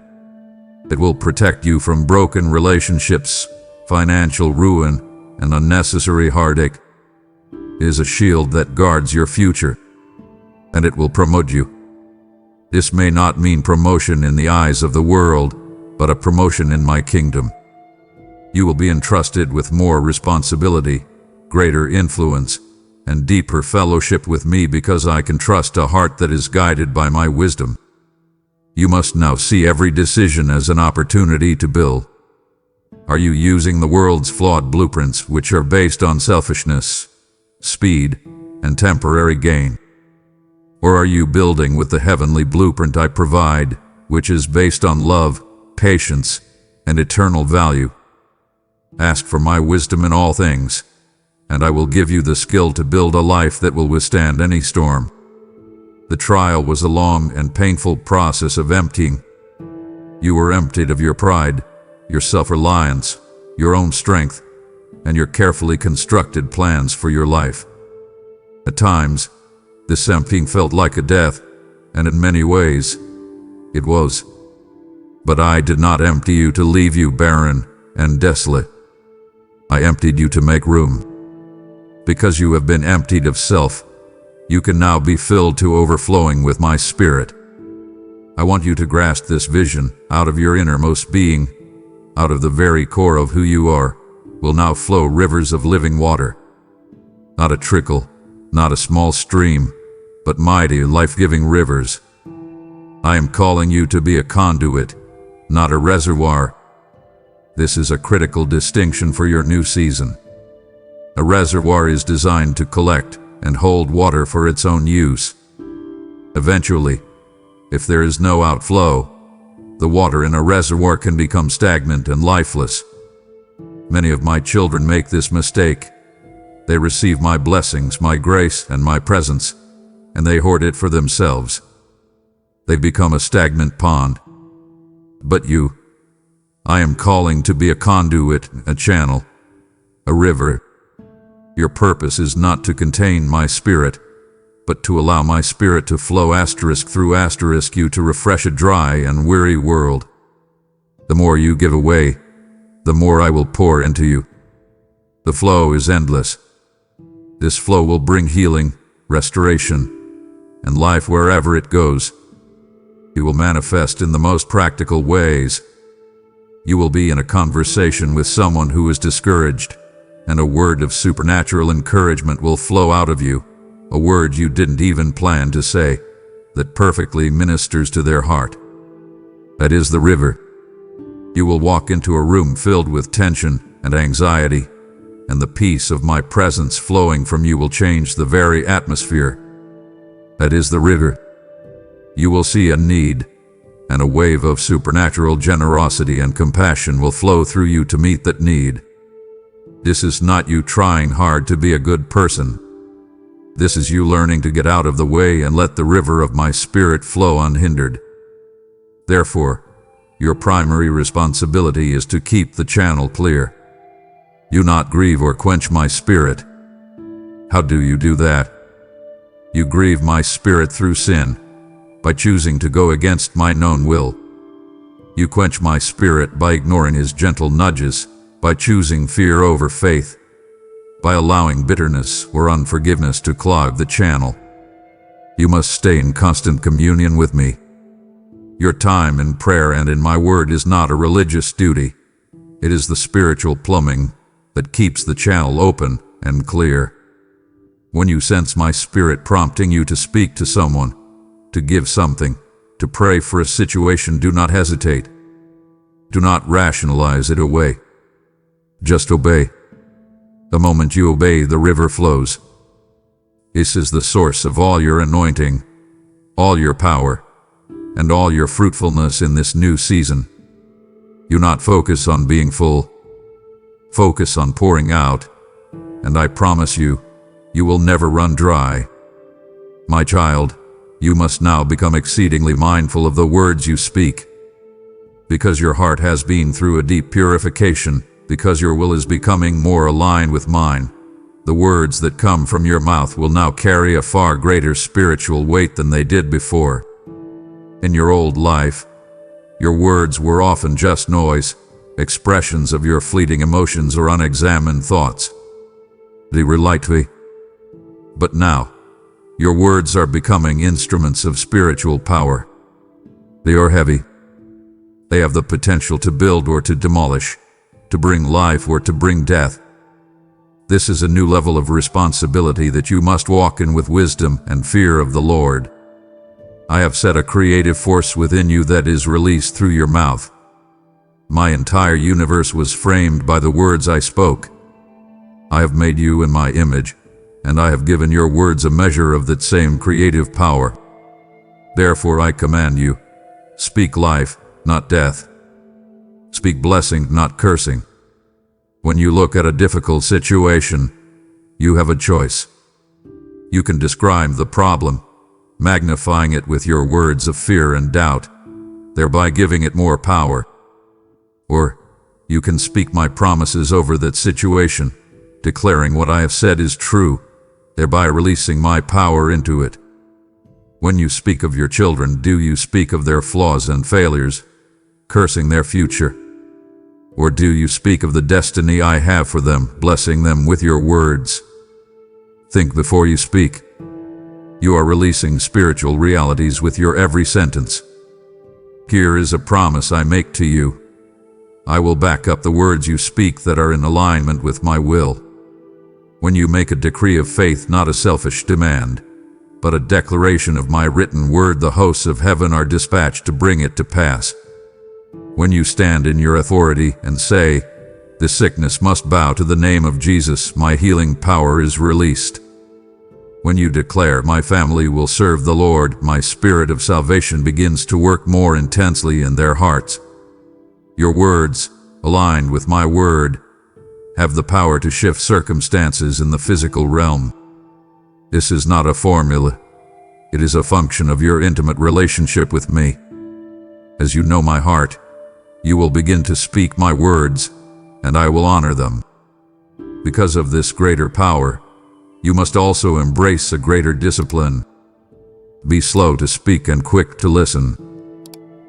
It will protect you from broken relationships, financial ruin, and unnecessary heartache. It is a shield that guards your future, and it will promote you. This may not mean promotion in the eyes of the world, but a promotion in my kingdom. You will be entrusted with more responsibility, greater influence, and deeper fellowship with me because I can trust a heart that is guided by my wisdom. You must now see every decision as an opportunity to build. Are you using the world's flawed blueprints, which are based on selfishness, speed, and temporary gain? Or are you building with the heavenly blueprint I provide, which is based on love, patience, and eternal value? Ask for my wisdom in all things, and I will give you the skill to build a life that will withstand any storm. The trial was a long and painful process of emptying. You were emptied of your pride, your self-reliance, your own strength, and your carefully constructed plans for your life. At times, this emptying felt like a death, and in many ways, it was. But I did not empty you to leave you barren and desolate. I emptied you to make room. Because you have been emptied of self, you can now be filled to overflowing with my Spirit. I want you to grasp this vision. Out of your innermost being, out of the very core of who you are, will now flow rivers of living water. Not a trickle, not a small stream, but mighty life-giving rivers. I am calling you to be a conduit, not a reservoir. This is a critical distinction for your new season. A reservoir is designed to collect and hold water for its own use. Eventually, if there is no outflow, the water in a reservoir can become stagnant and lifeless. Many of my children make this mistake. They receive my blessings, my grace, and my presence, and they hoard it for themselves. They become a stagnant pond. But you, I am calling to be a conduit, a channel, a river. Your purpose is not to contain my Spirit, but to allow my Spirit to flow through you to refresh a dry and weary world. The more you give away, the more I will pour into you. The flow is endless. This flow will bring healing, restoration, and life wherever it goes. It will manifest in the most practical ways. You will be in a conversation with someone who is discouraged, and a word of supernatural encouragement will flow out of you, a word you didn't even plan to say, that perfectly ministers to their heart. That is the river. You will walk into a room filled with tension and anxiety, and the peace of my presence flowing from you will change the very atmosphere. That is the river. You will see a need, and a wave of supernatural generosity and compassion will flow through you to meet that need. This is not you trying hard to be a good person. This is you learning to get out of the way and let the river of my spirit flow unhindered. Therefore, your primary responsibility is to keep the channel clear. You not grieve or quench my spirit. How do you do that? You grieve my spirit through sin, by choosing to go against my known will. You quench my spirit by ignoring his gentle nudges, by choosing fear over faith, by allowing bitterness or unforgiveness to clog the channel. You must stay in constant communion with me. Your time in prayer and in my word is not a religious duty. It is the spiritual plumbing that keeps the channel open and clear. When you sense my spirit prompting you to speak to someone, to give something, to pray for a situation, do not hesitate. Do not rationalize it away. Just obey. The moment you obey, the river flows. This is the source of all your anointing, all your power, and all your fruitfulness in this new season. You not focus on being full. Focus on pouring out, and I promise you, you will never run dry. My child, you must now become exceedingly mindful of the words you speak. Because your heart has been through a deep purification, because your will is becoming more aligned with mine, the words that come from your mouth will now carry a far greater spiritual weight than they did before. In your old life, your words were often just noise, expressions of your fleeting emotions or unexamined thoughts. They were lightly. But now, your words are becoming instruments of spiritual power. They are heavy. They have the potential to build or to demolish, to bring life or to bring death. This is a new level of responsibility that you must walk in with wisdom and fear of the Lord. I have set a creative force within you that is released through your mouth. My entire universe was framed by the words I spoke. I have made you in my image, and I have given your words a measure of that same creative power. Therefore I command you, speak life, not death. Speak blessing, not cursing. When you look at a difficult situation, you have a choice. You can describe the problem, magnifying it with your words of fear and doubt, thereby giving it more power. Or you can speak my promises over that situation, declaring what I have said is true, thereby releasing my power into it. When you speak of your children, do you speak of their flaws and failures, cursing their future? Or do you speak of the destiny I have for them, blessing them with your words? Think before you speak. You are releasing spiritual realities with your every sentence. Here is a promise I make to you. I will back up the words you speak that are in alignment with my will. When you make a decree of faith, not a selfish demand, but a declaration of my written word, the hosts of heaven are dispatched to bring it to pass. When you stand in your authority and say, "This sickness must bow to the name of Jesus," my healing power is released. When you declare, "My family will serve the Lord," my spirit of salvation begins to work more intensely in their hearts. Your words, aligned with my word, have the power to shift circumstances in the physical realm. This is not a formula. It is a function of your intimate relationship with me. As you know my heart, you will begin to speak my words, and I will honor them. Because of this greater power, you must also embrace a greater discipline. Be slow to speak and quick to listen.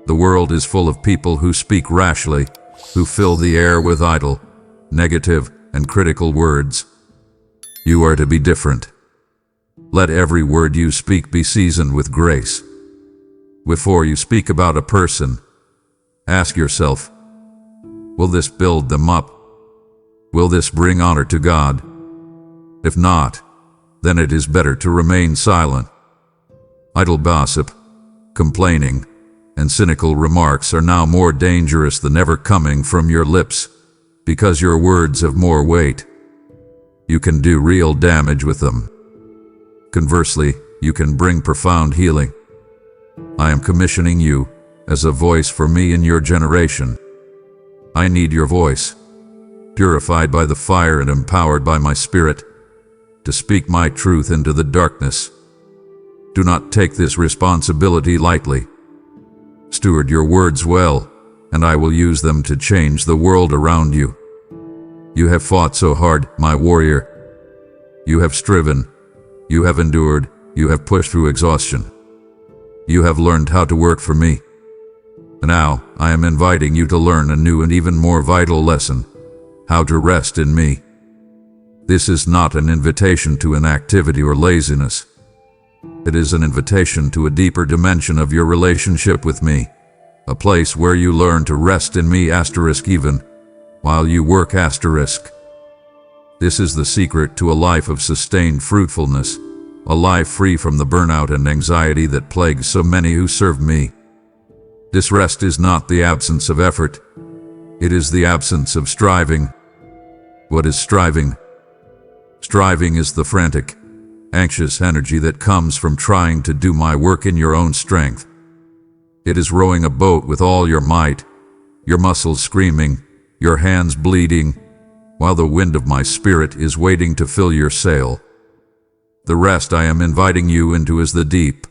The world is full of people who speak rashly, who fill the air with idle, negative, and critical words. You are to be different. Let every word you speak be seasoned with grace. Before you speak about a person, ask yourself, Will this build them up? Will this bring honor to God? If not, then it is better to remain silent. Idle gossip, complaining, and cynical remarks are now more dangerous than ever coming from your lips, because your words have more weight. You can do real damage with them. Conversely, you can bring profound healing. I am commissioning you as a voice for me in your generation. I need your voice, purified by the fire and empowered by my Spirit, to speak my truth into the darkness. Do not take this responsibility lightly. Steward your words well, and I will use them to change the world around you. You have fought so hard, my warrior. You have striven. You have endured. You have pushed through exhaustion. You have learned how to work for me. Now, I am inviting you to learn a new and even more vital lesson: how to rest in me. This is not an invitation to inactivity or laziness. It is an invitation to a deeper dimension of your relationship with me, a place where you learn to rest in me even while you work . This is the secret to a life of sustained fruitfulness, a life free from the burnout and anxiety that plagues so many who serve me. This rest is not the absence of effort. It is the absence of striving. What is striving? Striving is the frantic, anxious energy that comes from trying to do my work in your own strength. It is rowing a boat with all your might, your muscles screaming, your hands bleeding, while the wind of my Spirit is waiting to fill your sail. The rest I am inviting you into is the deep,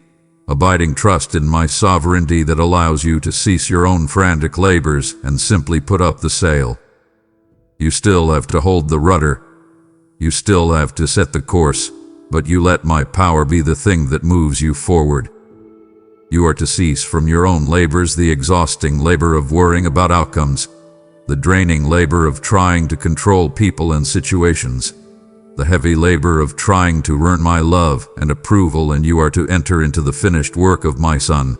abiding trust in my sovereignty that allows you to cease your own frantic labors and simply put up the sail. You still have to hold the rudder. You still have to set the course, but you let my power be the thing that moves you forward. You are to cease from your own labors the exhausting labor of worrying about outcomes, the draining labor of trying to control people and situations, the heavy labor of trying to earn my love and approval, and you are to enter into the finished work of my Son.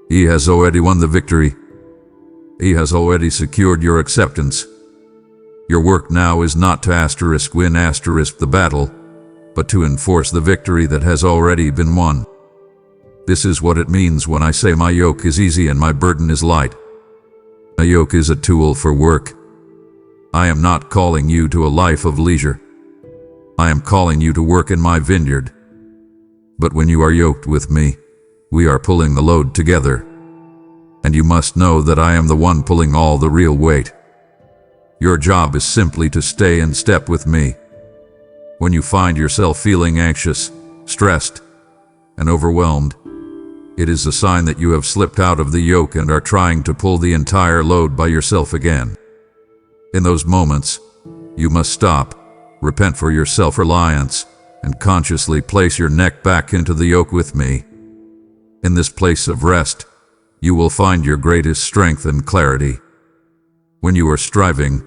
He has already won the victory. He has already secured your acceptance. Your work now is not to win the battle, but to enforce the victory that has already been won. This is what it means when I say my yoke is easy and my burden is light. A yoke is a tool for work. I am not calling you to a life of leisure. I am calling you to work in my vineyard. But when you are yoked with me, we are pulling the load together. And you must know that I am the one pulling all the real weight. Your job is simply to stay in step with me. When you find yourself feeling anxious, stressed, and overwhelmed, it is a sign that you have slipped out of the yoke and are trying to pull the entire load by yourself again. In those moments, you must stop, repent for your self-reliance, and consciously place your neck back into the yoke with me. In this place of rest, you will find your greatest strength and clarity. When you are striving,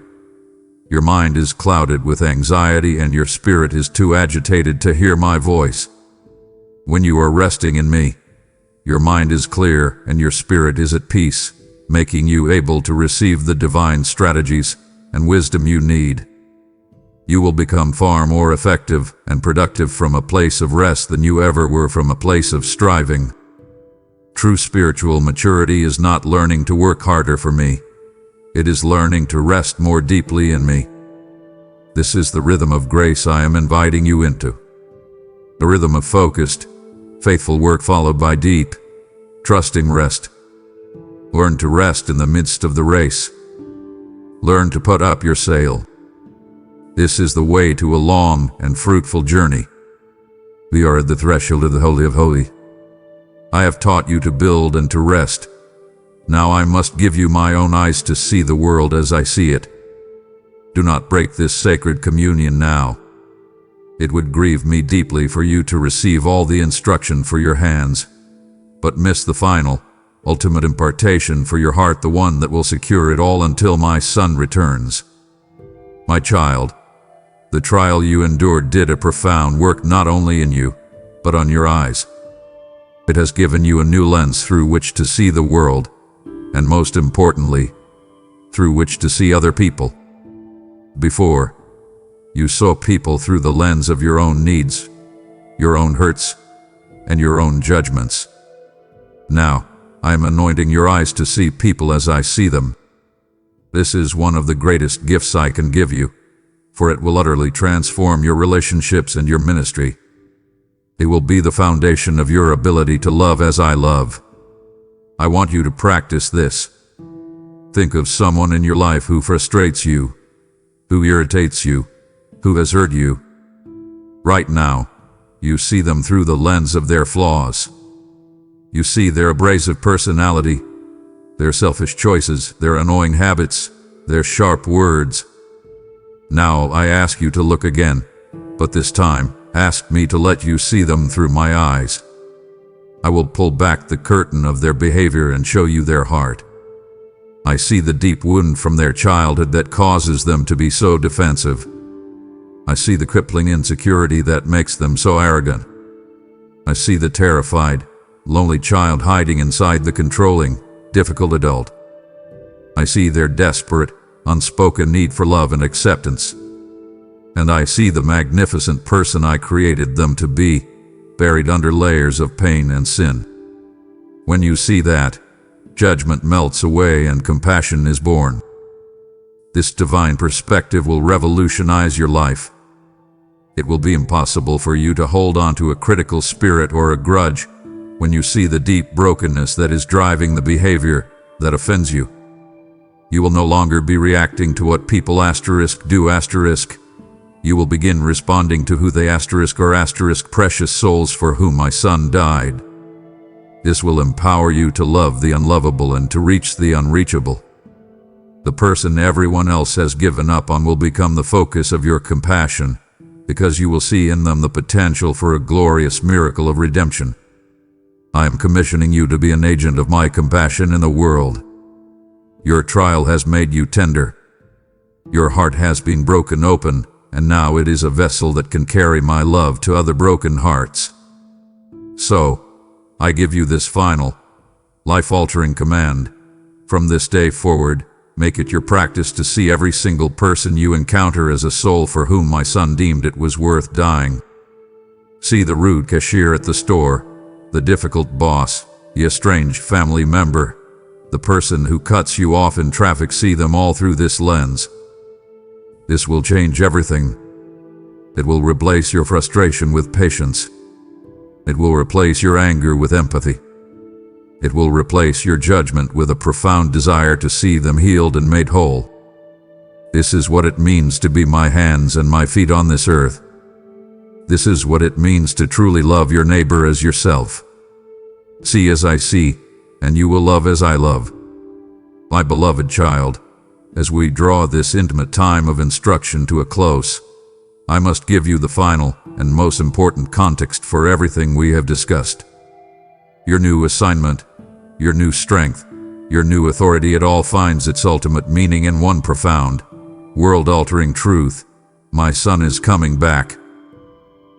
your mind is clouded with anxiety and your spirit is too agitated to hear my voice. When you are resting in me, your mind is clear and your spirit is at peace, making you able to receive the divine strategies and wisdom you need. You will become far more effective and productive from a place of rest than you ever were from a place of striving. True spiritual maturity is not learning to work harder for me. It is learning to rest more deeply in me. This is the rhythm of grace I am inviting you into. The rhythm of focused, faithful work followed by deep, trusting rest. Learn to rest in the midst of the race. Learn to put up your sail. This is the way to a long and fruitful journey. We are at the threshold of the Holy of Holies. I have taught you to build and to rest. Now I must give you my own eyes to see the world as I see it. Do not break this sacred communion now. It would grieve me deeply for you to receive all the instruction for your hands, but miss the final, ultimate impartation for your heart, the one that will secure it all until my Son returns. My child, the trial you endured did a profound work not only in you, but on your eyes. It has given you a new lens through which to see the world, and most importantly, through which to see other people. Before, you saw people through the lens of your own needs, your own hurts, and your own judgments. Now, I am anointing your eyes to see people as I see them. This is one of the greatest gifts I can give you, for it will utterly transform your relationships and your ministry. It will be the foundation of your ability to love as I love. I want you to practice this. Think of someone in your life who frustrates you, who irritates you, who has hurt you. Right now, you see them through the lens of their flaws. You see their abrasive personality, their selfish choices, their annoying habits, their sharp words. Now I ask you to look again, but this time, ask me to let you see them through my eyes. I will pull back the curtain of their behavior and show you their heart. I see the deep wound from their childhood that causes them to be so defensive. I see the crippling insecurity that makes them so arrogant. I see the terrified, lonely child hiding inside the controlling, difficult adult. I see their desperate, unspoken need for love and acceptance. And I see the magnificent person I created them to be, buried under layers of pain and sin. When you see that, judgment melts away and compassion is born. This divine perspective will revolutionize your life. It will be impossible for you to hold on to a critical spirit or a grudge when you see the deep brokenness that is driving the behavior that offends you. You will no longer be reacting to what people do. You will begin responding to who they are precious souls for whom my son died. This will empower you to love the unlovable and to reach the unreachable. The person everyone else has given up on will become the focus of your compassion, because you will see in them the potential for a glorious miracle of redemption. I am commissioning you to be an agent of my compassion in the world. Your trial has made you tender. Your heart has been broken open, and now it is a vessel that can carry my love to other broken hearts. So, I give you this final, life-altering command. From this day forward, make it your practice to see every single person you encounter as a soul for whom my son deemed it was worth dying. See the rude cashier at the store, the difficult boss, the estranged family member, the person who cuts you off in traffic. See them all through this lens. This will change everything. It will replace your frustration with patience. It will replace your anger with empathy. It will replace your judgment with a profound desire to see them healed and made whole. This is what it means to be my hands and my feet on this earth. This is what it means to truly love your neighbor as yourself. See as I see, and you will love as I love. My beloved child, as we draw this intimate time of instruction to a close, I must give you the final and most important context for everything we have discussed. Your new assignment, your new strength, your new authority, it all finds its ultimate meaning in one profound, world-altering truth. My son is coming back.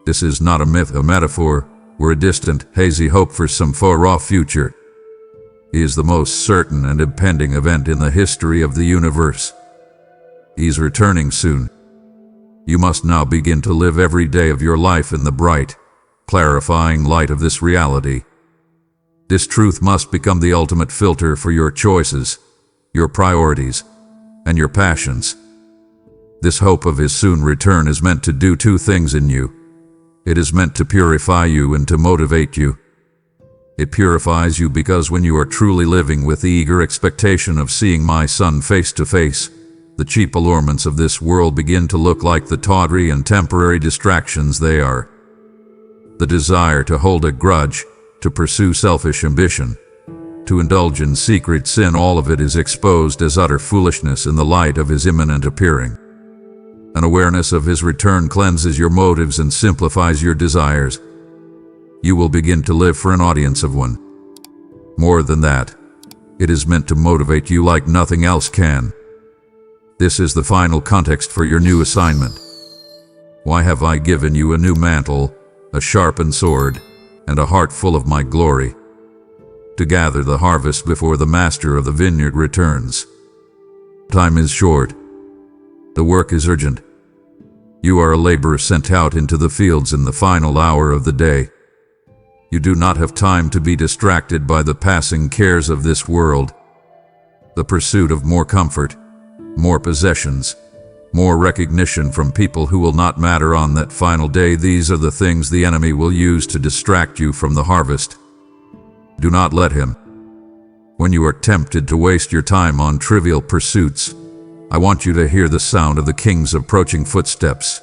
This is not a myth, a metaphor, or a distant, hazy hope for some far-off future. He is the most certain and impending event in the history of the universe. He's returning soon. You must now begin to live every day of your life in the bright, clarifying light of this reality. This truth must become the ultimate filter for your choices, your priorities, and your passions. This hope of his soon return is meant to do two things in you. It is meant to purify you and to motivate you. It purifies you because when you are truly living with the eager expectation of seeing my son face to face, the cheap allurements of this world begin to look like the tawdry and temporary distractions they are. The desire to hold a grudge, to pursue selfish ambition, to indulge in secret sin, all of it is exposed as utter foolishness in the light of his imminent appearing. An awareness of his return cleanses your motives and simplifies your desires. You will begin to live for an audience of one. More than that, it is meant to motivate you like nothing else can. This is the final context for your new assignment. Why have I given you a new mantle, a sharpened sword, and a heart full of my glory? To gather the harvest before the master of the vineyard returns. Time is short. The work is urgent. You are a laborer sent out into the fields in the final hour of the day. You do not have time to be distracted by the passing cares of this world. The pursuit of more comfort, more possessions, more recognition from people who will not matter on that final day. These are the things the enemy will use to distract you from the harvest. Do not let him. When you are tempted to waste your time on trivial pursuits, I want you to hear the sound of the King's approaching footsteps.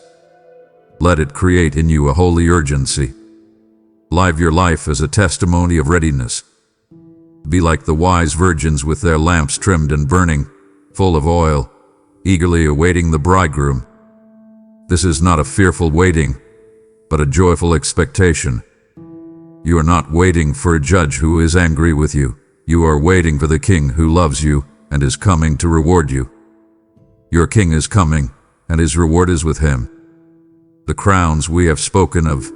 Let it create in you a holy urgency. Live your life as a testimony of readiness. Be like the wise virgins with their lamps trimmed and burning, full of oil, eagerly awaiting the bridegroom. This is not a fearful waiting, but a joyful expectation. You are not waiting for a judge who is angry with you. You are waiting for the King who loves you and is coming to reward you. Your King is coming, and his reward is with him. The crowns we have spoken of,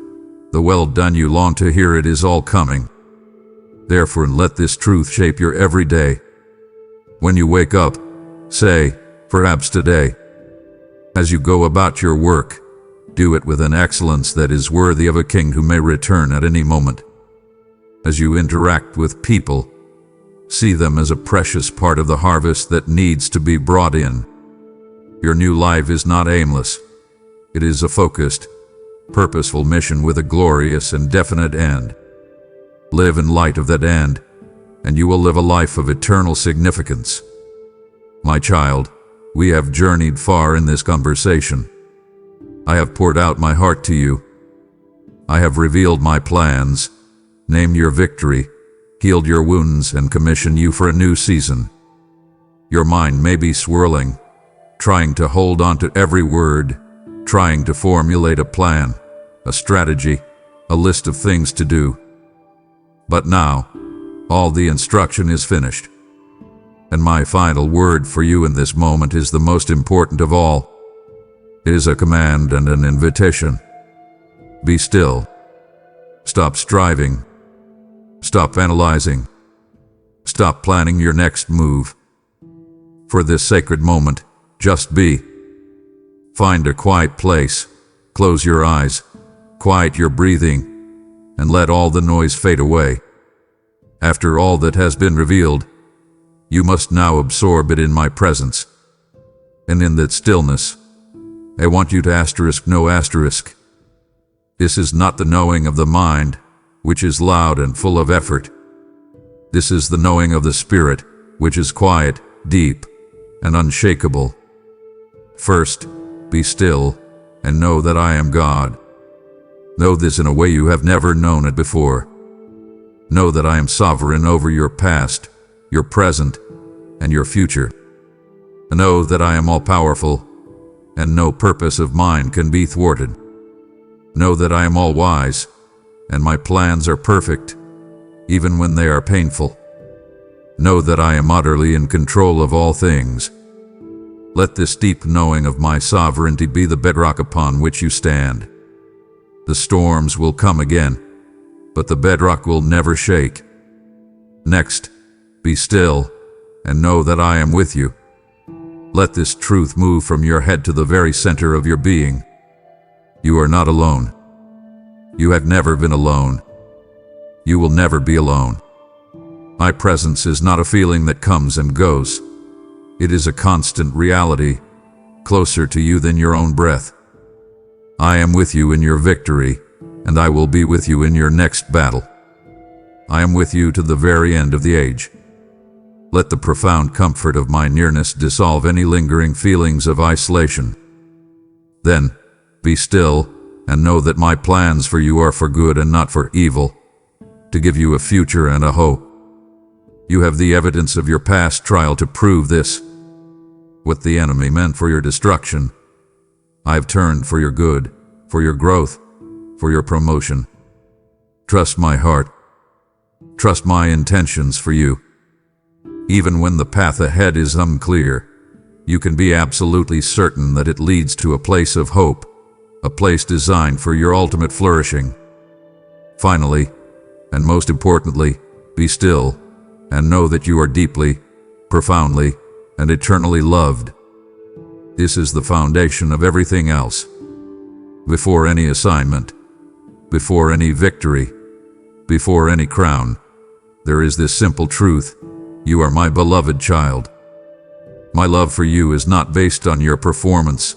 the well done you long to hear, it is all coming. Therefore, let this truth shape your every day. When you wake up, say, perhaps today. As you go about your work, do it with an excellence that is worthy of a king who may return at any moment. As you interact with people, see them as a precious part of the harvest that needs to be brought in. Your new life is not aimless. It is a focused, purposeful mission with a glorious and definite end. Live in light of that end, and you will live a life of eternal significance. My child, we have journeyed far in this conversation. I have poured out my heart to you. I have revealed my plans, named your victory, healed your wounds, and commissioned you for a new season. Your mind may be swirling, trying to hold on to every word, trying to formulate a plan, a strategy, a list of things to do. But now, all the instruction is finished. And my final word for you in this moment is the most important of all. It is a command and an invitation. Be still. Stop striving. Stop analyzing. Stop planning your next move. For this sacred moment, just be. Find a quiet place, close your eyes, quiet your breathing, and let all the noise fade away. After all that has been revealed, you must now absorb it in my presence. And in that stillness, I want you to no asterisk. This is not the knowing of the mind, which is loud and full of effort. This is the knowing of the Spirit, which is quiet, deep, and unshakable. First, be still and know that I am God. Know this in a way you have never known it before. Know that I am sovereign over your past, your present, and your future. Know that I am all-powerful, and no purpose of mine can be thwarted. Know that I am all-wise, and my plans are perfect, even when they are painful. Know that I am utterly in control of all things. Let this deep knowing of my sovereignty be the bedrock upon which you stand. The storms will come again, but the bedrock will never shake. Next, be still and know that I am with you. Let this truth move from your head to the very center of your being. You are not alone. You have never been alone. You will never be alone. My presence is not a feeling that comes and goes. It is a constant reality, closer to you than your own breath. I am with you in your victory, and I will be with you in your next battle. I am with you to the very end of the age. Let the profound comfort of my nearness dissolve any lingering feelings of isolation. Then, be still and know that my plans for you are for good and not for evil, to give you a future and a hope. You have the evidence of your past trial to prove this. What the enemy meant for your destruction, I have turned for your good, for your growth, for your promotion. Trust my heart. Trust my intentions for you. Even when the path ahead is unclear, you can be absolutely certain that it leads to a place of hope, a place designed for your ultimate flourishing. Finally, and most importantly, be still and know that you are deeply, profoundly, and eternally loved. This is the foundation of everything else. Before any assignment, before any victory, before any crown, there is this simple truth: you are my beloved child. My love for you is not based on your performance.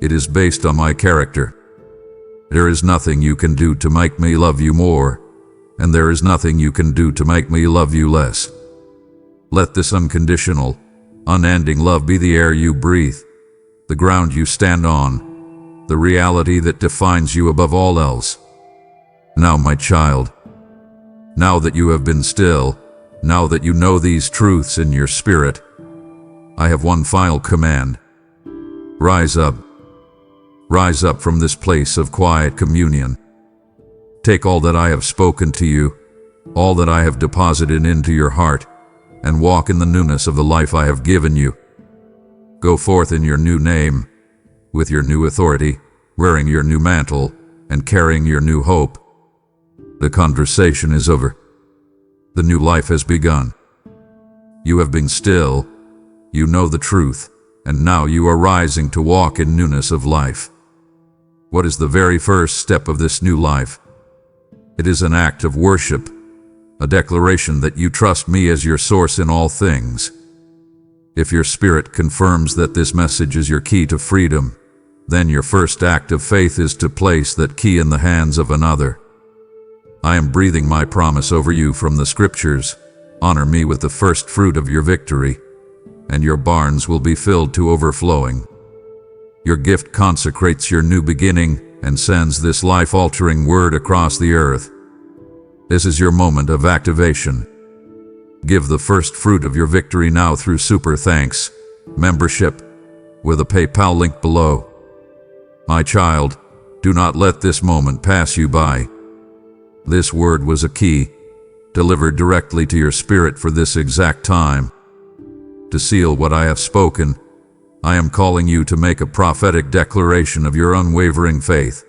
It is based on my character. There is nothing you can do to make me love you more, and there is nothing you can do to make me love you less. Let this unconditional, unending love be the air you breathe, the ground you stand on, the reality that defines you above all else. Now, my child, now that you have been still, now that you know these truths in your spirit, I have one final command. Rise up. Rise up from this place of quiet communion. Take all that I have spoken to you, all that I have deposited into your heart, and walk in the newness of the life I have given you. Go forth in your new name, with your new authority, wearing your new mantle, and carrying your new hope. The conversation is over. The new life has begun. You have been still, you know the truth, and now you are rising to walk in newness of life. What is the very first step of this new life? It is an act of worship, a declaration that you trust me as your source in all things. If your spirit confirms that this message is your key to freedom, then your first act of faith is to place that key in the hands of another. I am breathing my promise over you from the scriptures. Honor me with the first fruit of your victory, and your barns will be filled to overflowing. Your gift consecrates your new beginning and sends this life-altering word across the earth. This is your moment of activation. Give the first fruit of your victory now through Super Thanks membership with a PayPal link below. My child, do not let this moment pass you by. This word was a key, delivered directly to your spirit for this exact time. To seal what I have spoken, I am calling you to make a prophetic declaration of your unwavering faith.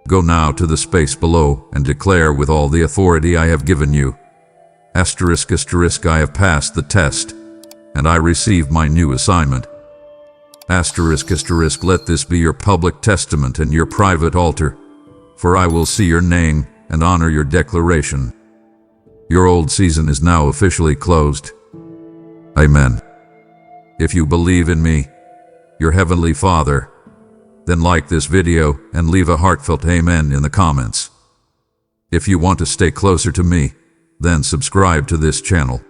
Go now to the space below and declare with all the authority I have given you. ****, I have passed the test, and I receive my new assignment. ****, let this be your public testament and your private altar, for I will see your name and honor your declaration. Your old season is now officially closed. Amen. If you believe in me, your Heavenly Father, then like this video and leave a heartfelt amen in the comments. If you want to stay closer to me, then subscribe to this channel.